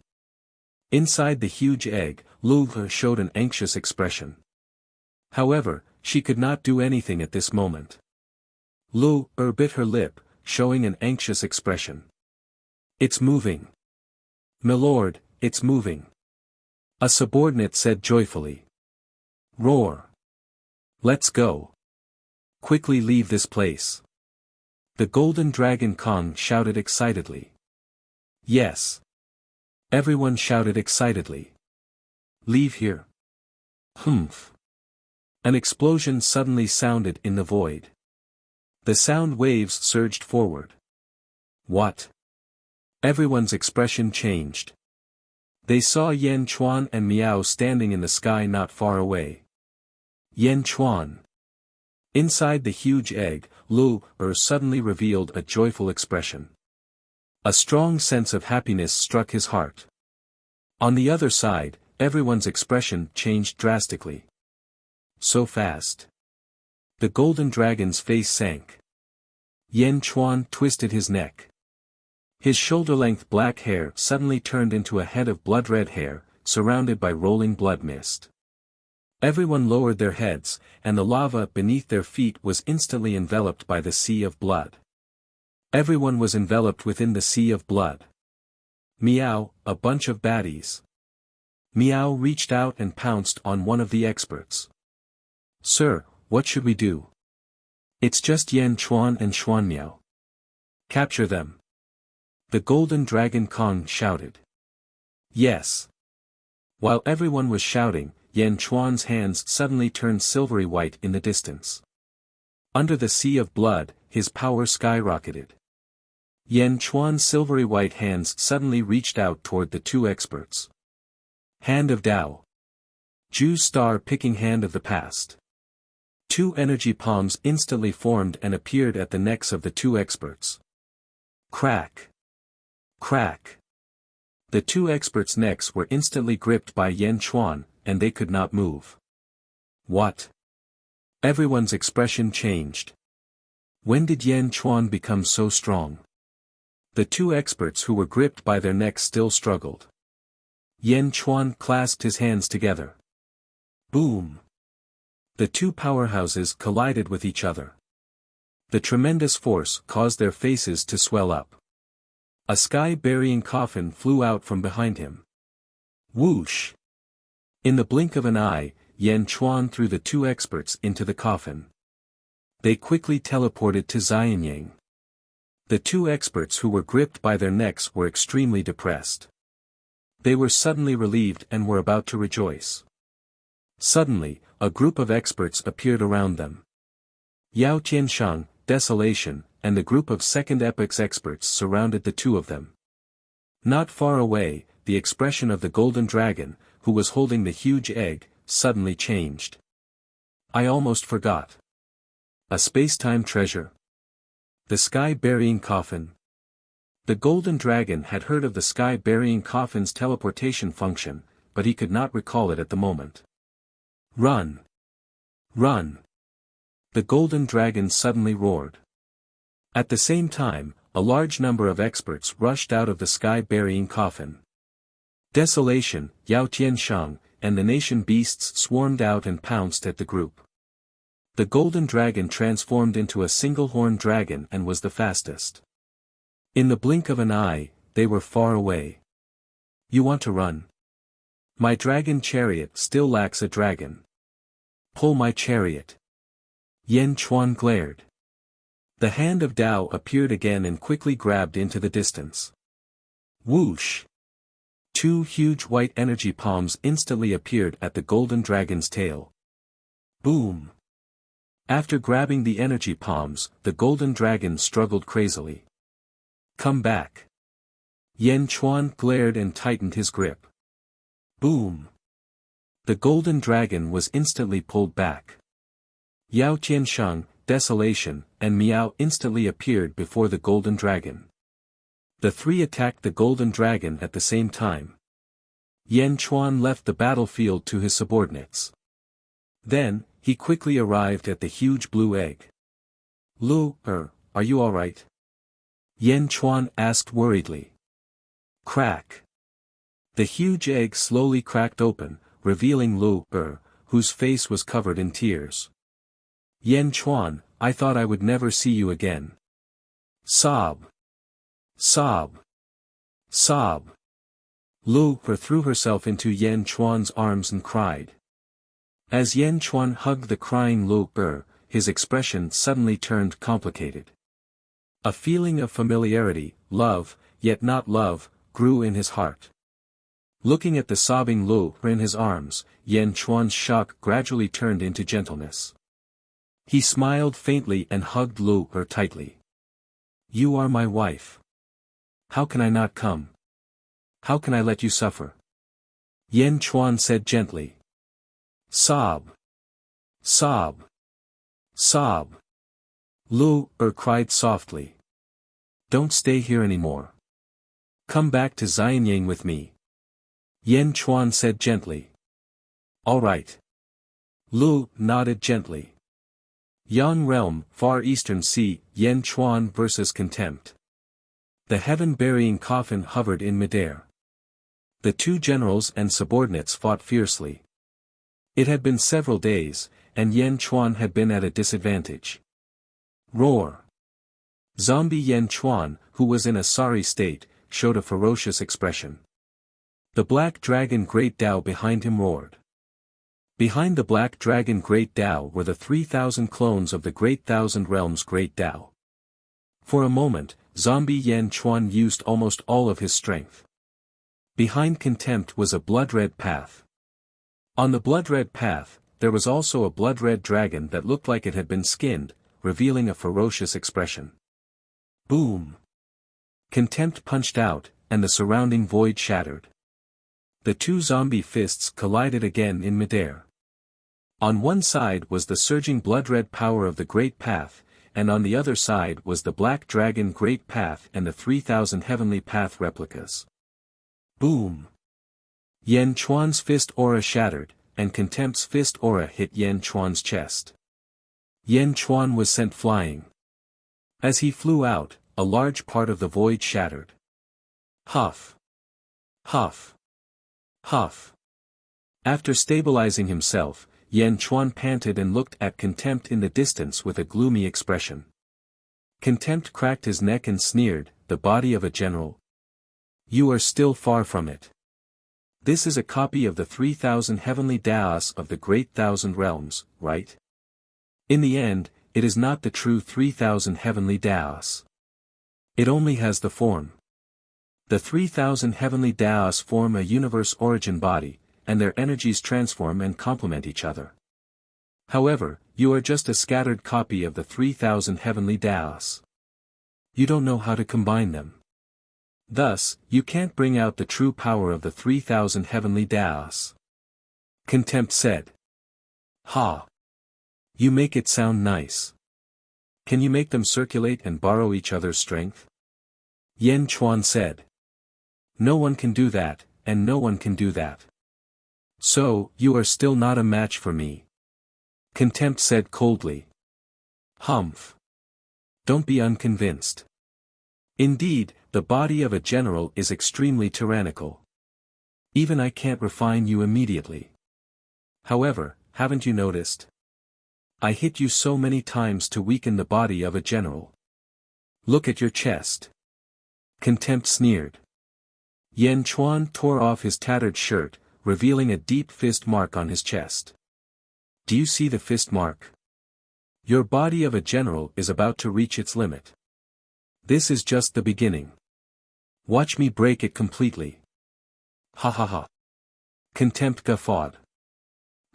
Inside the huge egg, Lu showed an anxious expression. However, she could not do anything at this moment. Lu bit her lip, showing an anxious expression. It's moving. Milord, it's moving. A subordinate said joyfully. Roar! Let's go. Quickly leave this place. The golden dragon Kong shouted excitedly. Yes. Everyone shouted excitedly. Leave here. Humph. An explosion suddenly sounded in the void. The sound waves surged forward. What? Everyone's expression changed. They saw Yan Chuan and Miao standing in the sky not far away. Yan Chuan. Inside the huge egg, Lu suddenly revealed a joyful expression. A strong sense of happiness struck his heart. On the other side, everyone's expression changed drastically. So fast. The golden dragon's face sank. Yan Chuan twisted his neck. His shoulder-length black hair suddenly turned into a head of blood-red hair, surrounded by rolling blood mist. Everyone lowered their heads, and the lava beneath their feet was instantly enveloped by the sea of blood. Everyone was enveloped within the sea of blood. Meow, a bunch of baddies. Meow reached out and pounced on one of the experts. Sir, what should we do? It's just Yan Chuan and Xuan Miao. Capture them. The golden dragon Kong shouted. Yes. While everyone was shouting, Yan Chuan's hands suddenly turned silvery white in the distance. Under the sea of blood, his power skyrocketed. Yan Chuan's silvery white hands suddenly reached out toward the two experts. Hand of Tao. Ju's star-picking hand of the past. Two energy palms instantly formed and appeared at the necks of the two experts. Crack. Crack. The two experts' necks were instantly gripped by Yan Chuan, and they could not move. What? Everyone's expression changed. When did Yan Chuan become so strong? The two experts who were gripped by their necks still struggled. Yan Chuan clasped his hands together. Boom! The two powerhouses collided with each other. The tremendous force caused their faces to swell up. A sky-burying coffin flew out from behind him. Whoosh! In the blink of an eye, Yan Chuan threw the two experts into the coffin. They quickly teleported to Xianyang. The two experts who were gripped by their necks were extremely depressed. They were suddenly relieved and were about to rejoice. Suddenly, a group of experts appeared around them. Yao Tianshang, Desolation, and the group of Second Epoch's experts surrounded the two of them. Not far away, the expression of the golden dragon, who was holding the huge egg, suddenly changed. I almost forgot. A space-time treasure. The sky-burying coffin. The golden dragon had heard of the sky-burying coffin's teleportation function, but he could not recall it at the moment. Run! Run! The golden dragon suddenly roared. At the same time, a large number of experts rushed out of the sky-burying coffin. Desolation, Yao Tianshang, and the nation beasts swarmed out and pounced at the group. The golden dragon transformed into a single-horned dragon and was the fastest. In the blink of an eye, they were far away. You want to run? My dragon chariot still lacks a dragon. Pull my chariot. Yan Chuan glared. The hand of Tao appeared again and quickly grabbed into the distance. Whoosh! Two huge white energy palms instantly appeared at the golden dragon's tail. Boom! After grabbing the energy palms, the golden dragon struggled crazily. Come back. Yan Chuan glared and tightened his grip. Boom! The golden dragon was instantly pulled back. Yao Tianshang, Desolation, and Miao instantly appeared before the golden dragon. The three attacked the golden dragon at the same time. Yan Chuan left the battlefield to his subordinates. Then, he quickly arrived at the huge blue egg. Lu, are you alright? Yan Chuan asked worriedly. Crack. The huge egg slowly cracked open, revealing Lu, whose face was covered in tears. Yan Chuan, I thought I would never see you again. Sob. Sob. Sob. Lu threw herself into Yan Chuan's arms and cried. As Yan Chuan hugged the crying Lu, his expression suddenly turned complicated. A feeling of familiarity, love, yet not love, grew in his heart. Looking at the sobbing Lu in his arms, Yan Chuan's shock gradually turned into gentleness. He smiled faintly and hugged Lu tightly. You are my wife. How can I not come? How can I let you suffer? Yan Chuan said gently. Sob. Sob. Sob. Lu cried softly. Don't stay here anymore. Come back to Xianyang with me. Yan Chuan said gently. All right. Lu nodded gently. Yang Realm, Far Eastern Sea, Yan Chuan vs. Contempt. The heaven-burying coffin hovered in midair. The two generals and subordinates fought fiercely. It had been several days, and Yan Chuan had been at a disadvantage. Roar! Zombie Yan Chuan, who was in a sorry state, showed a ferocious expression. The Black Dragon Great Tao behind him roared. Behind the Black Dragon Great Tao were the 3,000 clones of the Great Thousand Realms Great Tao. For a moment, Zombie Yan Chuan used almost all of his strength. Behind Contempt was a blood-red path. On the blood-red path, there was also a blood-red dragon that looked like it had been skinned, revealing a ferocious expression. Boom! Contempt punched out, and the surrounding void shattered. The two zombie fists collided again in midair. On one side was the surging blood-red power of the Great Path, and on the other side was the Black Dragon Great Path and the 3,000 Heavenly Path replicas. Boom! Yan Chuan's fist aura shattered, and Contempt's fist aura hit Yan Chuan's chest. Yan Chuan was sent flying. As he flew out, a large part of the void shattered. Huff! Huff! Huff! After stabilizing himself, Yan Chuan panted and looked at Contempt in the distance with a gloomy expression. Contempt cracked his neck and sneered, the body of a general. You are still far from it. This is a copy of the 3,000 heavenly Daos of the Great Thousand Realms, right? In the end, it is not the true 3,000 heavenly Daos. It only has the form. The 3,000 heavenly Daos form a universe origin body, and their energies transform and complement each other. However, you are just a scattered copy of the 3,000 heavenly Daos. You don't know how to combine them. Thus, you can't bring out the true power of the 3,000 heavenly Daos. Contempt said. Ha! You make it sound nice. Can you make them circulate and borrow each other's strength? Yan Chuan said. No one can do that, and no one can do that. So, you are still not a match for me. Contempt said coldly. Humph. Don't be unconvinced. Indeed, the body of a general is extremely tyrannical. Even I can't refine you immediately. However, haven't you noticed? I hit you so many times to weaken the body of a general. Look at your chest. Contempt sneered. Yan Chuan tore off his tattered shirt, revealing a deep fist mark on his chest. Do you see the fist mark? Your body of a general is about to reach its limit. This is just the beginning. Watch me break it completely. Ha ha ha. Contempt guffawed.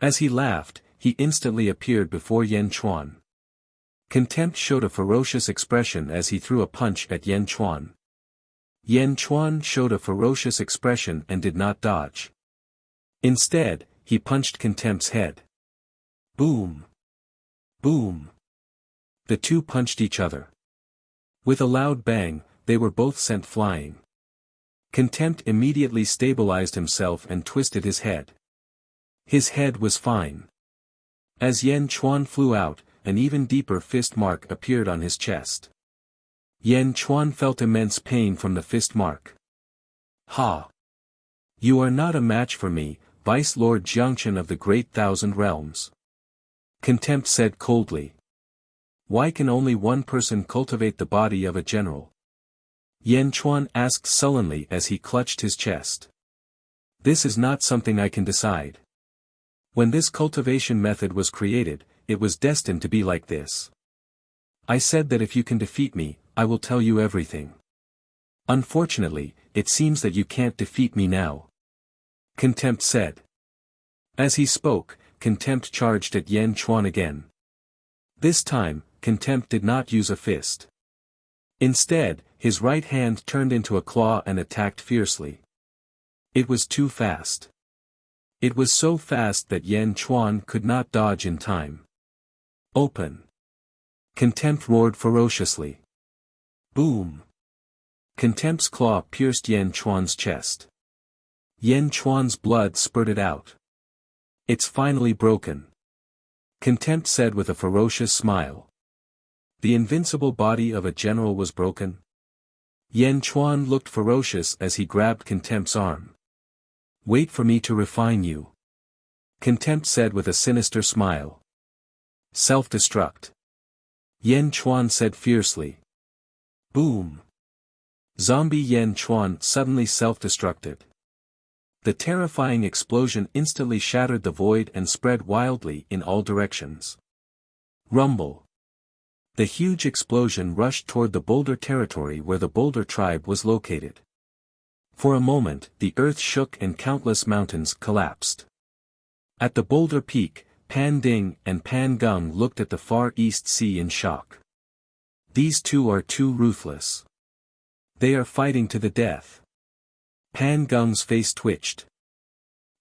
As he laughed, he instantly appeared before Yan Chuan. Contempt showed a ferocious expression as he threw a punch at Yan Chuan. Yan Chuan showed a ferocious expression and did not dodge. Instead, he punched Contempt's head. Boom! Boom! The two punched each other. With a loud bang, they were both sent flying. Contempt immediately stabilized himself and twisted his head. His head was fine. As Yan Chuan flew out, an even deeper fist mark appeared on his chest. Yan Chuan felt immense pain from the fist mark. Ha! You are not a match for me, Vice Lord Jiangchen of the Great Thousand Realms. Contempt said coldly. Why can only one person cultivate the body of a general? Yan Chuan asked sullenly as he clutched his chest. This is not something I can decide. When this cultivation method was created, it was destined to be like this. I said that if you can defeat me, I will tell you everything. Unfortunately, it seems that you can't defeat me now. Contempt said. As he spoke, Contempt charged at Yan Chuan again. This time, Contempt did not use a fist. Instead, his right hand turned into a claw and attacked fiercely. It was too fast. It was so fast that Yan Chuan could not dodge in time. Open! Contempt roared ferociously. Boom! Contempt's claw pierced Yan Chuan's chest. Yan Chuan's blood spurted out. It's finally broken. Contempt said with a ferocious smile. The invincible body of a general was broken. Yan Chuan looked ferocious as he grabbed Contempt's arm. Wait for me to refine you. Contempt said with a sinister smile. Self-destruct. Yan Chuan said fiercely. Boom. Zombie Yan Chuan suddenly self-destructed. The terrifying explosion instantly shattered the void and spread wildly in all directions. Rumble. The huge explosion rushed toward the Boulder territory where the Boulder tribe was located. For a moment, the earth shook and countless mountains collapsed. At the Boulder peak, Pan Ding and Pan Gung looked at the Far East Sea in shock. These two are too ruthless. They are fighting to the death. Pan Gung's face twitched.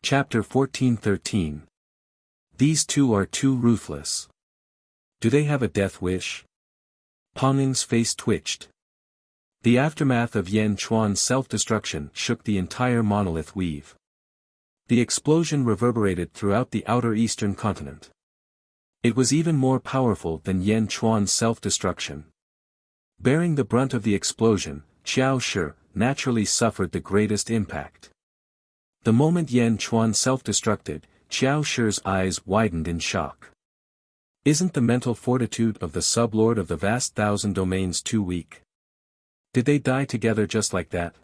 Chapter 14:13. These two are too ruthless. Do they have a death wish? Ponging's face twitched. The aftermath of Yan Chuan's self-destruction shook the entire monolith weave. The explosion reverberated throughout the outer eastern continent. It was even more powerful than Yan Chuan's self-destruction. Bearing the brunt of the explosion, Xiao Shi naturally suffered the greatest impact. The moment Yan Chuan self-destructed, Xiao Shi's eyes widened in shock. Isn't the mental fortitude of the sublord of the vast thousand domains too weak? Did they die together just like that?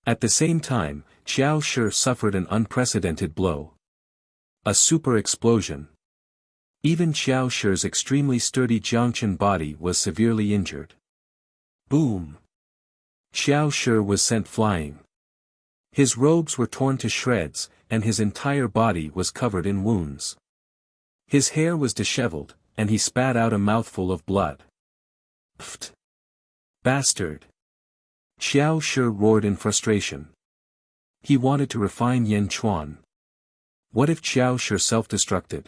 At the same time, Xiao Shi suffered an unprecedented blow. A super explosion. Even Xiao Shi's extremely sturdy Jiangchen body was severely injured. Boom! Xiao Shi was sent flying. His robes were torn to shreds, and his entire body was covered in wounds. His hair was disheveled, and he spat out a mouthful of blood. Pfft! Bastard! Xiao Shi roared in frustration. He wanted to refine Yan Chuan. What if Xiao Shi self-destructed?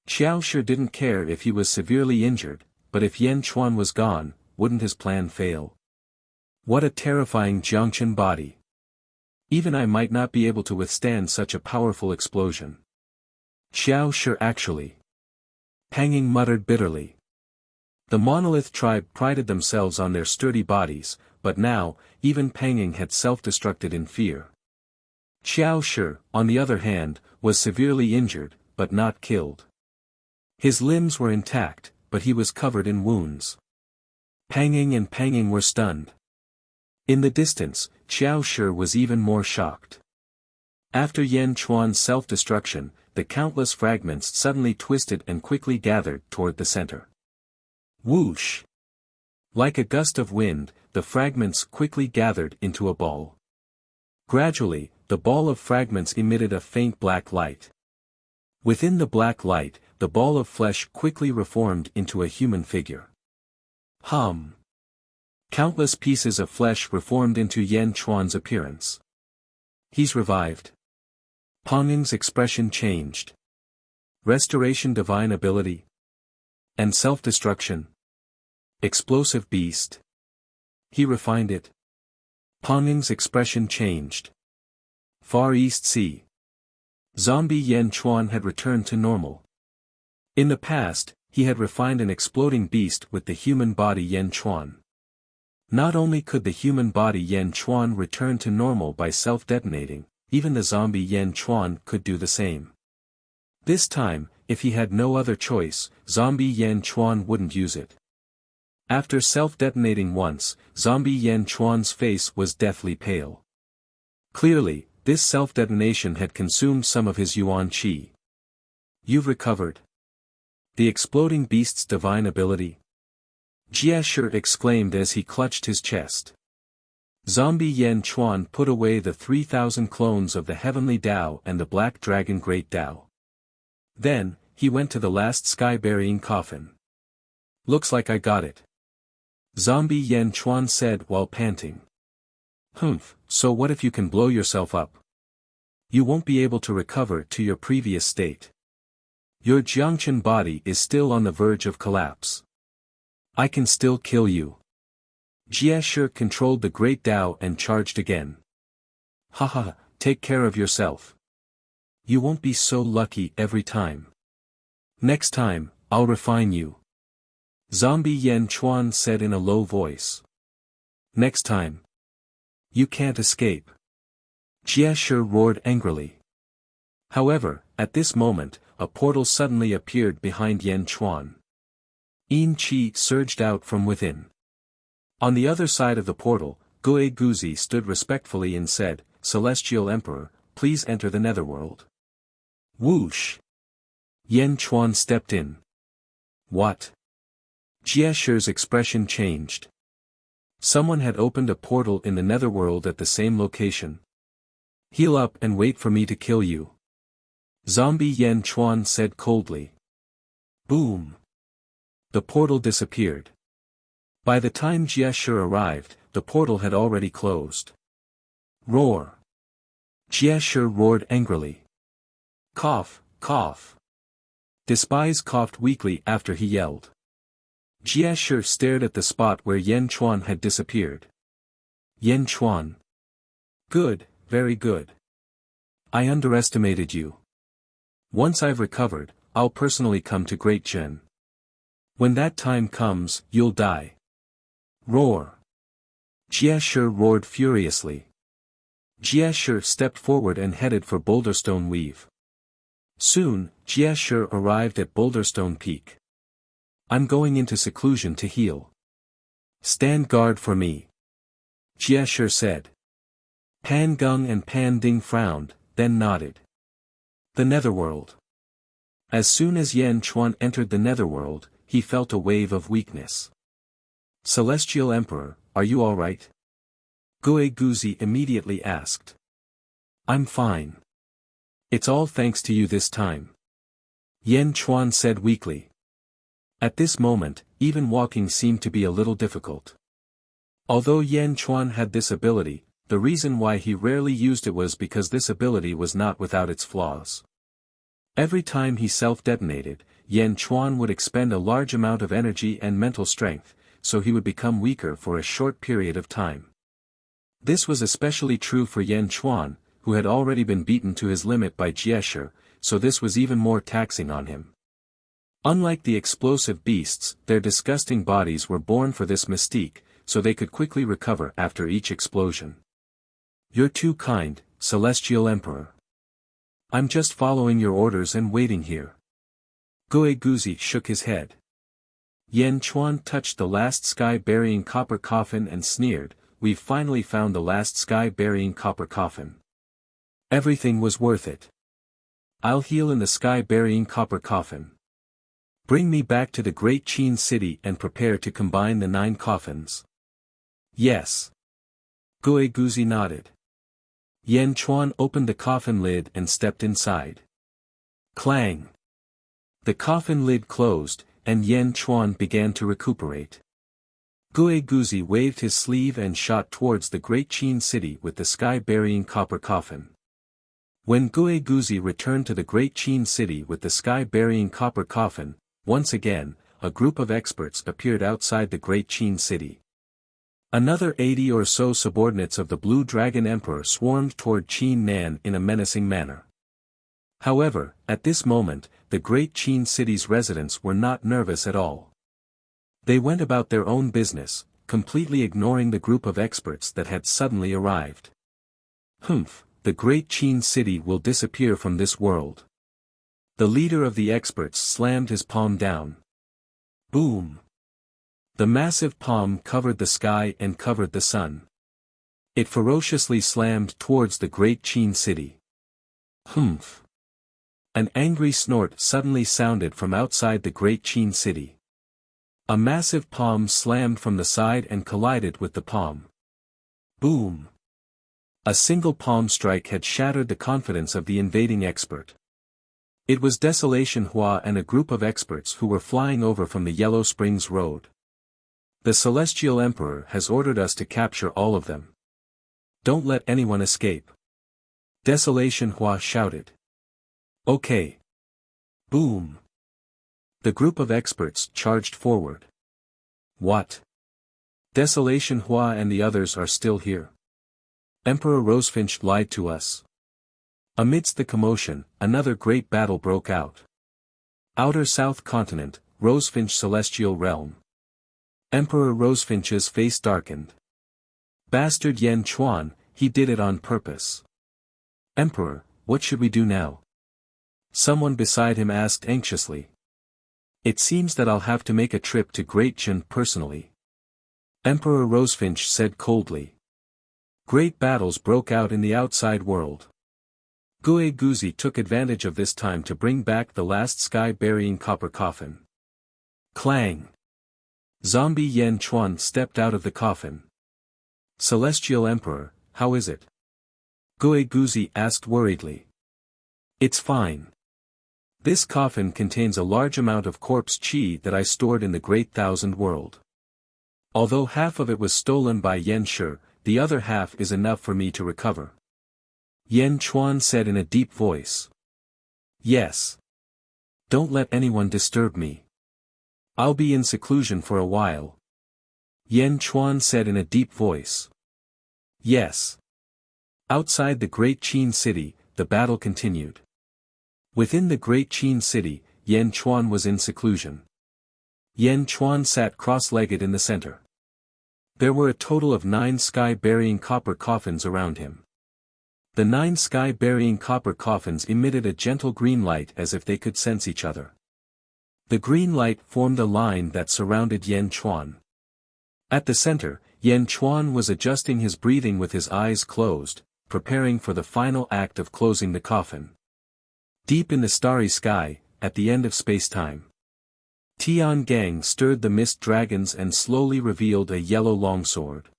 Xiao Shi didn't care if he was severely injured, but if Yan Chuan was gone, wouldn't his plan fail? What a terrifying Jiangchen body! Even I might not be able to withstand such a powerful explosion. Xiao Shi actually. Panging muttered bitterly. The monolith tribe prided themselves on their sturdy bodies, but now, even Panging had self-destructed in fear. Xiao Shi, on the other hand, was severely injured, but not killed. His limbs were intact, but he was covered in wounds. Panging and Panging were stunned. In the distance, Xiao Shi was even more shocked. After Yan Chuan's self-destruction, the countless fragments suddenly twisted and quickly gathered toward the center. Whoosh! Like a gust of wind, the fragments quickly gathered into a ball. Gradually, the ball of fragments emitted a faint black light. Within the black light, the ball of flesh quickly reformed into a human figure. Hum! Countless pieces of flesh reformed into Yan Chuan's appearance. He's revived. Ponging's expression changed. Restoration divine ability. And self-destruction. Explosive beast. He refined it. Ponging's expression changed. Far East Sea. Zombie Yan Chuan had returned to normal. In the past, he had refined an exploding beast with the human body Yan Chuan. Not only could the human body Yan Chuan return to normal by self-detonating, even the zombie Yan Chuan could do the same. This time, if he had no other choice, zombie Yan Chuan wouldn't use it. After self-detonating once, zombie Yan Chuan's face was deathly pale. Clearly, this self-detonation had consumed some of his yuan qi. You've recovered. The exploding beast's divine ability. Jia Shi exclaimed as he clutched his chest. Zombie Yan Chuan put away the 3,000 clones of the Heavenly Tao and the Black Dragon Great Tao. Then, he went to the last sky-burying coffin. Looks like I got it. Zombie Yan Chuan said while panting. Humph, so what if you can blow yourself up? You won't be able to recover to your previous state. Your Jiangchen body is still on the verge of collapse. I can still kill you. Jie Shi controlled the Great Tao and charged again. Haha, take care of yourself. You won't be so lucky every time. Next time, I'll refine you. Zombie Yan Chuan said in a low voice. Next time. You can't escape. Jie Shi roared angrily. However, at this moment, a portal suddenly appeared behind Yan Chuan. Yin Qi surged out from within. On the other side of the portal, Gue Guzi stood respectfully and said, Celestial Emperor, please enter the netherworld. Whoosh! Yan Chuan stepped in. What? Jie Shi's expression changed. Someone had opened a portal in the netherworld at the same location. Heal up and wait for me to kill you. Zombie Yan Chuan said coldly. Boom! The portal disappeared. By the time Jie Shi arrived, the portal had already closed. Roar! Jie Shi roared angrily. Cough, cough. Despise coughed weakly after he yelled. Jie Shi stared at the spot where Yan Chuan had disappeared. Yan Chuan. Good, very good. I underestimated you. Once I've recovered, I'll personally come to Great Zhen. When that time comes, you'll die. Roar! Jie Shi roared furiously. Jie Shi stepped forward and headed for Boulderstone Weave. Soon, Jie Shi arrived at Boulderstone Peak. I'm going into seclusion to heal. Stand guard for me. Jie Shi said. Pan Gung and Pan Ding frowned, then nodded. The Netherworld. As soon as Yan Chuan entered the Netherworld, he felt a wave of weakness. Celestial Emperor, are you alright? Gue Guzi immediately asked. I'm fine. It's all thanks to you this time. Yan Chuan said weakly. At this moment, even walking seemed to be a little difficult. Although Yan Chuan had this ability, the reason why he rarely used it was because this ability was not without its flaws. Every time he self-detonated, Yan Chuan would expend a large amount of energy and mental strength, so he would become weaker for a short period of time. This was especially true for Yan Chuan, who had already been beaten to his limit by Jie Shi, so this was even more taxing on him. Unlike the explosive beasts, their disgusting bodies were born for this mystique, so they could quickly recover after each explosion. You're too kind, Celestial Emperor. I'm just following your orders and waiting here. Gue Guzi shook his head. Yan Chuan touched the last sky-burying copper coffin and sneered, We've finally found the last sky-burying copper coffin. Everything was worth it. I'll heal in the sky-burying copper coffin. Bring me back to the Great Qin City and prepare to combine the 9 coffins. Yes. Gue Guzi nodded. Yan Chuan opened the coffin lid and stepped inside. Clang! The coffin lid closed, and Yan Chuan began to recuperate. Gue Guzi waved his sleeve and shot towards the Great Qin City with the sky-burying copper coffin. When Gue Guzi returned to the Great Qin City with the sky-burying copper coffin, once again, a group of experts appeared outside the Great Qin City. Another 80 or so subordinates of the Blue Dragon Emperor swarmed toward Qin Nan in a menacing manner. However, at this moment, the Great Qin City's residents were not nervous at all. They went about their own business, completely ignoring the group of experts that had suddenly arrived. Humph, the Great Qin City will disappear from this world. The leader of the experts slammed his palm down. Boom! The massive palm covered the sky and covered the sun. It ferociously slammed towards the Great Qin City. Humph! An angry snort suddenly sounded from outside the Great Qin City. A massive palm slammed from the side and collided with the palm. Boom! A single palm strike had shattered the confidence of the invading expert. It was Desolation Hua and a group of experts who were flying over from the Yellow Springs Road. The Celestial Emperor has ordered us to capture all of them. Don't let anyone escape. Desolation Hua shouted. Okay. Boom! The group of experts charged forward. What? Desolation Hua and the others are still here. Emperor Rosefinch lied to us. Amidst the commotion, another great battle broke out. Outer South Continent, Rosefinch Celestial Realm. Emperor Rosefinch's face darkened. Bastard Yen Chuan, he did it on purpose. Emperor, what should we do now? Someone beside him asked anxiously. It seems that I'll have to make a trip to Great Chen personally. Emperor Rosefinch said coldly. Great battles broke out in the outside world. Gue Guzi took advantage of this time to bring back the last sky-burying copper coffin. Clang! Zombie Yen Chuan stepped out of the coffin. Celestial Emperor, how is it? Gue Guzi asked worriedly. It's fine. This coffin contains a large amount of corpse chi that I stored in the Great Thousand World. Although half of it was stolen by Yen Shi, the other half is enough for me to recover. Yen Chuan said in a deep voice. Yes. Don't let anyone disturb me. I'll be in seclusion for a while. Yen Chuan said in a deep voice. Yes. Outside the Great Qin City, the battle continued. Within the Great Qin City, Yen Chuan was in seclusion. Yen Chuan sat cross-legged in the center. There were a total of 9 sky-burying copper coffins around him. The 9 sky-burying copper coffins emitted a gentle green light as if they could sense each other. The green light formed a line that surrounded Yen Chuan. At the center, Yen Chuan was adjusting his breathing with his eyes closed, preparing for the final act of closing the coffin. Deep in the starry sky, at the end of space-time, Tian Gang stirred the mist dragons and slowly revealed a yellow longsword.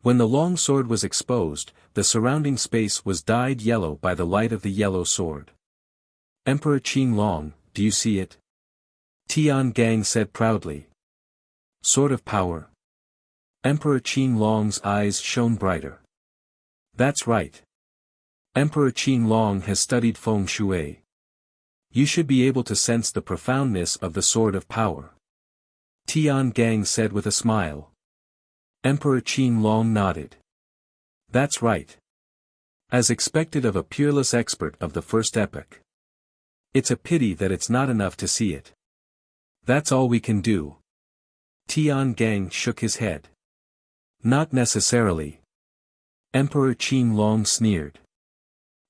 When the longsword was exposed, the surrounding space was dyed yellow by the light of the yellow sword. Emperor Qing Long, do you see it? Tian Gang said proudly. Sword of power. Emperor Qing Long's eyes shone brighter. That's right. Emperor Qing Long has studied feng shui. You should be able to sense the profoundness of the sword of power. Tian Gang said with a smile. Emperor Qin Long nodded. That's right. As expected of a peerless expert of the first epoch. It's a pity that it's not enough to see it. That's all we can do. Tian Gang shook his head. Not necessarily. Emperor Qin Long sneered.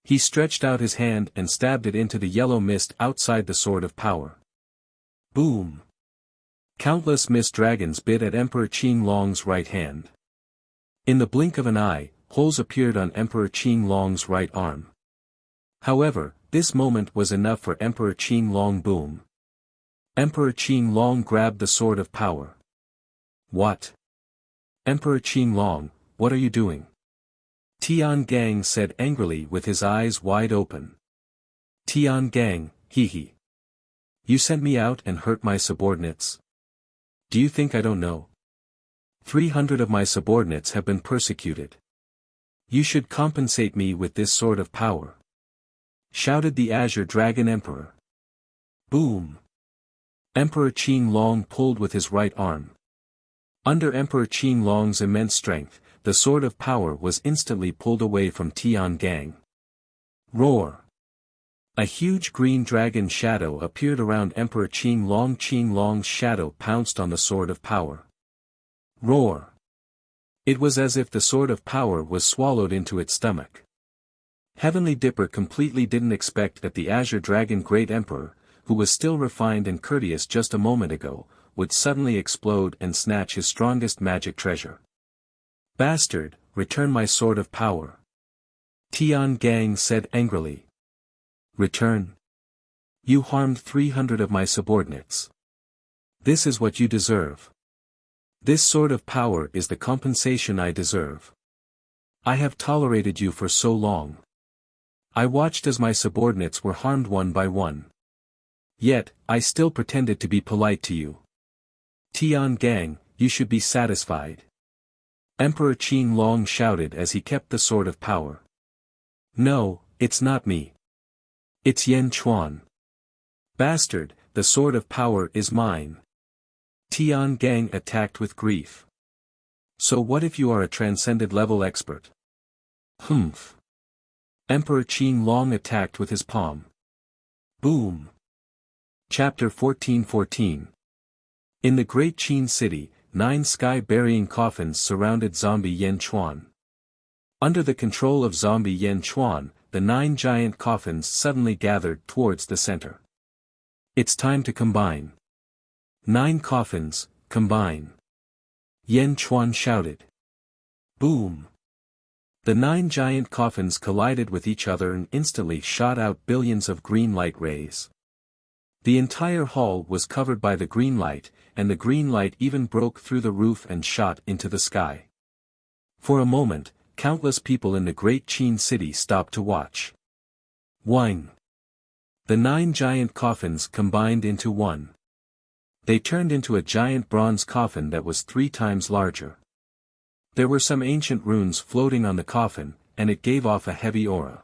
He stretched out his hand and stabbed it into the yellow mist outside the sword of power. Boom! Countless mist dragons bit at Emperor Qin Long's right hand. In the blink of an eye, holes appeared on Emperor Qin Long's right arm. However, this moment was enough for Emperor Qin Long. Boom! Emperor Qin Long grabbed the sword of power. What? Emperor Qin Long, what are you doing? Tian Gang said angrily with his eyes wide open. Tian Gang, hee. You sent me out and hurt my subordinates. Do you think I don't know? 300 of my subordinates have been persecuted. You should compensate me with this sword of power. Shouted the Azure Dragon Emperor. Boom! Emperor Qin Long pulled with his right arm. Under Emperor Qin Long's immense strength, the sword of power was instantly pulled away from Tian Gang. Roar! A huge green dragon shadow appeared around Emperor Qin Long. Qin Long's shadow pounced on the sword of power. Roar! It was as if the sword of power was swallowed into its stomach. Heavenly Dipper completely didn't expect that the Azure Dragon Great Emperor, who was still refined and courteous just a moment ago, would suddenly explode and snatch his strongest magic treasure. Bastard, return my sword of power. Tian Gang said angrily. Return? You harmed 300 of my subordinates. This is what you deserve. This sword of power is the compensation I deserve. I have tolerated you for so long. I watched as my subordinates were harmed one by one. Yet, I still pretended to be polite to you. Tian Gang, you should be satisfied. Emperor Qin Long shouted as he kept the sword of power. No, it's not me. It's Yan Chuan. Bastard, the sword of power is mine. Tian Gang attacked with grief. So what if you are a transcended level expert? Humph. Emperor Qin Long attacked with his palm. Boom. Chapter 14:14. In the great Qin city, 9 sky-burying coffins surrounded zombie Yan Chuan. Under the control of zombie Yan Chuan, the 9 giant coffins suddenly gathered towards the center. It's time to combine. 9 coffins, combine. Yan Chuan shouted. Boom. The 9 giant coffins collided with each other and instantly shot out billions of green light rays. The entire hall was covered by the green light, and the green light even broke through the roof and shot into the sky. For a moment, countless people in the great Qin city stopped to watch. Whing. The 9 giant coffins combined into one. They turned into a giant bronze coffin that was 3 times larger. There were some ancient runes floating on the coffin, and it gave off a heavy aura.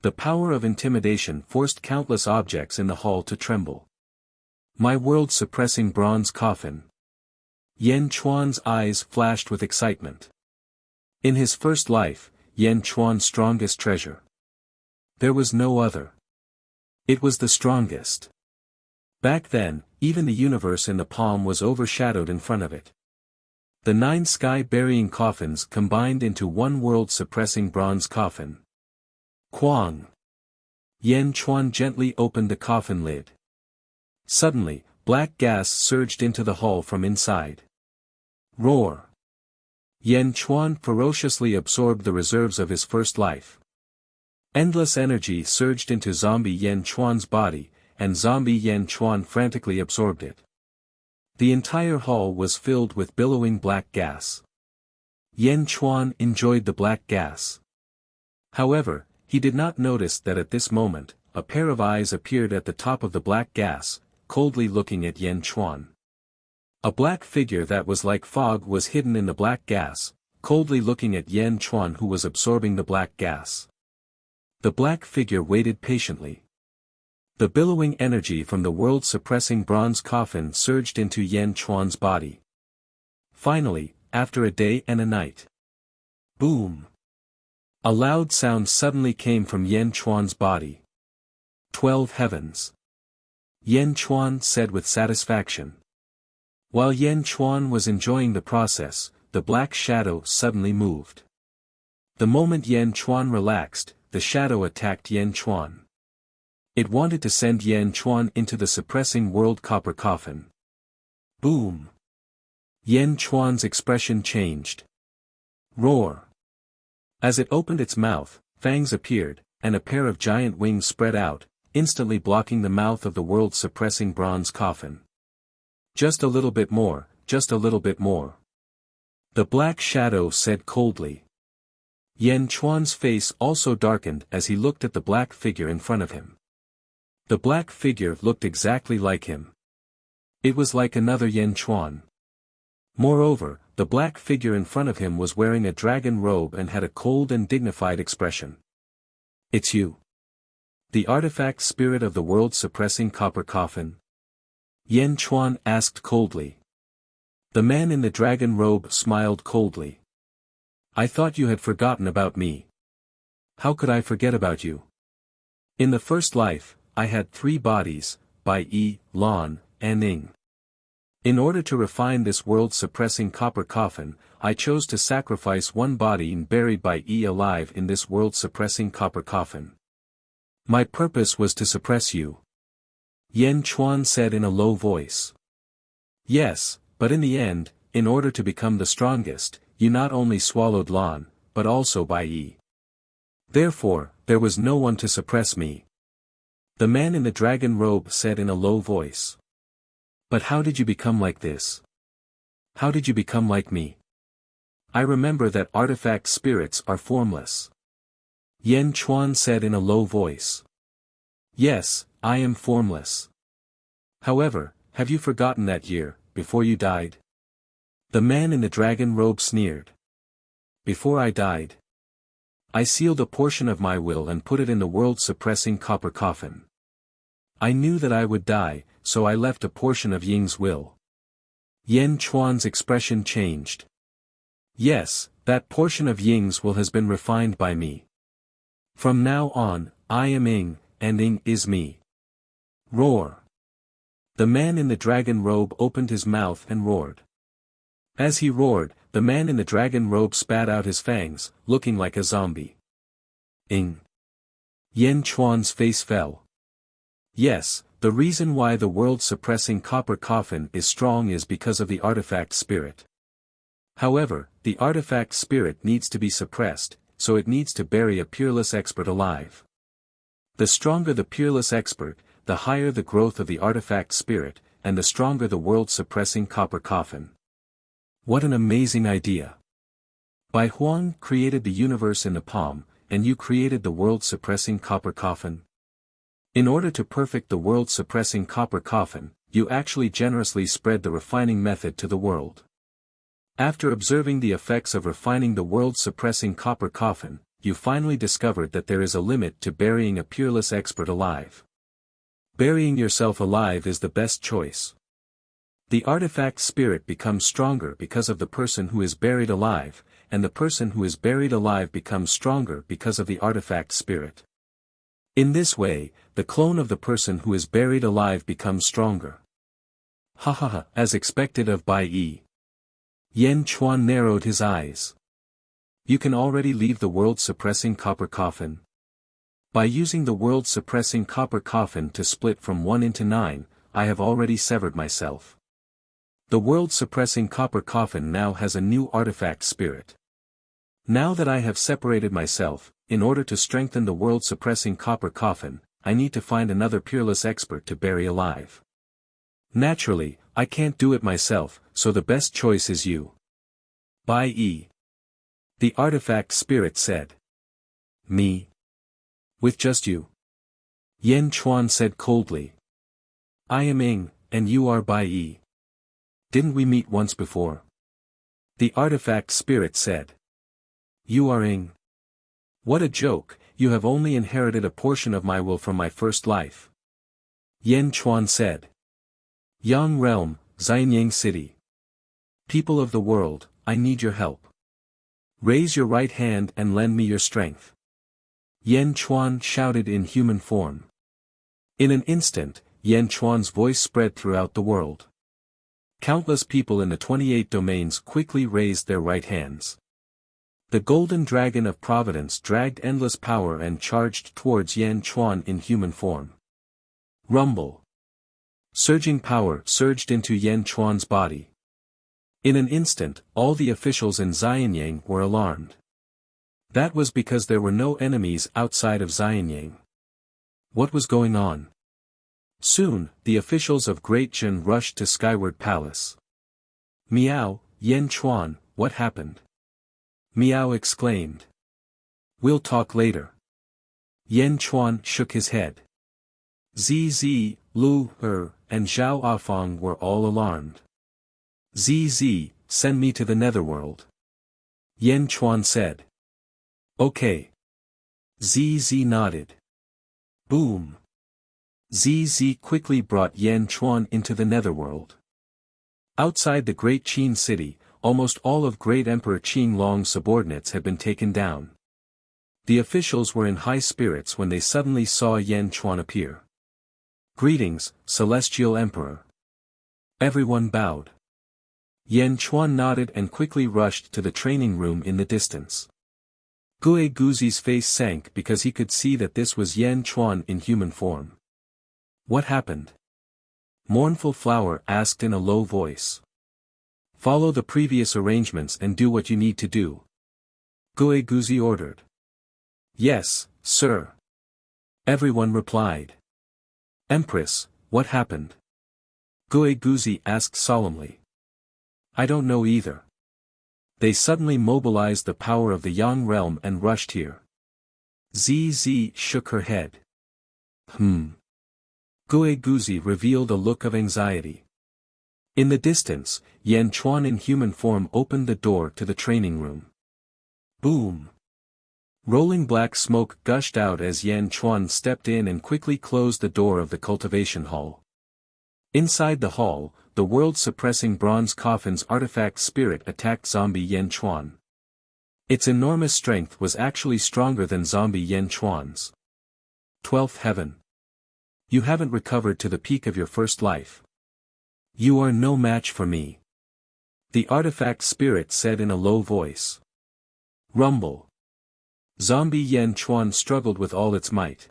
The power of intimidation forced countless objects in the hall to tremble. My world-suppressing bronze coffin. Yan Chuan's eyes flashed with excitement. In his first life, Yan Chuan's strongest treasure. There was no other. It was the strongest. Back then, even the universe in the palm was overshadowed in front of it. The 9 sky-burying coffins combined into one world-suppressing bronze coffin. Quang. Yan Chuan gently opened the coffin lid. Suddenly, black gas surged into the hall from inside. Roar. Yan Chuan ferociously absorbed the reserves of his first life. Endless energy surged into zombie Yan Chuan's body, and zombie Yan Chuan frantically absorbed it. The entire hall was filled with billowing black gas. Yan Chuan enjoyed the black gas. However, he did not notice that at this moment, a pair of eyes appeared at the top of the black gas, coldly looking at Yan Chuan. A black figure that was like fog was hidden in the black gas, coldly looking at Yan Chuan who was absorbing the black gas. The black figure waited patiently. The billowing energy from the world-suppressing bronze coffin surged into Yan Chuan's body. Finally, after a day and a night. Boom! A loud sound suddenly came from Yan Chuan's body. 12 heavens. Yan Chuan said with satisfaction. While Yan Chuan was enjoying the process, the black shadow suddenly moved. The moment Yan Chuan relaxed, the shadow attacked Yan Chuan. It wanted to send Yan Chuan into the suppressing world copper coffin. Boom! Yan Chuan's expression changed. Roar! As it opened its mouth, fangs appeared, and a pair of giant wings spread out, instantly blocking the mouth of the world-suppressing bronze coffin. Just a little bit more, just a little bit more. The black shadow said coldly. Yan Chuan's face also darkened as he looked at the black figure in front of him. The black figure looked exactly like him. It was like another Yan Chuan. Moreover, the black figure in front of him was wearing a dragon robe and had a cold and dignified expression. It's you. The artifact spirit of the world-suppressing copper coffin? Yan Chuan asked coldly. The man in the dragon robe smiled coldly. I thought you had forgotten about me. How could I forget about you? In the first life, I had 3 bodies, Bai Yi, Lan, and Ning. In order to refine this world-suppressing copper coffin, I chose to sacrifice one body and buried Bai Yi alive in this world-suppressing copper coffin. My purpose was to suppress you. Yan Chuan said in a low voice. Yes, but in the end, in order to become the strongest, you not only swallowed Lan, but also Bai Yi. Therefore, there was no one to suppress me. The man in the dragon robe said in a low voice. But how did you become like this? How did you become like me? I remember that artifact spirits are formless. Yan Chuan said in a low voice. Yes, I am formless. However, have you forgotten that year, before you died? The man in the dragon robe sneered. Before I died, I sealed a portion of my will and put it in the world-suppressing copper coffin. I knew that I would die, so I left a portion of Ying's will. Yan Chuan's expression changed. Yes, that portion of Ying's will has been refined by me. From now on, I am Ying, and Ying is me. Roar. The man in the dragon robe opened his mouth and roared. As he roared, the man in the dragon robe spat out his fangs, looking like a zombie. Ying. Yan Chuan's face fell. Yes, the reason why the world-suppressing copper coffin is strong is because of the artifact spirit. However, the artifact spirit needs to be suppressed, so it needs to bury a peerless expert alive. The stronger the peerless expert, the higher the growth of the artifact spirit, and the stronger the world-suppressing copper coffin. What an amazing idea! Bai Huang created the universe in the palm, and you created the world-suppressing copper coffin? In order to perfect the world-suppressing copper coffin, you actually generously spread the refining method to the world. After observing the effects of refining the world-suppressing copper coffin, you finally discovered that there is a limit to burying a peerless expert alive. Burying yourself alive is the best choice. The artifact spirit becomes stronger because of the person who is buried alive, and the person who is buried alive becomes stronger because of the artifact spirit. In this way, the clone of the person who is buried alive becomes stronger. Ha ha ha, as expected of Bai Yi. Yan Chuan narrowed his eyes. You can already leave the world-suppressing copper coffin. By using the world-suppressing copper coffin to split from 1 into 9, I have already severed myself. The world-suppressing copper coffin now has a new artifact spirit. Now that I have separated myself, in order to strengthen the world-suppressing copper coffin, I need to find another peerless expert to bury alive. Naturally, I can't do it myself, so the best choice is you. Bai Yi. The artifact spirit said. Me? With just you? Yan Chuan said coldly. I am Ying, and you are Bai Yi. Didn't we meet once before? The artifact spirit said. You are Ying. What a joke, you have only inherited a portion of my will from my first life. Yan Chuan said. Yang Realm, Xianyang City. People of the world, I need your help. Raise your right hand and lend me your strength. Yan Chuan shouted in human form. In an instant, Yan Chuan's voice spread throughout the world. Countless people in the 28 domains quickly raised their right hands. The golden dragon of providence dragged endless power and charged towards Yan Chuan in human form. Rumble. Surging power surged into Yan Chuan's body. In an instant, all the officials in Xianyang were alarmed. That was because there were no enemies outside of Xianyang. What was going on? Soon, the officials of Great Jin rushed to Skyward Palace. Miao, Yan Chuan, what happened? Miao exclaimed. We'll talk later. Yan Chuan shook his head. Zi, Lu, and Zhao Afang were all alarmed. Zi, send me to the netherworld. Yan Chuan said. Okay. Zi nodded. Boom. Zi quickly brought Yan Chuan into the netherworld. Outside the Great Qin city, almost all of Great Emperor Qin Long's subordinates had been taken down. The officials were in high spirits when they suddenly saw Yan Chuan appear. Greetings, Celestial Emperor. Everyone bowed. Yan Chuan nodded and quickly rushed to the training room in the distance. Gue Guzi's face sank because he could see that this was Yan Chuan in human form. What happened? Mournful Flower asked in a low voice. Follow the previous arrangements and do what you need to do. Gue Guzi ordered. Yes, sir. Everyone replied. Empress, what happened? Gue Guzi asked solemnly. I don't know either. They suddenly mobilized the power of the Yang realm and rushed here. ZZ shook her head. Gue Guzi revealed a look of anxiety. In the distance, Yan Chuan in human form opened the door to the training room. Boom! Rolling black smoke gushed out as Yan Chuan stepped in and quickly closed the door of the cultivation hall. Inside the hall, the world-suppressing bronze coffin's artifact spirit attacked zombie Yan Chuan. Its enormous strength was actually stronger than zombie Yan Chuan's. 12th heaven. You haven't recovered to the peak of your first life. You are no match for me. The artifact spirit said in a low voice. Rumble. Zombie Yan Chuan struggled with all its might.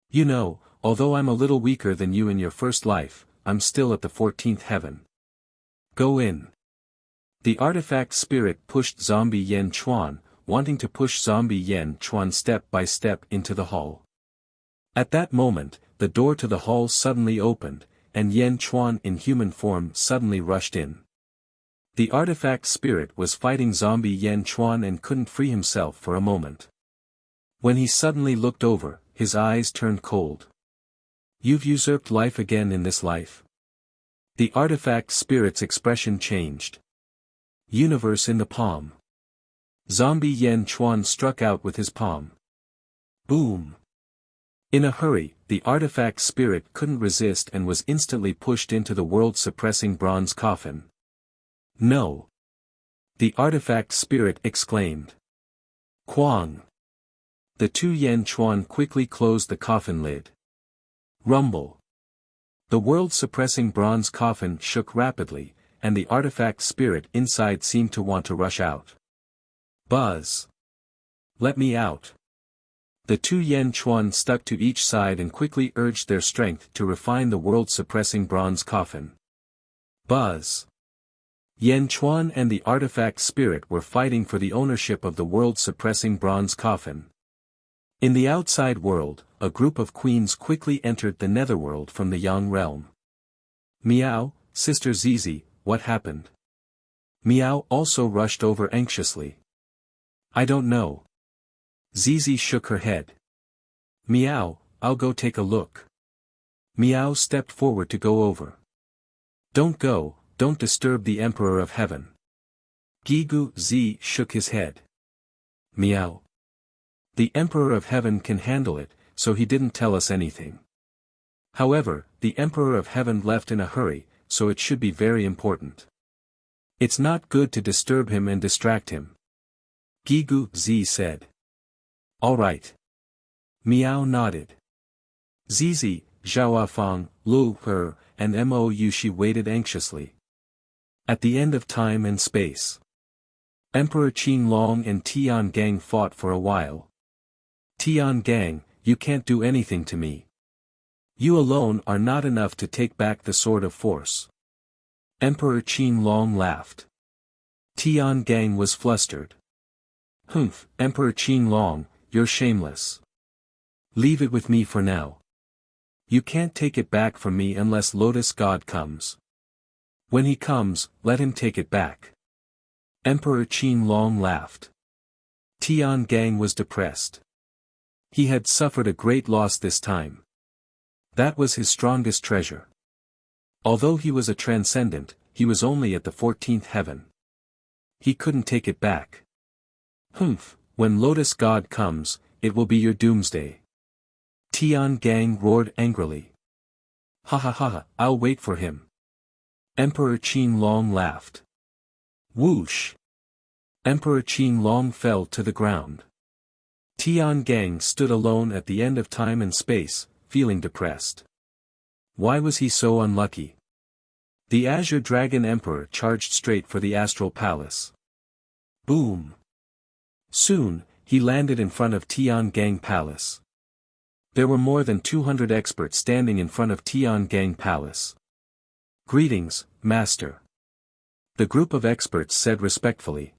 You know, although I'm a little weaker than you in your first life, I'm still at the 14th heaven. Go in. The artifact spirit pushed zombie Yan Chuan, wanting to push zombie Yan Chuan step by step into the hall. At that moment, the door to the hall suddenly opened, and Yan Chuan in human form suddenly rushed in. The artifact spirit was fighting zombie Yan Chuan and couldn't free himself for a moment. When he suddenly looked over, his eyes turned cold. You've usurped life again in this life. The artifact spirit's expression changed. Universe in the palm. Zombie Yan Chuan struck out with his palm. Boom! In a hurry, the artifact spirit couldn't resist and was instantly pushed into the world-suppressing bronze coffin. No! The artifact spirit exclaimed. Quang! The two Yan Chuan quickly closed the coffin lid. Rumble! The world-suppressing bronze coffin shook rapidly, and the artifact spirit inside seemed to want to rush out. Buzz! Let me out! The two Yan Chuan stuck to each side and quickly urged their strength to refine the world-suppressing bronze coffin. Buzz! Yan Chuan and the artifact spirit were fighting for the ownership of the world-suppressing bronze coffin. In the outside world, a group of queens quickly entered the netherworld from the Yang realm. Meow, Sister Zizi, what happened? Meow also rushed over anxiously. I don't know. Zizi shook her head. Meow, I'll go take a look. Meow stepped forward to go over. Don't go, don't disturb the Emperor of Heaven. Gigu Zi shook his head. Meow. The Emperor of Heaven can handle it, so he didn't tell us anything. However, the Emperor of Heaven left in a hurry, so it should be very important. It's not good to disturb him and distract him. Gigu Zi said. All right. Meow nodded. Zizi, Zhaoafang, Lu He, and Mo Yushi waited anxiously. At the end of time and space, Emperor Qin Long and Tian Gang fought for a while. Tian Gang, you can't do anything to me. You alone are not enough to take back the sword of force. Emperor Qin Long laughed. Tian Gang was flustered. Humph, Emperor Qin Long, you're shameless. Leave it with me for now. You can't take it back from me unless Lotus God comes. When he comes, let him take it back. Emperor Qin Long laughed. Tian Gang was depressed. He had suffered a great loss this time. That was his strongest treasure. Although he was a transcendent, he was only at the 14th heaven. He couldn't take it back. Humph, when Lotus God comes, it will be your doomsday. Tian Gang roared angrily. Ha ha ha, I'll wait for him. Emperor Qin Long laughed. Whoosh! Emperor Qin Long fell to the ground. Tian Gang stood alone at the end of time and space, feeling depressed. Why was he so unlucky? The Azure Dragon Emperor charged straight for the Astral Palace. Boom! Soon, he landed in front of Tian Gang Palace. There were more than 200 experts standing in front of Tian Gang Palace. Greetings, Master. The group of experts said respectfully.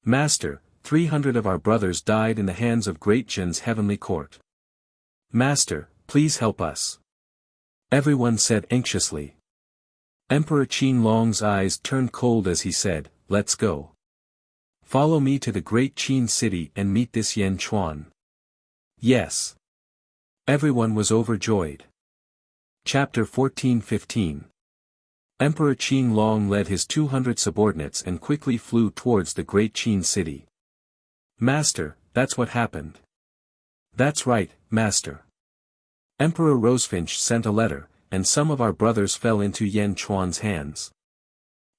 Master, 300 of our brothers died in the hands of Great Jin's heavenly court. Master, please help us. Everyone said anxiously. Emperor Qin Long's eyes turned cold as he said, let's go. Follow me to the great Qin city and meet this Yan Chuan. Yes. Everyone was overjoyed. Chapter 14-15. Emperor Qin Long led his 200 subordinates and quickly flew towards the great Qin city. Master, that's what happened. That's right, Master. Emperor Rosefinch sent a letter, and some of our brothers fell into Yan Chuan's hands.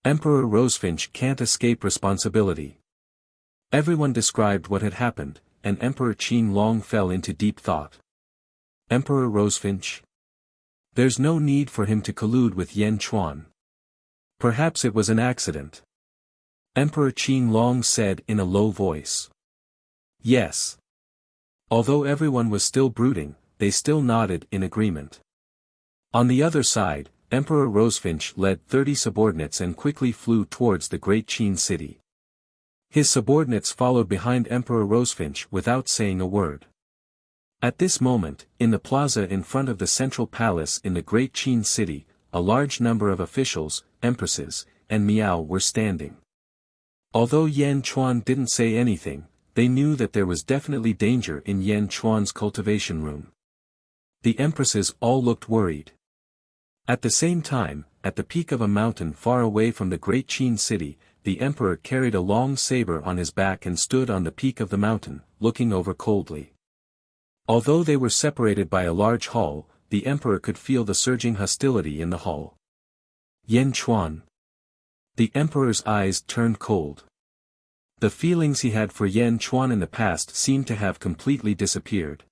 Emperor Rosefinch can't escape responsibility. Everyone described what had happened, and Emperor Qin Long fell into deep thought. Emperor Rosefinch? There's no need for him to collude with Yan Chuan. Perhaps it was an accident. Emperor Qin Long said in a low voice. Yes. Although everyone was still brooding, they still nodded in agreement. On the other side, Emperor Rosefinch led 30 subordinates and quickly flew towards the great Qin city. His subordinates followed behind Emperor Rosefinch without saying a word. At this moment, in the plaza in front of the central palace in the great Qin city, a large number of officials, empresses, and Miao were standing. Although Yan Chuan didn't say anything, they knew that there was definitely danger in Yan Chuan's cultivation room. The empresses all looked worried. At the same time, at the peak of a mountain far away from the great Qin city, the emperor carried a long saber on his back and stood on the peak of the mountain, looking over coldly. Although they were separated by a large hall, the emperor could feel the surging hostility in the hall. Yan Chuan. The emperor's eyes turned cold. The feelings he had for Yan Chuan in the past seemed to have completely disappeared.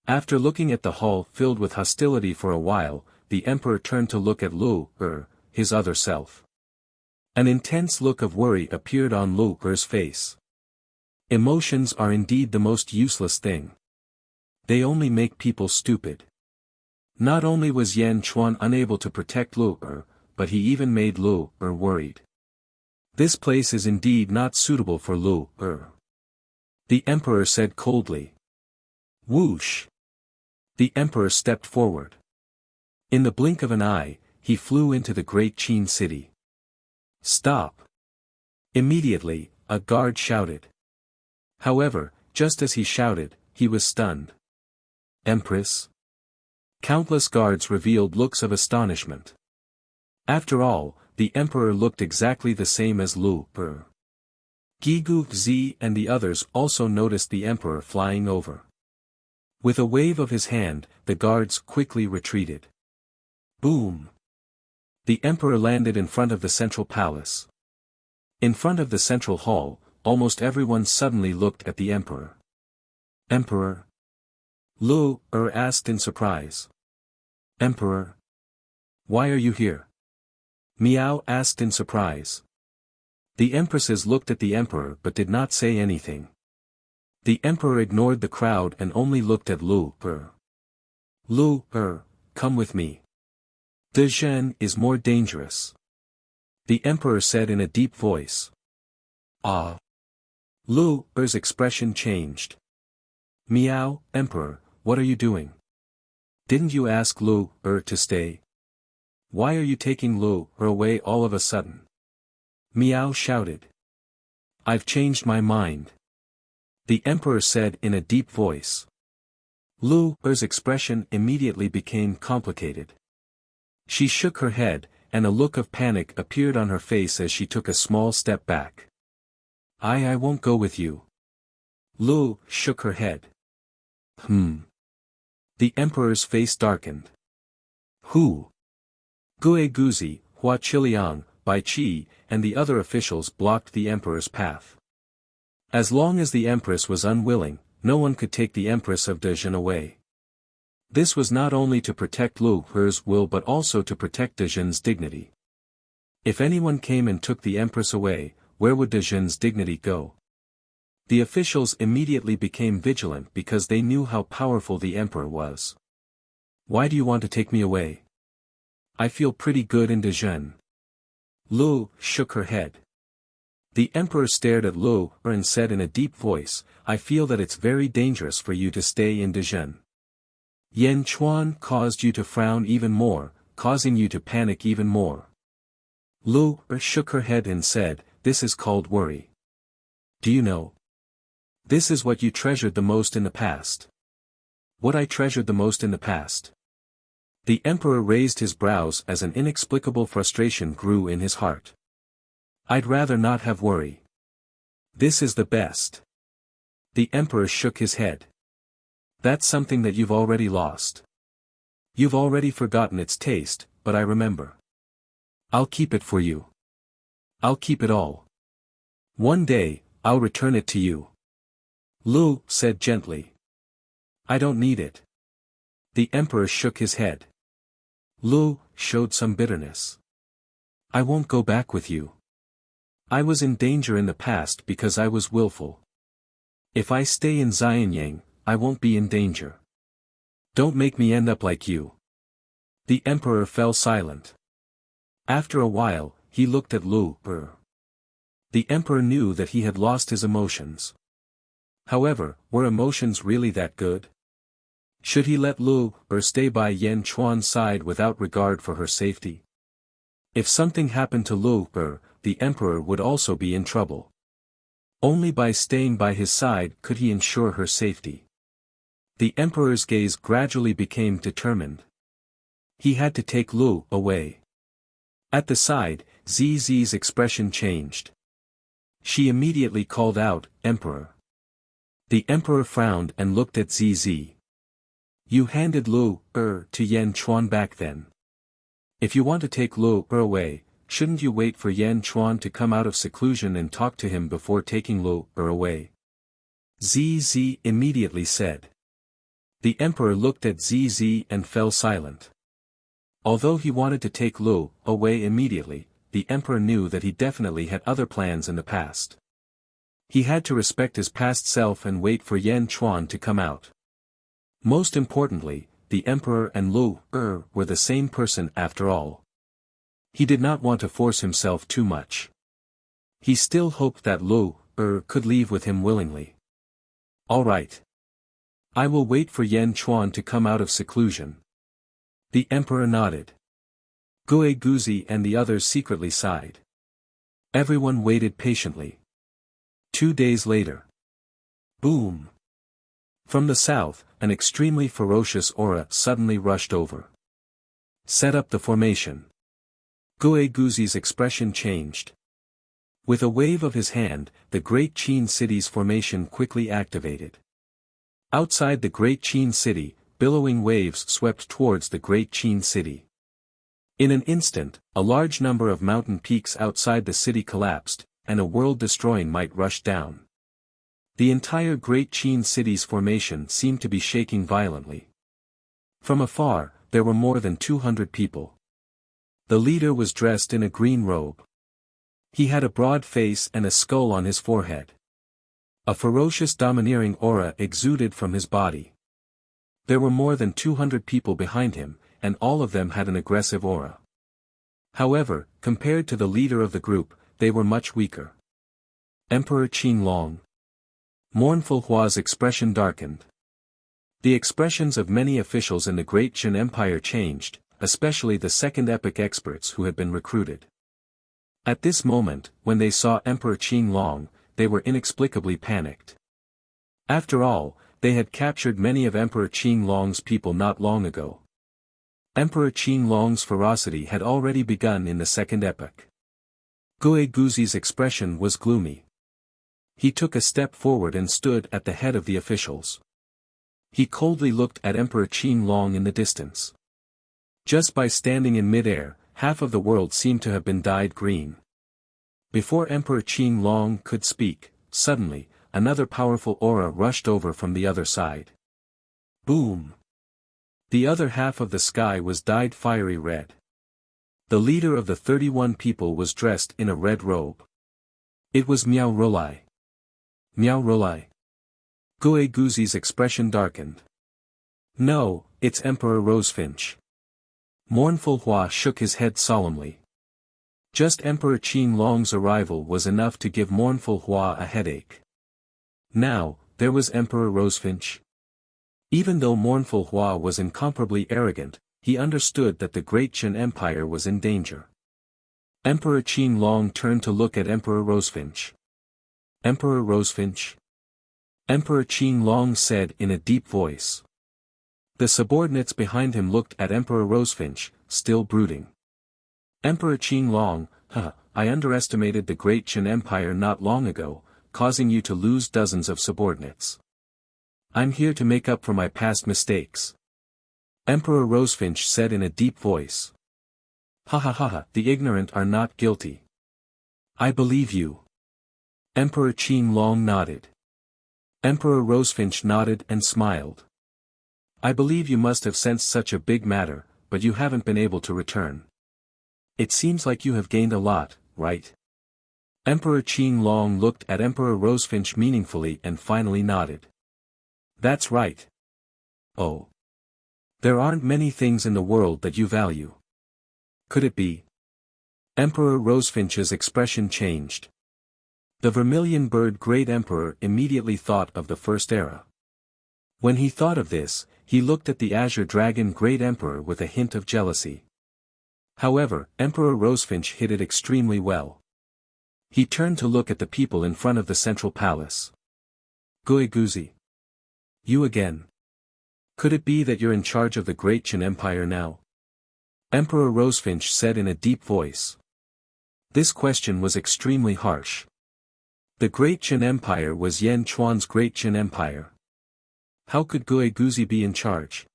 After looking at the hall filled with hostility for a while, the emperor turned to look at Lu Er, his other self. An intense look of worry appeared on Lu Er's face. Emotions are indeed the most useless thing. They only make people stupid. Not only was Yan Chuan unable to protect Lu Er, but he even made Lu Er worried. This place is indeed not suitable for Lu Er. The emperor said coldly. Whoosh! The emperor stepped forward. In the blink of an eye, he flew into the great Qin city. Stop! Immediately, a guard shouted. However, just as he shouted, he was stunned. Empress? Countless guards revealed looks of astonishment. After all, the emperor looked exactly the same as Lu Er. Gigu Zi and the others also noticed the emperor flying over. With a wave of his hand, the guards quickly retreated. Boom! The emperor landed in front of the central palace. In front of the central hall, almost everyone suddenly looked at the emperor. Emperor? Lu Er asked in surprise. Emperor? Why are you here? Miao asked in surprise. The empresses looked at the emperor but did not say anything. The emperor ignored the crowd and only looked at Lu Er. Lu Er, come with me. De Zhen is more dangerous. The emperor said in a deep voice. Ah! Lu Er's expression changed. Miao, emperor, what are you doing? Didn't you ask Lu Er to stay? Why are you taking Lu Er away all of a sudden? Miao shouted. I've changed my mind. The emperor said in a deep voice. Lu Er's expression immediately became complicated. She shook her head, and a look of panic appeared on her face as she took a small step back. I won't go with you. Lu shook her head. The emperor's face darkened. Who? Gue Guzi, Hua Qiliang, Bai Qi, and the other officials blocked the emperor's path. As long as the empress was unwilling, no one could take the empress of De Zhen away. This was not only to protect Lu Er's will but also to protect De Zhen's dignity. If anyone came and took the empress away, where would De Zhen's dignity go? The officials immediately became vigilant because they knew how powerful the emperor was. Why do you want to take me away? I feel pretty good in De Zhen. Lu shook her head. The emperor stared at Lu and said in a deep voice, I feel that it's very dangerous for you to stay in De Zhen. Yan Chuan caused you to frown even more, causing you to panic even more. Lu shook her head and said, this is called worry. Do you know? This is what you treasured the most in the past. What I treasured the most in the past. The emperor raised his brows as an inexplicable frustration grew in his heart. I'd rather not have worry. This is the best. The emperor shook his head. That's something that you've already lost. You've already forgotten its taste, but I remember. I'll keep it for you. I'll keep it all. One day, I'll return it to you. Lu said gently. I don't need it. The emperor shook his head. Lu showed some bitterness. I won't go back with you. I was in danger in the past because I was willful. If I stay in Xianyang, I won't be in danger. Don't make me end up like you. The emperor fell silent. After a while, he looked at Lu. The emperor knew that he had lost his emotions. However, were emotions really that good? Should he let Lu stay by Yan Chuan's side without regard for her safety? If something happened to Lu the emperor would also be in trouble. Only by staying by his side could he ensure her safety. The emperor's gaze gradually became determined. He had to take Lu away. At the side, Zizi's expression changed. She immediately called out, Emperor. The emperor frowned and looked at Zizi. You handed Lu to Yan Chuan back then. If you want to take Lu away, shouldn't you wait for Yan Chuan to come out of seclusion and talk to him before taking Lu away? Zizi immediately said. The emperor looked at Zizi and fell silent. Although he wanted to take Lu away immediately, the emperor knew that he definitely had other plans in the past. He had to respect his past self and wait for Yan Chuan to come out. Most importantly, the emperor and Lu were the same person after all. He did not want to force himself too much. He still hoped that Lu could leave with him willingly. All right. I will wait for Yan Chuan to come out of seclusion. The emperor nodded. Gue Guzi and the others secretly sighed. Everyone waited patiently. 2 days later. Boom! From the south, an extremely ferocious aura suddenly rushed over. Set up the formation. Gue Guzi's expression changed. With a wave of his hand, the Great Qin City's formation quickly activated. Outside the Great Qin City, billowing waves swept towards the Great Qin City. In an instant, a large number of mountain peaks outside the city collapsed, and a world-destroying might rushed down. The entire Great Qin City's formation seemed to be shaking violently. From afar, there were more than 200 people. The leader was dressed in a green robe. He had a broad face and a skull on his forehead. A ferocious domineering aura exuded from his body. There were more than 200 people behind him, and all of them had an aggressive aura. However, compared to the leader of the group, they were much weaker. Emperor Qinglong. Mournful Hua's expression darkened. The expressions of many officials in the Great Qin Empire changed, especially the second epoch experts who had been recruited. At this moment, when they saw Emperor Qinglong, they were inexplicably panicked. After all, they had captured many of Emperor Qinglong's people not long ago. Emperor Qinglong's ferocity had already begun in the second epoch. Gue Guzi's expression was gloomy. He took a step forward and stood at the head of the officials. He coldly looked at Emperor Qinglong in the distance. Just by standing in mid-air, half of the world seemed to have been dyed green. Before Emperor Qinglong could speak, suddenly, another powerful aura rushed over from the other side. Boom! The other half of the sky was dyed fiery red. The leader of the 31 people was dressed in a red robe. It was Miao Rolai. Miao Rolai. Gue Guzi's expression darkened. No, it's Emperor Rosefinch. Mournful Hua shook his head solemnly. Just Emperor Qinglong's arrival was enough to give Mournful Hua a headache. Now, there was Emperor Rosefinch. Even though Mournful Hua was incomparably arrogant, he understood that the Great Qin Empire was in danger. Emperor Qinglong turned to look at Emperor Rosefinch. Emperor Rosefinch? Emperor Qin Long said in a deep voice. The subordinates behind him looked at Emperor Rosefinch, still brooding. Emperor Qin Long, I underestimated the Great Qin Empire not long ago, causing you to lose dozens of subordinates. I'm here to make up for my past mistakes. Emperor Rosefinch said in a deep voice. The ignorant are not guilty. I believe you. Emperor Qin Long nodded. Emperor Rosefinch nodded and smiled. I believe you must have sensed such a big matter, but you haven't been able to return. It seems like you have gained a lot, right? Emperor Qin Long looked at Emperor Rosefinch meaningfully and finally nodded. That's right. Oh. There aren't many things in the world that you value. Could it be? Emperor Rosefinch's expression changed. The vermilion bird Great Emperor immediately thought of the First Era. When he thought of this, he looked at the azure dragon Great Emperor with a hint of jealousy. However, Emperor Rosefinch hid it extremely well. He turned to look at the people in front of the central palace. Guiguzi. You again. Could it be that you're in charge of the Great Qin Empire now? Emperor Rosefinch said in a deep voice. This question was extremely harsh. The Great Qin Empire was Yan Chuan's Great Qin Empire. How could Guiguzi be in charge?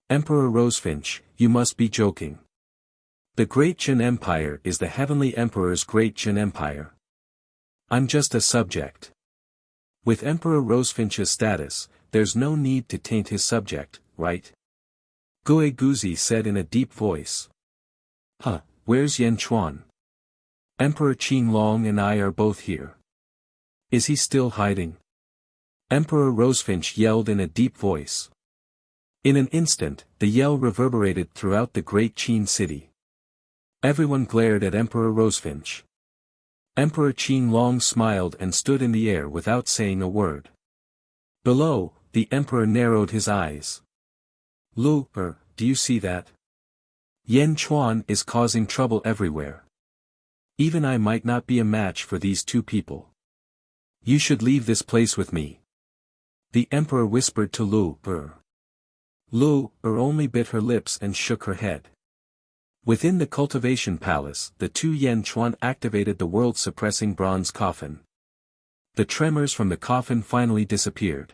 Emperor Rosefinch, you must be joking. The Great Qin Empire is the Heavenly Emperor's Great Qin Empire. I'm just a subject. With Emperor Rosefinch's status, there's no need to taint his subject, right? Guiguzi said in a deep voice. Where's Yan Chuan? Emperor Qin Long and I are both here. Is he still hiding? Emperor Rosefinch yelled in a deep voice. In an instant, the yell reverberated throughout the great Qin city. Everyone glared at Emperor Rosefinch. Emperor Qin Long smiled and stood in the air without saying a word. Below, the emperor narrowed his eyes. Do you see that? Yan Chuan is causing trouble everywhere. Even I might not be a match for these two people. You should leave this place with me. The emperor whispered to Lu only bit her lips and shook her head. Within the cultivation palace, the two Yan Chuan activated the world-suppressing bronze coffin. The tremors from the coffin finally disappeared.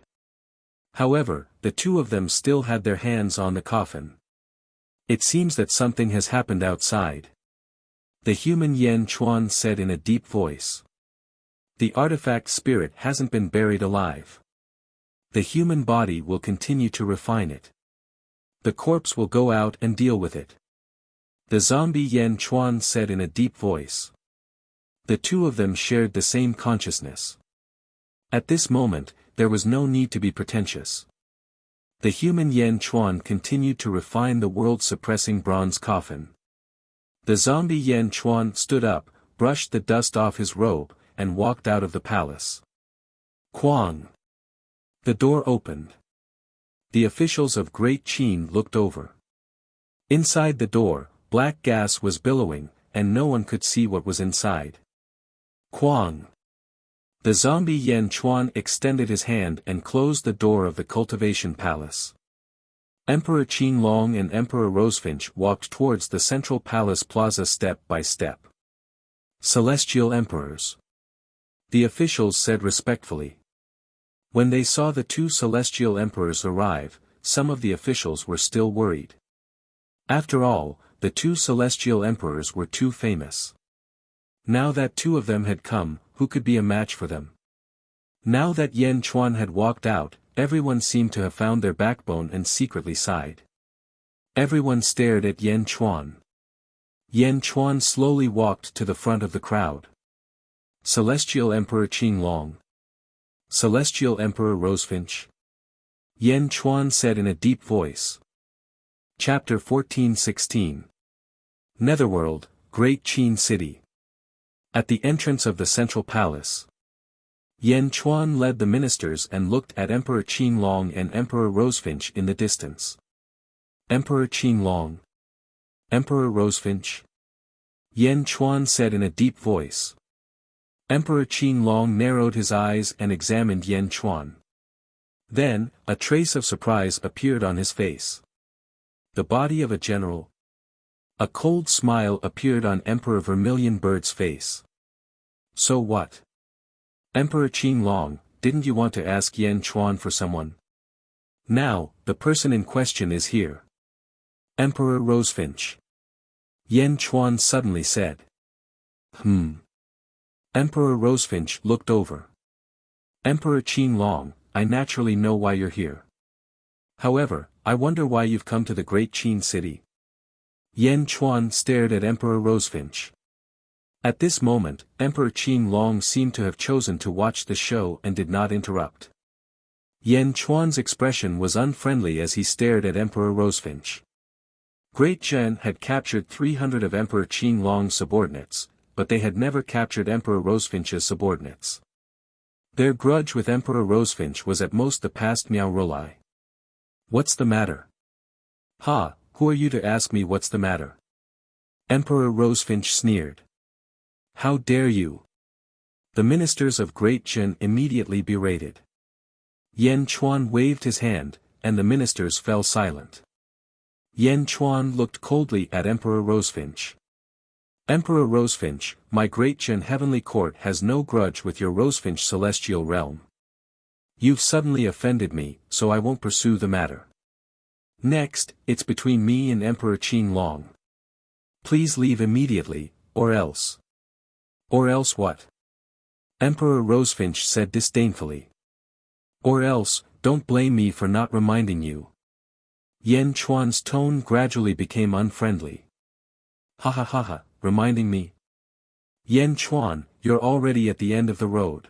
However, the two of them still had their hands on the coffin. It seems that something has happened outside. The human Yan Chuan said in a deep voice. The artifact spirit hasn't been buried alive. The human body will continue to refine it. The corpse will go out and deal with it. The zombie Yan Chuan said in a deep voice. The two of them shared the same consciousness. At this moment, there was no need to be pretentious. The human Yan Chuan continued to refine the world-suppressing bronze coffin. The zombie Yan Chuan stood up, brushed the dust off his robe, and walked out of the palace. Quang. The door opened. The officials of Great Qin looked over. Inside the door, black gas was billowing, and no one could see what was inside. Quang. The zombie Yan Chuan extended his hand and closed the door of the cultivation palace. Emperor Qin Long and Emperor Rosefinch walked towards the central palace plaza step by step. Celestial Emperors. The officials said respectfully. When they saw the two celestial emperors arrive, some of the officials were still worried. After all, the two celestial emperors were too famous. Now that two of them had come, who could be a match for them? Now that Yan Chuan had walked out, everyone seemed to have found their backbone and secretly sighed. Everyone stared at Yan Chuan. Yan Chuan slowly walked to the front of the crowd. Celestial Emperor Qin Long. Celestial Emperor Rosefinch. Yan Chuan said in a deep voice. Chapter 14-16. Netherworld, Great Qin City. At the entrance of the central palace. Yan Chuan led the ministers and looked at Emperor Qin Long and Emperor Rosefinch in the distance. Emperor Qin Long. Emperor Rosefinch. Yan Chuan said in a deep voice. Emperor Qinglong narrowed his eyes and examined Yan Chuan. Then, a trace of surprise appeared on his face. The body of a general. A cold smile appeared on Emperor Vermilion Bird's face. So what? Emperor Qinglong, didn't you want to ask Yan Chuan for someone? Now, the person in question is here. Emperor Rosefinch. Yan Chuan suddenly said. Emperor Rosefinch looked over. Emperor Qinglong, I naturally know why you're here. However, I wonder why you've come to the great Qin city. Yan Chuan stared at Emperor Rosefinch. At this moment, Emperor Qinglong seemed to have chosen to watch the show and did not interrupt. Yan Chuan's expression was unfriendly as he stared at Emperor Rosefinch. Great Zhen had captured 300 of Emperor Qinglong's subordinates, but they had never captured Emperor Rosefinch's subordinates. Their grudge with Emperor Rosefinch was at most the past Miao Rolai. What's the matter? Ha, who are you to ask me what's the matter? Emperor Rosefinch sneered. How dare you? The ministers of Great Zhen immediately berated. Yan Chuan waved his hand, and the ministers fell silent. Yan Chuan looked coldly at Emperor Rosefinch. Emperor Rosefinch, my Great Zhen Heavenly Court has no grudge with your Rosefinch Celestial Realm. You've suddenly offended me, so I won't pursue the matter. Next, it's between me and Emperor Qinglong. Please leave immediately, or else. Or else what? Emperor Rosefinch said disdainfully. Or else, don't blame me for not reminding you. Yan Chuan's tone gradually became unfriendly. Ha ha ha ha, reminding me? Yan Chuan, you're already at the end of the road.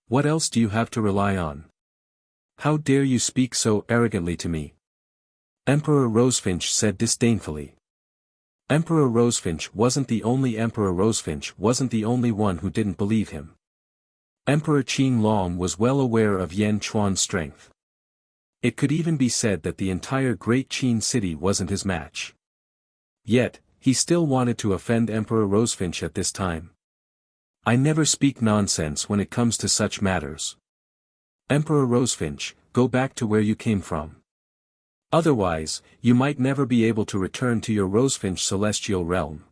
What else do you have to rely on? How dare you speak so arrogantly to me? Emperor Rosefinch said disdainfully. Emperor Rosefinch wasn't the only one who didn't believe him. Emperor Qinglong was well aware of Yan Chuan's strength. It could even be said that the entire Great Qin city wasn't his match. Yet, he still wanted to offend Emperor Rosefinch at this time. I never speak nonsense when it comes to such matters. Emperor Rosefinch, go back to where you came from. Otherwise, you might never be able to return to your Rosefinch celestial realm.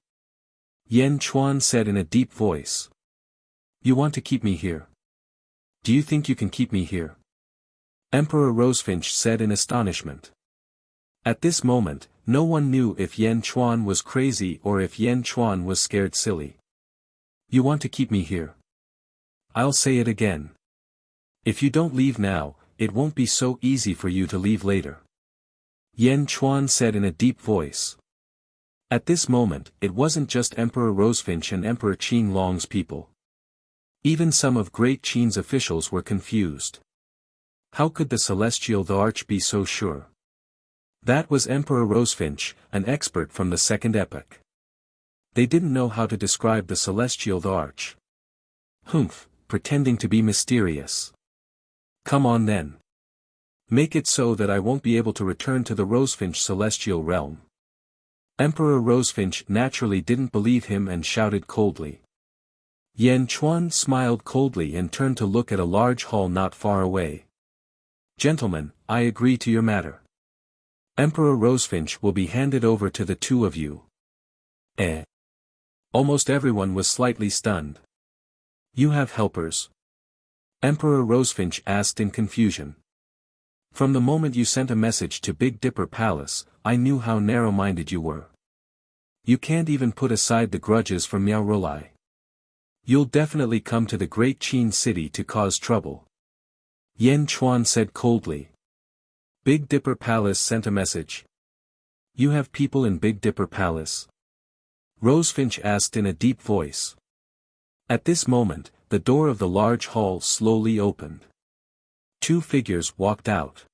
Yan Chuan said in a deep voice. You want to keep me here? Do you think you can keep me here? Emperor Rosefinch said in astonishment. At this moment, no one knew if Yan Chuan was crazy or if Yan Chuan was scared silly. You want to keep me here? I'll say it again. If you don't leave now, it won't be so easy for you to leave later. Yan Chuan said in a deep voice. At this moment, it wasn't just Emperor Rosefinch and Emperor Qinglong's people. Even some of Great Qin's officials were confused. How could the Celestial the Arch be so sure? That was Emperor Rosefinch, an expert from the Second Epoch. They didn't know how to describe the Celestial the Arch. Humph, pretending to be mysterious. Come on then. Make it so that I won't be able to return to the Rosefinch celestial realm. Emperor Rosefinch naturally didn't believe him and shouted coldly. Yan Chuan smiled coldly and turned to look at a large hall not far away. Gentlemen, I agree to your matter. Emperor Rosefinch will be handed over to the two of you. Almost everyone was slightly stunned. You have helpers? Emperor Rosefinch asked in confusion. From the moment you sent a message to Big Dipper Palace, I knew how narrow-minded you were. You can't even put aside the grudges from Miao Rolai. You'll definitely come to the Great Qin city to cause trouble. Yan Chuan said coldly. Big Dipper Palace sent a message. You have people in Big Dipper Palace? Rosefinch asked in a deep voice. At this moment, the door of the large hall slowly opened. Two figures walked out.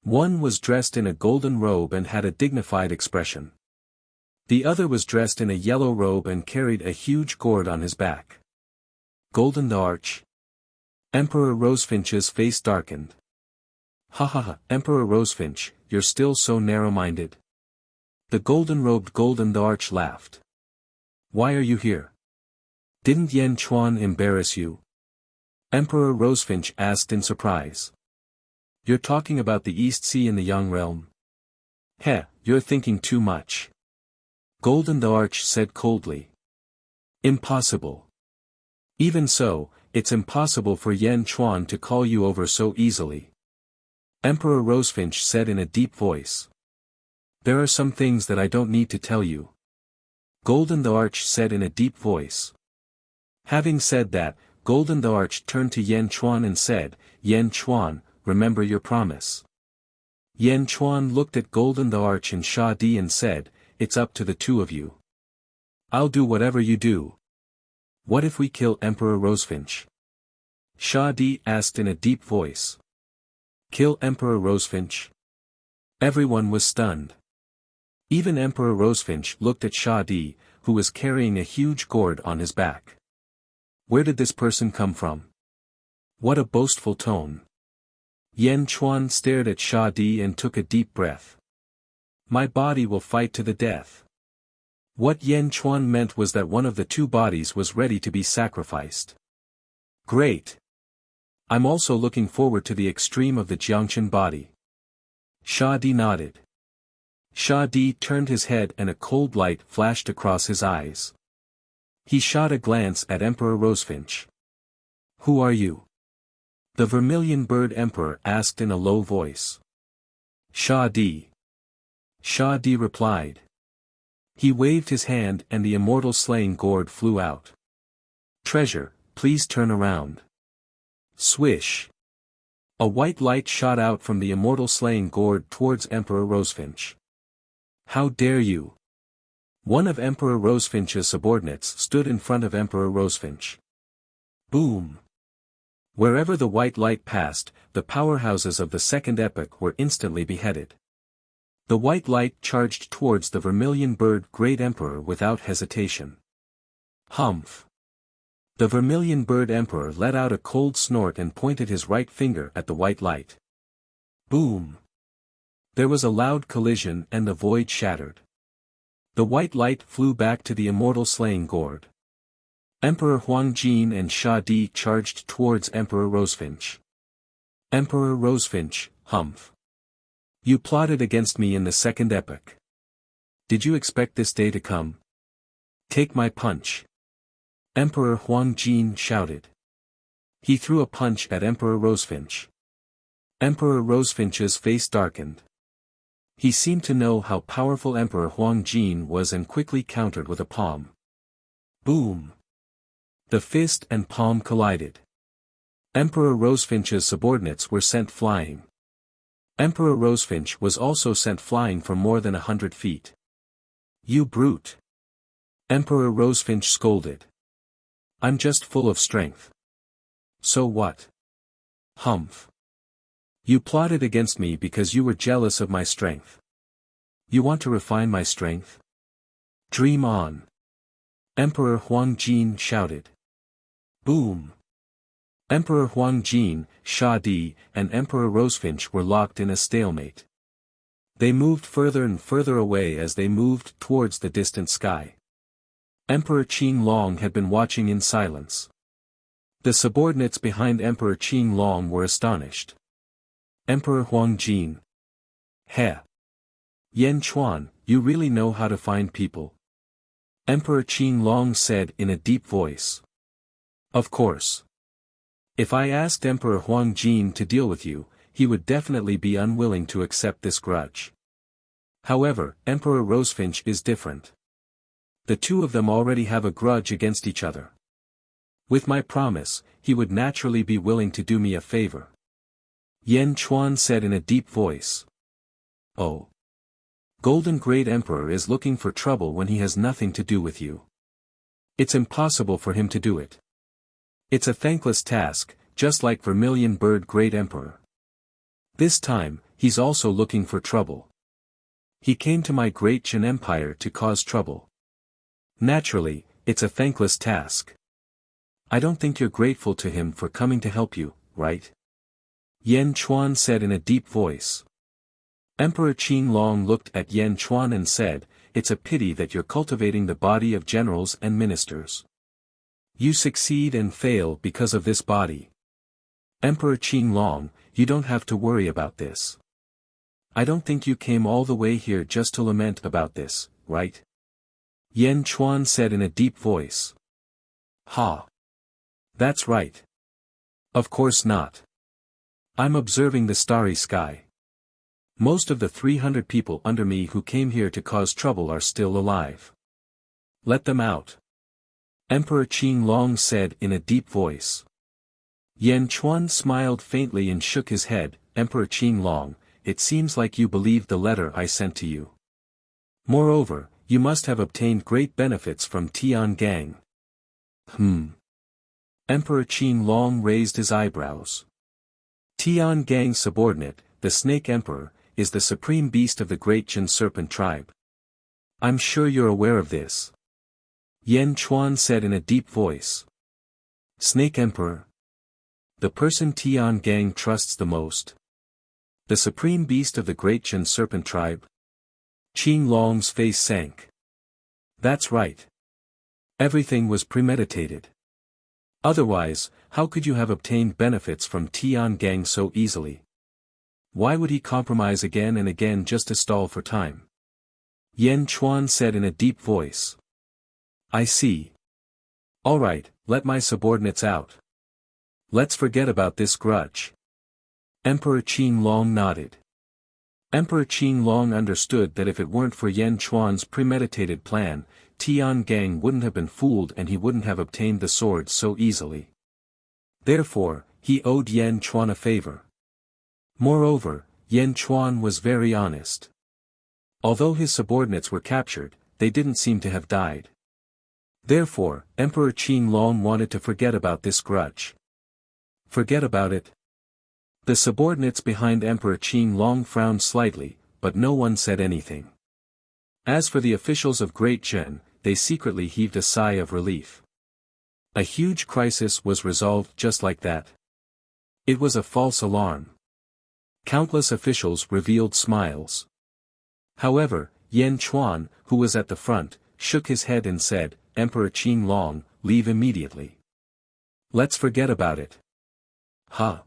One was dressed in a golden robe and had a dignified expression. The other was dressed in a yellow robe and carried a huge gourd on his back. Golden the Arch. Emperor Rosefinch's face darkened. Ha ha ha, Emperor Rosefinch, you're still so narrow-minded. The golden-robed Golden the Arch laughed. Why are you here? Didn't Yan Chuan embarrass you? Emperor Rosefinch asked in surprise. You're talking about the East Sea in the Yang realm? Heh, you're thinking too much. Golden the Arch said coldly. Impossible. Even so, it's impossible for Yan Chuan to call you over so easily. Emperor Rosefinch said in a deep voice. There are some things that I don't need to tell you. Golden the Arch said in a deep voice. Having said that, Golden the Arch turned to Yan Chuan and said, Yan Chuan, remember your promise. Yan Chuan looked at Golden the Arch and Sha Di and said, it's up to the two of you. I'll do whatever you do. What if we kill Emperor Rosefinch? Sha Di asked in a deep voice. Kill Emperor Rosefinch? Everyone was stunned. Even Emperor Rosefinch looked at Sha Di, who was carrying a huge gourd on his back. Where did this person come from? What a boastful tone. Yan Chuan stared at Sha Di and took a deep breath. My body will fight to the death. What Yan Chuan meant was that one of the two bodies was ready to be sacrificed. Great. I'm also looking forward to the extreme of the Jiangchen body. Sha Di nodded. Sha Di turned his head and a cold light flashed across his eyes. He shot a glance at Emperor Rosefinch. Who are you? The Vermilion Bird Emperor asked in a low voice. Sha Di. Sha Di replied. He waved his hand and the immortal slaying gourd flew out. Treasure, please turn around. Swish. A white light shot out from the immortal slaying gourd towards Emperor Rosefinch. How dare you? One of Emperor Rosefinch's subordinates stood in front of Emperor Rosefinch. Boom. Wherever the white light passed, the powerhouses of the second epoch were instantly beheaded. The white light charged towards the Vermilion Bird Great Emperor without hesitation. Humph. The Vermilion Bird Emperor let out a cold snort and pointed his right finger at the white light. Boom. There was a loud collision and the void shattered. The white light flew back to the immortal slaying gourd. Emperor Huangjin and Sha Di charged towards Emperor Rosefinch. Emperor Rosefinch, humph. You plotted against me in the second epoch. Did you expect this day to come? Take my punch. Emperor Huangjin shouted. He threw a punch at Emperor Rosefinch. Emperor Rosefinch's face darkened. He seemed to know how powerful Emperor Huangjin was and quickly countered with a palm. Boom. The fist and palm collided. Emperor Rosefinch's subordinates were sent flying. Emperor Rosefinch was also sent flying for more than 100 feet. You brute. Emperor Rosefinch scolded. I'm just full of strength. So what? Humph. You plotted against me because you were jealous of my strength. You want to refine my strength? Dream on. Emperor Huangjin shouted. Boom. Emperor Huangjin, Sha Di, and Emperor Rosefinch were locked in a stalemate. They moved further and further away as they moved towards the distant sky. Emperor Qinglong had been watching in silence. The subordinates behind Emperor Qinglong were astonished. Emperor Huangjin. Heh. Yan Chuan, you really know how to find people? Emperor Qinglong said in a deep voice. Of course. If I asked Emperor Huangjin to deal with you, he would definitely be unwilling to accept this grudge. However, Emperor Rosefinch is different. The two of them already have a grudge against each other. With my promise, he would naturally be willing to do me a favor. Yan Chuan said in a deep voice. Oh. Golden Great Emperor is looking for trouble when he has nothing to do with you. It's impossible for him to do it. It's a thankless task, just like Vermilion Bird Great Emperor. This time, he's also looking for trouble. He came to my Great Qin Empire to cause trouble. Naturally, it's a thankless task. I don't think you're grateful to him for coming to help you, right? Yan Chuan said in a deep voice. Emperor Qinglong looked at Yan Chuan and said, it's a pity that you're cultivating the body of generals and ministers. You succeed and fail because of this body. Emperor Qinglong, you don't have to worry about this. I don't think you came all the way here just to lament about this, right? Yan Chuan said in a deep voice. Ha! That's right. Of course not. I'm observing the starry sky. Most of the 300 people under me who came here to cause trouble are still alive. Let them out. Emperor Qinglong said in a deep voice. Yan Chuan smiled faintly and shook his head. Emperor Qinglong, it seems like you believed the letter I sent to you. Moreover, you must have obtained great benefits from Tiangang. Emperor Qinglong raised his eyebrows. Tiangang's subordinate, the Snake Emperor, is the supreme beast of the great Jin Serpent tribe. I'm sure you're aware of this. Yan Chuan said in a deep voice. Snake Emperor. The person Tiangang trusts the most. The supreme beast of the great Jin Serpent tribe. Qinglong's face sank. That's right. Everything was premeditated. Otherwise, how could you have obtained benefits from Tiangang so easily? Why would he compromise again and again just to stall for time? Yan Chuan said in a deep voice. I see. All right, let my subordinates out. Let's forget about this grudge. Emperor Qinglong nodded. Emperor Qinglong understood that if it weren't for Yan Chuan's premeditated plan, Tiangang wouldn't have been fooled and he wouldn't have obtained the sword so easily. Therefore, he owed Yan Chuan a favor. Moreover, Yan Chuan was very honest. Although his subordinates were captured, they didn't seem to have died. Therefore, Emperor Qinglong wanted to forget about this grudge. Forget about it? The subordinates behind Emperor Qinglong frowned slightly, but no one said anything. As for the officials of Great Jin, they secretly heaved a sigh of relief. A huge crisis was resolved just like that. It was a false alarm. Countless officials revealed smiles. However, Yan Chuan, who was at the front, shook his head and said, Emperor Qinglong, leave immediately. Let's forget about it. Ha!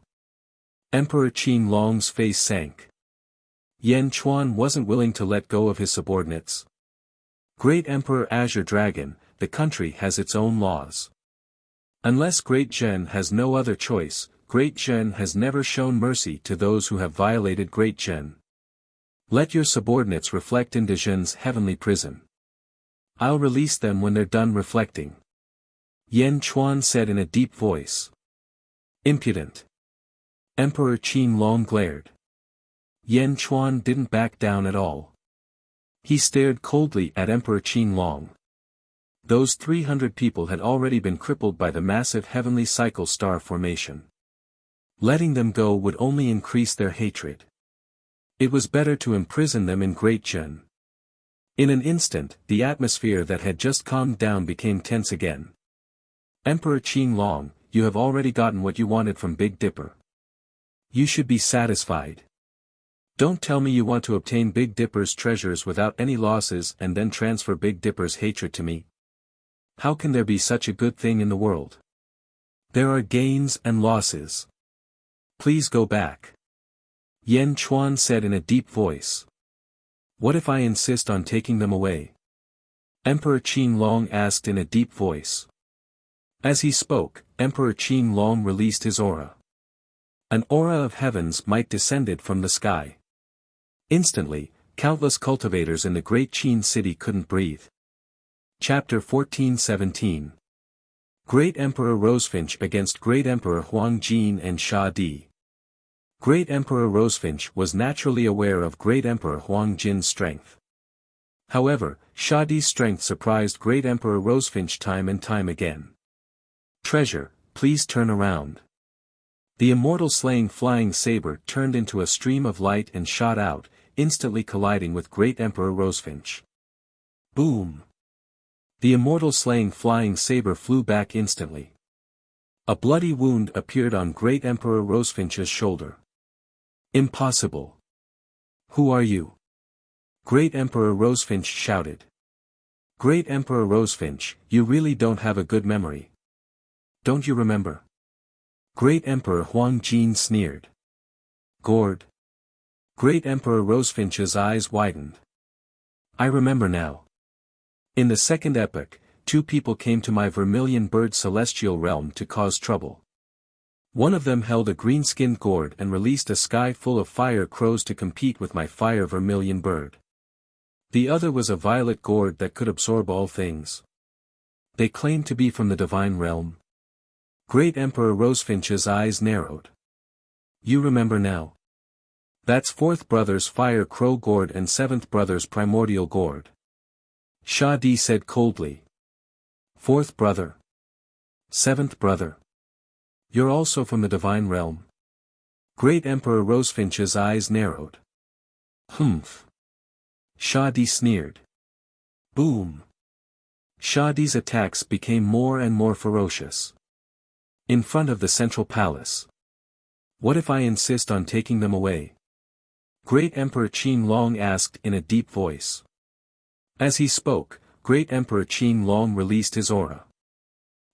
Emperor Qinglong's face sank. Yan Chuan wasn't willing to let go of his subordinates. Great Emperor Azure Dragon, the country has its own laws. Unless Great Jin has no other choice, Great Jin has never shown mercy to those who have violated Great Jin. Let your subordinates reflect in Jin's heavenly prison. I'll release them when they're done reflecting. Yan Chuan said in a deep voice. Impudent. Emperor Qinglong glared. Yan Chuan didn't back down at all. He stared coldly at Emperor Qinglong. Those 300 people had already been crippled by the massive heavenly cycle star formation. Letting them go would only increase their hatred. It was better to imprison them in Great Jin. In an instant, the atmosphere that had just calmed down became tense again. Emperor Qinglong, you have already gotten what you wanted from Big Dipper. You should be satisfied. Don't tell me you want to obtain Big Dipper's treasures without any losses and then transfer Big Dipper's hatred to me. How can there be such a good thing in the world? There are gains and losses. Please go back. Yan Chuan said in a deep voice. What if I insist on taking them away? Emperor Qinglong asked in a deep voice. As he spoke, Emperor Qinglong released his aura. An aura of heaven's might descended from the sky. Instantly, countless cultivators in the great Qin city couldn't breathe. Chapter 14:17. Great Emperor Rosefinch against Great Emperor Huangjin and Sha Di. Great Emperor Rosefinch was naturally aware of Great Emperor Huangjin's strength. However, Sha Di's strength surprised Great Emperor Rosefinch time and time again. Treasure, please turn around. The immortal slaying flying saber turned into a stream of light and shot out, instantly colliding with Great Emperor Rosefinch. Boom! The immortal slaying flying saber flew back instantly. A bloody wound appeared on Great Emperor Rosefinch's shoulder. Impossible! Who are you? Great Emperor Rosefinch shouted. Great Emperor Rosefinch, you really don't have a good memory. don't you remember? Great Emperor Huang Jin sneered. Gourd. Great Emperor Rosefinch's eyes widened. I remember now. In the second epoch, 2 people came to my vermilion bird celestial realm to cause trouble. One of them held a green-skinned gourd and released a sky full of fire crows to compete with my fire vermilion bird. The other was a violet gourd that could absorb all things. They claimed to be from the divine realm. Great Emperor Rosefinch's eyes narrowed. You remember now. That's 4th brother's fire crow gourd and 7th brother's primordial gourd. Sha Di said coldly. 4th brother. 7th brother. You're also from the divine realm. Great Emperor Rosefinch's eyes narrowed. Humph. Sha Di sneered. Boom. Sha Di's attacks became more and more ferocious. In front of the central palace. What if I insist on taking them away? Great Emperor Qin Long asked in a deep voice. As he spoke, Great Emperor Qin Long released his aura.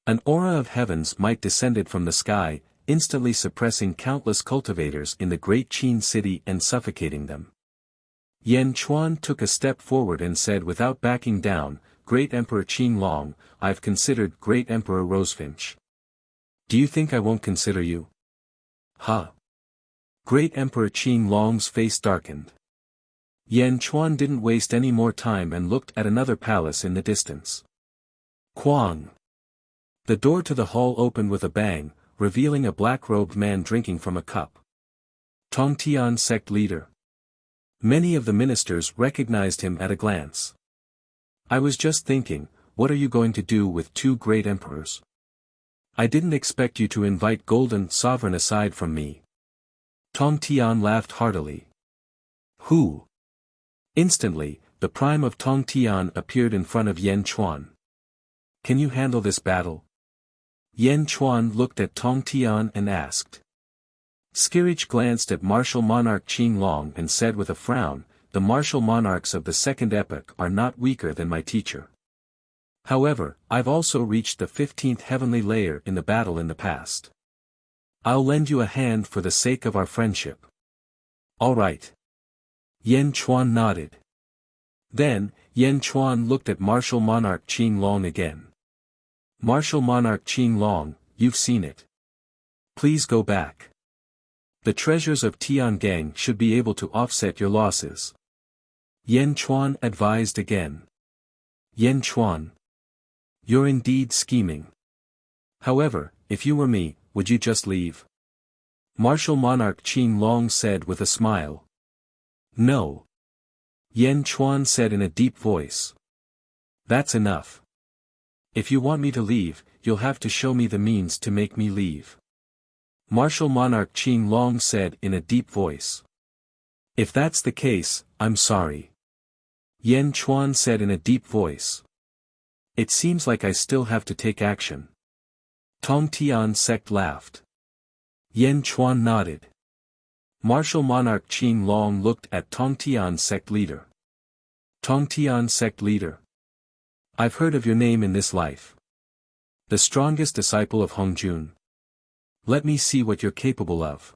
An aura of heaven's might descended from the sky, instantly suppressing countless cultivators in the great Qin city and suffocating them. Yan Chuan took a step forward and said without backing down, Great Emperor Qin Long, I've considered Great Emperor Rosefinch. Do you think I won't consider you? Ha! Great Emperor Qin Long's face darkened. Yan Chuan didn't waste any more time and looked at another palace in the distance. Quang! The door to the hall opened with a bang, revealing a black-robed man drinking from a cup. Tongtian sect leader. Many of the ministers recognized him at a glance. I was just thinking, what are you going to do with 2 great emperors? I didn't expect you to invite Golden Sovereign aside from me. Tongtian laughed heartily. Who? Instantly, the prime of Tongtian appeared in front of Yan Chuan. Can you handle this battle? Yan Chuan looked at Tongtian and asked. Skirich glanced at martial monarch Qin Long and said with a frown, the martial monarchs of the second epoch are not weaker than my teacher. However, I've also reached the 15th heavenly layer in the battle in the past. I'll lend you a hand for the sake of our friendship. All right. Yan Chuan nodded. Then, Yan Chuan looked at martial monarch Qin Long again. Martial monarch Qin Long, you've seen it. Please go back. The treasures of Tiangang should be able to offset your losses. Yan Chuan advised again. Yan Chuan. You're indeed scheming. However, if you were me, would you just leave? Martial monarch Qin Long said with a smile. No. Yan Chuan said in a deep voice. That's enough. If you want me to leave, you'll have to show me the means to make me leave. Martial monarch Qin Long said in a deep voice. If that's the case, I'm sorry. Yan Chuan said in a deep voice. It seems like I still have to take action. Tongtian sect laughed. Yan Chuan nodded. Martial monarch Qin Long looked at Tongtian sect leader. Tongtian sect leader. I've heard of your name in this life. The strongest disciple of Hongjun. Let me see what you're capable of.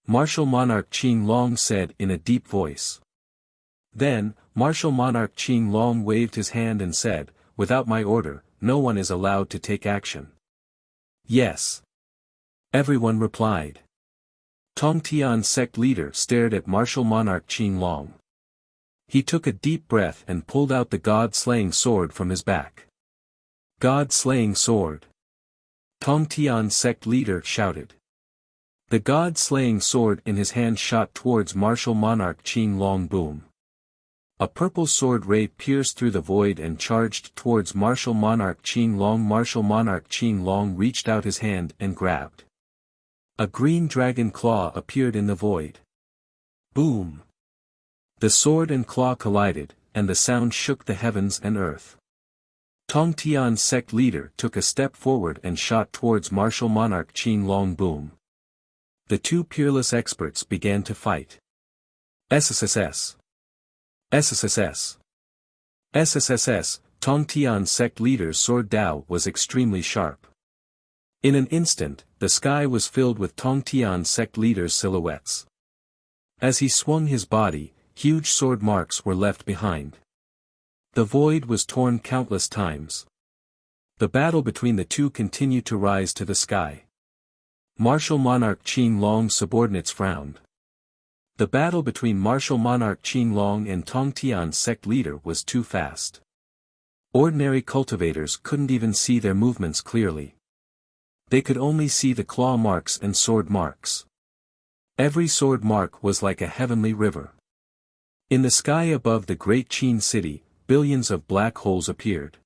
Martial monarch Qin Long said in a deep voice. Then, martial monarch Qin Long waved his hand and said, without my order, no one is allowed to take action. Yes. Everyone replied. Tongtian sect leader stared at martial monarch Qin Long. He took a deep breath and pulled out the god-slaying sword from his back. God-slaying sword. Tongtian sect leader shouted. The god-slaying sword in his hand shot towards martial monarch Qin Long. Boom. A purple sword ray pierced through the void and charged towards martial monarch Qin Long. Martial monarch Qin Long reached out his hand and grabbed. A green dragon claw appeared in the void. Boom. The sword and claw collided, and the sound shook the heavens and earth. Tongtian sect leader took a step forward and shot towards martial monarch Qin Long. Boom. The 2 peerless experts began to fight. SSSS. SSSS. SSSS, Tongtian sect leader's sword Dao was extremely sharp. In an instant, the sky was filled with Tongtian sect leaders' silhouettes. As he swung his body, huge sword marks were left behind. The void was torn countless times. The battle between the two continued to rise to the sky. Martial monarch Qin Long's subordinates frowned. The battle between martial monarch Qin Long and Tongtian sect leader was too fast. Ordinary cultivators couldn't even see their movements clearly. They could only see the claw marks and sword marks. Every sword mark was like a heavenly river. In the sky above the great Qin city, billions of black holes appeared.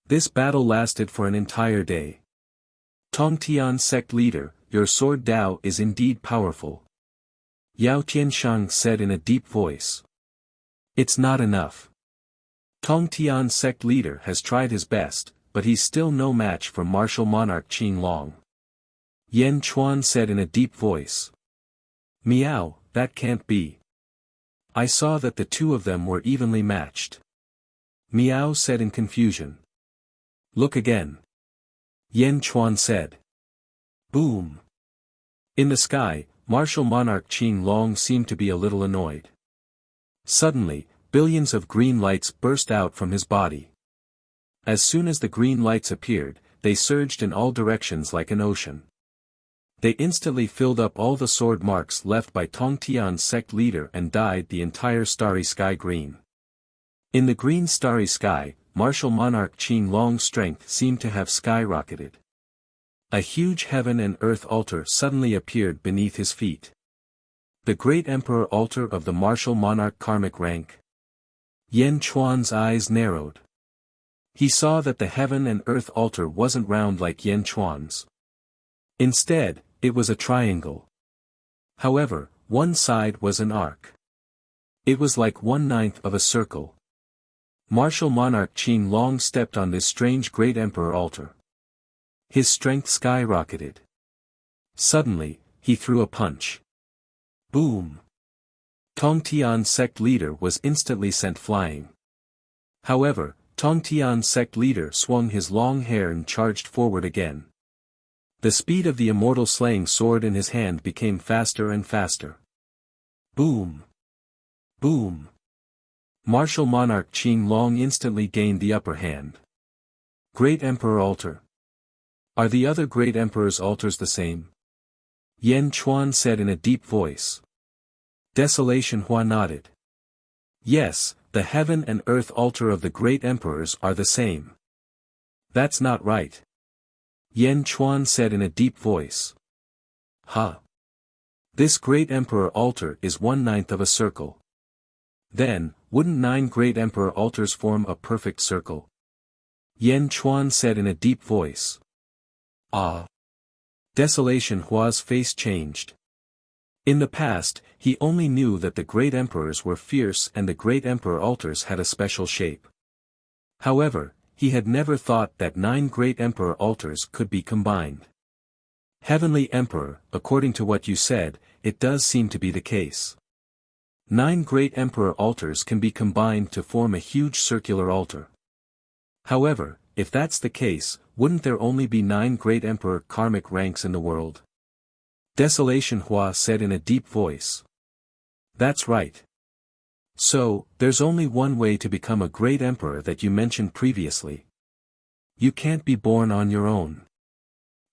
This battle lasted for an entire day. Tongtian sect leader, your sword Dao is indeed powerful. Yao Tianshang said in a deep voice. It's not enough. Tongtian sect leader has tried his best, but he's still no match for martial monarch Qin Long. Yan Chuan said in a deep voice. Meow, that can't be. I saw that the two of them were evenly matched. Meow said in confusion. Look again. Yan Chuan said. Boom. In the sky, martial monarch Qin Long seemed to be a little annoyed. Suddenly, billions of green lights burst out from his body. As soon as the green lights appeared, they surged in all directions like an ocean. They instantly filled up all the sword marks left by Tongtian's sect leader and dyed the entire starry sky green. In the green starry sky, martial monarch Qin Long's strength seemed to have skyrocketed. A huge heaven and earth altar suddenly appeared beneath his feet. The great emperor altar of the martial monarch karmic rank. Yan Chuan's eyes narrowed. He saw that the heaven and earth altar wasn't round like Yan Chuan's. Instead, it was a triangle. However, one side was an arc. It was like 1/9 of a circle. Martial monarch Qin Long stepped on this strange great emperor altar. His strength skyrocketed. Suddenly, he threw a punch. Boom! Tongtian sect leader was instantly sent flying. However, Tongtian sect leader swung his long hair and charged forward again. The speed of the immortal slaying sword in his hand became faster and faster. Boom! Boom! Martial monarch Qin Long instantly gained the upper hand. Great Emperor Altar. Are the other great emperor's altars the same? Yan Chuan said in a deep voice. Desolation Hua nodded. Yes, the heaven and earth altar of the great emperors are the same. That's not right. Yan Chuan said in a deep voice. Huh. This great emperor altar is 1/9 of a circle. Then, wouldn't 9 great emperor altars form a perfect circle? Yan Chuan said in a deep voice. Ah. Desolation Hua's face changed. In the past, he only knew that the great emperors were fierce and the great emperor altars had a special shape. However, he had never thought that 9 great emperor altars could be combined. Heavenly Emperor, according to what you said, it does seem to be the case. 9 great emperor altars can be combined to form a huge circular altar. However, if that's the case, wouldn't there only be 9 great emperor karmic ranks in the world? Desolation Hua said in a deep voice. That's right. So, there's only one way to become a great emperor that you mentioned previously. You can't be born on your own.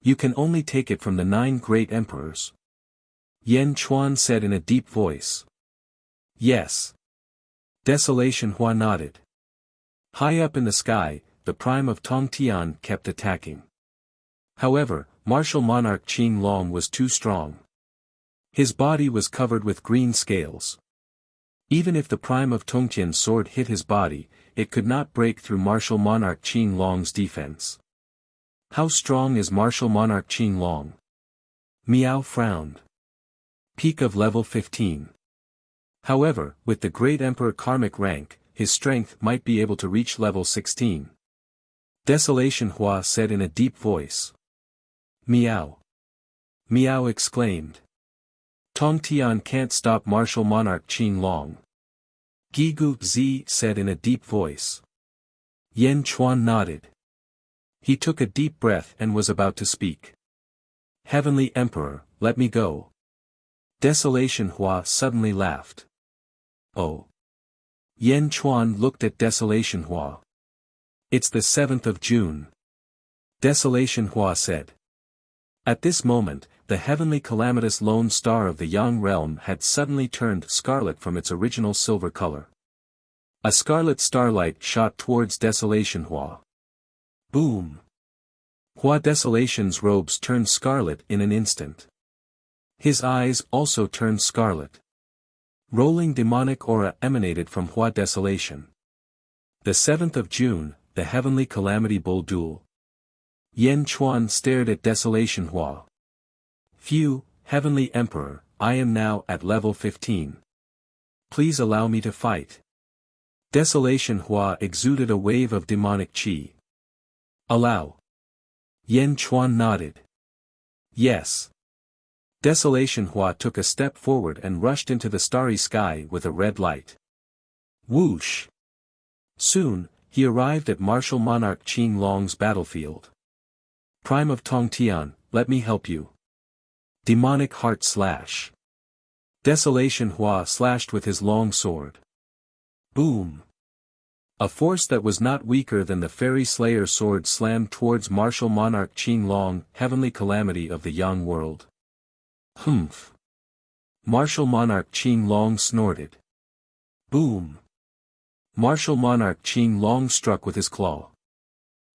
You can only take it from the 9 great emperors. Yan Chuan said in a deep voice. Yes. Desolation Hua nodded. High up in the sky, the prime of Tongtian kept attacking. However, martial monarch Qin Long was too strong. His body was covered with green scales. Even if the prime of Tongtian's sword hit his body, it could not break through martial monarch Qin Long's defense. How strong is martial monarch Qin Long? Miao frowned. Peak of level 15. However, with the great emperor karmic rank, his strength might be able to reach level 16. Desolation Hua said in a deep voice. Miao. Miao exclaimed. Tongtian can't stop martial monarch Qin Long. Gigu Zi said in a deep voice. Yan Chuan nodded. He took a deep breath and was about to speak. Heavenly Emperor, let me go. Desolation Hua suddenly laughed. Oh. Yen Chuan looked at Desolation Hua. It's the 7th of June. Desolation Hua said. At this moment, the heavenly calamitous lone star of the Yang realm had suddenly turned scarlet from its original silver color. A scarlet starlight shot towards Desolation Hua. Boom! Hua Desolation's robes turned scarlet in an instant. His eyes also turned scarlet. Rolling demonic aura emanated from Hua Desolation. The 7th of June, the heavenly calamity bull duel. Yen Chuan stared at Desolation Hua. Phew, Heavenly Emperor, I am now at level 15. Please allow me to fight. Desolation Hua exuded a wave of demonic chi. Allow. Yen Chuan nodded. Yes. Desolation Hua took a step forward and rushed into the starry sky with a red light. Whoosh! Soon, he arrived at Martial Monarch Qing Long's battlefield. Prime of Tongtian, let me help you. Demonic Heart Slash. Desolation Hua slashed with his long sword. Boom! A force that was not weaker than the Fairy Slayer sword slammed towards Martial Monarch Qing Long, heavenly calamity of the Yang world. Humph! Martial Monarch Qing Long snorted. Boom! Martial Monarch Qing Long struck with his claw.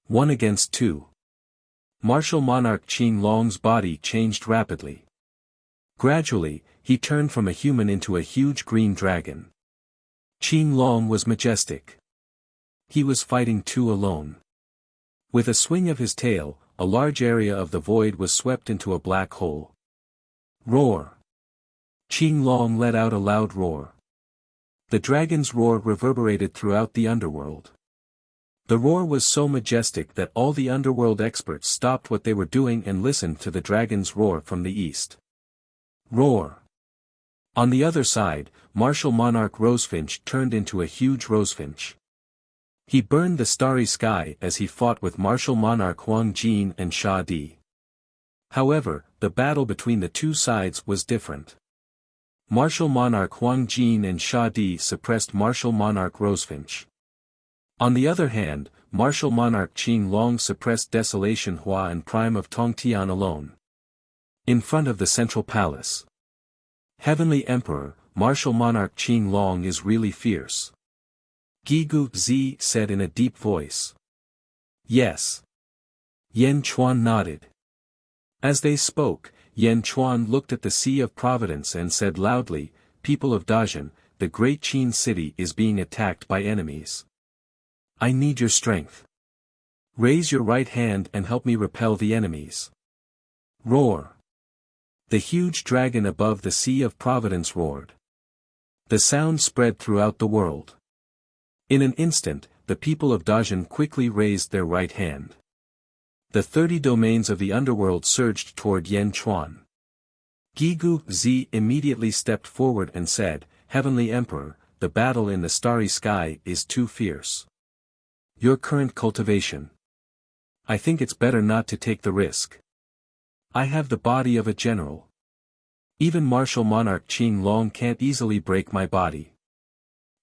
1 against 2. Martial Monarch Qing Long's body changed rapidly. Gradually, he turned from a human into a huge green dragon. Qing Long was majestic. He was fighting 2 alone. With a swing of his tail, a large area of the void was swept into a black hole. Roar! Qing Long let out a loud roar. The dragon's roar reverberated throughout the underworld. The roar was so majestic that all the underworld experts stopped what they were doing and listened to the dragon's roar from the east. Roar! On the other side, Martial Monarch Rosefinch turned into a huge rosefinch. He burned the starry sky as he fought with Martial Monarch Huang Jin and Sha Di. However, the battle between the two sides was different. Martial Monarch Huang Jin and Sha Di suppressed Martial Monarch Rosefinch. On the other hand, Martial Monarch Qing Long suppressed Desolation Hua and Prime of Tongtian alone. In front of the central palace. Heavenly Emperor, Martial Monarch Qing Long is really fierce. Gigu Zi said in a deep voice. Yes. Yen Chuan nodded. As they spoke, Yen Chuan looked at the Sea of Providence and said loudly, People of Dajin, the great Qin city is being attacked by enemies. I need your strength. Raise your right hand and help me repel the enemies. Roar! The huge dragon above the Sea of Providence roared. The sound spread throughout the world. In an instant, the people of Dajin quickly raised their right hand. The 30 domains of the underworld surged toward Yen Chuan. Gigu Zi immediately stepped forward and said, Heavenly Emperor, the battle in the starry sky is too fierce. Your current cultivation. I think it's better not to take the risk. I have the body of a general. Even Martial Monarch Qing Long can't easily break my body.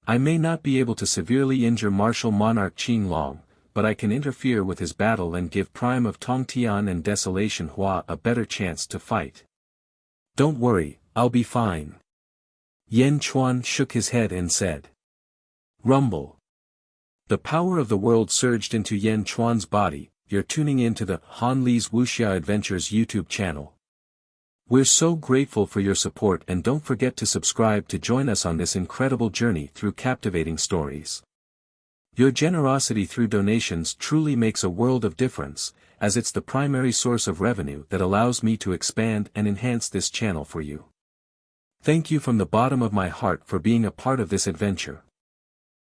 I may not be able to severely injure Martial Monarch Qing Long, but I can interfere with his battle and give Prime of Tongtian and Desolation Hua a better chance to fight. Don't worry, I'll be fine. Yen Chuan shook his head and said. Rumble. The power of the world surged into Yen Chuan's body. You're tuning in to the Han Li's Wuxia Adventures YouTube channel. We're so grateful for your support and don't forget to subscribe to join us on this incredible journey through captivating stories. Your generosity through donations truly makes a world of difference, as it's the primary source of revenue that allows me to expand and enhance this channel for you. Thank you from the bottom of my heart for being a part of this adventure.